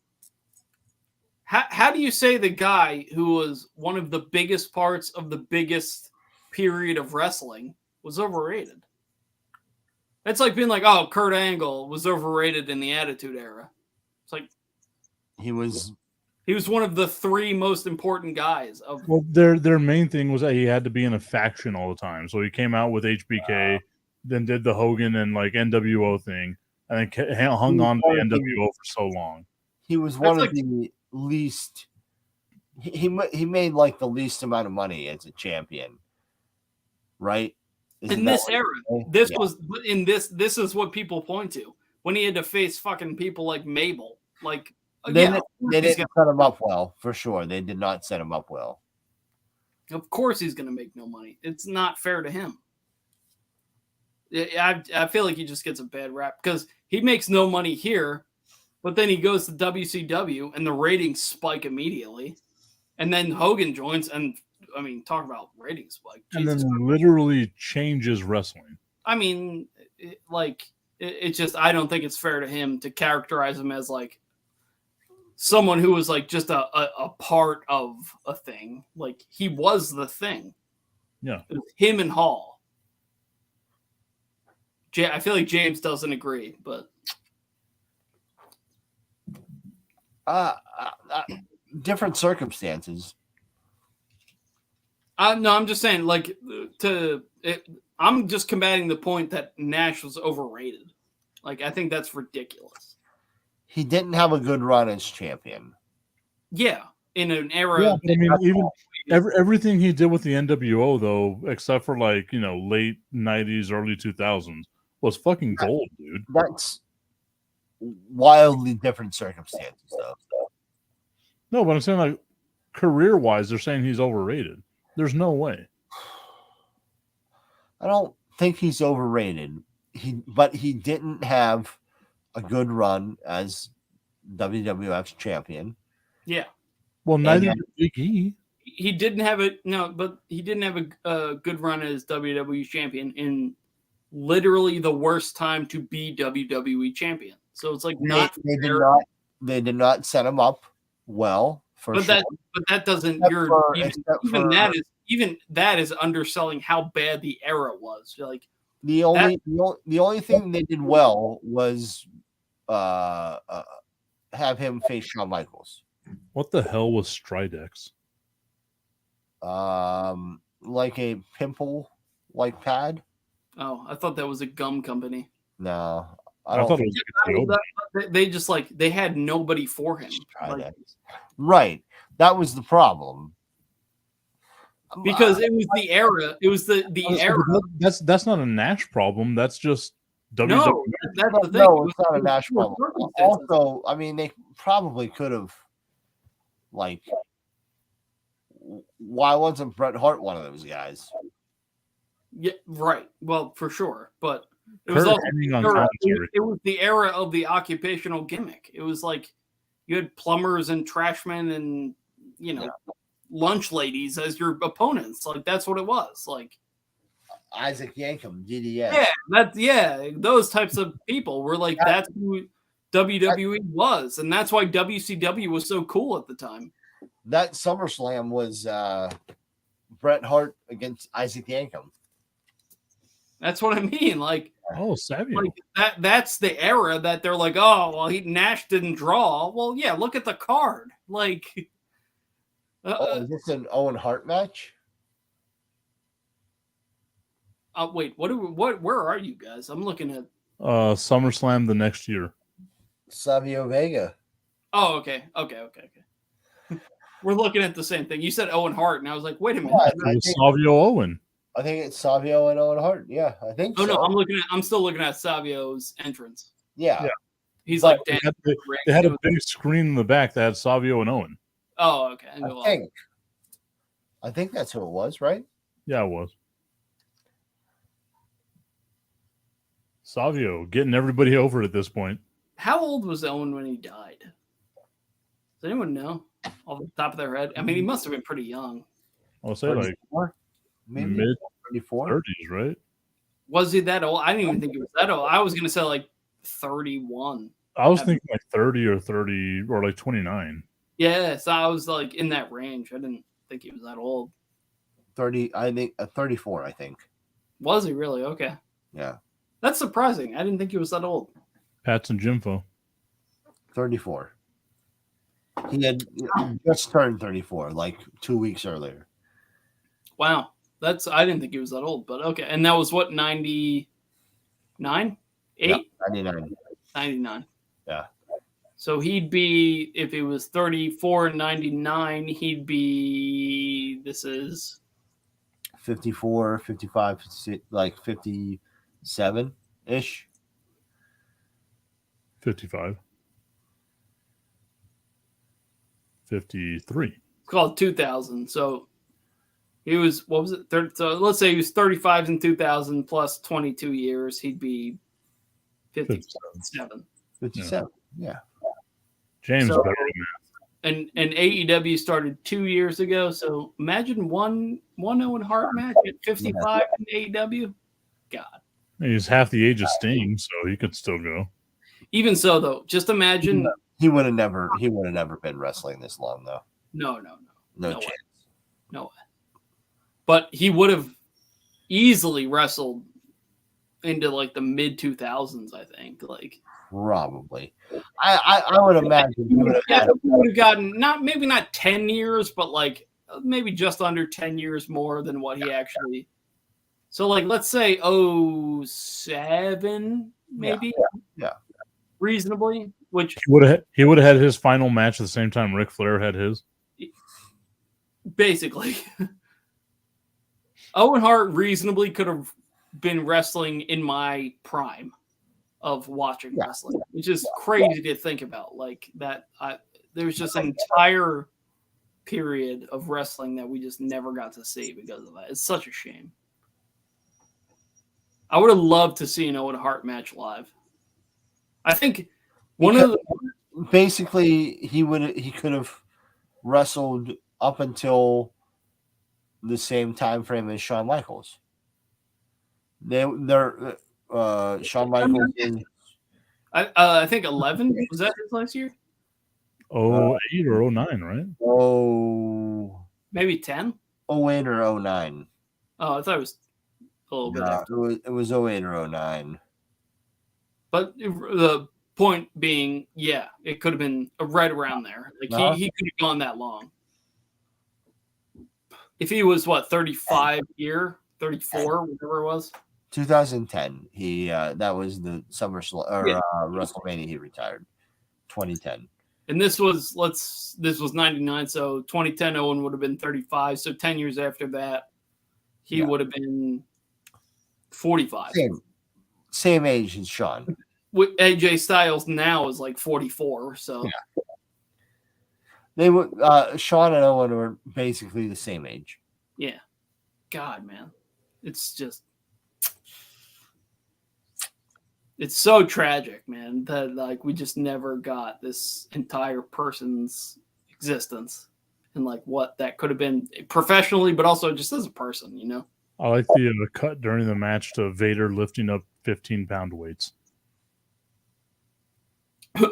S3: How do you say the guy who was one of the biggest parts of the biggest period of wrestling was overrated? It's like being like, oh, Kurt Angle was overrated in the Attitude Era. It's like
S1: he was
S3: one of the 3 most important guys of.
S2: Well, their main thing was that he had to be in a faction all the time. So he came out with HBK, then did the Hogan and like NWO thing, and then hung on to the NWO for so long.
S1: He was one of the least. He made like the least amount of money as a champion, right?
S3: In this era, this is what people point to when he had to face fucking people like Mabel. Like
S1: they didn't set him up well, for sure. They did not set him up well.
S3: Of course, he's going to make no money. It's not fair to him. I feel like he just gets a bad rap because he makes no money here, but then he goes to WCW and the ratings spike immediately, and then Hogan joins and. I mean, talk about ratings spike.
S2: And then literally changes wrestling.
S3: I mean, it's just, I don't think it's fair to him to characterize him as like someone who was like just a part of a thing. Like he was the thing.
S2: Yeah.
S3: It was him and Hall. I feel like James doesn't agree, but.
S1: Different circumstances.
S3: No, I'm just saying, I'm just combating the point that Nash was overrated. Like, I think that's ridiculous.
S1: He didn't have a good run as champion.
S3: Yeah, in an era.
S2: Yeah, but I mean, even everything he did with the NWO, though, except for like late '90s, early 2000s, was fucking gold, dude.
S1: That's wildly different circumstances, though.
S2: No, but I'm saying like career-wise, they're saying he's overrated. There's no way.
S1: I don't think he's overrated. But he didn't have a good run as WWF's champion.
S3: Yeah.
S2: Well, neither did Big E.
S3: He didn't have he didn't have a good run as WWE champion in literally the worst time to be WWE champion. So it's like
S1: they did not set him up well.
S3: But that doesn't. Even that is underselling how bad the era was. Like
S1: the only thing they did well was have him face Shawn Michaels.
S2: What the hell was Stridex?
S1: Like a pimple like pad.
S3: Oh, I thought that was a gum company.
S1: No,
S2: I thought it was.
S3: They just they had nobody for him.
S1: Right. That was the problem.
S3: Because it was the era. It was the era.
S2: That's not a Nash problem. That's just WWE.
S3: No, that's the thing.
S1: No, it's not a Nash problem. Also, I mean, they probably could have, like, why wasn't Bret Hart one of those guys?
S3: Yeah, right. Well, for sure. But it was also it was the era of the occupational gimmick. It was like you had plumbers and trashmen and lunch ladies as your opponents. Like that's what it was. Like
S1: Isaac Yankem, DDS.
S3: Yeah, those types of people were like that's who WWE was, and that's why WCW was so cool at the time.
S1: That SummerSlam was Bret Hart against Isaac Yankem.
S3: That's what I mean. Like,
S2: Savio.
S3: Like that's the era that they're like, oh, well, Nash didn't draw. Well, yeah, look at the card. Like,
S1: is this an Owen Hart match?
S3: Wait, where are you guys? I'm looking at
S2: SummerSlam the next year.
S1: Savio Vega.
S3: Oh, okay. We're looking at the same thing. You said Owen Hart, and I was like, wait a minute.
S2: Savio Owen.
S1: I think it's Savio and Owen Hart. Yeah, I think.
S3: Oh no, I'm still looking at Savio's entrance.
S1: Yeah.
S3: He's
S2: but
S3: like
S2: they had a big screen in the back that had Savio and Owen.
S3: Oh, okay.
S1: I think that's who it was, right?
S2: Yeah, it was. Savio getting everybody over at this point.
S3: How old was Owen when he died? Does anyone know off the top of their head? I mean, he must have been pretty young.
S2: I'll say like
S1: maybe
S2: mid
S1: 34.
S2: 30s, right?
S3: Was he that old? I didn't even think he was that old. I was going to say like 31.
S2: I was thinking like 30 or 30 or like 29.
S3: Yeah, so I was like in that range. I didn't think he was that old.
S1: 30, I think 34, I think.
S3: Was he really? Okay.
S1: Yeah.
S3: That's surprising. I didn't think he was that old.
S2: Pats and Jimfo.
S1: 34. He had just turned 34 like 2 weeks earlier.
S3: Wow. I didn't think he was that old, but okay. And that was what, 99? 8?
S1: Yeah, 99.
S3: 99.
S1: Yeah.
S3: So he'd be, if he was 34 and 99, he'd be, this is
S1: 54, 55, like 57-ish.
S2: 55. 53.
S3: it's called 2000. So he was, what was it? So let's say he was 35 in 2000 plus 22 years. He'd be 57.
S1: 57. Yeah.
S2: James
S3: So-
S2: better than
S3: And AEW started 2 years ago. So imagine one Owen Hart match at 55 in AEW. God.
S2: that. He's half the age of Sting, so he could still go.
S3: Even so, though, just imagine.
S1: He would have never been wrestling this long though.
S3: No
S1: No
S3: way.
S1: chance.
S3: No way. But he would have easily wrestled into like the mid 2000s, I think. Like
S1: Probably. I would imagine he would have
S3: he would have gotten maybe not 10 years, but like maybe just under 10 years more than what he actually. So like let's say 07, maybe.
S1: Yeah.
S3: Reasonably, which
S2: He would have had his final match at the same time Ric Flair had his.
S3: basically Owen Hart reasonably could have been wrestling in my prime of watching wrestling, which is crazy to think about. Like that, there's just an entire period of wrestling that we just never got to see because of that. It's such a shame. I would have loved to see an Owen Hart match live. I think
S1: basically he could have wrestled up until the same time frame as Shawn Michaels. They're Shawn Michaels is
S3: I think 11 was that his last year?
S2: 08 or 09, right?
S3: Maybe 10.
S1: 08 or 09.
S3: Oh, I thought it was a little bit after.
S1: It was 08 or 09.
S3: But the point being, yeah, it could have been right around there. Like he could have gone that long. If he was 35 year, 34, whatever it was.
S1: 2010. He that was the SummerSlam or WrestleMania he retired. 2010.
S3: And this was 99, so 2010 Owen would have been 35. So 10 years after that, he would have been 45.
S1: Same age as Shawn.
S3: With AJ Styles now is like 44. So
S1: They were Shawn and Owen were basically the same age.
S3: yeah. God, man. It's so tragic, man, that like we just never got this entire person's existence and like what that could have been professionally, but also just as a person, you know?
S2: I like the cut during the match to Vader lifting up 15-pound weights.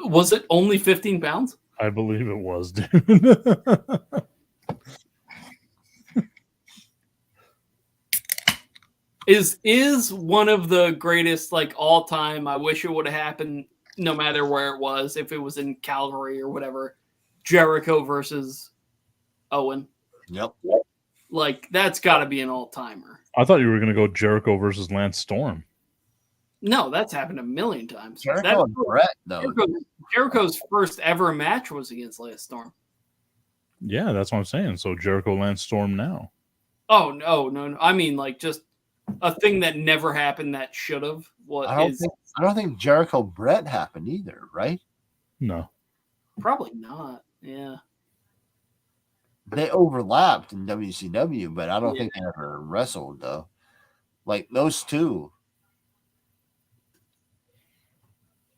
S3: Was it only 15 pounds?
S2: I believe it was, dude.
S3: Is one of the greatest like all time. I wish it would have happened no matter where it was, if it was in Calgary or whatever. Jericho versus Owen.
S1: Yep.
S3: Like that's got to be an all timer.
S2: I thought you were going to go Jericho versus Lance Storm.
S3: No, that's happened a million times.
S1: Jericho and Brett, though.
S3: Jericho's first ever match was against Lance Storm.
S2: Yeah, that's what I'm saying. So Jericho, Lance Storm now.
S3: Oh no! I mean, like just a thing that never happened that should have.
S1: I don't think Jericho Brett happened either, right?
S2: No,
S3: probably not. Yeah,
S1: they overlapped in WCW, but I don't think they ever wrestled though. Like those two.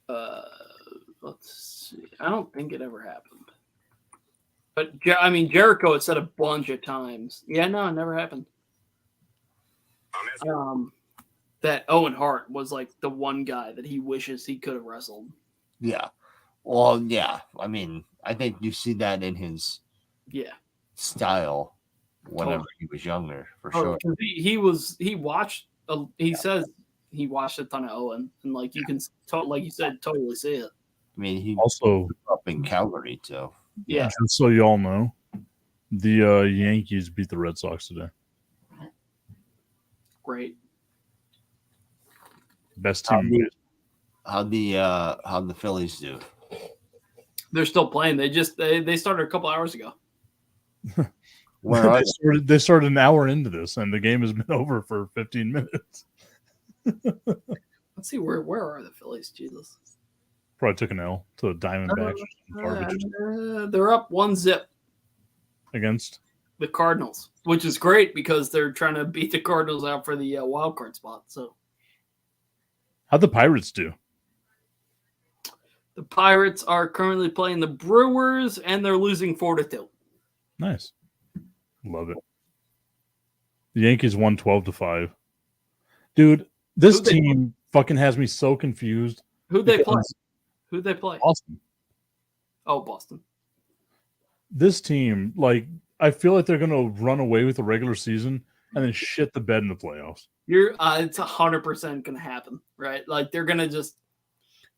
S3: Let's see. I don't think it ever happened. But I mean, Jericho had said a bunch of times. Yeah, no, it never happened. That Owen Hart was like the one guy that he wishes he could have wrestled.
S1: Yeah. Well, yeah. I mean, I think you see that in his style whenever he was younger, for sure.
S3: 'Cause he says he watched a ton of Owen, and like you can, like you said, totally see it.
S1: I mean, he
S2: Also
S1: grew up in Calgary too.
S3: Yeah.
S2: Just so y'all know, the Yankees beat the Red Sox today.
S3: Great.
S2: Best team.
S1: How'd the Phillies do?
S3: They're still playing. They started a couple hours ago.
S1: Where are
S2: They started an hour into this, and the game has been over for 15 minutes.
S3: Let's see where are the Phillies? Jesus.
S2: Probably took an L to the Diamondbacks.
S3: They're up 1-0
S2: Against
S3: the Cardinals, which is great because they're trying to beat the Cardinals out for the wild card spot. So
S2: how'd the Pirates do?
S3: the Pirates are currently playing the Brewers, and they're losing 4-2.
S2: Nice. Love it. The Yankees won 12-5. Dude, this team fucking has me so confused.
S3: Who'd they play? Who'd they play?
S2: Boston.
S3: Oh, Boston.
S2: This team, like, I feel like they're going to run away with the regular season and then shit the bed in the playoffs.
S3: It's 100% going to happen, right? Like, they're going to just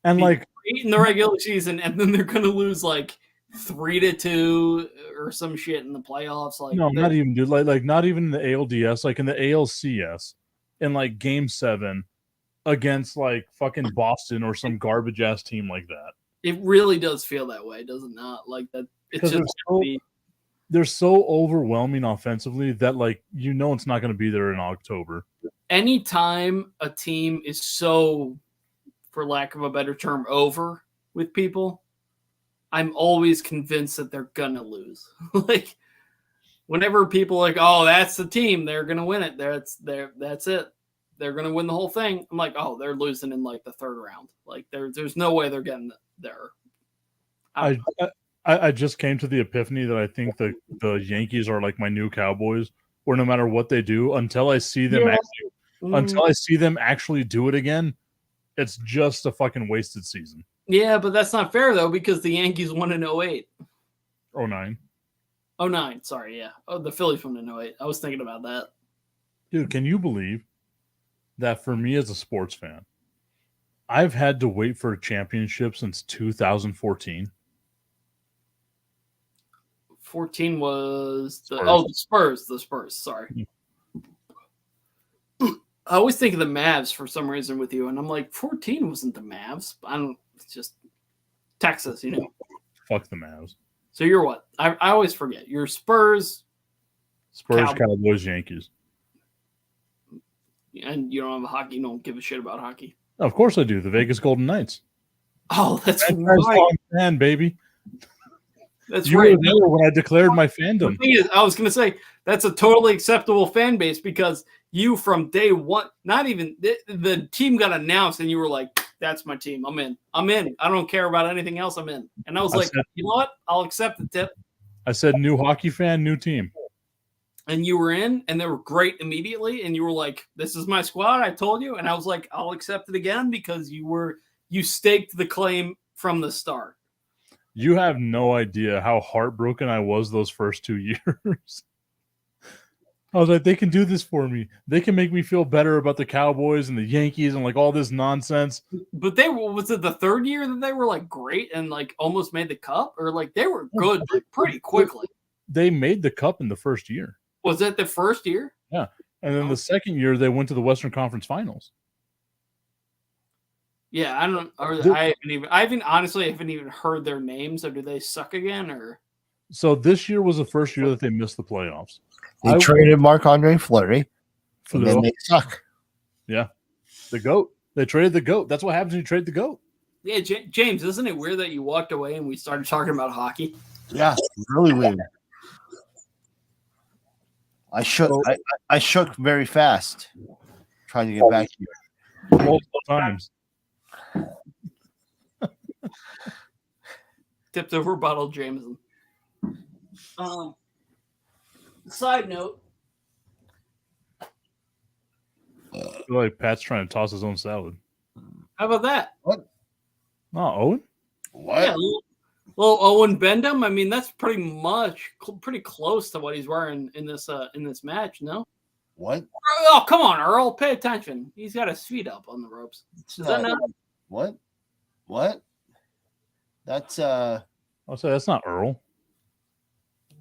S2: And like
S3: in the regular season, and then they're going to lose like 3-2 or some shit in the playoffs. Like,
S2: no, not even, dude. Like not even in the ALDS, like in the ALCS, in like Game 7 against like fucking Boston or some garbage ass team like that.
S3: It really does feel that way, does it not? Like that. It's just
S2: they're so overwhelming offensively that like it's not going to be there in October.
S3: Anytime a team is so, for lack of a better term, over with people, I'm always convinced that they're gonna lose. Like whenever people are like, oh, that's the team, they're gonna win it. That's it. They're gonna win the whole thing. I'm like, oh, they're losing in like the third round. Like there's no way they're getting there.
S2: I just came to the epiphany that I think the Yankees are like my new Cowboys, where no matter what they do, until I see them actually do it again, it's just a fucking wasted season.
S3: Yeah, but that's not fair though, because the Yankees won in 08.
S2: 09.
S3: 09, sorry, yeah. Oh, the Phillies won in 08. I was thinking about that.
S2: Dude, can you believe that for me as a sports fan, I've had to wait for a championship since 2014?
S3: 14 was the Spurs. The Spurs, sorry. I always think of the Mavs for some reason with you, and I'm like, 14 wasn't the Mavs. It's just Texas,
S2: Fuck the Mavs.
S3: So you're what? I always forget. You're Spurs,
S2: Cowboys, Yankees.
S3: And you don't have hockey. You don't give a shit about hockey.
S2: Of course I do. The Vegas Golden Knights.
S3: Oh, that's
S2: right. Fan, baby.
S3: That's
S2: you
S3: right.
S2: were there when I declared my fandom.
S3: The thing is, I was going to say that's a totally acceptable fan base because you from day one, not even the team got announced and you were like, that's my team. I'm in. I don't care about anything else. I'm in. And I was like, you know what? I'll accept the tip.
S2: I said, new hockey fan, new team.
S3: And you were in, and they were great immediately. And you were like, this is my squad. I told you. And I was like, I'll accept it again because you staked the claim from the start.
S2: You have no idea how heartbroken I was those first 2 years. I was like, they can do this for me. They can make me feel better about the Cowboys and the Yankees and like all this nonsense.
S3: But was it the third year that they were like great and like almost made the cup, or like they were good like, pretty quickly?
S2: They made the cup in the first year.
S3: Was it the first year?
S2: Yeah. And then the second year they went to the Western Conference Finals.
S3: Yeah, I don't. I haven't even heard their names. So do they suck again, or?
S2: So this year was the first year that they missed the playoffs.
S1: They traded Marc-Andre Fleury, and then they suck.
S2: Yeah, the GOAT. They traded the GOAT. That's what happens when you trade the GOAT.
S3: Yeah, James, isn't it weird that you walked away and we started talking about hockey?
S1: Yeah, really weird. I shook very fast trying to get back here.
S2: Multiple times.
S3: Tipped over a bottle of Jameson. Side note.
S2: I feel like Pat's trying to toss his own salad.
S3: How about that?
S1: What?
S2: Oh, Owen?
S1: What?
S3: Yeah, little Owen Bendham. I mean, that's pretty close to what he's wearing in this match. No.
S1: What?
S3: Oh, come on, Earl. Pay attention. He's got his feet up on the ropes. Is that not?
S1: What? What? That's
S2: I'll say that's not Earl.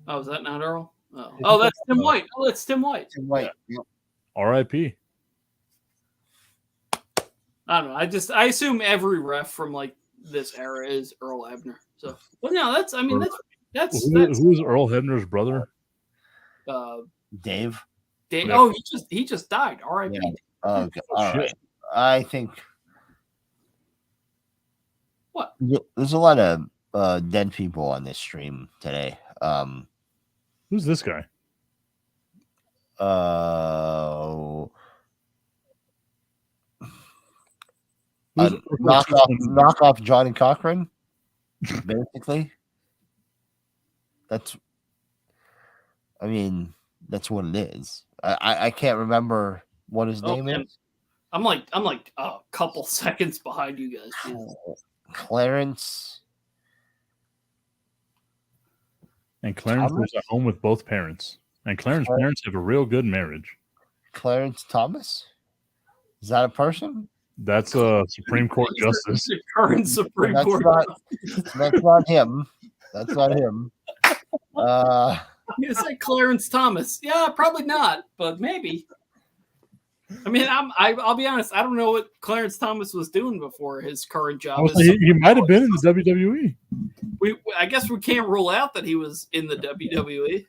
S3: Oh, is that not Earl? Oh, that's Tim White. Oh, that's Tim White.
S1: Tim White.
S2: Yeah. R.I.P.
S3: I don't know. I assume every ref from like this era is Earl Hebner. So, but no, that's
S2: Who's Earl Hebner's brother?
S1: Dave.
S3: Dave.
S2: Yeah.
S3: Oh, he just died. R.I.P.
S1: Yeah. Oh, okay. All right. I think.
S3: What?
S1: There's a lot of dead people on this stream today.
S2: Who's this guy?
S1: Knock off Johnny Cochran. Basically, that's what it is. I can't remember what his name is.
S3: I'm like a couple seconds behind you guys.
S1: Clarence.
S2: And Clarence was at home with both parents. And Clarence's parents have a real good marriage.
S1: Clarence Thomas? Is that a person?
S2: That's a Supreme Court justice.
S3: The current Supreme Court.
S1: That's not him. That's not him.
S3: Is that Clarence Thomas? Yeah, probably not, but maybe. I mean, I'll be honest. I don't know what Clarence Thomas was doing before his current job.
S2: He might have been in the WWE.
S3: I guess we can't rule out that he was in the WWE.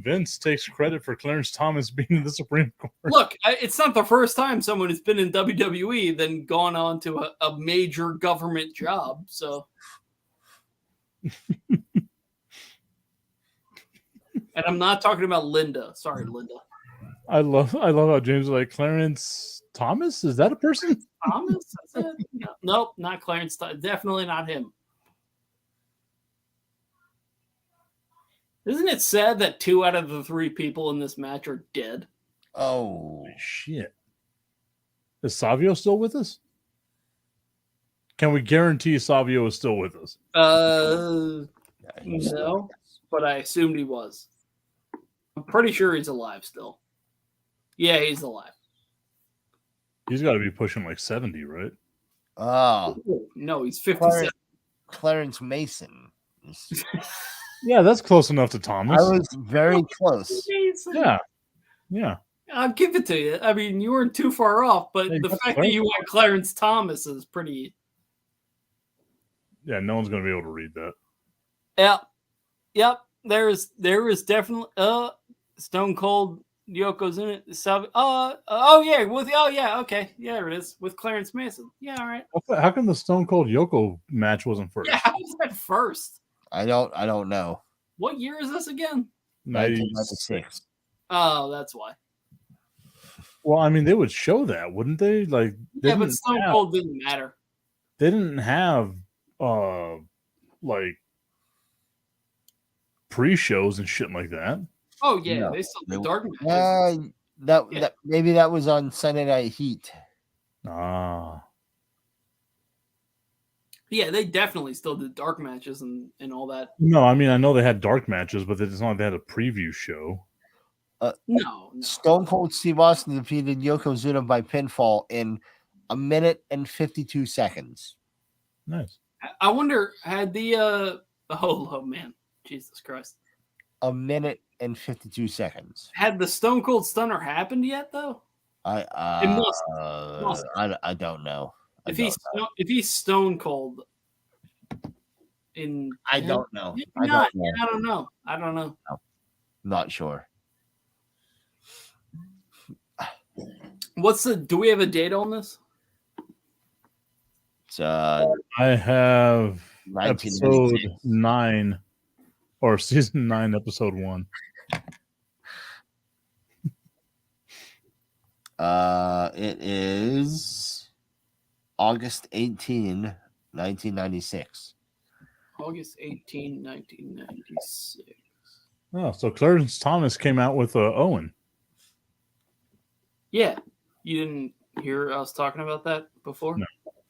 S2: Vince takes credit for Clarence Thomas being in the Supreme Court.
S3: Look, it's not the first time someone has been in WWE then gone on to a major government job. So, and I'm not talking about Linda. Sorry, Linda.
S2: I love how James is like, Clarence Thomas? Is that a person?
S3: Thomas? That's it? No, nope, not Clarence. Definitely not him. Isn't it sad that 2 out of the 3 people in this match are dead?
S1: Oh,
S2: shit. Is Savio still with us? Can we guarantee Savio is still with us?
S3: No, but I assumed he was. I'm pretty sure he's alive still. Yeah, he's alive.
S2: He's got to be pushing like 70, right?
S1: Oh.
S3: No, he's 57.
S1: Clarence Mason.
S2: Yeah, that's close enough to Thomas.
S1: I was very close.
S2: Yeah.
S3: I'll give it to you. I mean, you weren't too far off, but the fact that you went Clarence Thomas is pretty.
S2: Yeah, no one's going to be able to read that.
S3: Yep. There is definitely Stone Cold Yoko's in it. Okay. Yeah, there it is with Clarence Mason. Yeah, all right.
S2: How come the Stone Cold Yoko match wasn't first?
S3: Yeah, how was that first?
S1: I don't know.
S3: What year is this again?
S1: 1996.
S3: Oh, that's why.
S2: Well, I mean, they would show that, wouldn't they? Like,
S3: yeah, but Stone Cold didn't matter.
S2: They didn't have like pre-shows and shit like that.
S3: Oh yeah,
S1: No.
S3: they still did dark matches.
S1: That maybe that was on Sunday Night Heat.
S2: Ah.
S3: Yeah, they definitely still did dark matches and all that.
S2: No, I mean, I know they had dark matches, but it's not like they had a preview show.
S3: No.
S1: Stone Cold Steve Austin defeated Yokozuna by pinfall in 1 minute and 52 seconds.
S2: Nice.
S3: I wonder, had the oh man, Jesus Christ.
S1: 1 minute and 52 seconds.
S3: Had the Stone Cold Stunner happened yet though?
S1: I don't know.
S3: If he's Stone Cold in
S1: I don't know.
S3: I don't know.
S1: No, not sure.
S3: Do we have a date on this?
S1: It's
S2: I have episode 9 or season 9, episode 1.
S1: It is August 18, 1996.
S3: August 18, 1996.
S2: Oh, so Clarence Thomas came out with Owen.
S3: Yeah. You didn't hear us talking about that before?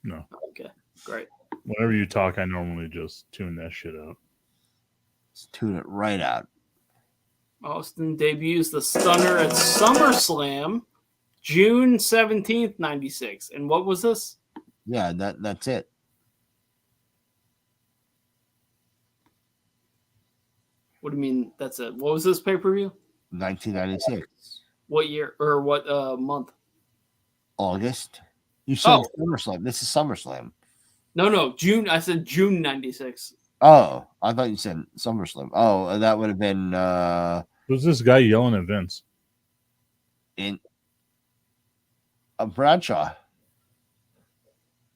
S2: No.
S3: Okay, great.
S2: Whenever you talk, I normally just tune that shit out.
S1: Let's tune it right out.
S3: Austin debuts the Stunner at SummerSlam, June 17th, 96. And what was this?
S1: Yeah, that's it.
S3: What do you mean that's it? What was this pay-per-view?
S1: 1996.
S3: What year or what month?
S1: August. You said
S3: Oh.
S1: SummerSlam. This is SummerSlam.
S3: No, June. I said June 96.
S1: Oh, I thought you said SummerSlam. Oh, that would have been
S2: Who's this guy yelling at Vince?
S1: in Bradshaw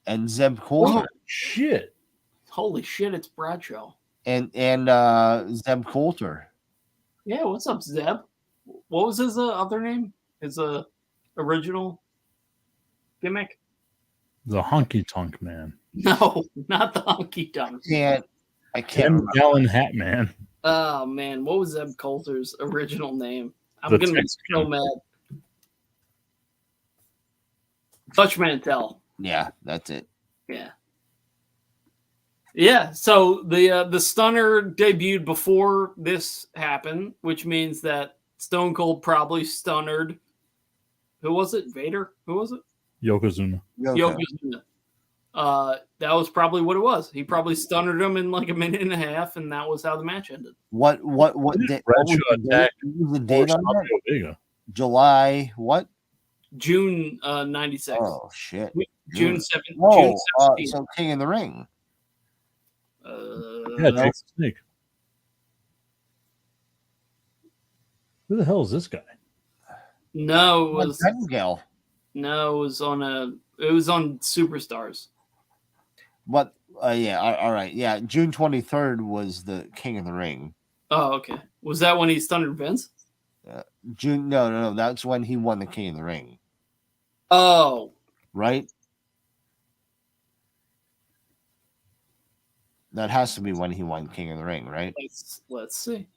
S1: and Zeb Coulter.
S2: Shit.
S3: Holy shit, it's Bradshaw.
S1: And Zeb Coulter.
S3: Yeah, what's up, Zeb? What was his other name? His original gimmick?
S2: The honky tonk man.
S3: No, not the honky tonk.
S1: I can't
S2: Tim
S1: remember.
S2: Gallon Hat Man.
S3: Oh man, what was Zeb Coulter's original name? I'm
S2: The
S3: gonna be so
S2: Texican.
S3: mad. Touch Mantel.
S1: Yeah, that's it.
S3: Yeah. Yeah, so the Stunner debuted before this happened, which means that Stone Cold probably stunnered. Who was it? Vader? Who was it?
S2: Yokozuna.
S3: Yokozuna. That was probably what it was. He probably stunnered him in like a minute and a half, and that was how the match ended.
S1: What day? What was
S2: Bradshaw
S1: the date?
S2: attacked
S1: What was the date on that?
S2: Vega.
S1: July what?
S3: June 96.
S1: Oh shit.
S3: June 7th.
S1: Oh,
S3: June 17th.
S1: so King of the Ring.
S2: Yeah, Jake the Snake. Who the hell is this guy?
S3: No, it was
S1: Nightingale.
S3: no, it was on Superstars.
S1: What? Yeah. All right. Yeah. June 23rd was the King of the Ring.
S3: Oh, okay. Was that when he stunned Vince?
S1: June. No. That's when he won the King of the Ring.
S3: Oh,
S1: Right. That has to be when he won King of the Ring, right?
S3: let's see.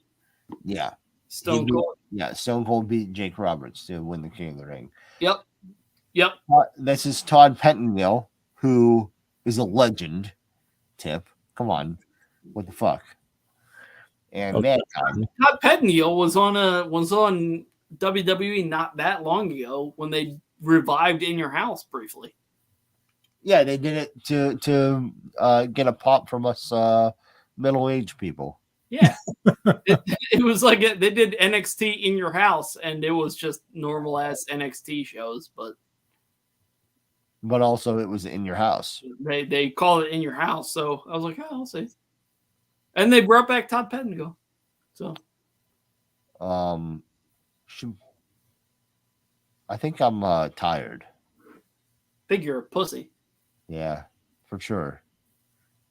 S1: Yeah.
S3: Stone
S1: He beat-
S3: Cold.
S1: Yeah. Stone Cold beat Jake Roberts to win the King of the Ring.
S3: Yep.
S1: This is Todd Pettengill, who is a legend. Tip. Come on. What the fuck? And
S2: Okay.
S1: Mankind.
S3: Todd Pettengill was on WWE not that long ago when they revived In Your House briefly.
S1: Yeah, they did it to get a pop from us middle-aged people.
S3: Yeah, it was like they did NXT In Your House, and it was just normal ass NXT shows, but
S1: But also it was in your house.
S3: they call it In Your House. So I was like, oh, I'll see. And they brought back Todd Pettengill. So
S1: I think I'm tired.
S3: think you're a pussy.
S1: Yeah, for sure.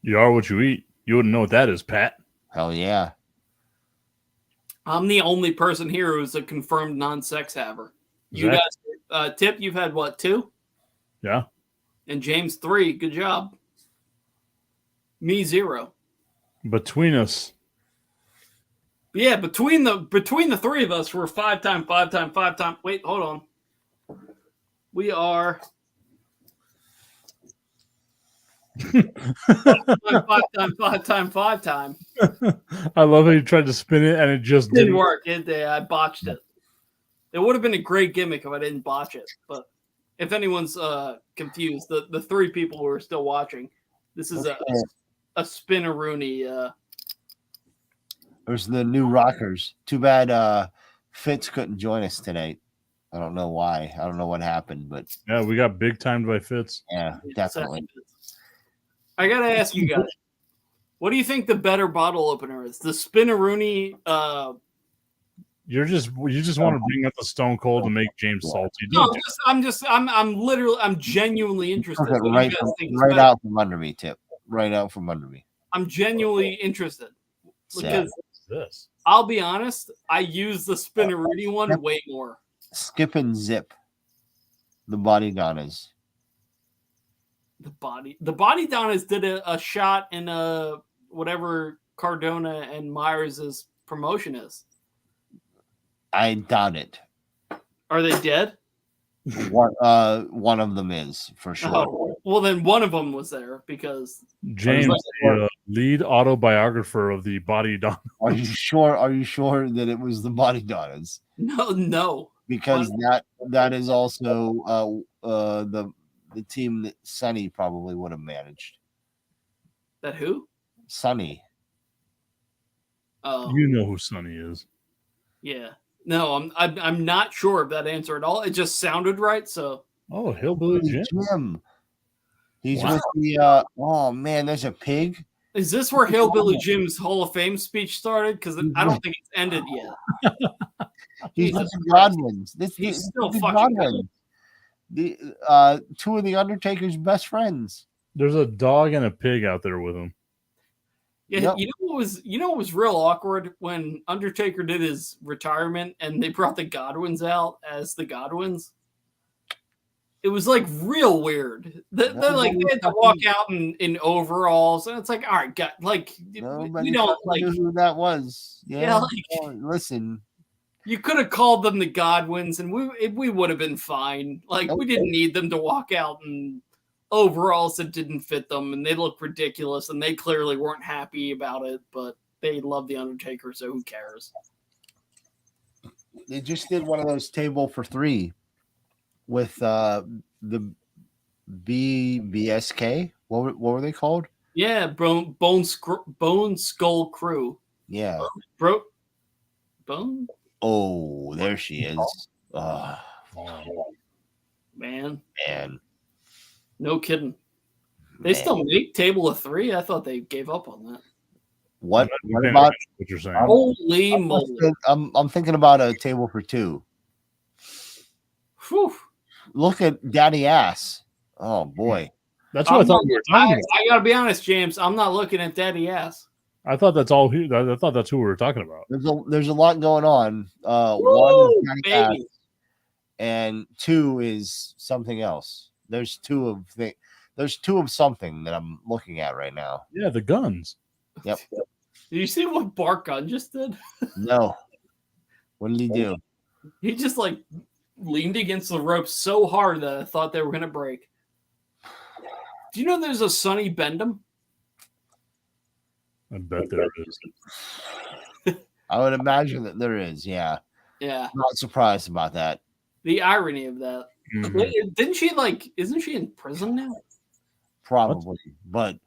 S2: You are what you eat. You wouldn't know what that is, Pat.
S1: Hell yeah.
S3: I'm the only person here who's a confirmed non-sex haver. You
S2: Zach?
S3: guys, Tip, you've had what, 2?
S2: Yeah.
S3: And James 3. Good job. Me 0.
S2: Between us.
S3: But yeah, between the three of us, we're 5 time. Wait, hold on. We are 5 time.
S2: I love how you tried to spin it and it just
S3: Didn't
S2: didn't
S3: work. I botched it. It would have been a great gimmick if I didn't botch it. But if anyone's confused, the 3 people who are still watching, this is a spinneroonie.
S1: There's the new Rockers. Too bad Fitz couldn't join us tonight. I don't know why. I don't know what happened, but
S2: Yeah, we got big timed by Fitz.
S1: yeah, definitely.
S3: I gotta ask you guys, what do you think the better bottle opener is? The spinneroonie.
S2: You just want to bring up the Stone Cold to make James salty.
S3: No,
S2: Don't you?
S3: I'm genuinely interested.
S1: Took it
S3: What do
S1: right,
S3: you guys think is
S1: right
S3: better?
S1: out from under me, Tip. Right out from under me.
S3: I'm genuinely interested because
S2: This.
S3: I'll be honest, I use the spinneroonie one way more.
S1: Skip and Zip. The Bodygunners.
S3: The body Donnas did a shot in whatever Cardona and Myers' promotion is.
S1: I doubt it.
S3: Are they dead?
S1: One of them is for sure.
S3: Oh, well, then one of them was there because
S2: James, the lead autobiographer of the Body Don.
S1: Are you sure? Are you sure that it was the Body Donnas?
S3: No.
S1: Because that is also the team that Sonny probably would have managed.
S3: That who?
S1: Sonny.
S3: Oh,
S2: You know who Sonny is.
S3: yeah. No, I'm not sure of that answer at all. It just sounded right. So
S2: Oh, Hillbilly Jim.
S1: Jim. He's
S3: Wow.
S1: with the oh man, there's a pig.
S3: is this where Hillbilly Jim's Hall of Fame speech started? Because I don't think it's ended yet.
S1: He's
S3: Jesus
S1: with the Godwins.
S3: He's still
S1: the
S3: fucking
S1: Godwins. The two of the Undertaker's best friends.
S2: There's a dog and a pig out there with him.
S3: Yeah,
S1: Yep.
S3: you know what was real awkward when Undertaker did his retirement and they brought the Godwins out as the Godwins. It was like real weird. They're like they had to walk out in overalls, and it's like, all right, God, like
S1: Nobody
S3: we don't like.
S1: knew who that was.
S3: Yeah,
S1: Listen.
S3: You could have called them the Godwins, and we would have been fine. Like we didn't need them to walk out in overalls that didn't fit them, and they looked ridiculous, and they clearly weren't happy about it. But they love the Undertaker, so who cares?
S1: They just did one of those table for three with the BSK. What were they called?
S3: Yeah, Bone Skull Crew.
S1: Yeah.
S3: Bone.
S1: Oh, there she is. Oh,
S3: Man.
S1: No
S3: kidding. They still make table of three. I thought they gave up on that.
S1: What about
S2: what you're saying?
S3: Holy moly!
S1: I'm thinking about a table for two.
S3: Whew.
S1: Look at Daddy Ass. Oh boy,
S2: That's what I thought we were talking about.
S3: I gotta be honest, James. I'm not looking at Daddy Ass.
S2: I thought that's all. I thought that's who we were talking about.
S1: there's a lot going on.
S3: Woo,
S1: One is Daddy Ass,
S3: baby.
S1: and two is something else. There's two of something that I'm looking at right now.
S2: Yeah, the guns.
S1: Yep.
S3: Did you see what Bart Gunn just did?
S1: No. What did he do?
S3: He just like leaned against the rope so hard that I thought they were gonna break. Do you know there's a Sonny Bendham?
S2: I bet there is.
S1: I would imagine that there is. Yeah.
S3: Yeah.
S1: Not surprised about that.
S3: The irony of that.
S2: Mhm.
S3: Didn't she isn't she in prison now?
S1: Probably, but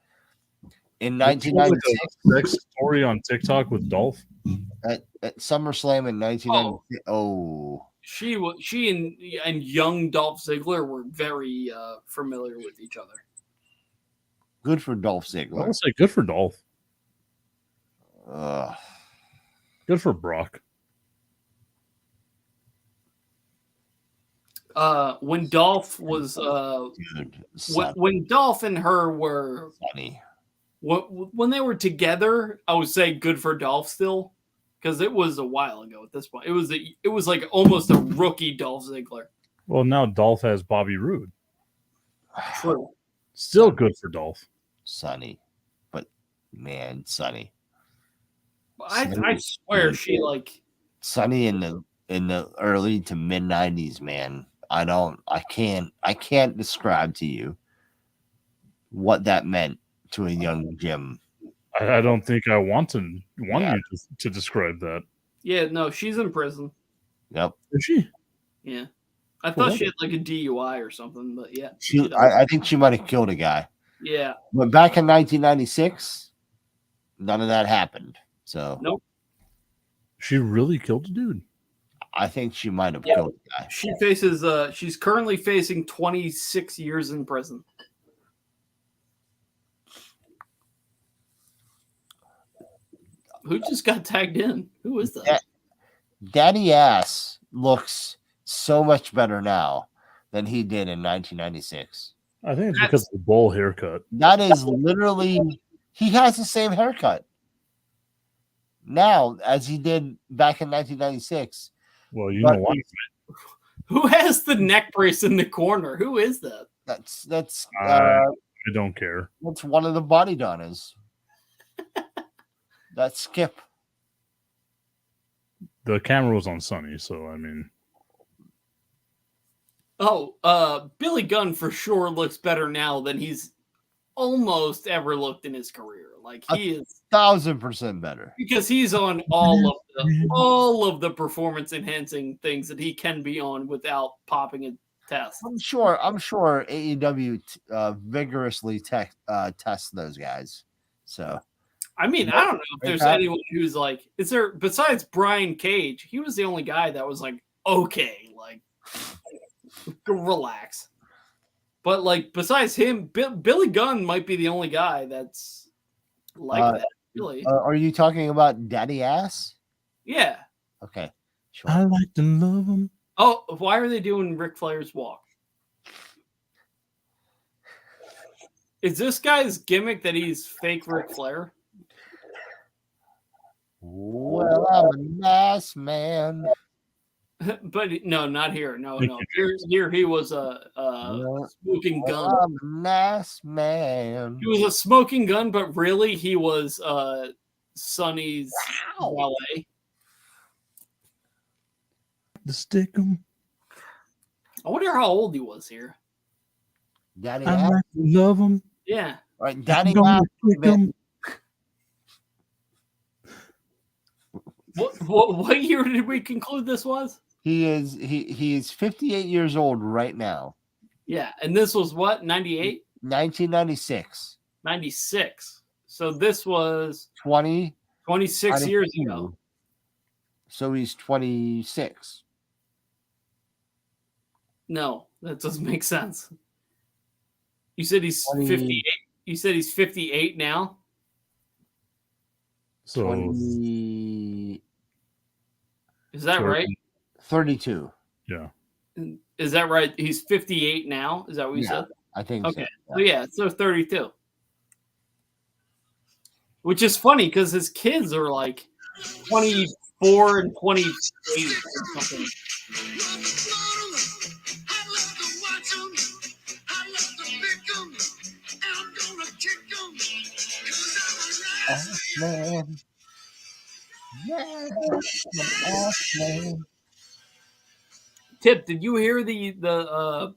S1: in
S2: Did you look at
S1: 1996,
S2: the sex story on TikTok with Dolph.
S1: at SummerSlam in 1996. Oh,
S3: She and young Dolph Ziggler were very familiar with each other.
S1: good for Dolph
S2: I
S1: Ziggler.
S2: would say good for Dolph.
S1: Ugh.
S2: Good for Brock.
S3: When Dolph was
S1: Dude,
S3: when Dolph and her were
S1: funny.
S3: when they were together, I would say good for Dolph still, because it was a while ago at this point. It was like almost a rookie Dolph Ziggler.
S2: Well, now Dolph has Bobby Roode.
S3: True.
S2: Still good for Dolph.
S1: Sonny, but man, Sonny.
S3: I swear she like
S1: Sonny in the early to mid 90s, man. I can't describe to you what that meant to a young Jim.
S2: I don't think I want you to describe that.
S3: yeah, no, she's in prison.
S1: Yep.
S2: Is she?
S3: Yeah. I thought she had like a DUI or something, but yeah. does.
S1: I think she might have killed a guy.
S3: Yeah.
S1: But back in 1996, none of that happened. So
S3: Nope.
S2: She really killed a dude.
S1: I think she might have
S3: Yeah.
S1: killed a guy.
S3: She faces she's currently facing 26 years in prison. Who just got tagged in? Who is that?
S1: Daddy Ass looks so much better now than he did in 1996.
S2: I think it's because of the bowl haircut.
S1: That is literally, he has the same haircut now as he did back in 1996.
S2: Well, you
S1: But
S2: know why.
S3: Who has the neck brace in the corner? Who is that?
S1: That's
S2: I don't care.
S1: that's one of the body donnas. That's Skip.
S2: The camera was on Sunny, so I mean,
S3: Billy Gunn for sure looks better now than he's almost ever looked in his career. Like he is
S1: 1,000% better.
S3: because he's on all of the performance enhancing things that he can be on without popping a test.
S1: I'm sure AEW vigorously tests those guys. So
S3: I mean, I don't know if there's anyone who's like, is there besides Brian Cage? He was the only guy that was like, okay, like relax. But like besides him, Billy Gunn might be the only guy that's like that. Really?
S1: Are you talking about Daddy Ass?
S3: Yeah.
S1: Okay. Sure.
S2: I like to love him.
S3: Oh, why are they doing Ric Flair's walk? Is this guy's gimmick that he's fake Ric Flair?
S1: Well, I'm a nice man.
S3: But no, not here. No. Here he was a smoking gun.
S1: Well, I'm a nice man.
S3: He was a smoking gun, but really he was Sonny's valet.
S2: The stick 'em.
S3: I wonder how old he was here.
S1: Daddy
S2: I
S1: Ass.
S2: like to love him.
S3: Yeah.
S1: All right, Daddy
S2: I'm gonna
S1: Ass.
S2: kick 'em.
S3: What year did we conclude this was?
S1: He is 58 years old right now.
S3: Yeah, and this was what, 98?
S1: 1996.
S3: 96. So this was
S1: 26
S3: years ago.
S1: So he's 26.
S3: No, that doesn't make sense. You said he's
S1: 20
S3: 58. You said he's 58 now?
S2: So
S1: 20,
S3: Is that right?
S1: 32.
S2: yeah.
S3: Is that right? He's 58 now? Is that what you
S1: Yeah,
S3: said?
S1: I think
S3: Okay.
S1: so.
S3: So yeah, so 32. Which is funny because his kids are like 24 and 28 or something.
S1: Man. Man.
S3: Tip, did you hear the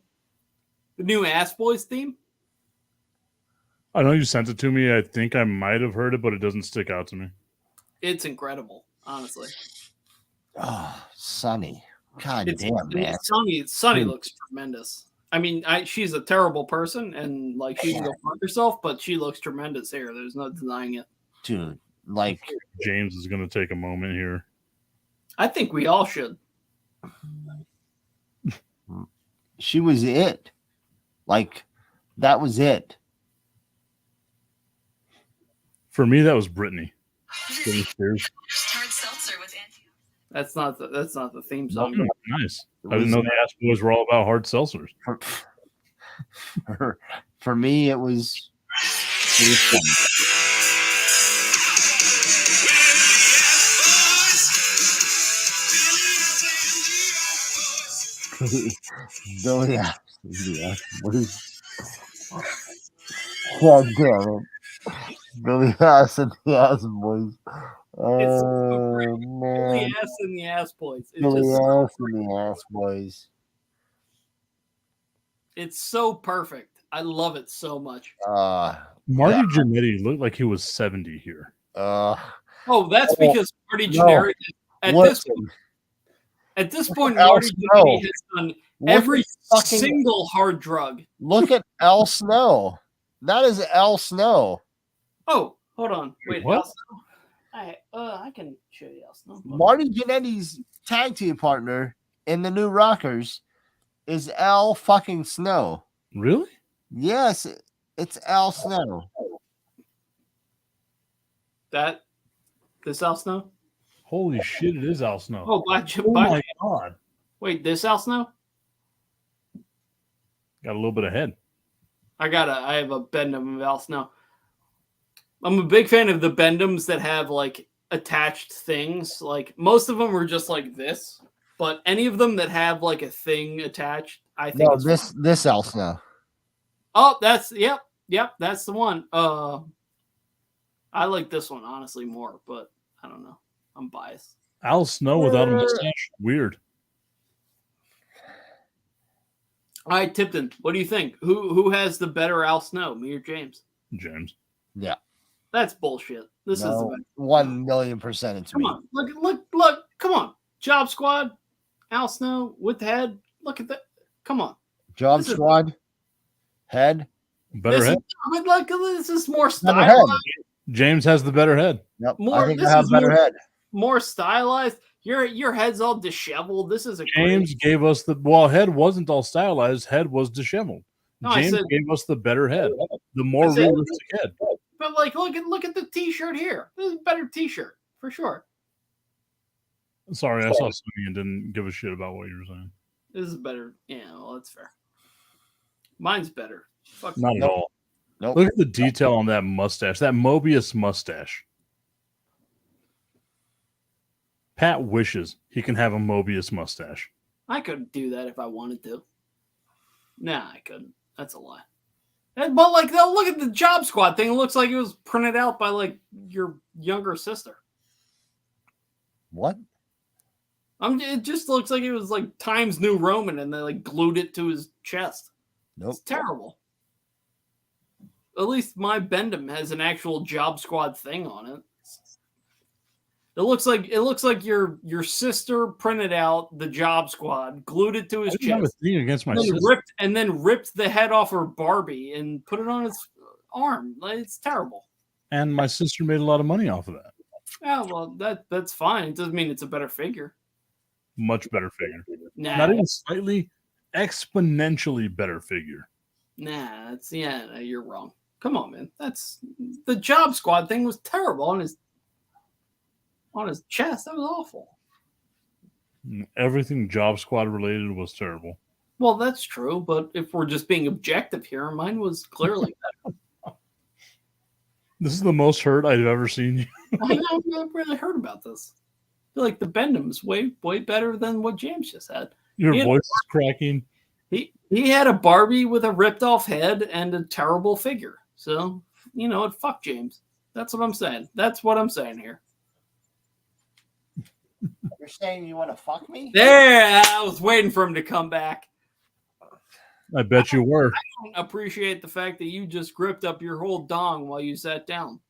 S3: new Ass Boys theme?
S2: I know you sent it to me. I think I might have heard it, but it doesn't stick out to me.
S3: It's incredible, honestly.
S1: Oh, Sonny. God
S3: It's,
S1: damn, man.
S3: Sonny looks tremendous. I mean, she's a terrible person, and like she can go fuck herself, but she looks tremendous here. There's no denying it.
S1: Dude, like
S2: James is going to take a moment here.
S3: I think we all should.
S1: she was it. Like that was it.
S2: For me, that was Brittany. Britney Spears.
S4: Hard seltzer with Andy.
S3: That's not the theme song.
S2: Oh, nice. I didn't know the Ass Boys were all about hard seltzers.
S1: For me, it was Billy Ass. Yeah, what is? God damn it, Billy Ass and the Ass Boys. Oh
S3: Billy
S1: man,
S3: Ass and the Ass Boys. It's
S1: Billy
S3: just,
S1: Ass and the Ass Boys.
S3: it's so perfect. I love it so much.
S2: Marty Jannetty looked like he was 70 here.
S3: Oh, that's because Marty
S1: no.
S3: Jannetty at this point, Marty Jannetty has done every single hard drug.
S1: Look at El Snow. That is El Snow.
S3: Oh, hold on. Wait,
S1: What?
S3: El Snow? I can show you El Snow.
S1: Marty Jannetty's tag team partner in the New Rockers is El fucking Snow.
S2: Really?
S1: Yes, it's El Snow.
S3: This Al Snow?
S2: Holy shit, it is Al Snow.
S3: Oh,
S2: my God.
S3: Wait, this Al Snow?
S2: Got a little bit ahead.
S3: I have a Bendham of Al Snow. I'm a big fan of the Bendhams that have like attached things. Like most of them are just like this, but any of them that have like a thing attached, I think.
S1: No, this El Snow.
S3: Oh, that's yep, that's the one. I like this one honestly more, but I don't know. I'm biased.
S2: Al Snow without a mustache, weird.
S3: All right, Tipton, what do you think? Who has the better Al Snow, me or James?
S2: James.
S1: Yeah.
S3: That's bullshit. This is the
S1: No,
S3: better.
S1: 1,000,000% it's
S3: Come
S1: me.
S3: on, look, come on. Job Squad, Al Snow with the head. Look at that. Come on.
S1: Job
S3: This is-
S1: Squad, head.
S2: Better
S3: This
S2: head.
S3: is, look, this is more
S1: Better head.
S3: stylized.
S2: James has the better head.
S1: Yep.
S3: More,
S1: I think I
S3: this
S1: have
S3: is
S1: better
S3: more,
S1: head.
S3: more stylized. Your head's all disheveled. This is a
S2: James gave us head wasn't all stylized, head was disheveled.
S3: No, I
S2: James
S3: said-
S2: gave us the better head, the more
S3: I said-
S2: realistic head.
S3: But like, look at the T-shirt here. This is a better T-shirt for sure.
S2: Sorry, I saw Sonny and didn't give a shit about what you were saying.
S3: This is better. Yeah, well, that's fair. Mine's better. Fuck
S2: Not
S3: you.
S2: at all.
S1: Nope.
S2: Look at the detail on that mustache, that Mobius mustache. Pat wishes he can have a Mobius mustache.
S3: I could do that if I wanted to. Nah, I couldn't. That's a lie. But like, look at the Job Squad thing. It looks like it was printed out by like your younger sister.
S1: What?
S3: It just looks like it was like Times New Roman, and they like glued it to his chest.
S1: Nope.
S3: It's terrible. At least my Bendham has an actual Job Squad thing on it. It looks like your sister printed out the Job Squad, glued it to his
S2: I didn't have a
S3: chest,
S2: thing against my
S3: and
S2: sister.
S3: then ripped the head off her Barbie and put it on his arm. Like, it's terrible.
S2: And my sister made a lot of money off of that.
S3: Yeah, well, that's fine. It doesn't mean it's a better figure.
S2: Much better figure.
S3: Nah.
S2: Not even slightly, exponentially better figure.
S3: Nah, you're wrong. Come on, man. That's the Job Squad thing was terrible on his chest. That was awful.
S2: Everything Job Squad related was terrible.
S3: Well, that's true, but if we're just being objective here, mine was clearly better.
S2: This is the most hurt I've ever seen you.
S3: I never really heard about this. I feel like the Bendham's way better than what James just had.
S2: Your
S3: He had-
S2: voice is cracking.
S3: He had a Barbie with a ripped off head and a terrible figure. So, you know what? Fuck James. That's what I'm saying. That's what I'm saying here.
S1: You're saying you want to fuck me?
S3: There, I was waiting for him to come back.
S2: I bet you were.
S3: I don't appreciate the fact that you just gripped up your whole dong while you sat down.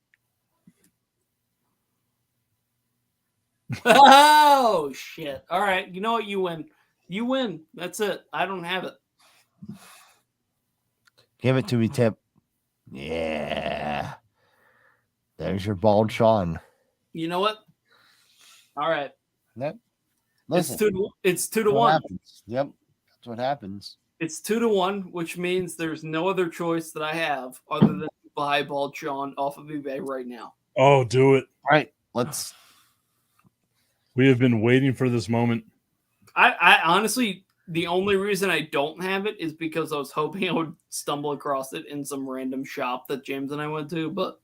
S3: Oh, shit. All right. You know what? You win. You win. That's it. I don't have it.
S1: Give it to me, Tip. Yeah. There's your bald Sean.
S3: You know what? All right.
S1: Yep.
S3: It's
S1: Listen,
S3: 2 to
S1: what
S3: 1.
S1: happens. Yep. That's what happens.
S3: It's 2 to 1, which means there's no other choice that I have other than to buy Bald Sean off of eBay right now.
S2: Oh, do it.
S1: All right. Let's.
S2: We have been waiting for this moment.
S3: I honestly, the only reason I don't have it is because I was hoping I would stumble across it in some random shop that James and I went to, but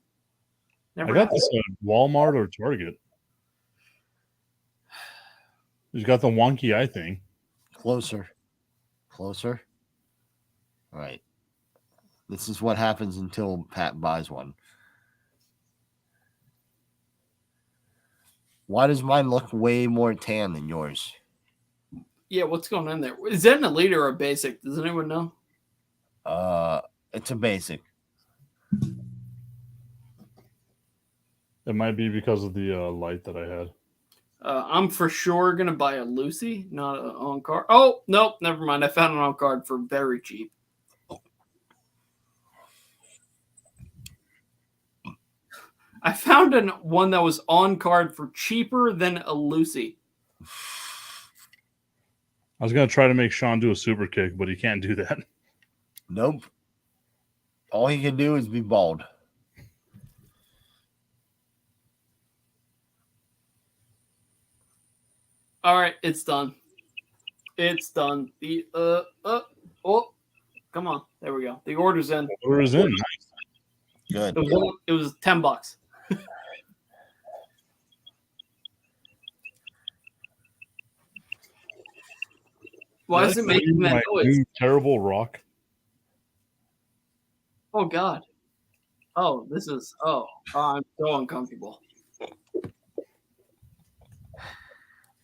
S3: never
S2: I got
S3: happened.
S2: this at Walmart or Target. He's got the wonky eye thing.
S1: Closer. Closer. All right. This is what happens until Pat buys one. Why does mine look way more tan than yours?
S3: Yeah, what's going on there? Is that an elite or a basic? Does anyone know?
S1: It's a basic.
S2: It might be because of the light that I had.
S3: I'm for sure gonna buy a Lucy, not an on card. Oh nope, never mind. I found an on card for very cheap. I found one that was on card for cheaper than a Lucy.
S2: I was going to try to make Sean do a super kick, but he can't do that.
S1: Nope. All he can do is be bald.
S3: All right, it's done. It's done. The oh, come on, there we go. The order's in.
S2: Order's in.
S1: Good.
S3: It was $10. Why is it making that
S2: My
S3: noise?
S2: new terrible rock.
S3: Oh God. Oh, this is. I'm so uncomfortable.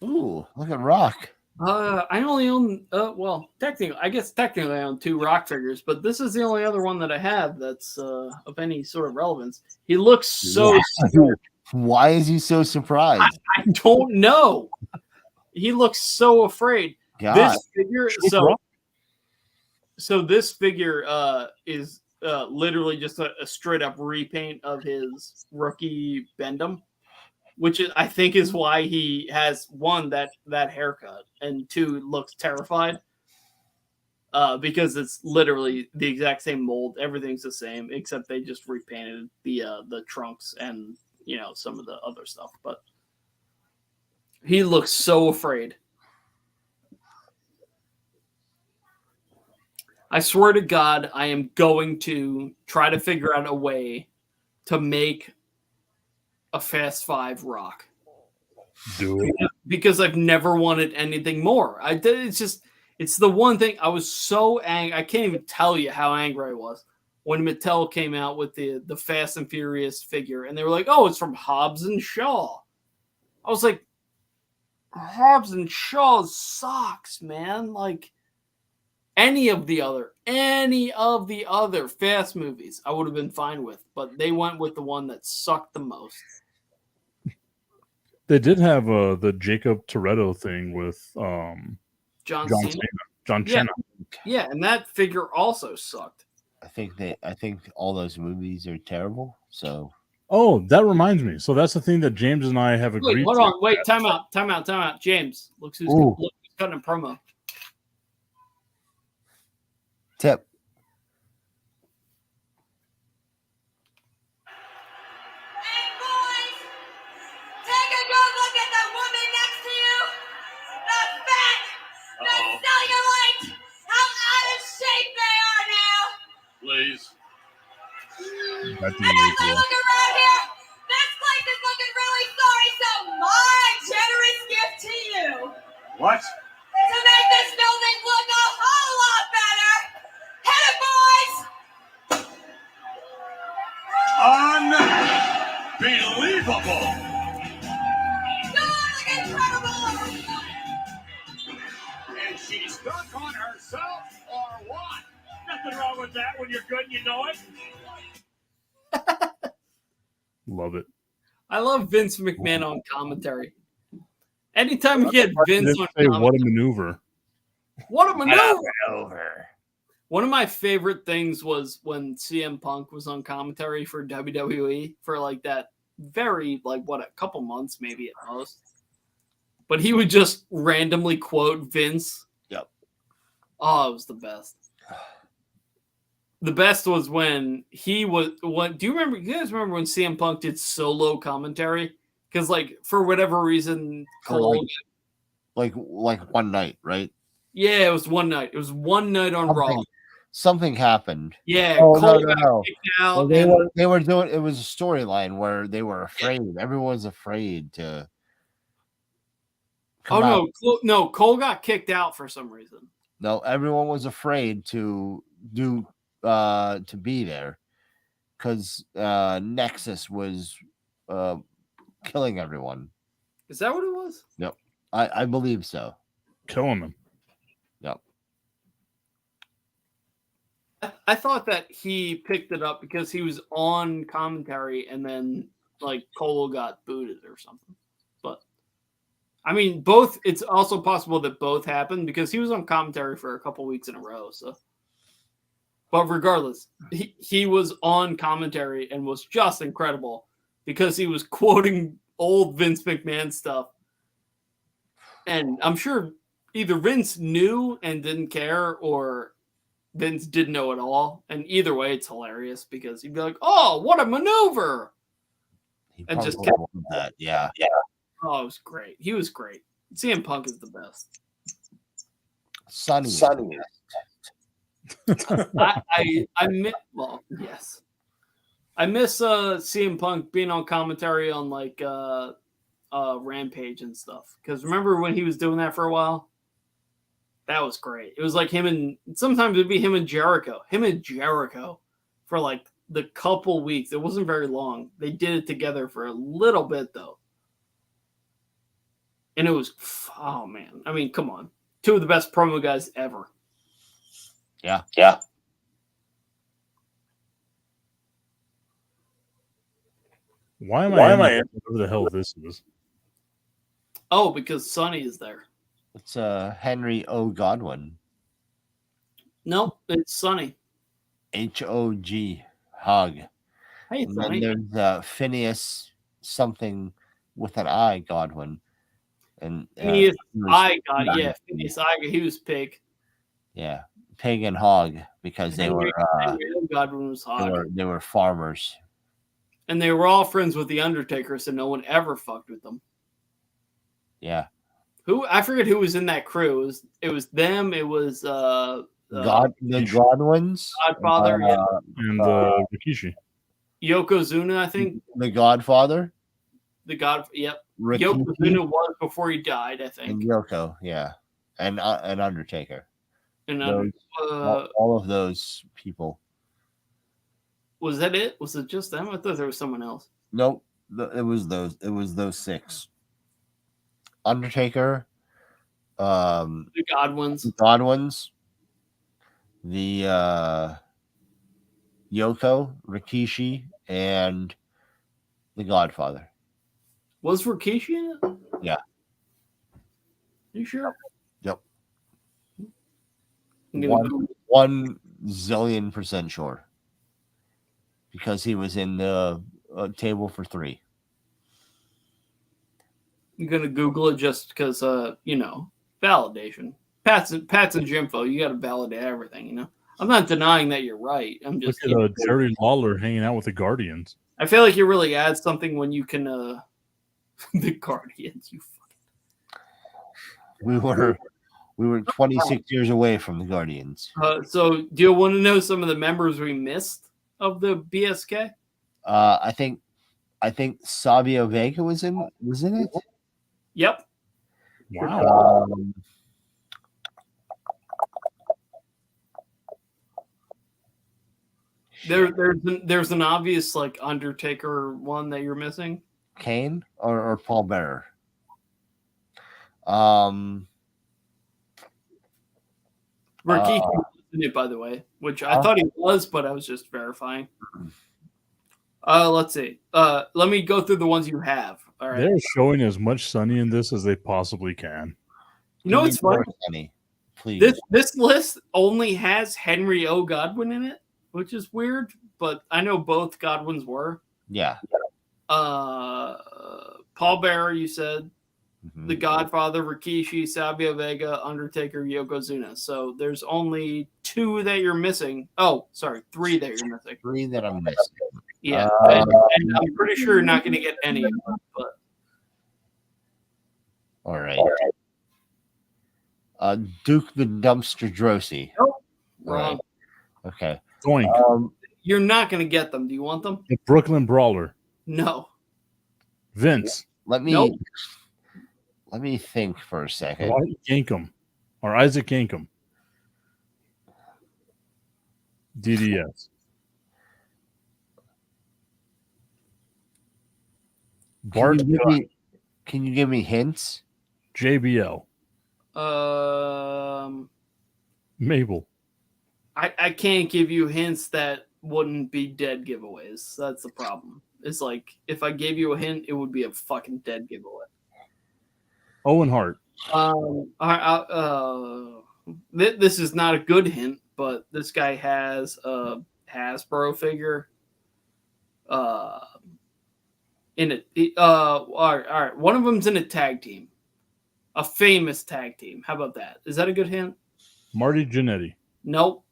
S1: Ooh, look at Rock.
S3: I only own. Well, technically, I own 2 Rock figures, but this is the only other one that I have that's of any sort of relevance. He looks so.
S1: Wow. Why is he so surprised?
S3: I don't know. He looks so afraid.
S1: God.
S3: This figure. So this figure is literally just a straight up repaint of his rookie Bendham, which I think is why he has 1 that haircut and 2 looks terrified. Because it's literally the exact same mold. Everything's the same except they just repainted the trunks and some of the other stuff. But he looks so afraid. I swear to God, I am going to try to figure out a way to make a Fast 5 Rock.
S2: Do it.
S3: Because I've never wanted anything more. It's the one thing I was so angry. I can't even tell you how angry I was when Mattel came out with the Fast and Furious figure, and they were like, "Oh, it's from Hobbs and Shaw." I was like, Hobbs and Shaw sucks, man. Like any of the other Fast movies, I would have been fine with, but they went with the one that sucked the most.
S2: They did have the Jacob Toretto thing with
S3: John
S2: Cena. John Cena.
S3: Yeah, and that figure also sucked.
S1: I think all those movies are terrible. So.
S2: Oh, that reminds me. So that's the thing that James and I have agreed.
S3: Wait, hold on. Wait, time out. James, look who's cutting a promo.
S1: Tip.
S7: Please.
S4: Look around here. This place is looking really sorry, so my generous gift to you.
S7: What?
S4: To make this building look a whole lot better. Hit it, boys!
S7: Unbelievable!
S4: Look incredible!
S7: Is she stuck on herself or what? Nothing wrong with that when you're good and you know it.
S2: Love it.
S3: I love Vince McMahon on commentary. Anytime you get Vince on commentary,
S2: what a maneuver.
S3: What a maneuver! One of my favorite things was when CM Punk was on commentary for WWE for like that very a couple months maybe at most. But he would just randomly quote Vince.
S1: Yep.
S3: Oh, it was the best. The best was when he was. Do you remember? You guys remember when CM Punk did solo commentary? Because for whatever reason, Cole.
S1: Like one night, right?
S3: Yeah, it was one night. It was one night on Raw.
S1: Something happened.
S3: Yeah,
S1: Cole
S3: got kicked out.
S1: Well, they were doing. It was a storyline where they were afraid. Everyone's afraid to.
S3: No, Cole got kicked out for some reason.
S1: No, everyone was afraid to be there because Nexus was killing everyone.
S3: Is that what it was?
S1: Yep, I believe so.
S2: Killing them.
S1: Yep.
S3: I thought that he picked it up because he was on commentary and then Cole got booted or something. But I mean, both. It's also possible that both happened because he was on commentary for a couple weeks in a row. So. But regardless, he was on commentary and was just incredible because he was quoting old Vince McMahon stuff. And I'm sure either Vince knew and didn't care or Vince didn't know at all. And either way, it's hilarious because he'd be like, "Oh, what a maneuver!" And just kept
S1: that. Yeah.
S3: Oh, it was great. He was great. CM Punk is the best.
S1: Sunny.
S3: I miss. Well, yes, I miss CM Punk being on commentary on Rampage and stuff. Because remember when he was doing that for a while? That was great. It was like him and sometimes it'd be him and Jericho. Him and Jericho for like the couple weeks. It wasn't very long. They did it together for a little bit though. And it was, oh man. I mean, come on. Two of the best promo guys ever.
S1: Yeah.
S2: Why am I whatever the hell this is?
S3: Oh, because Sonny is there.
S1: It's Henry O. Godwin.
S3: Nope, it's Sonny.
S1: H-O-G. Hog.
S3: Hey,
S1: And
S3: Sonny.
S1: then there's Phineas something with an I, Godwin. And
S3: Phineas
S1: he was-
S3: I got, yeah, Phineas I, he was pig.
S1: Yeah, pig and hog, because they were
S3: Godwin was hog.
S1: they were farmers.
S3: And they were all friends with the Undertaker, so no one ever fucked with them.
S1: Yeah,
S3: Who I forget who was in that crew. It was them. It was
S1: the Godwins,
S3: Godfather, yeah.
S2: And Rikishi.
S3: Yokozuna, I think.
S1: the Godfather,
S3: Yep.
S1: Rikishi,
S3: Yokozuna was before he died, I
S1: and
S3: think.
S1: Yoko. Yeah, and Undertaker.
S3: And
S1: Those- all of those people.
S3: was that it? Was it just them? I thought there was someone else.
S1: Nope, it was those. It was those six. Undertaker,
S3: The Godwins.
S1: Godwins, the Yoko, Rikishi, and the Godfather.
S3: Was Rikishi in it?
S1: Yeah.
S3: You sure?
S1: Yep.
S3: I'm gonna Google.
S1: 1,000,000,000% sure. Because he was in the table for 3.
S3: I'm gonna Google it just because, validation. Pat's and Jimfo, you got to validate everything. I'm not denying that you're right. I'm
S2: Look
S3: just.
S2: at Jerry Lawler hanging out with the Guardians.
S3: I feel like you really add something when you can. The Guardians, you.
S1: We were 26 years away from the Guardians.
S3: So, do you want to know some of the members we missed of the BSK?
S1: I think Savio Vega was in it.
S3: Yep.
S2: Wow.
S3: There's an obvious like Undertaker one that you're missing.
S1: Kane or Paul Bearer.
S3: Rikishi was in it, by the way, which I thought he was, but I was just verifying. Let's see. Let me go through the ones you have. All right.
S2: They're showing as much Sunny in this as they possibly can.
S3: You know what's funny?
S1: Funny, please.
S3: This list only has Henry O. Godwin in it, which is weird, but I know both Godwins were.
S1: Yeah.
S3: Paul Bearer, you said. The Godfather, Rikishi, Savio Vega, Undertaker, Yokozuna. So there's only 2 that you're missing. Oh, sorry, 3 that you're missing.
S1: 3 that I'm missing.
S3: Yeah, and I'm pretty sure you're not going to get any of them. But
S1: all right. Duke the Dumpster Drosy.
S3: Nope.
S1: Right. Okay.
S2: Doink.
S3: You're not going to get them. Do you want them?
S2: The Brooklyn Brawler.
S3: No.
S2: Vince.
S1: Let me think for a second.
S2: Dwight Yankum or Isaac Yankum. DDS. Bart.
S1: Can you give me hints?
S2: JBL. Mabel.
S3: I can't give you hints that wouldn't be dead giveaways. That's the problem. It's like if I gave you a hint, it would be a fucking dead giveaway.
S2: Owen Hart.
S3: This is not a good hint, but this guy has a Hasbro figure. In it. All right. One of them's in a tag team, a famous tag team. How about that? Is that a good hint?
S2: Marty Jannetty.
S3: Nope.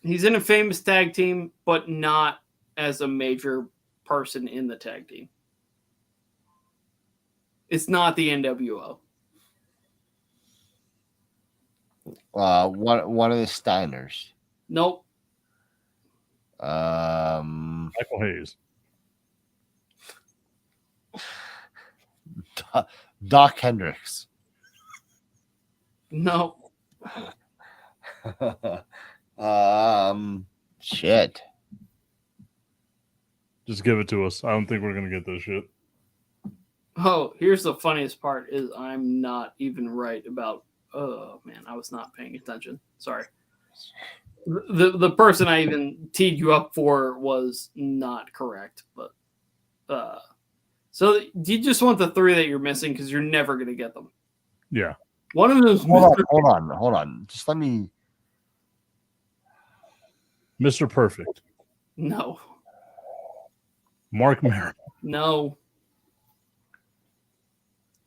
S3: He's in a famous tag team, but not as a major person in the tag team. It's not the NWO.
S1: One of the Steiners.
S3: Nope.
S2: Michael Hayes.
S1: Doc Hendricks.
S3: No.
S1: Shit.
S2: Just give it to us. I don't think we're gonna get this shit.
S3: Oh, here's the funniest part: is I'm not even right about. Oh man, I was not paying attention. Sorry. The person I even teed you up for was not correct, but so you just want the 3 that you're missing because you're never gonna get them.
S2: Yeah.
S3: One of those.
S1: Hold on. Just let me.
S2: Mr. Perfect.
S3: No.
S2: Mark Maron.
S3: No.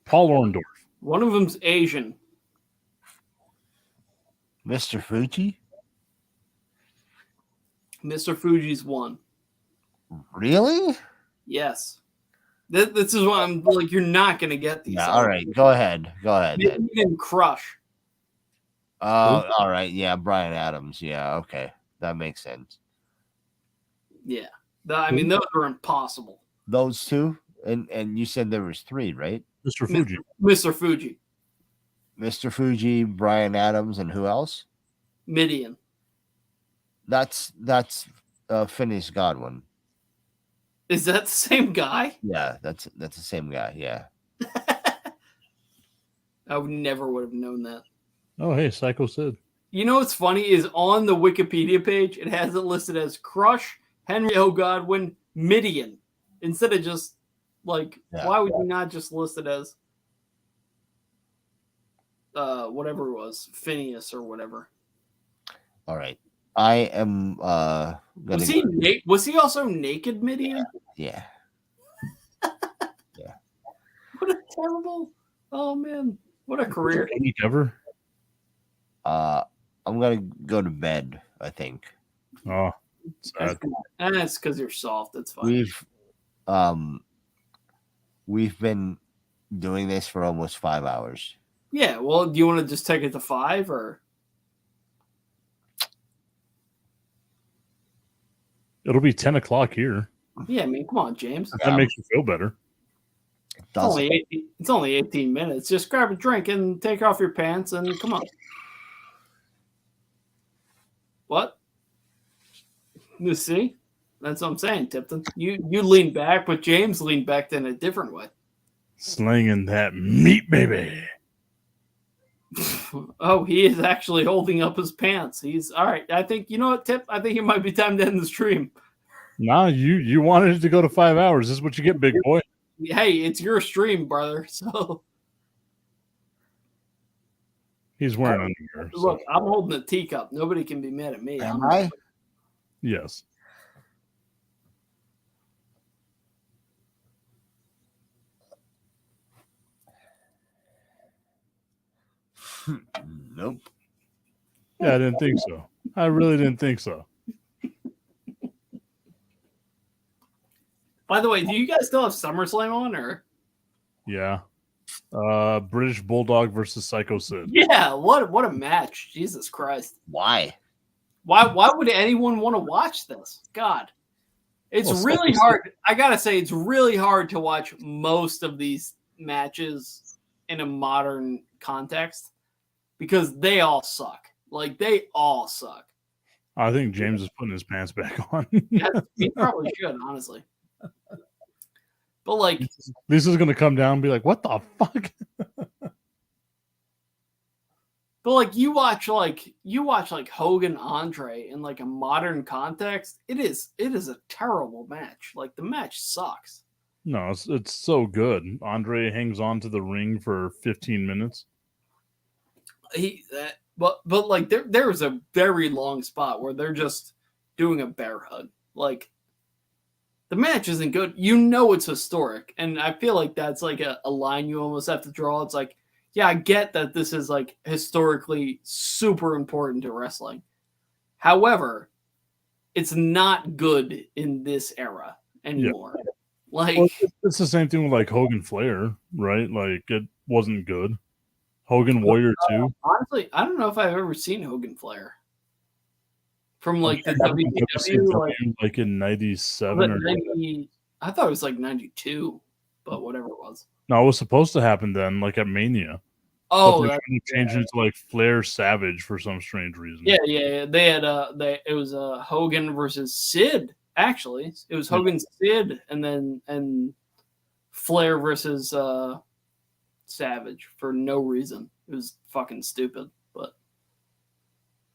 S2: Paul Orndorff.
S3: One of them's Asian.
S1: Mr. Fuji?
S3: Mr. Fuji's one.
S1: Really?
S3: Yes. This is why I'm like, you're not going to get these.
S1: Yeah, all right. Go ahead.
S3: Midian Crush.
S1: All right. Yeah, Brian Adams. Yeah, okay. That makes sense.
S3: Yeah. I mean, those are impossible.
S1: Those two? And you said there was 3, right?
S2: Mr. Fuji.
S3: Mr. Fuji.
S1: Mr. Fuji, Brian Adams, and who else?
S3: Midian.
S1: That's Phineas Godwin.
S3: Is that the same guy?
S1: Yeah, that's the same guy. Yeah.
S3: I never would have known that.
S2: Oh, hey, Psycho Sid.
S3: You know what's funny is on the Wikipedia page, it has it listed as Crush, Henry O. Godwin, Midian, instead of just like, why would you not just list it as whatever it was, Phineas or whatever?
S1: All right. I am gonna
S3: was he also naked, Midian?
S1: Yeah.
S3: What a terrible, oh man, what a career.
S2: Ever?
S1: I'm gonna go to bed, I think.
S2: Oh, sad.
S3: That's because you're soft. That's fine.
S1: We've been doing this for almost 5 hours.
S3: Yeah, well, do you want to just take it to 5 or?
S2: It'll be 10 o'clock here.
S3: Yeah, I mean, come on, James.
S2: That makes you feel better.
S3: It's only 18 minutes. Just grab a drink and take off your pants and come on. What? You see? That's what I'm saying, Tipton. You lean back, but James leaned back in a different way.
S2: Slinging that meat, baby.
S3: Oh, he is actually holding up his pants. He's all right. I think, you know what, Tip? I think it might be time to end the stream.
S2: Nah, you wanted it to go to 5 hours. This is what you get, big boy.
S3: Hey, it's your stream, brother. So
S2: he's wearing underwear. So.
S3: Look, I'm holding a teacup. Nobody can be mad at me.
S1: Am I?
S2: Yes.
S1: Nope.
S2: Yeah, I didn't think so. I really didn't think so.
S3: By the way, do you guys still have SummerSlam on, or?
S2: Yeah. British Bulldog versus Psycho Sid.
S3: Yeah, what a match. Jesus Christ.
S1: Why?
S3: Why would anyone want to watch this? God. It's really hard. I got to say, it's really hard to watch most of these matches in a modern context because they all suck. Like, they all suck.
S2: I think James is putting his pants back on.
S3: Yeah, he probably should, honestly. But, like...
S2: Lisa's going to come down and be like, what the fuck?
S3: But like you watch Hogan Andre in like a modern context, it is a terrible match. Like the match sucks.
S2: No, it's so good. Andre hangs on to the ring for 15 minutes.
S3: But like there was a very long spot where they're just doing a bear hug. Like the match isn't good. You know it's historic, and I feel like that's like a line you almost have to draw. It's like, yeah, I get that this is like historically super important to wrestling. However, it's not good in this era anymore. Yeah. Like
S2: it's the same thing with like Hogan Flair, right? Like it wasn't good. Hogan Warrior 2.
S3: Honestly, I don't know if I've ever seen Hogan Flair. From like the WCW,
S2: like in 97 or
S3: 90, I thought it was like 92, but whatever it was.
S2: No, it was supposed to happen then, like at Mania.
S3: Oh,
S2: they're changing it to like Flair Savage for some strange reason.
S3: Yeah. They had it was Hogan versus Sid Actually, it was Hogan Sid, and Flair versus Savage for no reason. It was fucking stupid.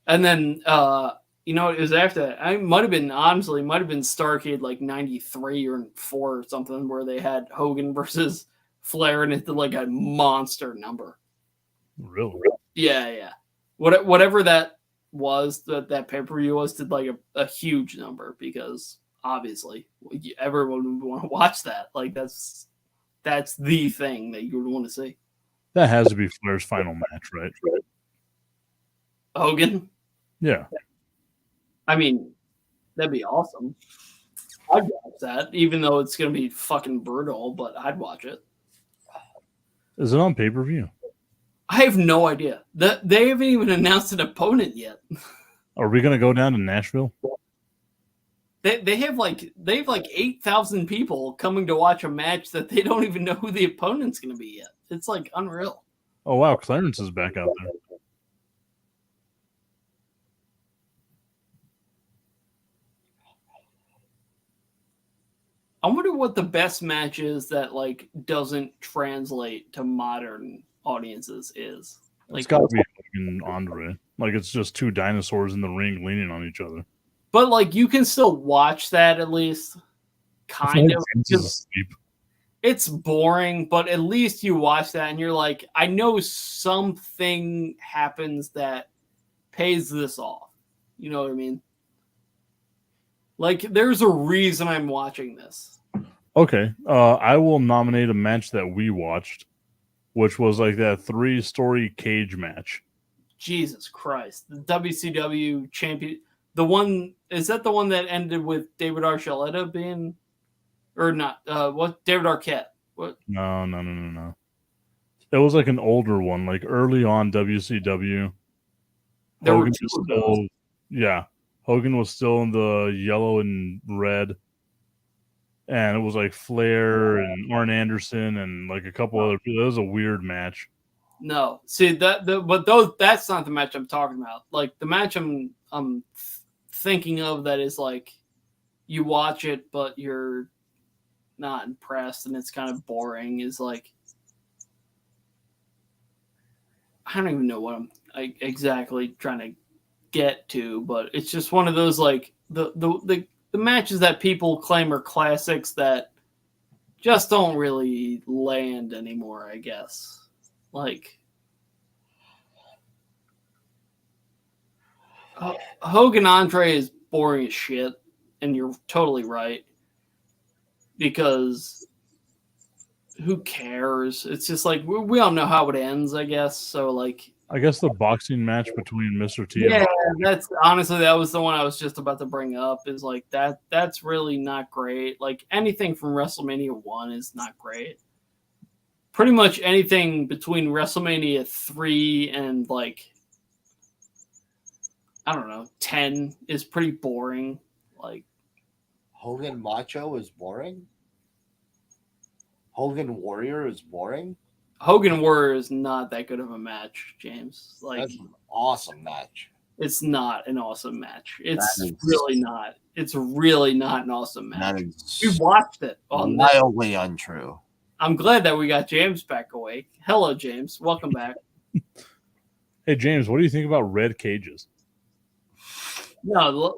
S3: And then it was after that. I might have been Starrcade like 93 or 4 or something, where they had Hogan versus Flair, and it did like a monster number.
S2: Really?
S3: Yeah. Whatever that was, that pay-per-view was, did like a huge number, because obviously everyone would want to watch that. Like that's the thing that you would want to see.
S2: That has to be Flair's final match, right?
S3: Hogan?
S2: Yeah.
S3: I mean, that'd be awesome. I'd watch that, even though it's going to be fucking brutal, but I'd watch it.
S2: Is it on pay-per-view?
S3: I have no idea. They haven't even announced an opponent yet.
S2: Are we going to go down to Nashville?
S3: They have like 8,000 people coming to watch a match that they don't even know who the opponent's going to be yet. It's like unreal.
S2: Oh, wow. Clarence is back out there.
S3: I wonder what the best match is that like doesn't translate to modern audiences is. Like,
S2: It's got to be fucking Andre. Like, it's just two dinosaurs in the ring leaning on each other.
S3: but like you can still watch that at least, kind of. It's boring, but at least you watch that and you're like, I know something happens that pays this off. You know what I mean? Like, there's a reason I'm watching this.
S2: Okay. I will nominate a match that we watched, which was like that 3-story cage match.
S3: Jesus Christ. The WCW champion. The one, is that the one that ended with David Archuleta being, or not? What? David Arquette. What?
S2: No. It was like an older one, like early on WCW.
S3: There were
S2: Hogan
S3: two
S2: was
S3: of those.
S2: Yeah. Hogan was still in the yellow and red. And it was like Flair and Arn Anderson and like a couple other people. It was a weird match.
S3: No, see that's not the match I'm talking about. Like the match I'm thinking of that is like you watch it but you're not impressed and it's kind of boring. Is like I don't even know what I'm exactly trying to get to, but it's just one of those like the matches that people claim are classics that just don't really land anymore, I guess. Like Hogan Andre is boring as shit, and you're totally right. Because who cares? It's just like we all know how it ends, I guess. So like
S2: I guess the boxing match between Mr. T.
S3: yeah, that's honestly that was the one I was just about to bring up. Is like that's really not great. Like anything from WrestleMania 1 is not great. Pretty much anything between WrestleMania 3 and like I don't know 10 is pretty boring. Like
S1: Hogan Macho is boring. Hogan Warrior is boring.
S3: Hogan Warrior is not that good of a match, James. Like
S1: That's an awesome match.
S3: It's not an awesome match. It's really not. It's really not an awesome match. We watched it on this.
S1: Wildly untrue.
S3: I'm glad that we got James back awake. Hello, James. Welcome back.
S2: Hey, James, what do you think about red cages?
S3: No.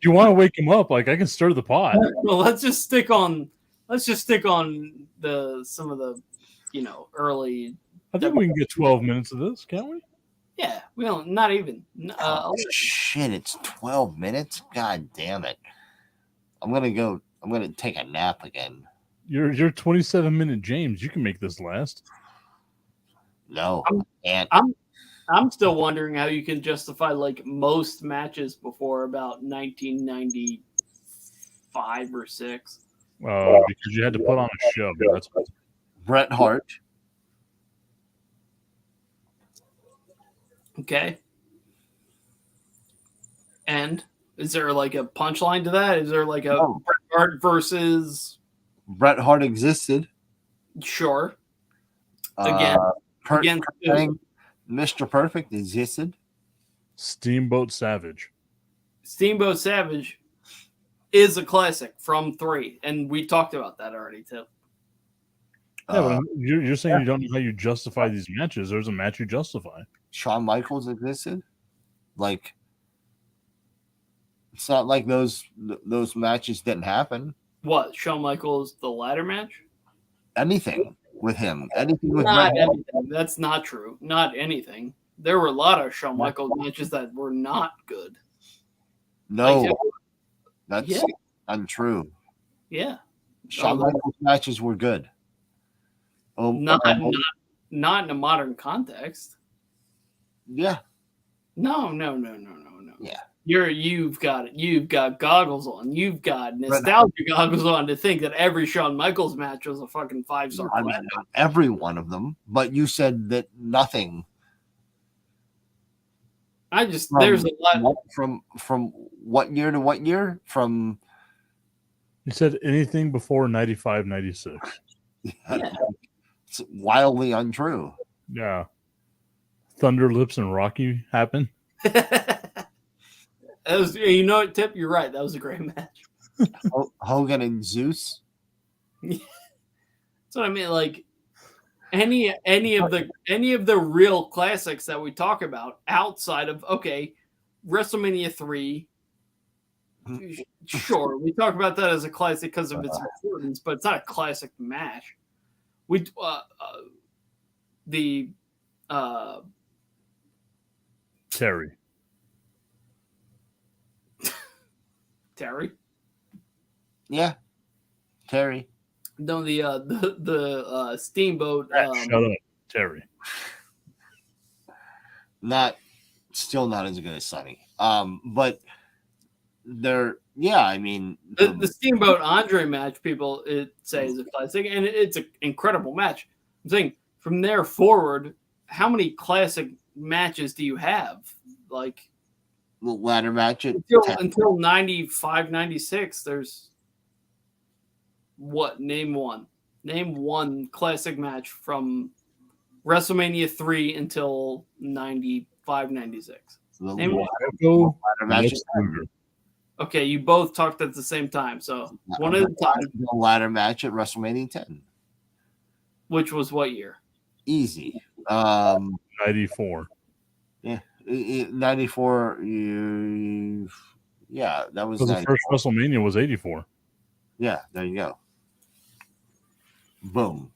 S2: You want to wake him up? Like I can stir the pot.
S3: Well, let's just stick on some of the early.
S2: I think we can get 12 minutes of this, can't we?
S3: Yeah, we don't. Not even.
S1: Shit, it's 12 minutes. God damn it! I'm gonna take a nap again.
S2: You're 27-minute James. You can make this last.
S1: No,
S3: I'm still wondering how you can justify like most matches before about 1995 or 6.
S2: Because you had to put on a show. That's what.
S1: Bret Hart.
S3: Okay. And is there like a punchline to that? Is there like a Bret Hart versus
S1: Bret Hart existed?
S3: Sure. Again,
S1: Mr. Perfect existed.
S2: Steamboat Savage.
S3: Steamboat Savage is a classic from 3, and we talked about that already too.
S2: Yeah, but you're saying you don't know how you justify these matches. There's a match you justify.
S1: Shawn Michaels existed. Like, it's not like those matches didn't happen.
S3: What, Shawn Michaels, the ladder match?
S1: Anything with him. Anything with
S3: Not
S1: Bret Hart.
S3: anything. That's not true. Not anything. There were a lot of Shawn Michaels matches that were not good.
S1: No,
S3: Like,
S1: that's
S3: yeah.
S1: untrue.
S3: Yeah.
S1: Shawn
S3: Oh,
S1: Michaels matches were good. Oh,
S3: Not in a modern context.
S1: yeah.
S3: No.
S1: Yeah.
S3: You've got goggles on. You've got nostalgia goggles on to think that every Shawn Michaels match was a fucking 5-star.
S1: I mean, not every one of them, but you said that nothing.
S3: There's a lot
S1: from what year to what year? From
S2: You said anything before 95, 96.
S1: It's wildly untrue.
S2: Yeah. Thunder Lips and Rocky happened.
S3: That was, you know what, Tip? You're right. That was a great match.
S1: Hogan and Zeus.
S3: That's what I mean. Like any of the real classics that we talk about outside of WrestleMania 3. Sure, we talk about that as a classic because of its importance, but it's not a classic match.
S2: Terry.
S3: Terry.
S1: Yeah, Terry.
S3: No, the Steamboat.
S2: Shut up, Terry.
S1: Still not as good as Sonny. But they're I mean
S3: the Steamboat Andre match, people say is a classic, and it's an incredible match. I'm saying from there forward, how many classic matches do you have? Like
S1: the ladder match
S3: until 95, 96, there's what? Name one classic match from WrestleMania 3 until 95, 96. Name one.
S1: Ladder match.
S3: Okay, you both talked at the same time, so one at a time.
S1: The ladder match at WrestleMania 10.
S3: Which was what year?
S1: Easy.
S2: 94.
S1: Yeah. 94. Yeah, that was
S2: So the first WrestleMania was 84.
S1: Yeah, there you go. Boom.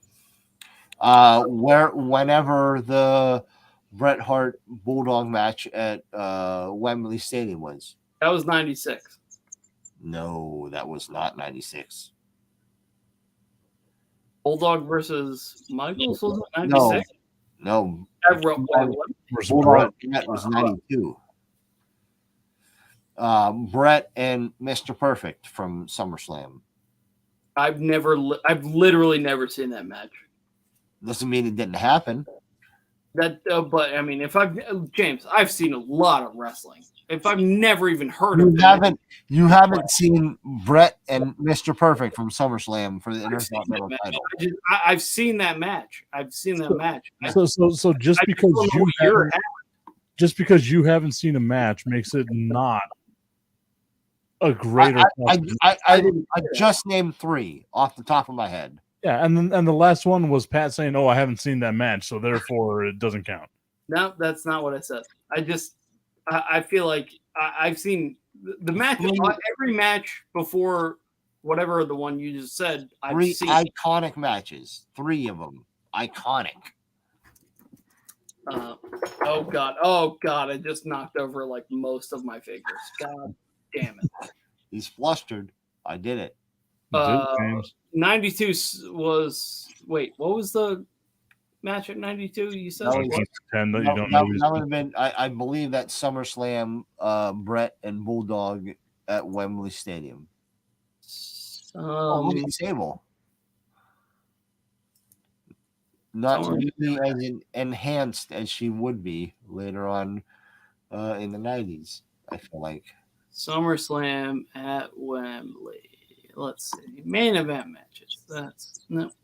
S1: Whenever the Bret Hart Bulldog match at Wembley Stadium was.
S3: That was 96.
S1: No, that was not 96.
S3: Bulldog versus Michaels was it 96?
S1: No.
S3: Bulldog
S1: was 92. Bret and Mr. Perfect from SummerSlam.
S3: I've literally never seen that match.
S1: Doesn't mean it didn't happen.
S3: But I mean, I've seen a lot of wrestling. If I've never even heard of it,
S1: you haven't seen Bret and Mr. Perfect from SummerSlam for the Intercontinental title.
S3: I've seen that match.
S2: So just because you haven't seen a match makes it not a greater.
S1: I just named 3 off the top of my head.
S2: Yeah, and the last one was Pat saying, "Oh, I haven't seen that match, so therefore it doesn't count."
S3: No, that's not what I said. I feel like I've seen the match. Every match before whatever the one you just said. I've seen
S1: iconic matches. 3 of them iconic.
S3: Oh god! I just knocked over like most of my figures. God damn it!
S1: He's flustered. I did it.
S3: 92 was what was the match at 92? You said
S2: that
S1: would have been. I believe that SummerSlam, Bret and Bulldog at Wembley Stadium. Look at Sable. Not really as enhanced as she would be later on in the 90s. I feel like
S3: SummerSlam at Wembley. Let's see. Main event matches.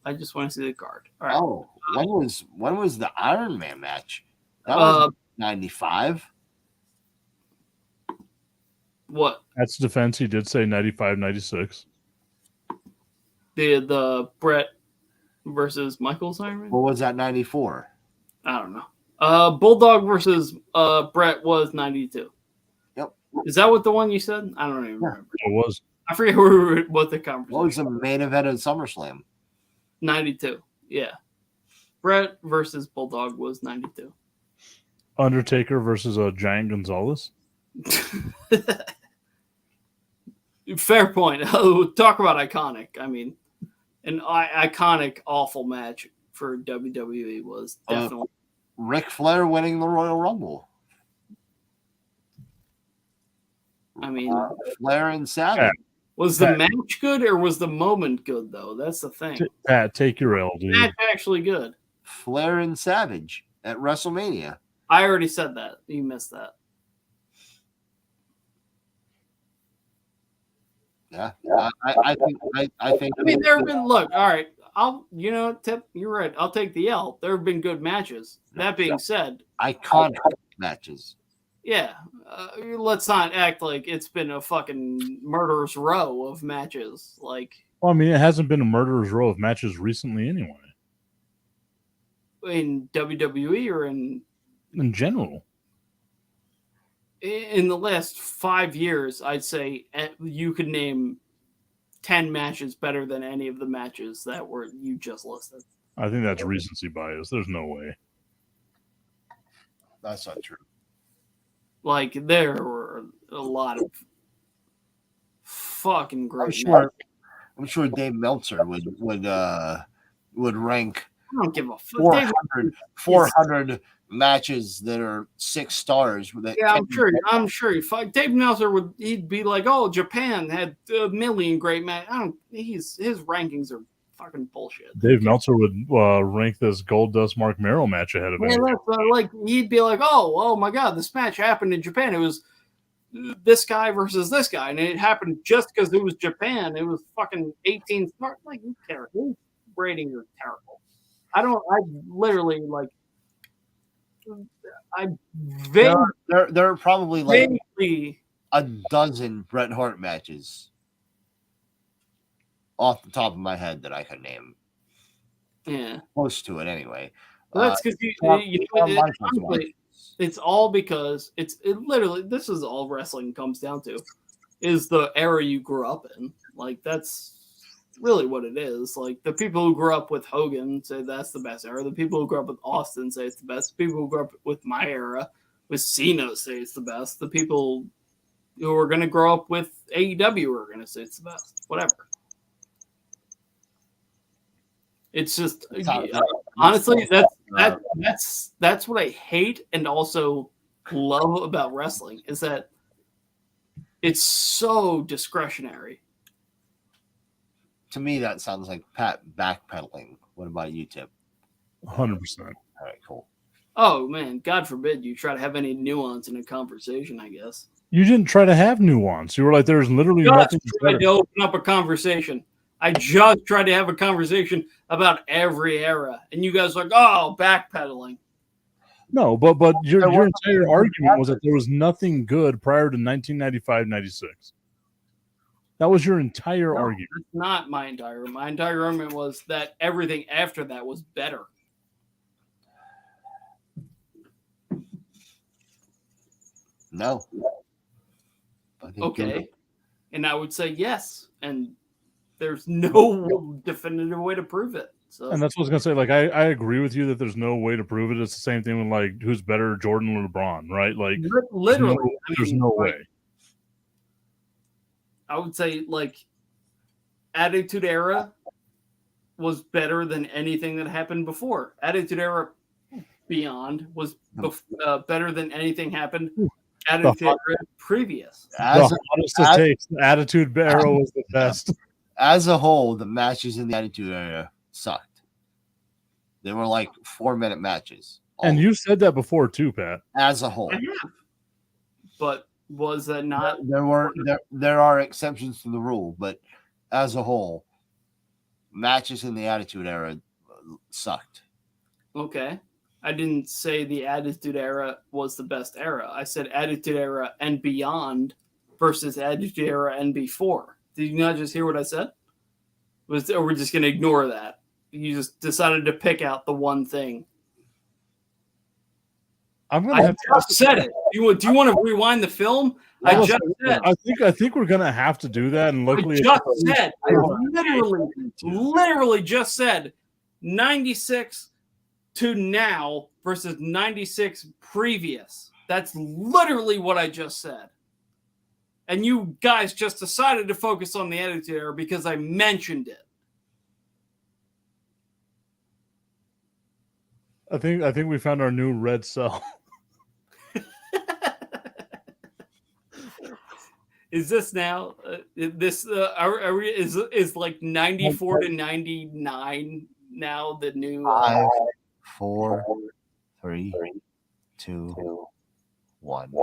S3: I just want to see the card. All right.
S1: Oh, when was the Iron Man match? That was 95.
S3: What?
S2: Pat's defense, he did say 95, 96.
S3: The Brett versus Michael Simon?
S1: What was that 94?
S3: I don't know. Bulldog versus Brett was 92.
S1: Yep.
S3: Is that what the one you said? I don't even remember.
S2: It was.
S3: I forget what the conversation.
S1: What was the main event of SummerSlam?
S3: 92. Yeah. Brett versus Bulldog was 92.
S2: Undertaker versus Giant Gonzalez.
S3: Fair point. Talk about iconic. I mean, an iconic, awful match for WWE was definitely
S1: Ric Flair winning the Royal Rumble.
S3: I mean,
S1: Flair and Savage.
S2: Yeah.
S3: Was the match good or was the moment good though? That's the thing.
S2: Pat, take your L, dude.
S3: Match actually good.
S1: Flair and Savage at WrestleMania.
S3: I already said that. You missed that.
S1: Yeah, I think.
S3: I mean, there have been. Look, all right. Tip. You're right. I'll take the L. There have been good matches. That being said,
S1: iconic matches.
S3: Yeah, let's not act like it's been a fucking murderer's row of matches. Like,
S2: Well, I mean, it hasn't been a murderer's row of matches recently anyway.
S3: In WWE or in
S2: general.
S3: In the last 5 years, I'd say you could name 10 matches better than any of the matches that were you just listed.
S2: I think that's recency bias. There's no way.
S1: That's not true.
S3: Like, there were a lot of fucking great
S1: I'm sure Dave Meltzer would rank
S3: I don't give a fuck.
S1: 400 matches that are 6 stars.
S3: Yeah, I'm sure. Dave Meltzer he'd be like, "Oh, Japan had a million great matches." His rankings are fucking bullshit.
S2: Dave Meltzer would rank this Goldust Mark Merrill match ahead of
S3: Yeah,
S2: him.
S3: like he'd be like, "Oh my God, this match happened in Japan. It was this guy versus this guy, and it happened just because it was Japan. It was fucking 18 stars. Like, who cares? His ratings are terrible. I literally like.
S1: There are probably like
S3: vaguely
S1: a dozen Bret Hart matches off the top of my head that I could name.
S3: Yeah,
S1: close to it anyway.
S3: Well, that's because it's all because literally this is all wrestling comes down to is the era you grew up in. Like, that's really what it is. Like, the people who grew up with Hogan say that's the best era. The people who grew up with Austin say it's the best. The people who grew up with my era with Cena say it's the best. The people who are going to grow up with AEW are going to say it's the best. Whatever. It's just honestly that's what I hate and also love about wrestling is that it's so discretionary.
S1: To me, that sounds like Pat backpedaling. What about you, Tip?
S2: 100%.
S1: All right, cool.
S3: Oh man, God forbid you try to have any nuance in a conversation. I guess
S2: You didn't try to have nuance. You were like, "There's literally nothing."
S3: just tried to open up a conversation. I just tried to have a conversation about every era, and you guys are like, "Oh, backpedaling."
S2: No, but your entire argument was that there was nothing good prior to 1995-96. That was your entire argument.
S3: That's not my entire. My entire argument was that everything after that was better.
S1: No.
S3: Okay, and I would say yes, and there's no definitive way to prove it. So,
S2: And that's what I was gonna say. Like, I agree with you that there's no way to prove it. It's the same thing with like who's better, Jordan or LeBron, right? Like,
S3: literally,
S2: there's no way.
S3: I would say like Attitude Era was better than anything that happened before. Attitude Era Beyond was better than anything happened. Attitude Era previous.
S2: The hottest it takes. The Attitude Era was the best.
S1: As a whole, the matches in the Attitude Era sucked. They were like 4-minute matches.
S2: And you said that before too, Pat.
S1: As a whole.
S3: I have. But was that not?
S1: There are exceptions to the rule, but as a whole, matches in the Attitude Era sucked.
S3: Okay. I didn't say the Attitude Era was the best era. I said Attitude Era and beyond versus Attitude Era and before. Did you not just hear what I said? Or we're just going to ignore that? You just decided to pick out the one thing.
S2: I'm
S3: I
S2: gonna have
S3: just said it. Do you want to rewind the film? I just said.
S2: I think we're gonna have to do that, and luckily,
S3: I just said. I literally just said 96 to now versus 96 previous. That's literally what I just said. And you guys just decided to focus on the Attitude Era because I mentioned it.
S2: I think we found our new red cell.
S3: Is this now? Are we, is like 94 to 99 now the new?
S1: 5, 4, 3, 2, 1.